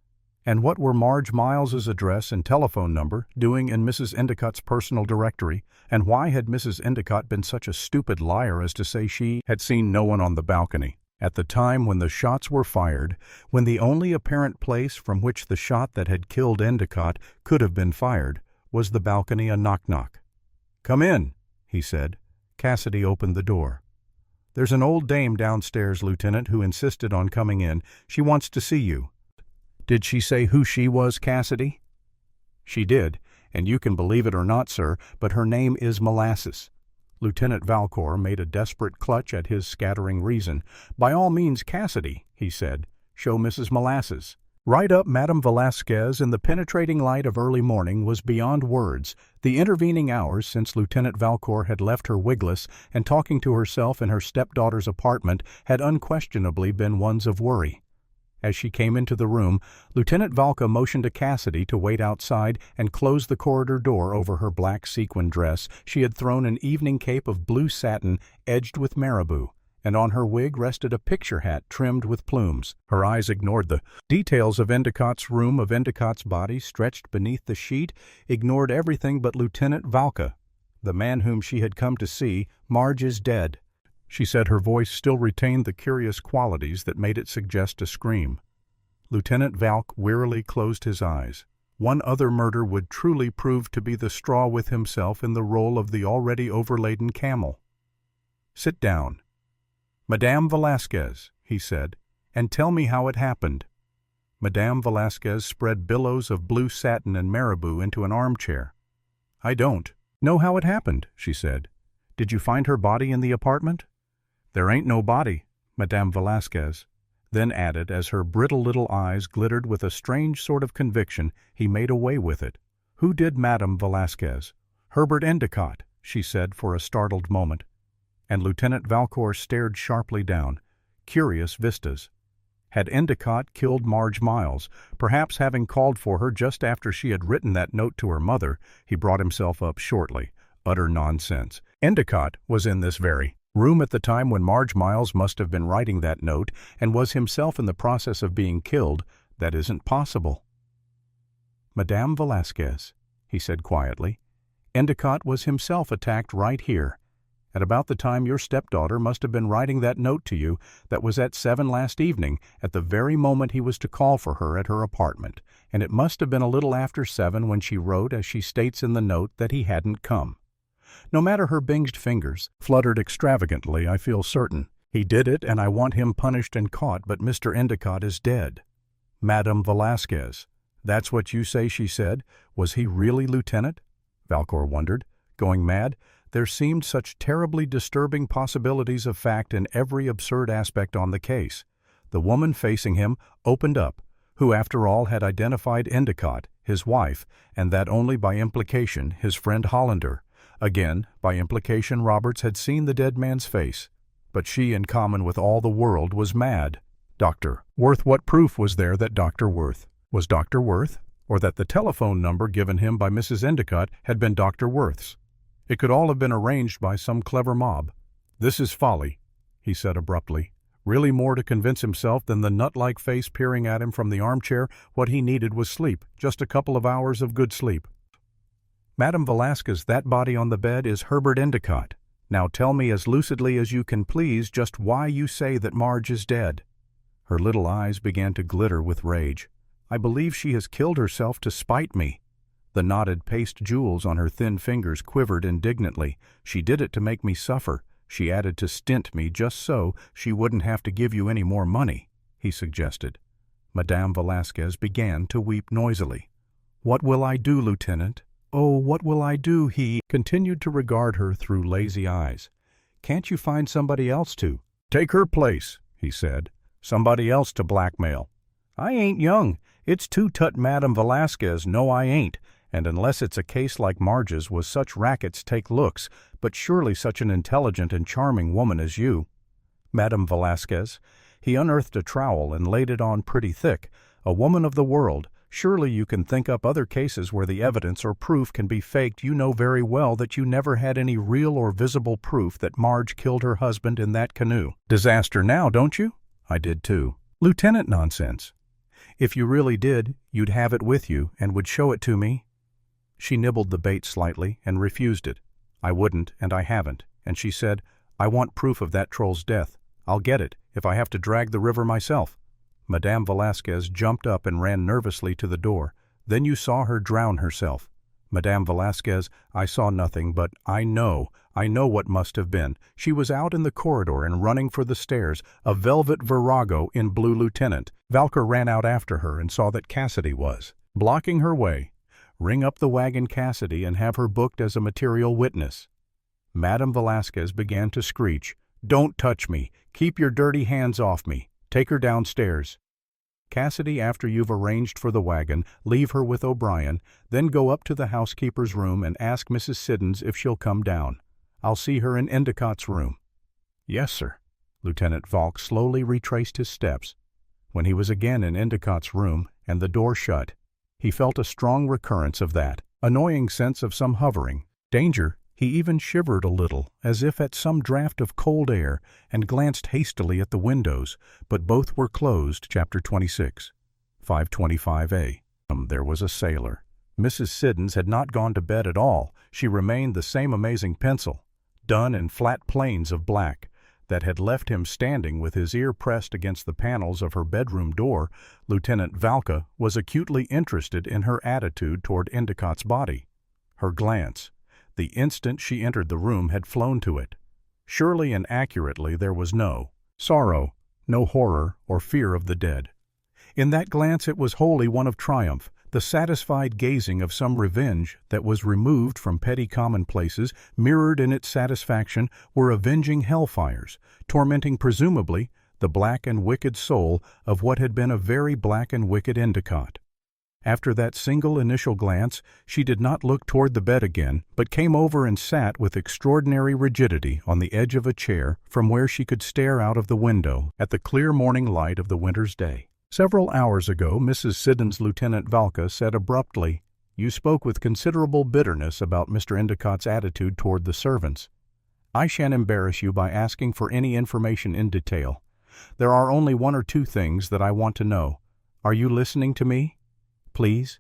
S1: And what were Marge Miles's address and telephone number doing in Mrs. Endicott's personal directory, and why had Mrs. Endicott been such a stupid liar as to say she had seen no one on the balcony at the time when the shots were fired, when the only apparent place from which the shot that had killed Endicott could have been fired was the balcony? A knock-knock. "Come in," he said. Cassidy opened the door. "There's an old dame downstairs, Lieutenant, who insisted on coming in. She wants to see you." "Did she say who she was, Cassidy?" "She did, and you can believe it or not, sir, but her name is Molasses." Lieutenant Valcour made a desperate clutch at his scattering reason. "By all means, Cassidy," he said. "Show Mrs. Molasses." Right up Madame Velasquez in the penetrating light of early morning was beyond words. The intervening hours since Lieutenant Valcour had left her wigless and talking to herself in her stepdaughter's apartment had unquestionably been ones of worry. As she came into the room, Lieutenant Valka motioned to Cassidy to wait outside and close the corridor door over her black sequin dress. She had thrown an evening cape of blue satin edged with marabou, and on her wig rested a picture hat trimmed with plumes. Her eyes ignored the details of Endicott's room, of Endicott's body stretched beneath the sheet, ignored everything but Lieutenant Valka. "The man whom she had come to see, Marge, is dead," she said. Her voice still retained the curious qualities that made it suggest a scream. Lieutenant Valk wearily closed his eyes. One other murder would truly prove to be the straw with himself in the role of the already overladen camel. "Sit down. Madame Velasquez," he said, "and tell me how it happened." Madame Velasquez spread billows of blue satin and marabou into an armchair. "I don't know how it happened," she said. "Did you find her body in the apartment?" "There ain't no body, Madame Velasquez," then added, as her brittle little eyes glittered with a strange sort of conviction he made away with it. "Who did Madame Velasquez?" "Herbert Endicott," she said for a startled moment. And Lieutenant Valcour stared sharply down. Curious vistas. Had Endicott killed Marge Miles, perhaps having called for her just after she had written that note to her mother? He brought himself up shortly. Utter nonsense. Endicott was in this very room at the time when Marge Miles must have been writing that note, and was himself in the process of being killed. That isn't possible. "Madame Velasquez," he said quietly, "Endicott was himself attacked right here, at about the time your stepdaughter must have been writing that note to you. That was at 7 last evening, at the very moment he was to call for her at her apartment, and it must have been a little after 7 when she wrote, as she states in the note, that he hadn't come. No matter, her binged fingers fluttered extravagantly, I feel certain. He did it, and I want him punished and caught, but Mr. Endicott is dead." "Madame Velasquez, that's what you say," she said. "Was he really, Lieutenant?" Valcor wondered. Going mad? There seemed such terribly disturbing possibilities of fact in every absurd aspect on the case. The woman facing him opened up, who after all had identified Endicott, his wife, and that only by implication his friend Hollander. Again, by implication, Roberts had seen the dead man's face. But she, in common with all the world, was mad. Dr. Worth, what proof was there that Dr. Worth was Dr. Worth, or that the telephone number given him by Mrs. Endicott had been Dr. Worth's? It could all have been arranged by some clever mob. "This is folly," he said abruptly. Really more to convince himself than the nut-like face peering at him from the armchair. What he needed was sleep, just a couple of hours of good sleep. "Madame Velasquez, that body on the bed is Herbert Endicott. Now tell me as lucidly as you can please just why you say that Marge is dead." Her little eyes began to glitter with rage. "I believe she has killed herself to spite me." The knotted paste jewels on her thin fingers quivered indignantly. "She did it to make me suffer. She added to stint me just so she wouldn't have to give you any more money," he suggested. Madame Velasquez began to weep noisily. "What will I do, Lieutenant? Oh, what will I do?" He continued to regard her through lazy eyes. "Can't you find somebody else to—" "Take her place," he said. "Somebody else to blackmail." "I ain't young. It's tut Madame Velasquez. No, I ain't. And unless it's a case like Marge's, was such rackets take looks, but surely such an intelligent and charming woman as you." "Madame Velasquez," he unearthed a trowel and laid it on pretty thick. "A woman of the world, surely you can think up other cases where the evidence or proof can be faked. You know very well that you never had any real or visible proof that Marge killed her husband in that canoe. Disaster now, don't you?" "I did too." "Lieutenant, nonsense. If you really did, you'd have it with you and would show it to me." She nibbled the bait slightly and refused it. "I wouldn't, and I haven't." And she said, "I want proof of that troll's death. I'll get it, if I have to drag the river myself." Madame Velasquez jumped up and ran nervously to the door. "Then you saw her drown herself." "Madame Velasquez, I saw nothing, but I know what must have been. She was out in the corridor and running for the stairs, a velvet virago in blue, Lieutenant." Valcor ran out after her and saw that Cassidy was blocking her way. "Ring up the wagon, Cassidy, and have her booked as a material witness." Madame Velasquez began to screech. "Don't touch me. Keep your dirty hands off me. Take her downstairs." "Cassidy, after you've arranged for the wagon, leave her with O'Brien, then go up to the housekeeper's room and ask Mrs. Siddons if she'll come down. I'll see her in Endicott's room." "Yes, sir." Lieutenant Valk slowly retraced his steps. When he was again in Endicott's room and the door shut, he felt a strong recurrence of that annoying sense of some hovering danger. He even shivered a little, as if at some draught of cold air, and glanced hastily at the windows, but both were closed. Chapter 26. 525A. There was a sailor. Mrs. Siddons had not gone to bed at all. She remained the same amazing pencil, done in flat planes of black, that had left him standing with his ear pressed against the panels of her bedroom door. Lieutenant Valka was acutely interested in her attitude toward Endicott's body. Her glance, the instant she entered the room, had flown to it. Surely and accurately there was no sorrow, no horror or fear of the dead. In that glance it was wholly one of triumph, the satisfied gazing of some revenge that was removed from petty commonplaces. Mirrored in its satisfaction were avenging hellfires, tormenting presumably the black and wicked soul of what had been a very black and wicked Endicott. After that single initial glance, she did not look toward the bed again, but came over and sat with extraordinary rigidity on the edge of a chair from where she could stare out of the window at the clear morning light of the winter's day. Several hours ago, Mrs. Siddons, Lieutenant Valka said abruptly, "You spoke with considerable bitterness about Mr. Endicott's attitude toward the servants. I shan't embarrass you by asking for any information in detail. There are only one or two things that I want to know. Are you listening to me? Please?"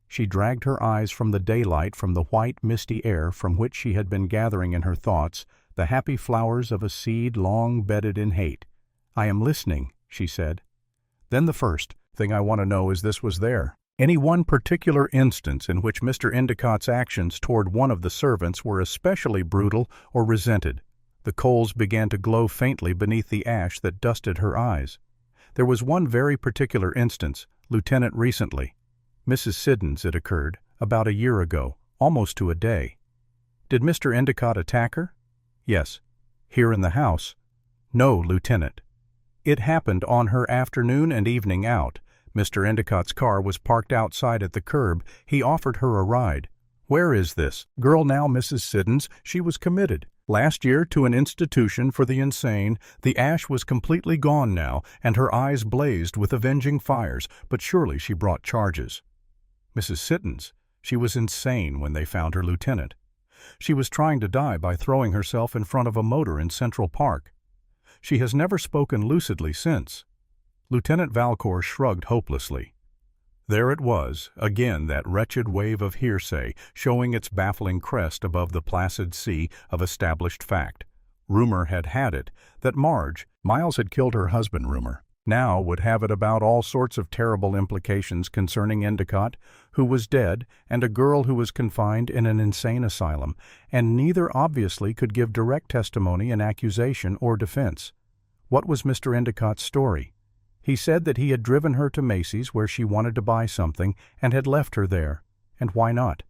S1: She dragged her eyes from the daylight, from the white, misty air from which she had been gathering in her thoughts the happy flowers of a seed long bedded in hate. "I am listening," she said. "Then the first thing I want to know is this: was there any one particular instance in which Mr. Endicott's actions toward one of the servants were especially brutal or resented? The coals began to glow faintly beneath the ash that dusted her eyes. There was one very particular instance, Lieutenant, recently. Mrs. Siddons, it occurred, about a year ago, almost to a day. Did Mr. Endicott attack her? Yes. Here in the house? No, Lieutenant. It happened on her afternoon and evening out. Mr. Endicott's car was parked outside at the curb. He offered her a ride. Where is this girl now, Mrs. Siddons? She was committed last year to an institution for the insane. The ash was completely gone now, and her eyes blazed with avenging fires, but surely she brought charges. Mrs. Siddons, she was insane when they found her, Lieutenant. She was trying to die by throwing herself in front of a motor in Central Park. She has never spoken lucidly since. Lieutenant Valcour shrugged hopelessly. There it was, again that wretched wave of hearsay, showing its baffling crest above the placid sea of established fact. Rumor had it that Miles had killed her husband. Rumor now would have it about all sorts of terrible implications concerning Endicott, who was dead, and a girl who was confined in an insane asylum, and neither obviously could give direct testimony in accusation or defense. What was Mr. Endicott's story? He said that he had driven her to Macy's where she wanted to buy something and had left her there. And why not?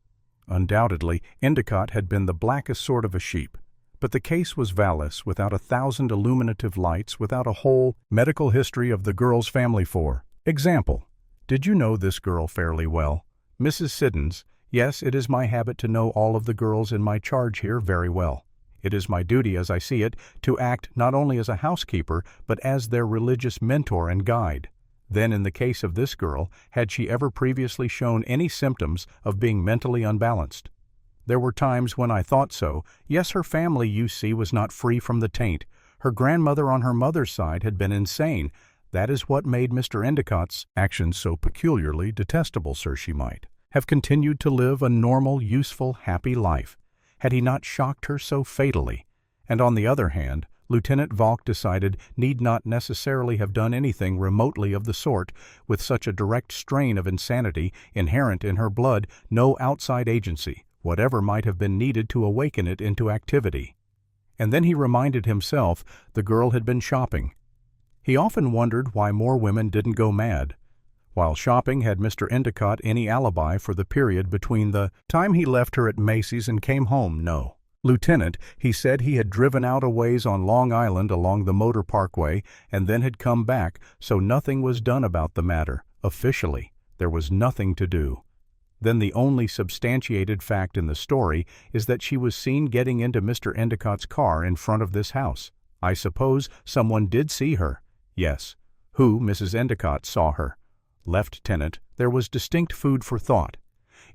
S1: Undoubtedly, Endicott had been the blackest sort of a sheep. But the case was valid, without 1,000 illuminative lights, without a whole medical history of the girl's family. For example, did you know this girl fairly well? Mrs. Siddons, yes, it is my habit to know all of the girls in my charge here very well. It is my duty, as I see it, to act not only as a housekeeper, but as their religious mentor and guide. Then, in the case of this girl, had she ever previously shown any symptoms of being mentally unbalanced? There were times when I thought so. Yes, her family, you see, was not free from the taint. Her grandmother on her mother's side had been insane. That is what made Mr. Endicott's actions so peculiarly detestable, sir. She might have continued to live a normal, useful, happy life, had he not shocked her so fatally. And on the other hand, Lieutenant Valk decided need not necessarily have done anything remotely of the sort, with such a direct strain of insanity inherent in her blood, no outside agency, whatever might have been needed to awaken it into activity. And then he reminded himself the girl had been shopping. He often wondered why more women didn't go mad. While shopping, had Mr. Endicott any alibi for the period between the time he left her at Macy's and came home? No. Lieutenant, he said he had driven out a ways on Long Island along the motor parkway and then had come back, so nothing was done about the matter. Officially, there was nothing to do. Then the only substantiated fact in the story is that she was seen getting into Mr. Endicott's car in front of this house. I suppose someone did see her. Yes. Who? Mrs. Endicott saw her. Lieutenant, there was distinct food for thought,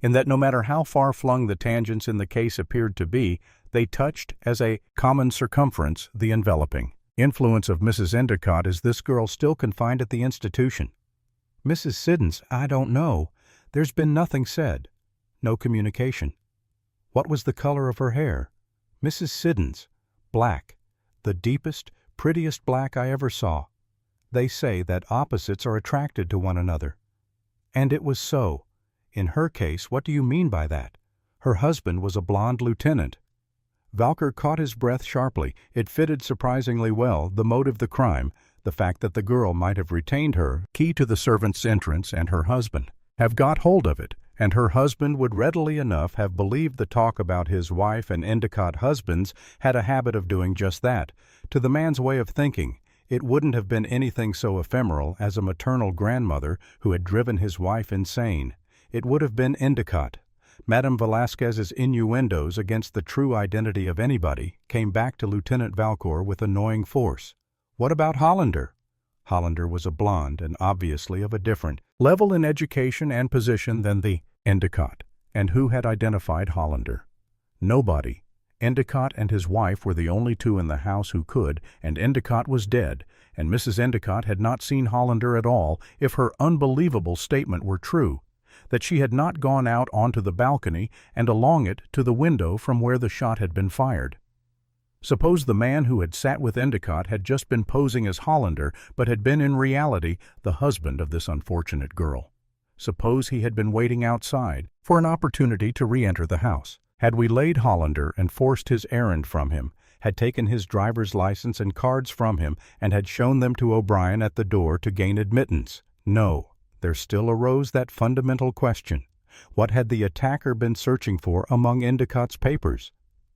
S1: in that no matter how far-flung the tangents in the case appeared to be, they touched, as a common circumference, the enveloping influence of Mrs. Endicott. Is this girl still confined at the institution? Mrs. Siddons, I don't know. There's been nothing said. No communication. What was the color of her hair? Mrs. Siddons, black. The deepest, prettiest black I ever saw. They say that opposites are attracted to one another. And it was so. In her case, what do you mean by that? Her husband was a blonde, Lieutenant. Valcour caught his breath sharply. It fitted surprisingly well, the motive, the crime, the fact that the girl might have retained her key to the servant's entrance and her husband have got hold of it, and her husband would readily enough have believed the talk about his wife and Endicott husbands had a habit of doing just that. To the man's way of thinking, it wouldn't have been anything so ephemeral as a maternal grandmother who had driven his wife insane. It would have been Endicott. Madame Velasquez's innuendos against the true identity of anybody came back to Lieutenant Valcour with annoying force. What about Hollander? Hollander was a blonde and obviously of a different level in education and position than the Endicott. And who had identified Hollander? Nobody. Endicott and his wife were the only two in the house who could, and Endicott was dead, and Mrs. Endicott had not seen Hollander at all, if her unbelievable statement were true, that she had not gone out onto the balcony and along it to the window from where the shot had been fired. Suppose the man who had sat with Endicott had just been posing as Hollander, but had been in reality the husband of this unfortunate girl. Suppose he had been waiting outside for an opportunity to re-enter the house. Had we laid Hollander and forced his errand from him, had taken his driver's license and cards from him and had shown them to O'Brien at the door to gain admittance. No, there still arose that fundamental question. What had the attacker been searching for among Endicott's papers?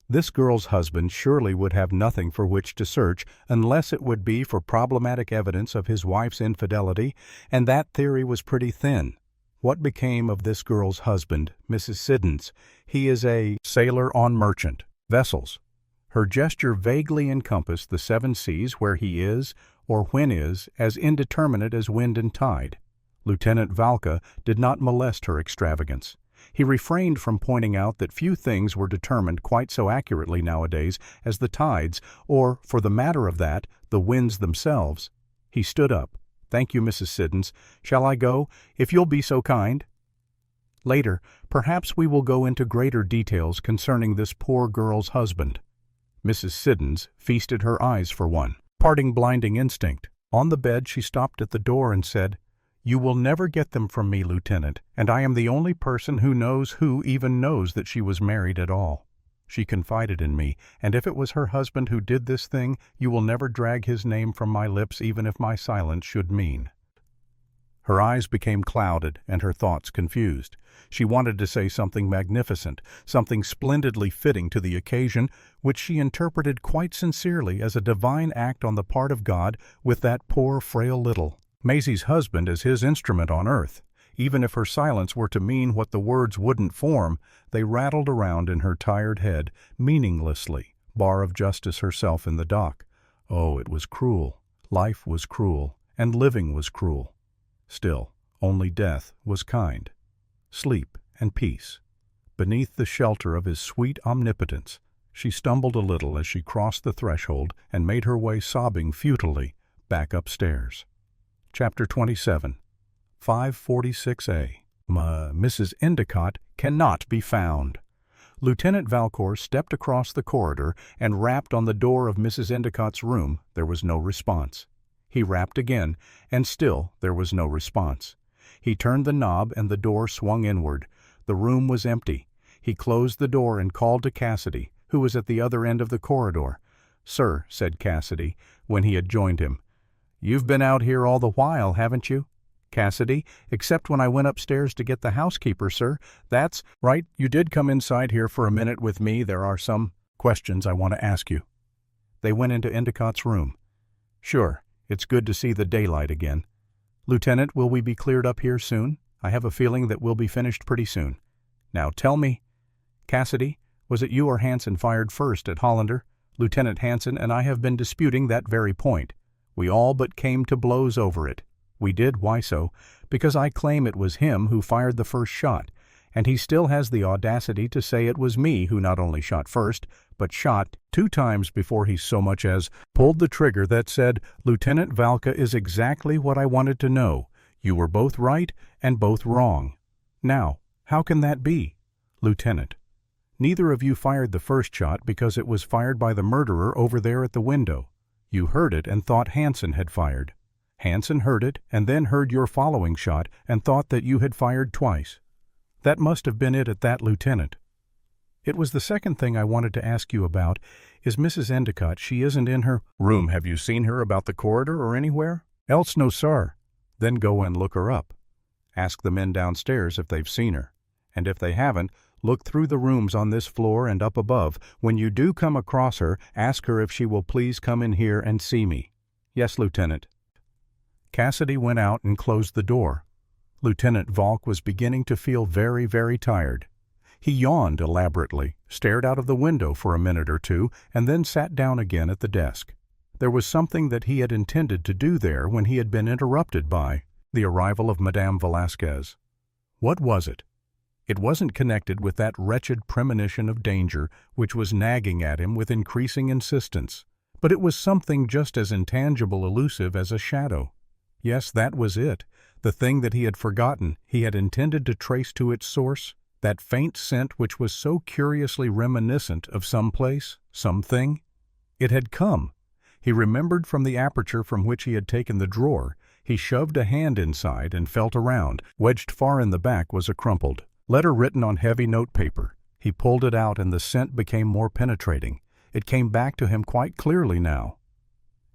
S1: This girl's husband surely would have nothing for which to search unless it would be for problematic evidence of his wife's infidelity, and that theory was pretty thin. What became of this girl's husband, Mrs. Siddons? He is a sailor on merchant vessels. Her gesture vaguely encompassed the 7 seas where he is, or when is, as indeterminate as wind and tide. Lieutenant Valka did not molest her extravagance. He refrained from pointing out that few things were determined quite so accurately nowadays as the tides, or, for the matter of that, the winds themselves. He stood up. "Thank you, Mrs. Siddons. Shall I go, if you'll be so kind?" Later, perhaps we will go into greater details concerning this poor girl's husband. Mrs. Siddons feasted her eyes for one parting blinding instinct. On the bed she stopped at the door and said, "You will never get them from me, Lieutenant, and I am the only person who even knows that she was married at all. She confided in me, and if it was her husband who did this thing, you will never drag his name from my lips even if my silence should mean." Her eyes became clouded and her thoughts confused. She wanted to say something magnificent, something splendidly fitting to the occasion, which she interpreted quite sincerely as a divine act on the part of God with that poor, frail little Maisie's husband as his instrument on earth. Even if her silence were to mean what the words wouldn't form, they rattled around in her tired head, meaninglessly, bar of justice herself in the dock. Oh, it was cruel. Life was cruel, and living was cruel. Still, only death was kind. Sleep and peace. Beneath the shelter of his sweet omnipotence, she stumbled a little as she crossed the threshold and made her way sobbing futilely back upstairs. Chapter 27. 546A. Mrs. Endicott cannot be found. Lieutenant Valcourt stepped across the corridor and rapped on the door of Mrs. Endicott's room. There was no response. He rapped again, and still there was no response. He turned the knob and the door swung inward. The room was empty. He closed the door and called to Cassidy, who was at the other end of the corridor. "Sir," said Cassidy, when he had joined him, "you've been out here all the while, haven't you?" "Cassidy, except when I went upstairs to get the housekeeper, sir." "That's right. You did come inside here for a minute with me. There are some questions I want to ask you." They went into Endicott's room. "Sure. It's good to see the daylight again. Lieutenant, will we be cleared up here soon? I have a feeling that we'll be finished pretty soon. Now tell me, Cassidy, was it you or Hansen fired first at Hollander? Lieutenant Hansen and I have been disputing that very point. We all but came to blows over it. We did. Why so? Because I claim it was him who fired the first shot, and he still has the audacity to say it was me who not only shot first, but shot 2 times before he so much as pulled the trigger that said, 'Lieutenant Valka is exactly what I wanted to know. You were both right and both wrong.' Now, how can that be? Lieutenant, neither of you fired the first shot because it was fired by the murderer over there at the window. You heard it and thought Hansen had fired. Hansen heard it and then heard your following shot and thought that you had fired twice. That must have been it at that, Lieutenant. It was the second thing I wanted to ask you about. Is Mrs. Endicott, she isn't in her room. Have you seen her about the corridor or anywhere? Else no, sir. Then go and look her up. Ask the men downstairs if they've seen her. And if they haven't, look through the rooms on this floor and up above. When you do come across her, ask her if she will please come in here and see me." "Yes, Lieutenant." Cassidy went out and closed the door. Lieutenant Valk was beginning to feel very, very tired. He yawned elaborately, stared out of the window for a minute or two, and then sat down again at the desk. There was something that he had intended to do there when he had been interrupted by the arrival of Madame Velasquez. What was it? It wasn't connected with that wretched premonition of danger which was nagging at him with increasing insistence, but it was something just as intangible, elusive as a shadow. Yes, that was it, the thing that he had forgotten, he had intended to trace to its source, that faint scent which was so curiously reminiscent of some place, something. It had come. He remembered from the aperture from which he had taken the drawer. He shoved a hand inside and felt around. Wedged far in the back was a crumpled letter written on heavy notepaper. He pulled it out and the scent became more penetrating. It came back to him quite clearly now.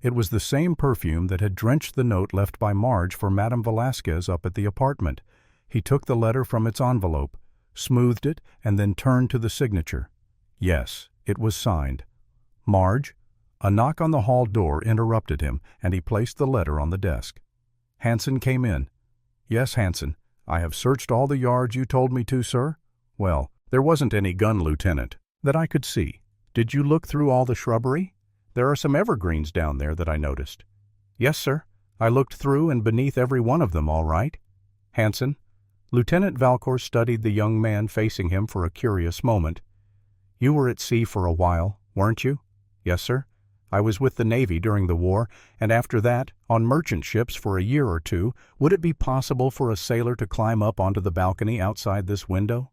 S1: It was the same perfume that had drenched the note left by Marge for Madame Velasquez up at the apartment. He took the letter from its envelope, smoothed it, and then turned to the signature. Yes, it was signed. Marge? A knock on the hall door interrupted him, and he placed the letter on the desk. Hanson came in. Yes, Hanson. I have searched all the yards you told me to, sir. Well, there wasn't any gun, Lieutenant, that I could see. Did you look through all the shrubbery? There are some evergreens down there that I noticed. Yes, sir. I looked through and beneath every one of them, all right. Hanson. Lieutenant Valcour studied the young man facing him for a curious moment. You were at sea for a while, weren't you? Yes, sir. I was with the Navy during the war, and after that, on merchant ships for a year or two. Would it be possible for a sailor to climb up onto the balcony outside this window?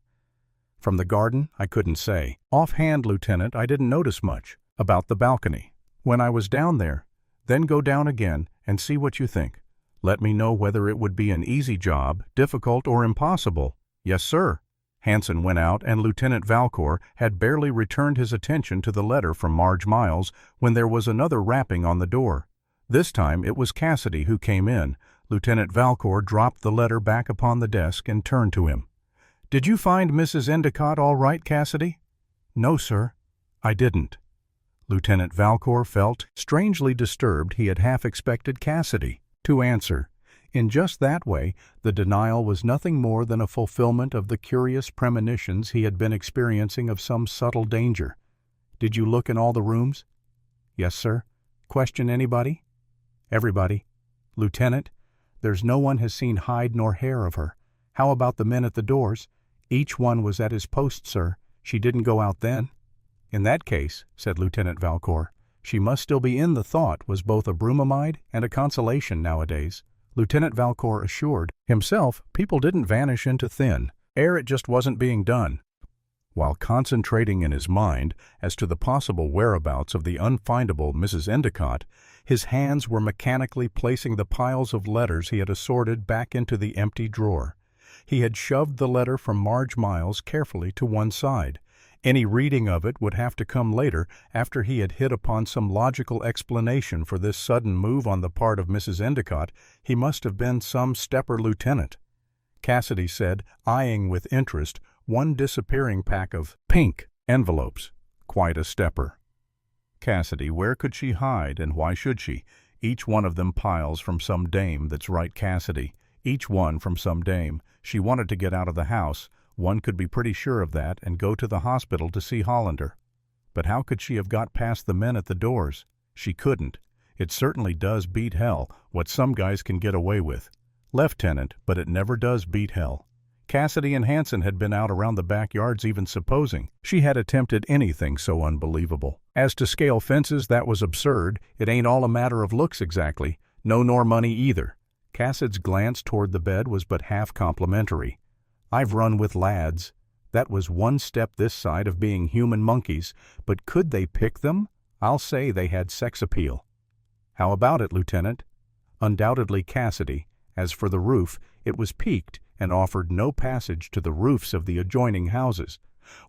S1: From the garden, I couldn't say. Offhand, Lieutenant, I didn't notice much about the balcony. When I was down there, then go down again and see what you think. Let me know whether it would be an easy job, difficult, or impossible. Yes, sir. Hanson went out, and Lieutenant Valcour had barely returned his attention to the letter from Marge Miles when there was another rapping on the door. This time it was Cassidy who came in. Lieutenant Valcour dropped the letter back upon the desk and turned to him. Did you find Mrs. Endicott all right, Cassidy? No, sir. I didn't. Lieutenant Valcour felt strangely disturbed. He had half expected Cassidy to answer. In just that way, the denial was nothing more than a fulfillment of the curious premonitions he had been experiencing of some subtle danger. Did you look in all the rooms? Yes, sir. Question anybody? Everybody. Lieutenant, there's no one has seen hide nor hair of her. How about the men at the doors? Each one was at his post, sir. She didn't go out then. In that case, said Lieutenant Valcour, she must still be in. The thought was both a bromide and a consolation nowadays. Lieutenant Valcour assured himself people didn't vanish into thin air, it just wasn't being done. While concentrating in his mind as to the possible whereabouts of the unfindable Mrs. Endicott, his hands were mechanically placing the piles of letters he had assorted back into the empty drawer. He had shoved the letter from Marge Miles carefully to one side. Any reading of it would have to come later, after he had hit upon some logical explanation for this sudden move on the part of Mrs. Endicott. He must have been some stepper lieutenant. Cassidy said, eyeing with interest one disappearing pack of pink envelopes. Quite a stepper. Cassidy, where could she hide, and why should she? Each one of them piles from some dame. That's right, Cassidy. Each one from some dame. She wanted to get out of the house. One could be pretty sure of that, and go to the hospital to see Hollander. But how could she have got past the men at the doors? She couldn't. It certainly does beat hell, what some guys can get away with. Lieutenant, but it never does beat hell. Cassidy and Hanson had been out around the backyards, even supposing she had attempted anything so unbelievable. As to scale fences, that was absurd. It ain't all a matter of looks exactly. No, nor money either. Cassidy's glance toward the bed was but half complimentary. I've run with lads. That was one step this side of being human monkeys, but could they pick them? I'll say they had sex appeal. How about it, Lieutenant? Undoubtedly Cassidy. As for the roof, it was peaked and offered no passage to the roofs of the adjoining houses.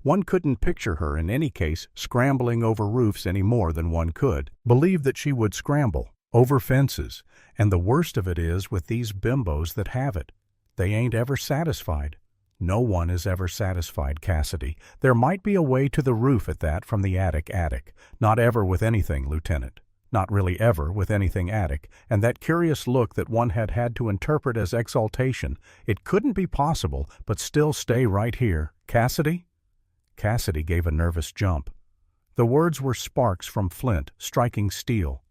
S1: One couldn't picture her, in any case, scrambling over roofs any more than one could believe that she would scramble over fences. And the worst of it is with these bimbos that have it. They ain't ever satisfied. No one is ever satisfied, Cassidy. There might be a way to the roof at that from the attic. Not ever with anything, Lieutenant. Not really ever with anything attic. And that curious look that one had had to interpret as exultation. It couldn't be possible, but still stay right here. Cassidy? Cassidy gave a nervous jump. The words were sparks from flint striking steel.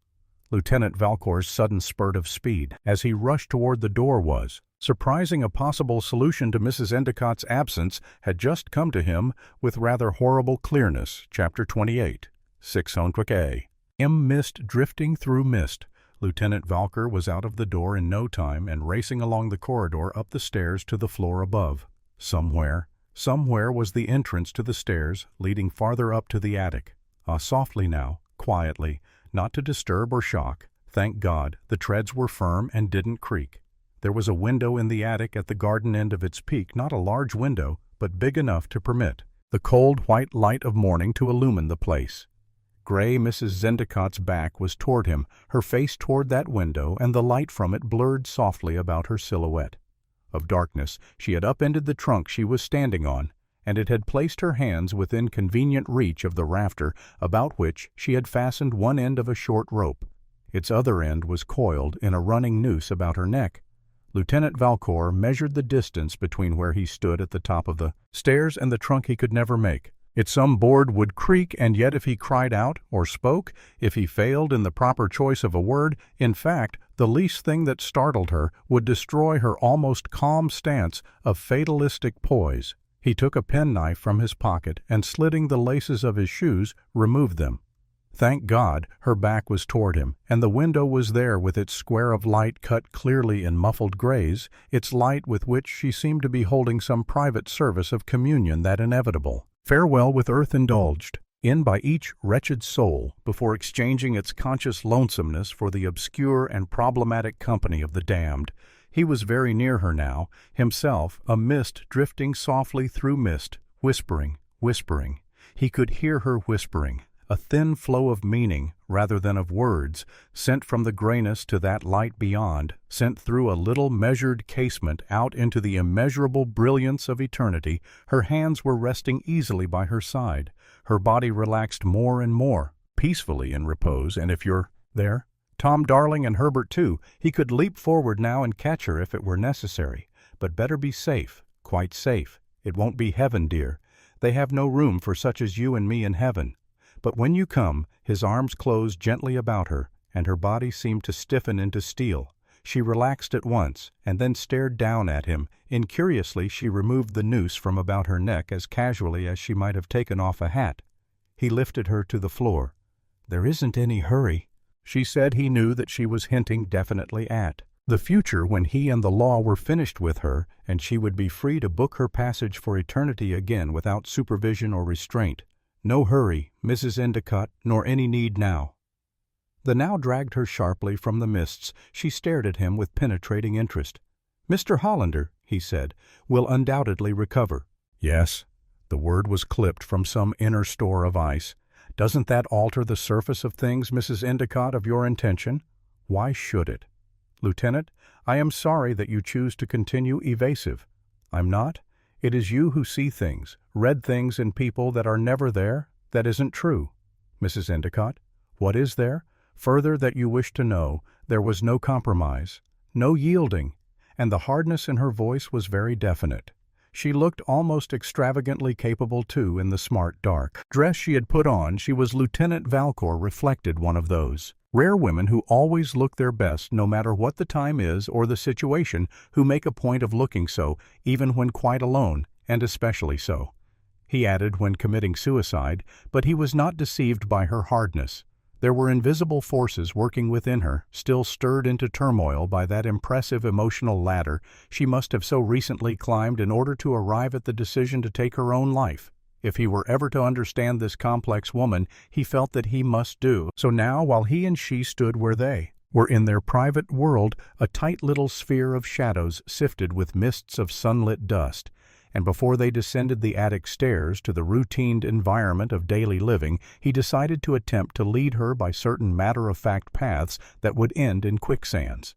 S1: Lieutenant Valcour's sudden spurt of speed as he rushed toward the door was surprising. A possible solution to Mrs. Endicott's absence had just come to him with rather horrible clearness. Chapter 28. 600 A. Mist drifting through mist. Lieutenant Valcour was out of the door in no time and racing along the corridor up the stairs to the floor above. Somewhere was the entrance to the stairs leading farther up to the attic. Softly now, quietly, not to disturb or shock. Thank God, the treads were firm and didn't creak. There was a window in the attic at the garden end of its peak, not a large window, but big enough to permit the cold white light of morning to illumine the place. Gray Mrs. Endicott's back was toward him, her face toward that window, and the light from it blurred softly about her silhouette. Of darkness, she had upended the trunk she was standing on, and it had placed her hands within convenient reach of the rafter about which she had fastened one end of a short rope. Its other end was coiled in a running noose about her neck. Lieutenant Valcour measured the distance between where he stood at the top of the stairs and the trunk he could never make. Some board would creak, and yet if he cried out or spoke, if he failed in the proper choice of a word, in fact, the least thing that startled her would destroy her almost calm stance of fatalistic poise. He took a penknife from his pocket and, slitting the laces of his shoes, removed them. Thank God, her back was toward him, and the window was there with its square of light cut clearly in muffled grays, its light with which she seemed to be holding some private service of communion that inevitable farewell with earth indulged in by each wretched soul before exchanging its conscious lonesomeness for the obscure and problematic company of the damned. He was very near her now, himself a mist drifting softly through mist, whispering, whispering. He could hear her whispering, a thin flow of meaning rather than of words, sent from the grayness to that light beyond, sent through a little measured casement out into the immeasurable brilliance of eternity. Her hands were resting easily by her side, her body relaxed more and more, peacefully in repose, and if you're there, Tom darling, and Herbert too, he could leap forward now and catch her if it were necessary, but better be safe, quite safe. It won't be heaven, dear. They have no room for such as you and me in heaven. But when you come, his arms closed gently about her, and her body seemed to stiffen into steel. She relaxed at once, and then stared down at him. Incuriously, she removed the noose from about her neck as casually as she might have taken off a hat. He lifted her to the floor. "There isn't any hurry," she said. He knew that she was hinting definitely at the future when he and the law were finished with her, and she would be free to book her passage for eternity again without supervision or restraint. No hurry, Mrs. Endicott, nor any need now. The now dragged her sharply from the mists. She stared at him with penetrating interest. "Mr. Hollander," he said, "will undoubtedly recover." "Yes." The word was clipped from some inner store of ice. "Doesn't that alter the surface of things, Mrs. Endicott, of your intention?" "Why should it?" "Lieutenant, I am sorry that you choose to continue evasive." "I'm not. It is you who see things, read things in people that are never there. That isn't true." "Mrs. Endicott, what is there? Further that you wish to know, there was no compromise, no yielding," and the hardness in her voice was very definite. She looked almost extravagantly capable, too, in the smart dark dress she had put on. She was Lieutenant Valcour reflected one of those rare women who always look their best no matter what the time is or the situation, who make a point of looking so, even when quite alone, and especially so. He added when committing suicide, but he was not deceived by her hardness. There were invisible forces working within her, still stirred into turmoil by that impressive emotional ladder she must have so recently climbed in order to arrive at the decision to take her own life. If he were ever to understand this complex woman, he felt that he must do so now, while he and she stood where they were in their private world, a tight little sphere of shadows sifted with mists of sunlit dust, and before they descended the attic stairs to the routined environment of daily living, he decided to attempt to lead her by certain matter-of-fact paths that would end in quicksands.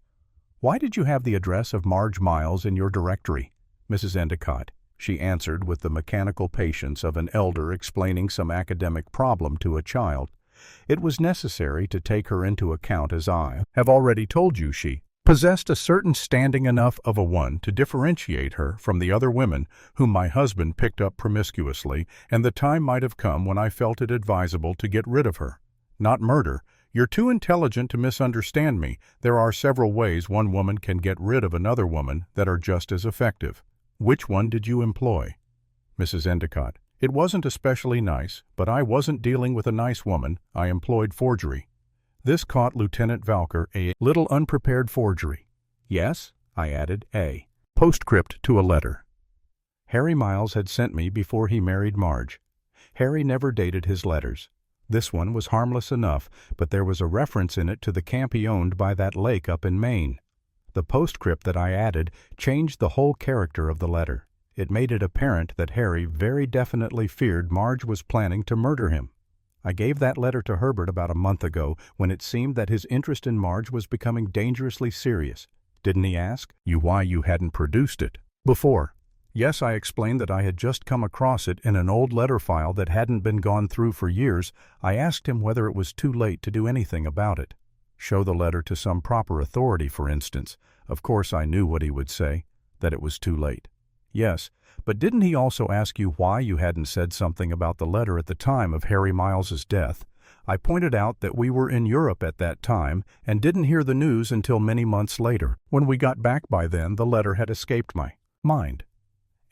S1: "Why did you have the address of Marge Miles in your directory, Mrs. Endicott?" she answered with the mechanical patience of an elder explaining some academic problem to a child. "It was necessary to take her into account, as I have already told you. She possessed a certain standing enough of a one to differentiate her from the other women whom my husband picked up promiscuously, and the time might have come when I felt it advisable to get rid of her. Not murder. You're too intelligent to misunderstand me. There are several ways one woman can get rid of another woman that are just as effective." "Which one did you employ?" "Mrs. Endicott, it wasn't especially nice, but I wasn't dealing with a nice woman. I employed forgery." This caught Lieutenant Valcour, a little unprepared. "Forgery?" "Yes," I added, "a postscript to a letter Harry Miles had sent me before he married Marge. Harry never dated his letters. This one was harmless enough, but there was a reference in it to the camp he owned by that lake up in Maine. The postscript that I added changed the whole character of the letter. It made it apparent that Harry very definitely feared Marge was planning to murder him. I gave that letter to Herbert about a month ago when it seemed that his interest in Marge was becoming dangerously serious. Didn't he ask you why you hadn't produced it before? Yes, I explained that I had just come across it in an old letter file that hadn't been gone through for years. I asked him whether it was too late to do anything about it. Show the letter to some proper authority, for instance. Of course I knew what he would say, that it was too late. Yes, but didn't he also ask you why you hadn't said something about the letter at the time of Harry Miles's death? I pointed out that we were in Europe at that time and didn't hear the news until many months later. When we got back by then, the letter had escaped my mind.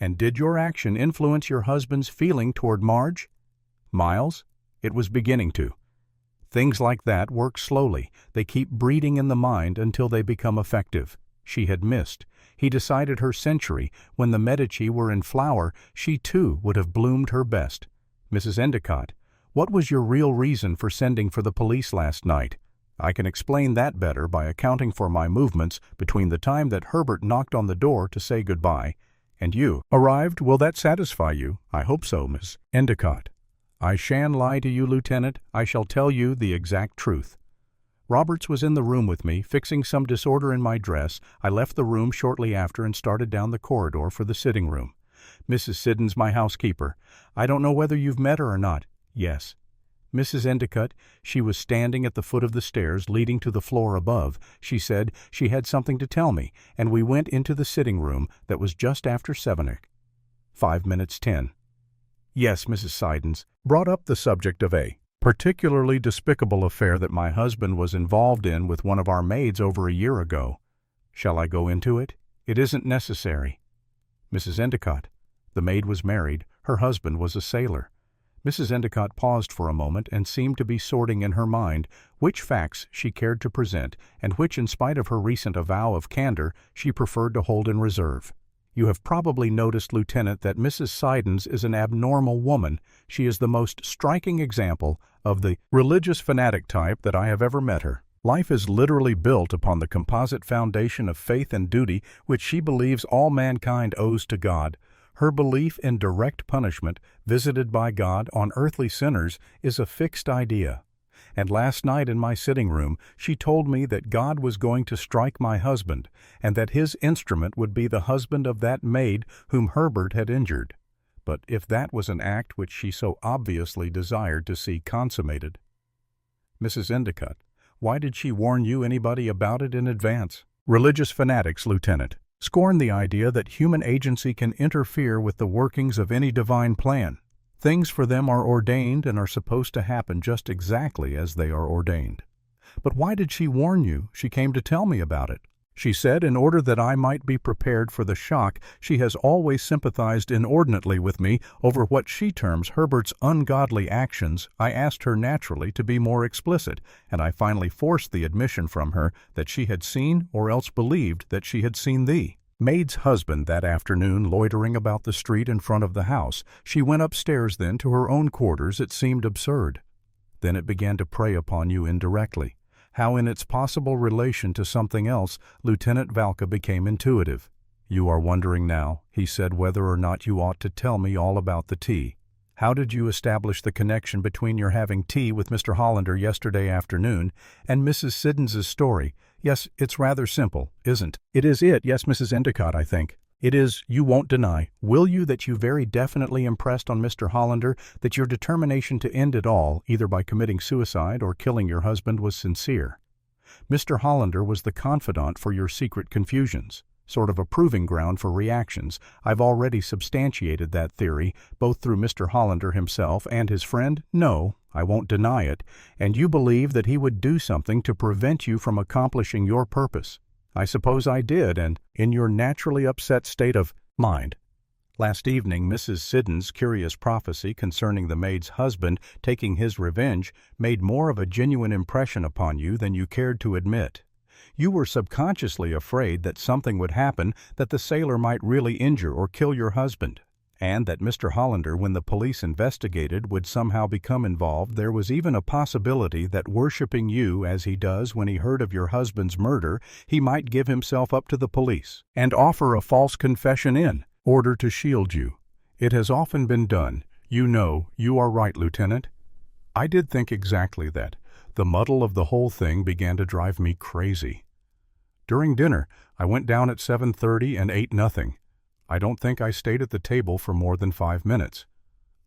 S1: And did your action influence your husband's feeling toward Marge? Miles? It was beginning to. Things like that work slowly. They keep breeding in the mind until they become effective. She had missed. He decided her century, when the Medici were in flower, she too would have bloomed her best. Mrs. Endicott, what was your real reason for sending for the police last night? I can explain that better by accounting for my movements between the time that Herbert knocked on the door to say goodbye and you arrived. Will that satisfy you? I hope so, Miss Endicott. I shan't lie to you, Lieutenant. I shall tell you the exact truth. Roberts was in the room with me, fixing some disorder in my dress. I left the room shortly after and started down the corridor for the sitting room. Mrs. Siddons, my housekeeper. I don't know whether you've met her or not. Yes. Mrs. Endicott, she was standing at the foot of the stairs leading to the floor above. She said she had something to tell me, and we went into the sitting room. That was just after 7. 5 minutes 10. Yes, Mrs. Siddons brought up the subject of a particularly despicable affair that my husband was involved in with one of our maids over a year ago. Shall I go into it? It isn't necessary. Mrs. Endicott, the maid was married. Her husband was a sailor. Mrs. Endicott paused for a moment and seemed to be sorting in her mind which facts she cared to present and which, in spite of her recent avowal of candor, she preferred to hold in reserve. You have probably noticed, Lieutenant, that Mrs. Siddons is an abnormal woman. She is the most striking example of the religious fanatic type that I have ever met her. Life is literally built upon the composite foundation of faith and duty which she believes all mankind owes to God. Her belief in direct punishment visited by God on earthly sinners is a fixed idea. And last night in my sitting room she told me that God was going to strike my husband, and that his instrument would be the husband of that maid whom Herbert had injured. But if that was an act which she so obviously desired to see consummated. Mrs. Endicott, why did she warn you anybody about it in advance? Religious fanatics, Lieutenant, scorn the idea that human agency can interfere with the workings of any divine plan. Things for them are ordained and are supposed to happen just exactly as they are ordained. But why did she warn you? She came to tell me about it. She said in order that I might be prepared for the shock. She has always sympathized inordinately with me over what she terms Herbert's ungodly actions. I asked her naturally to be more explicit, and I finally forced the admission from her that she had seen or else believed that she had seen the maid's husband that afternoon loitering about the street in front of the house. She went upstairs then to her own quarters. It seemed absurd. Then it began to prey upon you indirectly. How in its possible relation to something else, Lieutenant Valka became intuitive. You are wondering now, he said, whether or not you ought to tell me all about the tea. How did you establish the connection between your having tea with Mr. Hollander yesterday afternoon and Mrs. Siddons's story? Yes, it's rather simple, isn't it? Is it? Yes, Mrs. Endicott, I think. It is, you won't deny, will you, that you very definitely impressed on Mr. Hollander that your determination to end it all, either by committing suicide or killing your husband, was sincere. Mr. Hollander was the confidant for your secret confusions, sort of a proving ground for reactions. I've already substantiated that theory, both through Mr. Hollander himself and his friend. No, I won't deny it, and you believe that he would do something to prevent you from accomplishing your purpose. I suppose I did, and in your naturally upset state of mind. Last evening, Mrs. Siddons' curious prophecy concerning the maid's husband taking his revenge made more of a genuine impression upon you than you cared to admit. You were subconsciously afraid that something would happen, that the sailor might really injure or kill your husband, and that Mr. Hollander, when the police investigated, would somehow become involved. There was even a possibility that, worshipping you as he does when he heard of your husband's murder, he might give himself up to the police and offer a false confession in order to shield you. It has often been done. You know, you are right, Lieutenant. I did think exactly that. The muddle of the whole thing began to drive me crazy. During dinner, I went down at 7:30 and ate nothing. I don't think I stayed at the table for more than 5 minutes.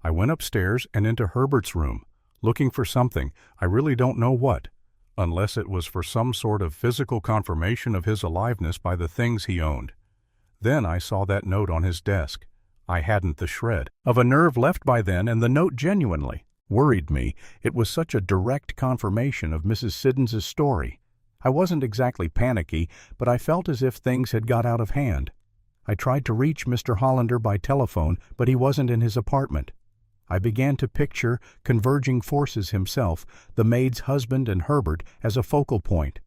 S1: I went upstairs and into Herbert's room, looking for something, I really don't know what, unless it was for some sort of physical confirmation of his aliveness by the things he owned. Then I saw that note on his desk. I hadn't the shred of a nerve left by then, and the note genuinely worried me. It was such a direct confirmation of Mrs. Siddons's story. I wasn't exactly panicky, but I felt as if things had got out of hand. I tried to reach Mr. Hollander by telephone, but he wasn't in his apartment. I began to picture converging forces himself, the maid's husband and Herbert, as a focal point.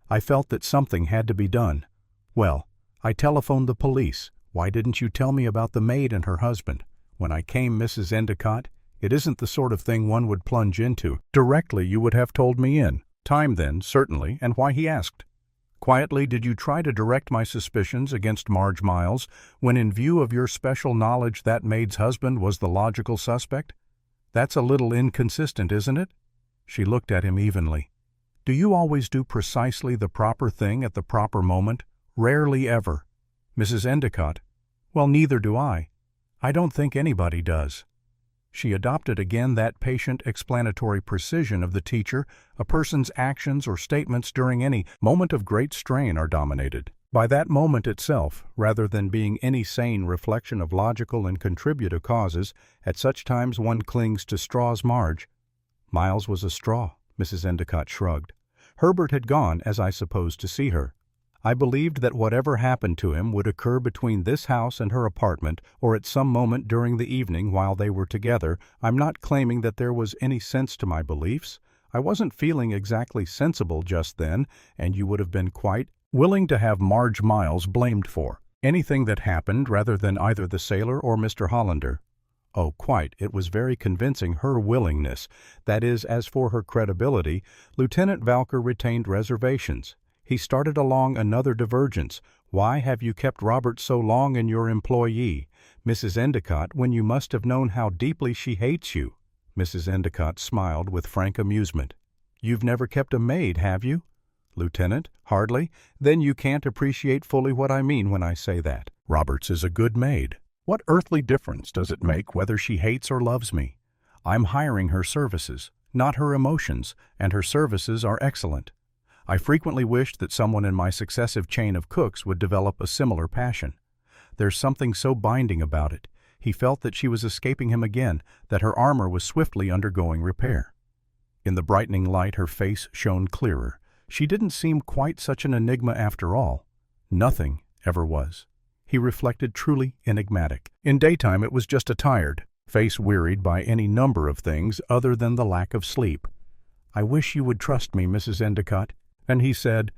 S1: I felt that something had to be done. Well, I telephoned the police. Why didn't you tell me about the maid and her husband? When I came, Mrs. Endicott, it isn't the sort of thing one would plunge into. Directly you would have told me in. Time then, certainly, and why he asked. Quietly, did you try to direct my suspicions against Marge Miles, when in view of your special knowledge that maid's husband was the logical suspect? That's a little inconsistent, isn't it? She looked at him evenly. Do you always do precisely the proper thing at the proper moment? Rarely ever. Mrs. Endicott, well, neither do I. I don't think anybody does. She adopted again that patient explanatory precision of the teacher. A person's actions or statements during any moment of great strain are dominated by that moment itself, rather than being any sane reflection of logical and contributive causes. At such times one clings to straws. Marge. Miles was a straw, Mrs. Endicott shrugged. Herbert had gone, as I supposed, to see her. I believed that whatever happened to him would occur between this house and her apartment, or at some moment during the evening while they were together. I'm not claiming that there was any sense to my beliefs. I wasn't feeling exactly sensible just then, and you would have been quite willing to have Marge Miles blamed for anything that happened rather than either the sailor or Mr. Hollander. Oh, quite. It was very convincing, her willingness. That is, as for her credibility, Lieutenant Valker retained reservations. He started along another divergence. Why have you kept Robert so long in your employee, Mrs. Endicott, when you must have known how deeply she hates you? Mrs. Endicott smiled with frank amusement. You've never kept a maid, have you? Lieutenant, hardly. Then you can't appreciate fully what I mean when I say that. Roberts is a good maid. What earthly difference does it make whether she hates or loves me? I'm hiring her services, not her emotions, and her services are excellent. I frequently wished that someone in my successive chain of cooks would develop a similar passion. There's something so binding about it. He felt that she was escaping him again, that her armor was swiftly undergoing repair. In the brightening light her face shone clearer. She didn't seem quite such an enigma after all. Nothing ever was. He reflected, truly enigmatic. In daytime it was just a tired face wearied by any number of things other than the lack of sleep. I wish you would trust me, Mrs. Endicott. And he said,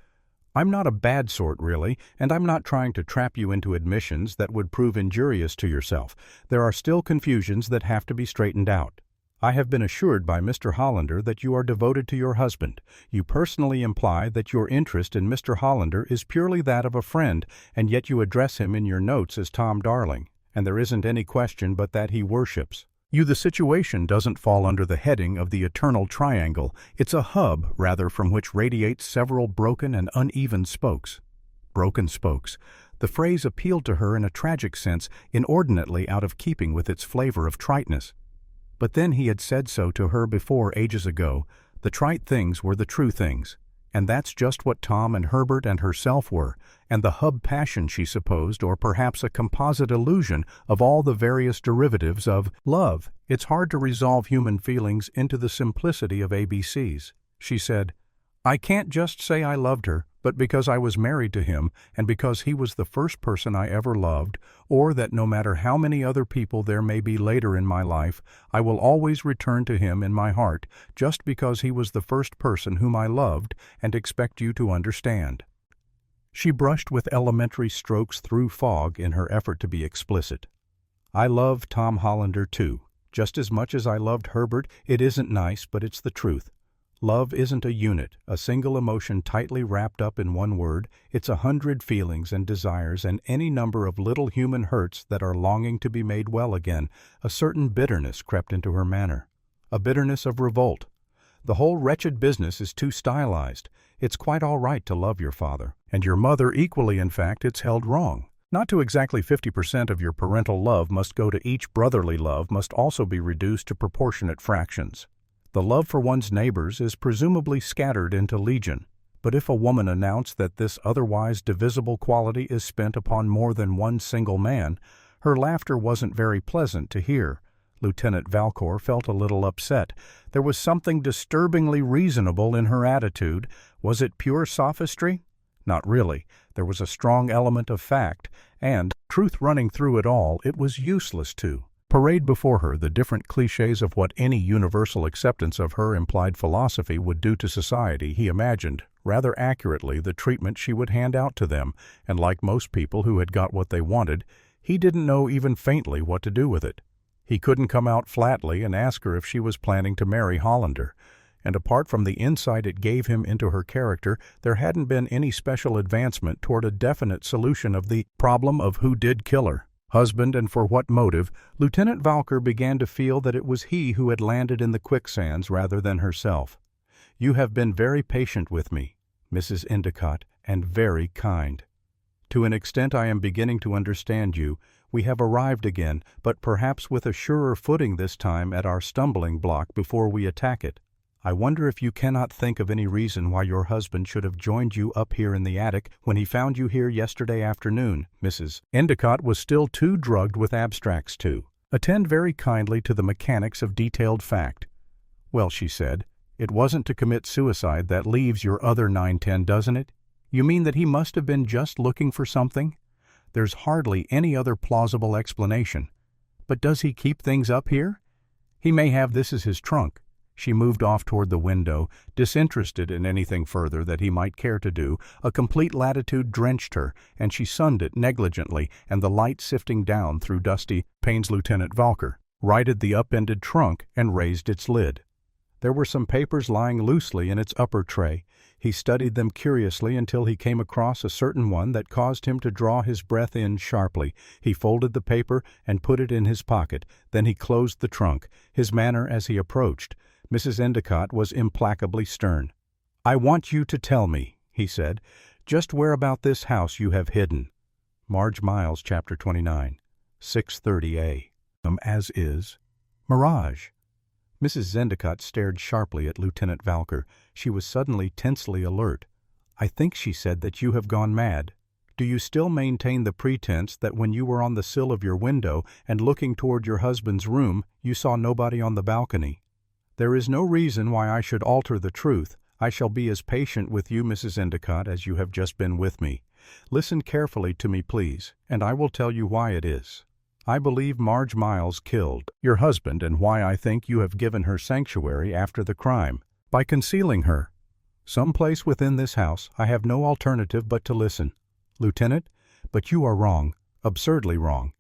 S1: I'm not a bad sort, really, and I'm not trying to trap you into admissions that would prove injurious to yourself. There are still confusions that have to be straightened out. I have been assured by Mr. Hollander that you are devoted to your husband. You personally imply that your interest in Mr. Hollander is purely that of a friend, and yet you address him in your notes as Tom Darling, and there isn't any question but that he worships you. The situation doesn't fall under the heading of the eternal triangle. It's a hub, rather, from which radiate several broken and uneven spokes. Broken spokes. The phrase appealed to her in a tragic sense, inordinately out of keeping with its flavor of triteness. But then he had said so to her before, ages ago. The trite things were the true things. And that's just what Tom and Herbert and herself were, and the hub passion, she supposed, or perhaps a composite illusion of all the various derivatives of love. It's hard to resolve human feelings into the simplicity of ABCs. She said, I can't just say I loved her, but because I was married to him, and because he was the first person I ever loved, or that no matter how many other people there may be later in my life, I will always return to him in my heart, just because he was the first person whom I loved, and expect you to understand. She brushed with elementary strokes through fog in her effort to be explicit. I love Tom Hollander, too, just as much as I loved Herbert. It isn't nice, but it's the truth. Love isn't a unit, a single emotion tightly wrapped up in one word. It's 100 feelings and desires and any number of little human hurts that are longing to be made well again. A certain bitterness crept into her manner. a bitterness of revolt. The whole wretched business is too stylized. It's quite all right to love your father, and your mother equally. In fact, it's held wrong. Not to exactly 50% of your parental love must go to each. Brotherly love must also be reduced to proportionate fractions. The love for one's neighbors is presumably scattered into legion. But if a woman announced that this otherwise divisible quality is spent upon more than one single man, her laughter wasn't very pleasant to hear. Lieutenant Valcour felt a little upset. There was something disturbingly reasonable in her attitude. Was it pure sophistry? Not really. There was a strong element of fact, and, truth running through it all, it was useless to parade before her the different clichés of what any universal acceptance of her implied philosophy would do to society. He imagined, rather accurately, the treatment she would hand out to them, and like most people who had got what they wanted, he didn't know even faintly what to do with it. He couldn't come out flatly and ask her if she was planning to marry Hollander, and apart from the insight it gave him into her character, there hadn't been any special advancement toward a definite solution of the problem of who did kill her husband and for what motive. Lieutenant Valcour began to feel that it was he who had landed in the quicksands rather than herself. "You have been very patient with me, Mrs. Endicott, and very kind. To an extent I am beginning to understand you. We have arrived again, but perhaps with a surer footing this time at our stumbling block before we attack it. I wonder if you cannot think of any reason why your husband should have joined you up here in the attic when he found you here yesterday afternoon." Mrs. Endicott was still too drugged with abstracts to attend very kindly to the mechanics of detailed fact. "Well," she said, "it wasn't to commit suicide. That leaves your other 9/10, doesn't it? You mean that he must have been just looking for something? There's hardly any other plausible explanation. But does he keep things up here? He may have this as his trunk." She moved off toward the window, disinterested in anything further that he might care to do. A complete latitude drenched her, and she sunned it negligently, and the light sifting down through dusty panes. Lieutenant Valcour righted the upended trunk and raised its lid. There were some papers lying loosely in its upper tray. He studied them curiously until he came across a certain one that caused him to draw his breath in sharply. He folded the paper and put it in his pocket. Then he closed the trunk. His manner as he approached Mrs. Endicott was implacably stern. "I want you to tell me," he said, "just where about this house you have hidden." Marge Miles, Chapter 29, 630A. As is. Mirage. Mrs. Endicott stared sharply at Lieutenant Valcour. She was suddenly tensely alert. "I think," she said, "that you have gone mad. Do you still maintain the pretense that when you were on the sill of your window and looking toward your husband's room, you saw nobody on the balcony?" "There is no reason why I should alter the truth. I shall be as patient with you, Mrs. Endicott, as you have just been with me. Listen carefully to me, please, and I will tell you why it is. I believe Marge Miles killed your husband, and why I think you have given her sanctuary after the crime, by concealing her someplace within this house. I have no alternative but to listen. Lieutenant, but you are wrong, absurdly wrong.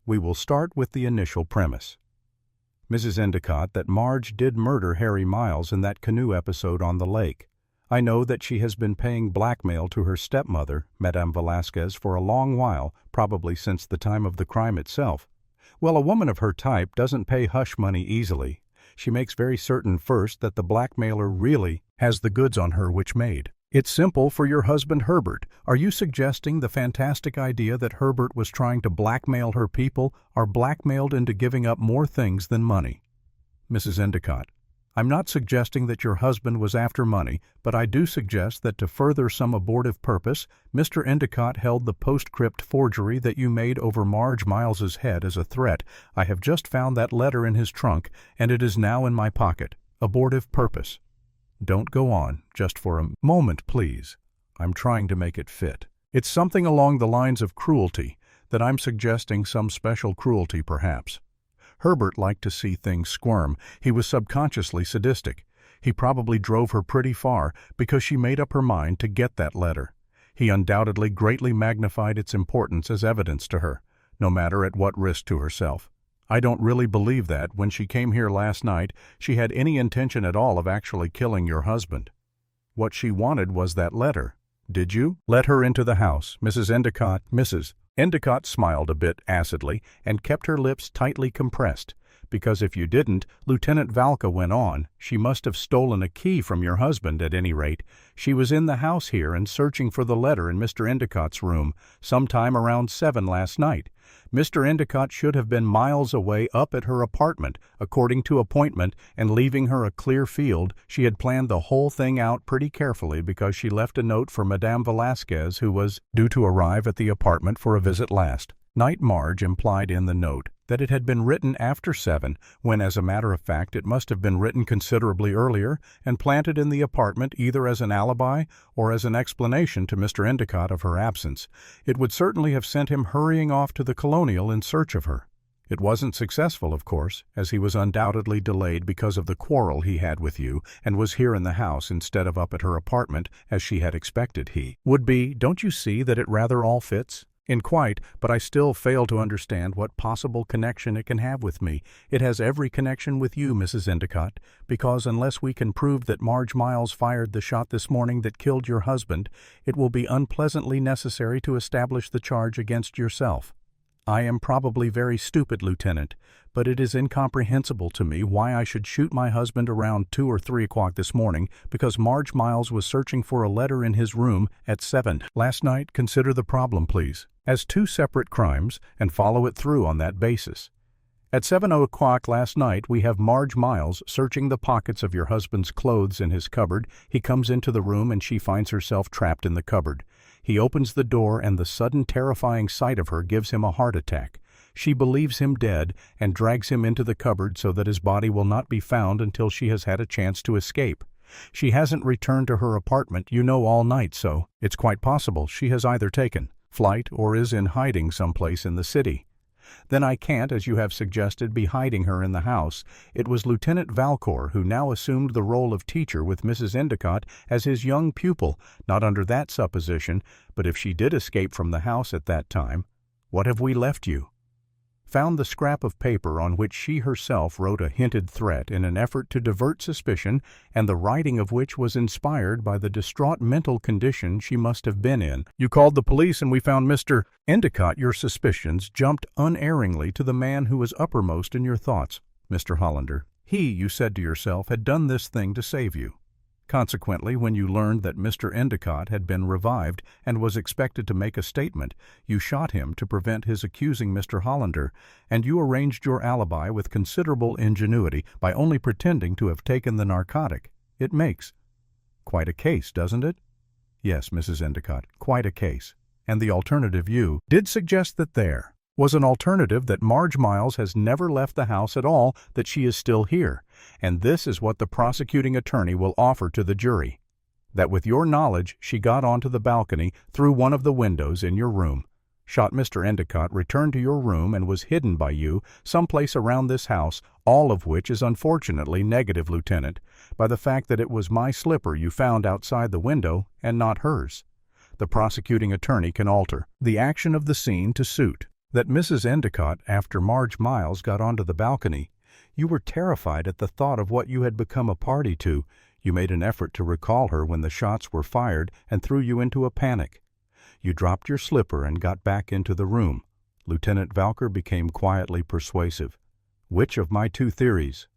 S1: We will start with the initial premise. Mrs. Endicott, that Marge did murder Harry Miles in that canoe episode on the lake. I know that she has been paying blackmail to her stepmother, Madame Velasquez, for a long while, probably since the time of the crime itself. Well, a woman of her type doesn't pay hush money easily. She makes very certain first that the blackmailer really has the goods on her which made it simple for your husband Herbert. Are you suggesting the fantastic idea that Herbert was trying to blackmail her people, are blackmailed into giving up more things than money? Mrs. Endicott, I'm not suggesting that your husband was after money, but I do suggest that to further some abortive purpose, Mr. Endicott held the postscript forgery that you made over Marge Miles's head as a threat. I have just found that letter in his trunk, and it is now in my pocket. Abortive purpose. Don't go on, just for a moment, please. I'm trying to make it fit. It's something along the lines of cruelty, that I'm suggesting some special cruelty, perhaps. Herbert liked to see things squirm. He was subconsciously sadistic. He probably drove her pretty far because she made up her mind to get that letter. He undoubtedly greatly magnified its importance as evidence to her, no matter at what risk to herself. I don't really believe that, when she came here last night, she had any intention at all of actually killing your husband. What she wanted was that letter. Did you let her into the house, Mrs. Endicott? Mrs. Endicott smiled a bit acidly and kept her lips tightly compressed. because if you didn't, Lieutenant Valka went on, she must have stolen a key from your husband at any rate. She was in the house here and searching for the letter in Mr. Endicott's room, sometime around 7 last night. Mr. Endicott should have been miles away up at her apartment, according to appointment, and leaving her a clear field. She had planned the whole thing out pretty carefully because she left a note for Madame Velasquez, who was due to arrive at the apartment for a visit last night. Marge implied in the note that it had been written after 7, when as a matter of fact it must have been written considerably earlier and planted in the apartment either as an alibi or as an explanation to Mr. Endicott of her absence. It would certainly have sent him hurrying off to the Colonial in search of her. It wasn't successful, of course, as he was undoubtedly delayed because of the quarrel he had with you and was here in the house instead of up at her apartment as she had expected he would be. Don't you see that it rather all fits? In quite, but I still fail to understand what possible connection it can have with me. It has every connection with you, Mrs. Endicott, because unless we can prove that Marge Miles fired the shot this morning that killed your husband, it will be unpleasantly necessary to establish the charge against yourself. I am probably very stupid, Lieutenant, but it is incomprehensible to me why I should shoot my husband around 2 or 3 o'clock this morning because Marge Miles was searching for a letter in his room at 7 last night. Consider the problem, please, as 2 separate crimes and follow it through on that basis. At 7 o'clock last night, we have Marge Miles searching the pockets of your husband's clothes in his cupboard. He comes into the room and she finds herself trapped in the cupboard. He opens the door and the sudden terrifying sight of her gives him a heart attack. She believes him dead and drags him into the cupboard so that his body will not be found until she has had a chance to escape. She hasn't returned to her apartment, all night, so it's quite possible she has either taken flight or is in hiding someplace in the city. Then I can't, as you have suggested, be hiding her in the house. It was Lieutenant Valcour who now assumed the role of teacher with Mrs. Endicott as his young pupil, not under that supposition, but if she did escape from the house at that time, what have we left you? Found the scrap of paper on which she herself wrote a hinted threat in an effort to divert suspicion, and the writing of which was inspired by the distraught mental condition she must have been in. You called the police and we found Mr. Endicott. Your suspicions jumped unerringly to the man who was uppermost in your thoughts, Mr. Hollander. He, you said to yourself, had done this thing to save you. Consequently, when you learned that Mr. Endicott had been revived and was expected to make a statement, you shot him to prevent his accusing Mr. Hollander, and you arranged your alibi with considerable ingenuity by only pretending to have taken the narcotic. It makes quite a case, doesn't it? Yes, Mrs. Endicott, quite a case. And the alternative you did suggest that there was an alternative, that Marge Miles has never left the house at all, that she is still here, and this is what the prosecuting attorney will offer to the jury, that with your knowledge she got onto the balcony through one of the windows in your room, shot Mr. Endicott, returned to your room, and was hidden by you someplace around this house, all of which is unfortunately negative, Lieutenant, by the fact that it was my slipper you found outside the window and not hers. The prosecuting attorney can alter the action of the scene to suit that Mrs. Endicott, after Marge Miles got onto the balcony, you were terrified at the thought of what you had become a party to. You made an effort to recall her when the shots were fired and threw you into a panic. You dropped your slipper and got back into the room. Lieutenant Valcour became quietly persuasive. Which of my 2 theories?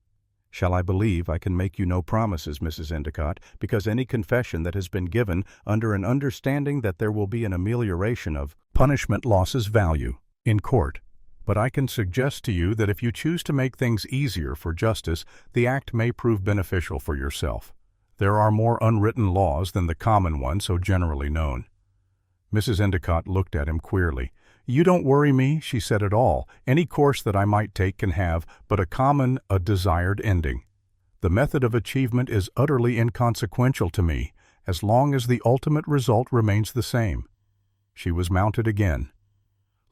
S1: Shall I believe? I can make you no promises, Mrs. Endicott, because any confession that has been given under an understanding that there will be an amelioration of punishment losses value in court. But I can suggest to you that if you choose to make things easier for justice, the act may prove beneficial for yourself. There are more unwritten laws than the common one so generally known. Mrs. Endicott looked at him queerly. You don't worry me, she said, at all. Any course that I might take can have but a desired ending. The method of achievement is utterly inconsequential to me, as long as the ultimate result remains the same. She was mounted again.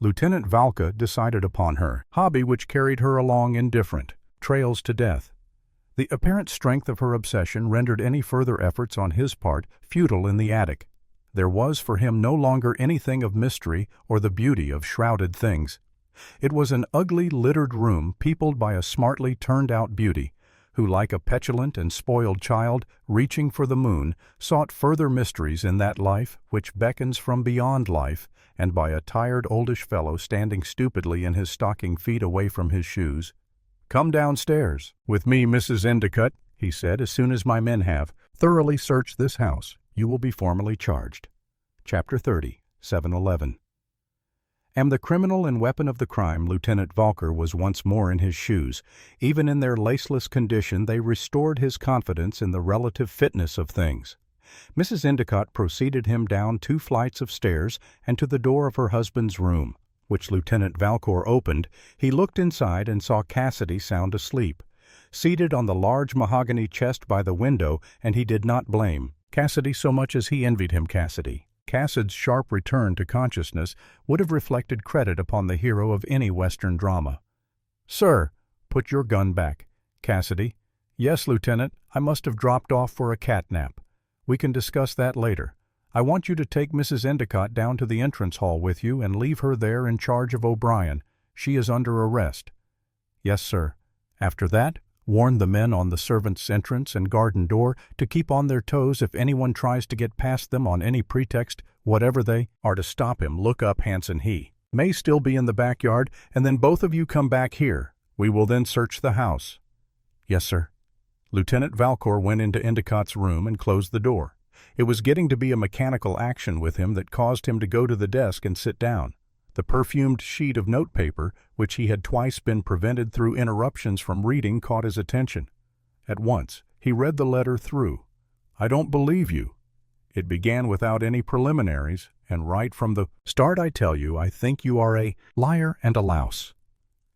S1: Lieutenant Valka decided upon her hobby, which carried her along indifferent trails to death. The apparent strength of her obsession rendered any further efforts on his part futile in the attic. There was for him no longer anything of mystery or the beauty of shrouded things. It was an ugly, littered room peopled by a smartly turned-out beauty, who, like a petulant and spoiled child reaching for the moon, sought further mysteries in that life which beckons from beyond life, and by a tired oldish fellow standing stupidly in his stocking feet away from his shoes. "Come downstairs. With me, Mrs. Endicott," he said. "As soon as my men have thoroughly searched this house, you will be formally charged." Chapter 30, 711. Am the criminal and weapon of the crime, Lieutenant Valker was once more in his shoes. Even in their laceless condition, they restored his confidence in the relative fitness of things. Mrs. Endicott proceeded him down 2 flights of stairs and to the door of her husband's room, which Lieutenant Valker opened. He looked inside and saw Cassidy sound asleep, seated on the large mahogany chest by the window, and he did not blame Cassidy so much as he envied him. Cassid's sharp return to consciousness would have reflected credit upon the hero of any Western drama. "Sir, put your gun back." "Cassidy." "Yes, Lieutenant, I must have dropped off for a cat nap. We can discuss that later. I want you to take Mrs. Endicott down to the entrance hall with you and leave her there in charge of O'Brien. She is under arrest." "Yes, sir." "After that, warn the men on the servants' entrance and garden door to keep on their toes if anyone tries to get past them on any pretext, whatever they are to stop him. Look up Hanson. He may still be in the backyard, and then both of you come back here. We will then search the house." "Yes, sir." Lieutenant Valker went into Endicott's room and closed the door. It was getting to be a mechanical action with him that caused him to go to the desk and sit down. The perfumed sheet of notepaper, which he had twice been prevented through interruptions from reading, caught his attention. At once, he read the letter through. "I don't believe you." It began without any preliminaries, and right from the start I tell you I think you are a liar and a louse.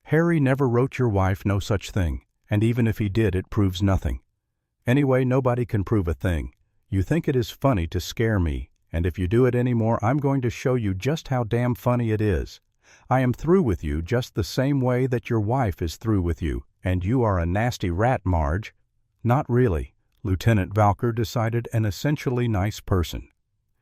S1: Harry never wrote your wife no such thing, and even if he did, it proves nothing. Anyway, nobody can prove a thing. You think it is funny to scare me, and if you do it anymore, I'm going to show you just how damn funny it is. I am through with you just the same way that your wife is through with you, and you are a nasty rat, Marge. Not really. Lieutenant Valker decided an essentially nice person.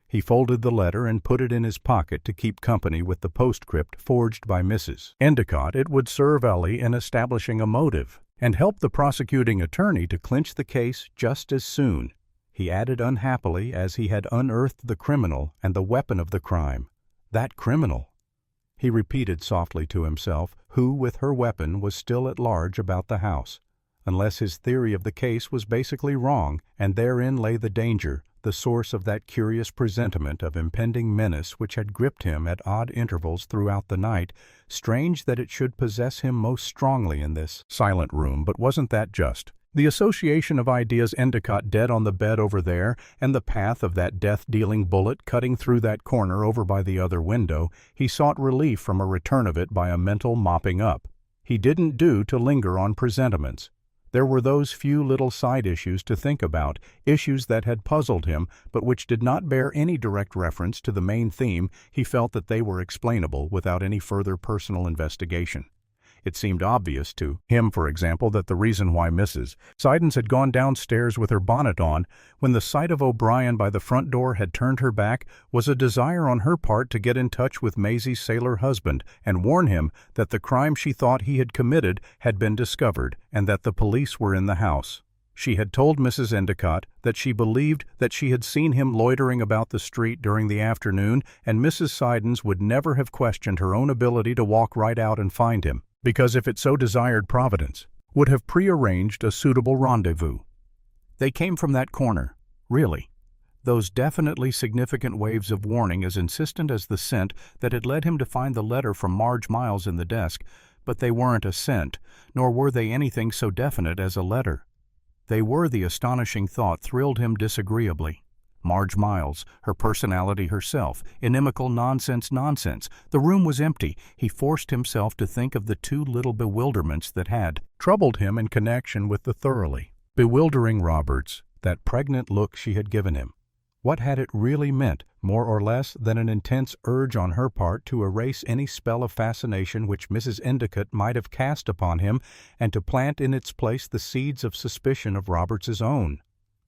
S1: He folded the letter and put it in his pocket to keep company with the postscript forged by Mrs. Endicott. It would serve Ellie in establishing a motive, and help the prosecuting attorney to clinch the case just as soon. He added unhappily, as he had unearthed the criminal and the weapon of the crime. That criminal! He repeated softly to himself, who, with her weapon, was still at large about the house. Unless his theory of the case was basically wrong, and therein lay the danger, the source of that curious presentiment of impending menace which had gripped him at odd intervals throughout the night. Strange that it should possess him most strongly in this silent room, but wasn't that just the association of ideas? Endicott dead on the bed over there, and the path of that death-dealing bullet cutting through that corner over by the other window. He sought relief from a return of it by a mental mopping up. He didn't do to linger on presentiments. There were those few little side issues to think about, issues that had puzzled him, but which did not bear any direct reference to the main theme. He felt that they were explainable without any further personal investigation. It seemed obvious to him, for example, that the reason why Mrs. Siddons had gone downstairs with her bonnet on, when the sight of O'Brien by the front door had turned her back, was a desire on her part to get in touch with Maisie's sailor husband and warn him that the crime she thought he had committed had been discovered and that the police were in the house. She had told Mrs. Endicott that she believed that she had seen him loitering about the street during the afternoon, and Mrs. Siddons would never have questioned her own ability to walk right out and find him, because if it so desired, Providence would have prearranged a suitable rendezvous. They came from that corner, really. Those definitely significant waves of warning, as insistent as the scent that had led him to find the letter from Marge Miles in the desk, but they weren't a scent, nor were they anything so definite as a letter. They were, the astonishing thought thrilled him disagreeably. Marge Miles, her personality herself, inimical nonsense. The room was empty. He forced himself to think of the two little bewilderments that had troubled him in connection with the thoroughly bewildering Roberts, that pregnant look she had given him. What had it really meant, more or less than an intense urge on her part to erase any spell of fascination which Mrs. Endicott might have cast upon him, and to plant in its place the seeds of suspicion of Roberts's own?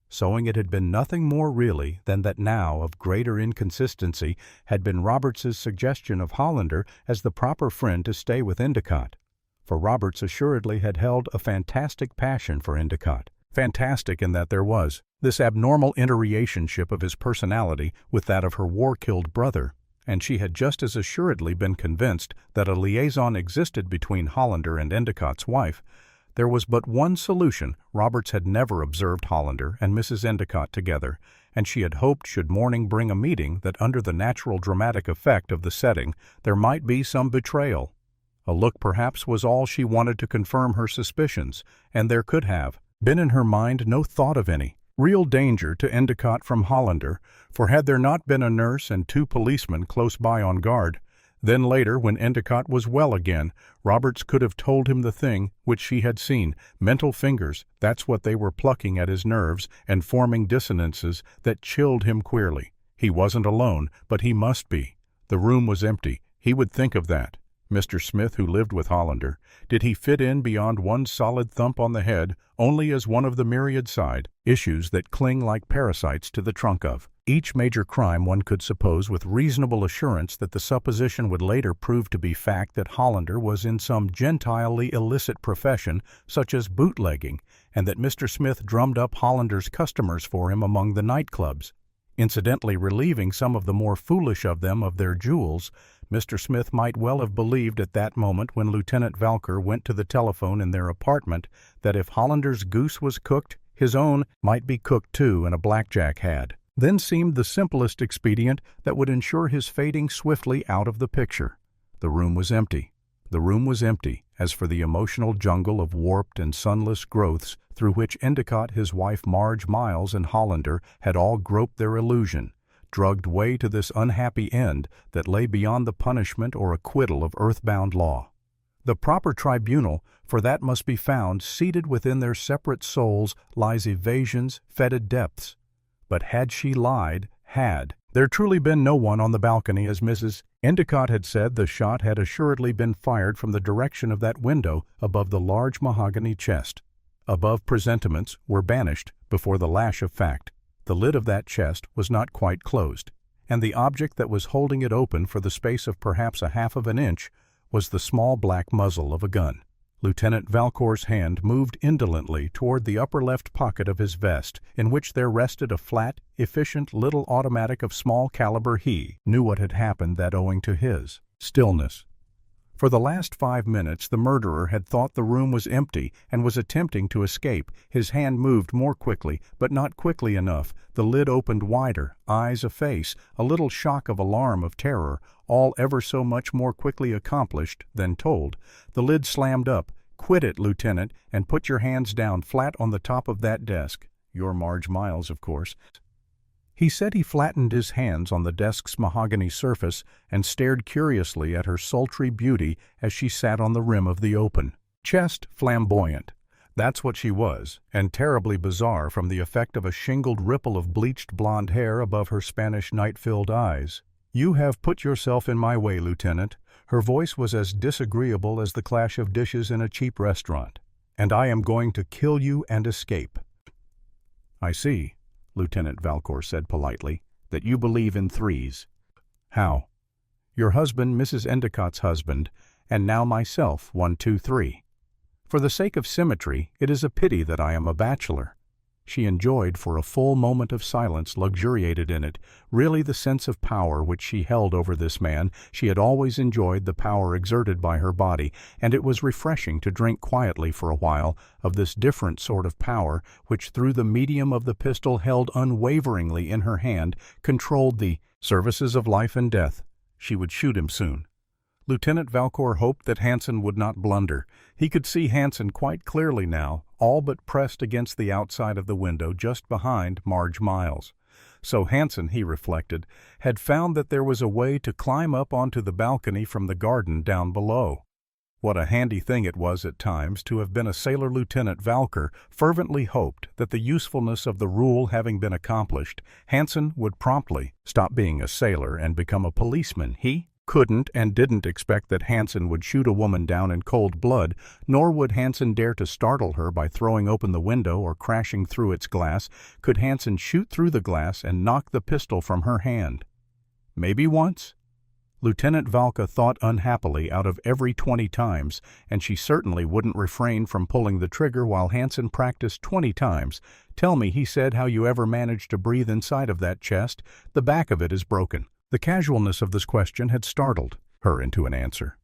S1: Sowing it had been nothing more really than that now of greater inconsistency had been Roberts's suggestion of Hollander as the proper friend to stay with Endicott. For Roberts assuredly had held a fantastic passion for Endicott. Fantastic in that there was this abnormal interrelationship of his personality with that of her war-killed brother, and she had just as assuredly been convinced that a liaison existed between Hollander and Endicott's wife, There was but one solution. Roberts had never observed Hollander and Mrs. Endicott together, and she had hoped, should morning bring a meeting, that under the natural dramatic effect of the setting there might be some betrayal. A look perhaps was all she wanted to confirm her suspicions, and there could have been in her mind no thought of any real danger to Endicott from Hollander, for had there not been a nurse and 2 policemen close by on guard, then later, when Endicott was well again, Roberts could have told him the thing which she had seen. Mental fingers, that's what they were, plucking at his nerves and forming dissonances that chilled him queerly. He wasn't alone, but he must be. The room was empty. He would think of that. Mr. Smith, who lived with Hollander, did he fit in beyond one solid thump on the head only as one of the myriad side issues that cling like parasites to the trunk of each major crime? One could suppose with reasonable assurance that the supposition would later prove to be fact, that Hollander was in some gentilely illicit profession such as bootlegging, and that Mr. Smith drummed up Hollander's customers for him among the nightclubs, incidentally relieving some of the more foolish of them of their jewels. Mr. Smith might well have believed at that moment, when Lieutenant Valker went to the telephone in their apartment, that if Hollander's goose was cooked, his own might be cooked too, and a blackjack had then seemed the simplest expedient that would ensure his fading swiftly out of the picture. The room was empty. The room was empty. As for the emotional jungle of warped and sunless growths through which Endicott, his wife Marge Miles, and Hollander had all groped their illusion, drugged way to this unhappy end that lay beyond the punishment or acquittal of earthbound law. The proper tribunal for that must be found. Seated within their separate souls lies evasion's fetid depths. But had she lied, had there truly been no one on the balcony, as Mrs. Endicott had said, the shot had assuredly been fired from the direction of that window above the large mahogany chest. Above presentiments were banished before the lash of fact. The lid of that chest was not quite closed, and the object that was holding it open for the space of perhaps a half of an inch was the small black muzzle of a gun. Lieutenant Valcour's hand moved indolently toward the upper left pocket of his vest, in which there rested a flat, efficient little automatic of small caliber. He knew what had happened, that owing to his stillness. For the last 5 minutes the murderer had thought the room was empty and was attempting to escape. His hand moved more quickly, but not quickly enough. The lid opened wider, eyes aface, a little shock of alarm, of terror, all ever so much more quickly accomplished than told. The lid slammed up. "Quit it, Lieutenant, and put your hands down flat on the top of that desk. You're Marge Miles, of course." He said. He flattened his hands on the desk's mahogany surface and stared curiously at her sultry beauty as she sat on the rim of the open chest, flamboyant. That's what she was, and terribly bizarre from the effect of a shingled ripple of bleached blonde hair above her Spanish night-filled eyes. "You have put yourself in my way, Lieutenant." Her voice was as disagreeable as the clash of dishes in a cheap restaurant. "And I am going to kill you and escape." "I see," Lieutenant Valcour said politely, "that you believe in threes." "How?" "Your husband, Mrs. Endicott's husband, and now myself, 1, 2, 3. For the sake of symmetry, it is a pity that I am a bachelor." She enjoyed, for a full moment of silence, luxuriated in it, really the sense of power which she held over this man. She had always enjoyed the power exerted by her body, and it was refreshing to drink quietly for a while of this different sort of power which, through the medium of the pistol held unwaveringly in her hand, controlled the services of life and death. She would shoot him soon. Lieutenant Valcour hoped that Hansen would not blunder. He could see Hansen quite clearly now, all but pressed against the outside of the window just behind Marge Miles. So Hansen, he reflected, had found that there was a way to climb up onto the balcony from the garden down below. What a handy thing it was at times to have been a sailor. Lieutenant Valcour fervently hoped that the usefulness of the rule having been accomplished, Hansen would promptly stop being a sailor and become a policeman. He couldn't and didn't expect that Hansen would shoot a woman down in cold blood, nor would Hansen dare to startle her by throwing open the window or crashing through its glass. Could Hansen shoot through the glass and knock the pistol from her hand? Maybe once. Lieutenant Valka thought unhappily out of every 20 times, and she certainly wouldn't refrain from pulling the trigger while Hansen practiced 20 times. "Tell me," he said, "how you ever managed to breathe inside of that chest. The back of it is broken." The casualness of this question had startled her into an answer.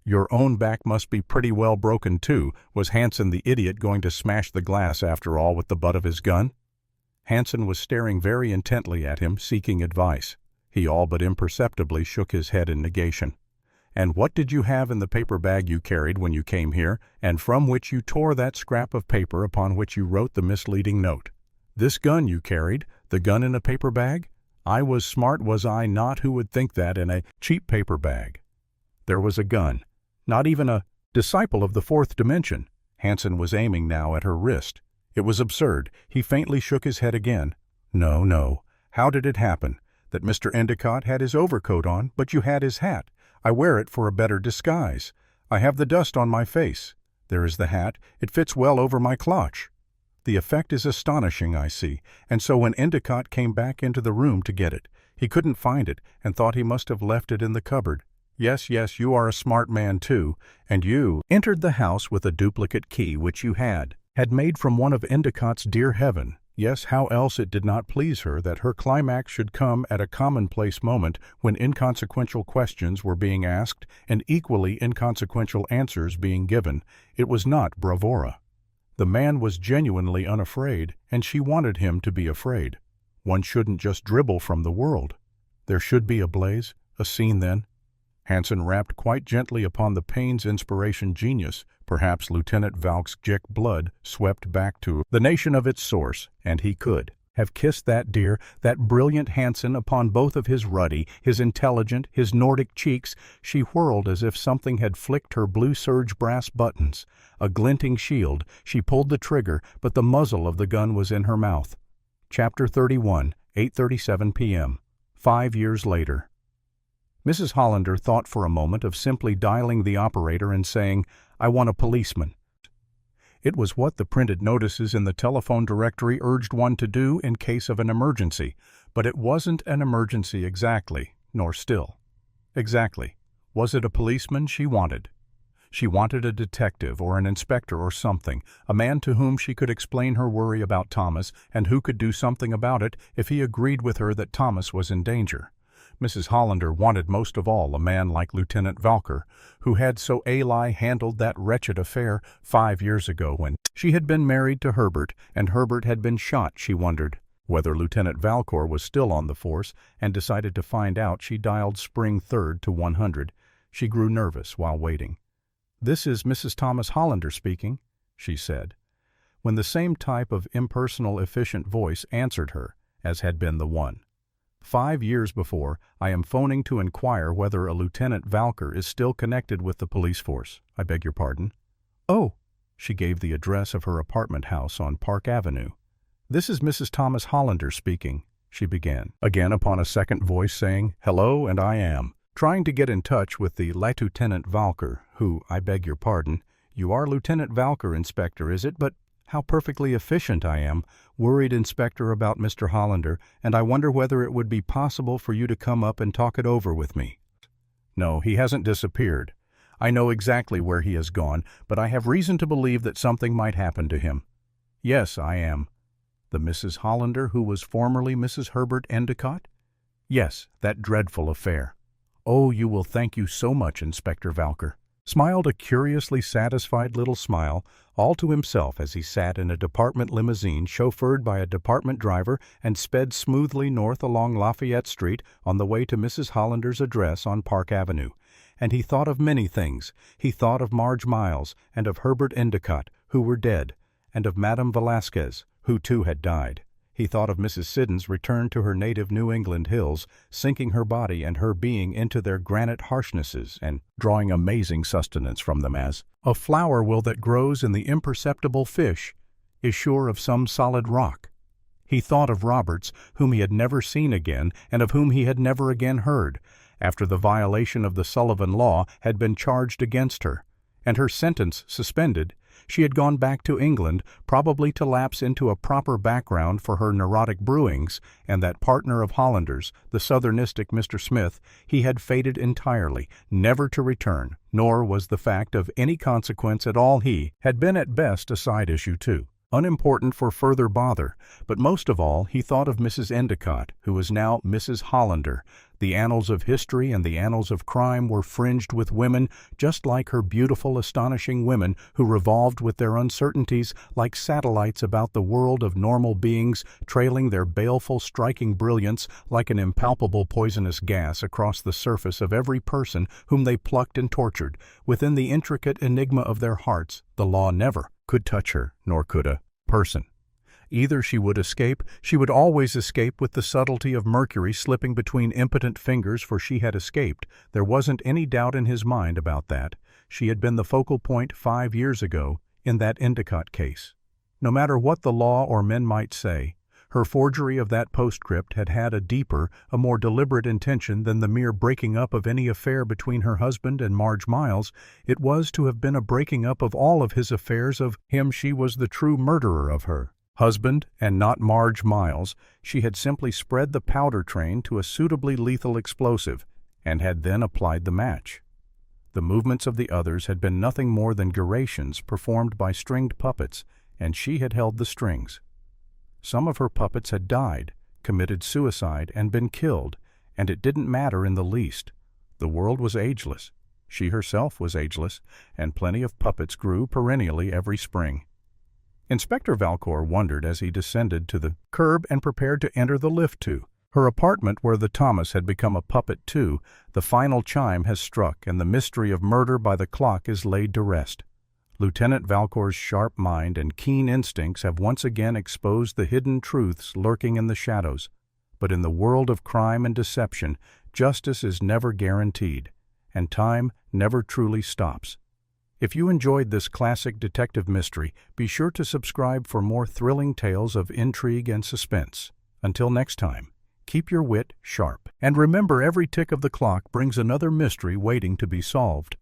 S1: Your own back must be pretty well broken too. Was Hansen the idiot going to smash the glass after all with the butt of his gun? Hansen was staring very intently at him, seeking advice. He all but imperceptibly shook his head in negation. And what did you have in the paper bag you carried when you came here, and from which you tore that scrap of paper upon which you wrote the misleading note? This gun you carried, the gun in a paper bag? I was smart, was I not, who would think that in a cheap paper bag? There was a gun. Not even a disciple of the fourth dimension. Hansen was aiming now at her wrist. It was absurd. He faintly shook his head again. No, no. How did it happen? That Mr. Endicott had his overcoat on, but you had his hat. I wear it for a better disguise. I have the dust on my face. There is the hat. It fits well over my clutch. The effect is astonishing, I see, and so when Endicott came back into the room to get it, he couldn't find it and thought he must have left it in the cupboard. Yes, yes, you are a smart man too, and you entered the house with a duplicate key which you had made from one of Endicott's dear heaven. Yes, how else it did not please her that her climax should come at a commonplace moment when inconsequential questions were being asked and equally inconsequential answers being given. It was not bravura. The man was genuinely unafraid, and she wanted him to be afraid. One shouldn't just dribble from the world. There should be a blaze, a scene then. Hansen rapped quite gently upon the pain's inspiration genius. Perhaps Lieutenant Valk's Jick blood swept back to the nation of its source, and he could have kissed that dear, that brilliant Hansen upon both of his ruddy, his intelligent, his Nordic cheeks. She whirled as if something had flicked her blue serge brass buttons. A glinting shield. She pulled the trigger, but the muzzle of the gun was in her mouth. Chapter 31, 8:37 p.m. 5 years later. Mrs. Hollander thought for a moment of simply dialing the operator and saying, "I want a policeman." It was what the printed notices in the telephone directory urged one to do in case of an emergency, but it wasn't an emergency exactly, nor still. Exactly. Was it a policeman she wanted? She wanted a detective or an inspector or something, a man to whom she could explain her worry about Thomas and who could do something about it if he agreed with her that Thomas was in danger. Mrs. Hollander wanted most of all a man like Lieutenant Valker, who had so ably handled that wretched affair 5 years ago when she had been married to Herbert, and Herbert had been shot. She wondered whether Lieutenant Valcor was still on the force, and decided to find out. She dialed Spring 3rd to 100. She grew nervous while waiting. "This is Mrs. Thomas Hollander speaking," she said, when the same type of impersonal, efficient voice answered her as had been the one. 5 years before, I am phoning to inquire whether a Lieutenant Valker is still connected with the police force. I beg your pardon. Oh, she gave the address of her apartment house on Park Avenue. "This is Mrs. Thomas Hollander speaking," she began, again upon a second voice saying, "Hello, and I am trying to get in touch with the Lieutenant Valker, who, I beg your pardon, you are Lieutenant Valker, Inspector, is it? But how perfectly efficient I am, worried, Inspector, about Mr. Hollander, and I wonder whether it would be possible for you to come up and talk it over with me." "No, he hasn't disappeared. I know exactly where he has gone, but I have reason to believe that something might happen to him." "Yes, I am." "The Mrs. Hollander who was formerly Mrs. Herbert Endicott?" "Yes, that dreadful affair." "Oh, you will thank you so much, Inspector Valker." Smiled a curiously satisfied little smile, all to himself as he sat in a department limousine chauffeured by a department driver and sped smoothly north along Lafayette Street on the way to Mrs. Hollander's address on Park Avenue. And he thought of many things. He thought of Marge Miles and of Herbert Endicott, who were dead, and of Madame Velasquez, who too had died. He thought of Mrs. Siddons' return to her native New England hills, sinking her body and her being into their granite harshnesses and drawing amazing sustenance from them, as a flower will that grows in the imperceptible fish is sure of some solid rock. He thought of Roberts, whom he had never seen again and of whom he had never again heard, after the violation of the Sullivan law had been charged against her, and her sentence suspended. She had gone back to England, probably to lapse into a proper background for her neurotic brewings, and that partner of Hollander's, the southernistic Mr. Smith, he had faded entirely, never to return, nor was the fact of any consequence at all. He had been at best a side issue too. unimportant for further bother, but most of all he thought of Mrs. Endicott, who was now Mrs. Hollander. The annals of history and the annals of crime were fringed with women, just like her beautiful, astonishing women, who revolved with their uncertainties like satellites about the world of normal beings, trailing their baleful, striking brilliance like an impalpable poisonous gas across the surface of every person whom they plucked and tortured. Within the intricate enigma of their hearts, the law never could touch her, nor could a person. Either she would escape, she would always escape with the subtlety of Mercury slipping between impotent fingers, for she had escaped. There wasn't any doubt in his mind about that. She had been the focal point 5 years ago in that Endicott case. No matter what the law or men might say, her forgery of that postscript had had a deeper, a more deliberate intention than the mere breaking up of any affair between her husband and Marge Miles. It was to have been a breaking up of all of his affairs of him. She was the true murderer of her husband, and not Marge Miles. She had simply spread the powder train to a suitably lethal explosive, and had then applied the match. The movements of the others had been nothing more than gyrations performed by stringed puppets, and she had held the strings. Some of her puppets had died, committed suicide, and been killed, and it didn't matter in the least. The world was ageless. She herself was ageless, and plenty of puppets grew perennially every spring. Inspector Valcour wondered as he descended to the curb and prepared to enter the lift to her apartment, where the Thomas had become a puppet too. The final chime has struck, and the mystery of murder by the clock is laid to rest. Lieutenant Valcour's sharp mind and keen instincts have once again exposed the hidden truths lurking in the shadows. But in the world of crime and deception, justice is never guaranteed, and time never truly stops. If you enjoyed this classic detective mystery, be sure to subscribe for more thrilling tales of intrigue and suspense. Until next time, keep your wit sharp, and remember, every tick of the clock brings another mystery waiting to be solved.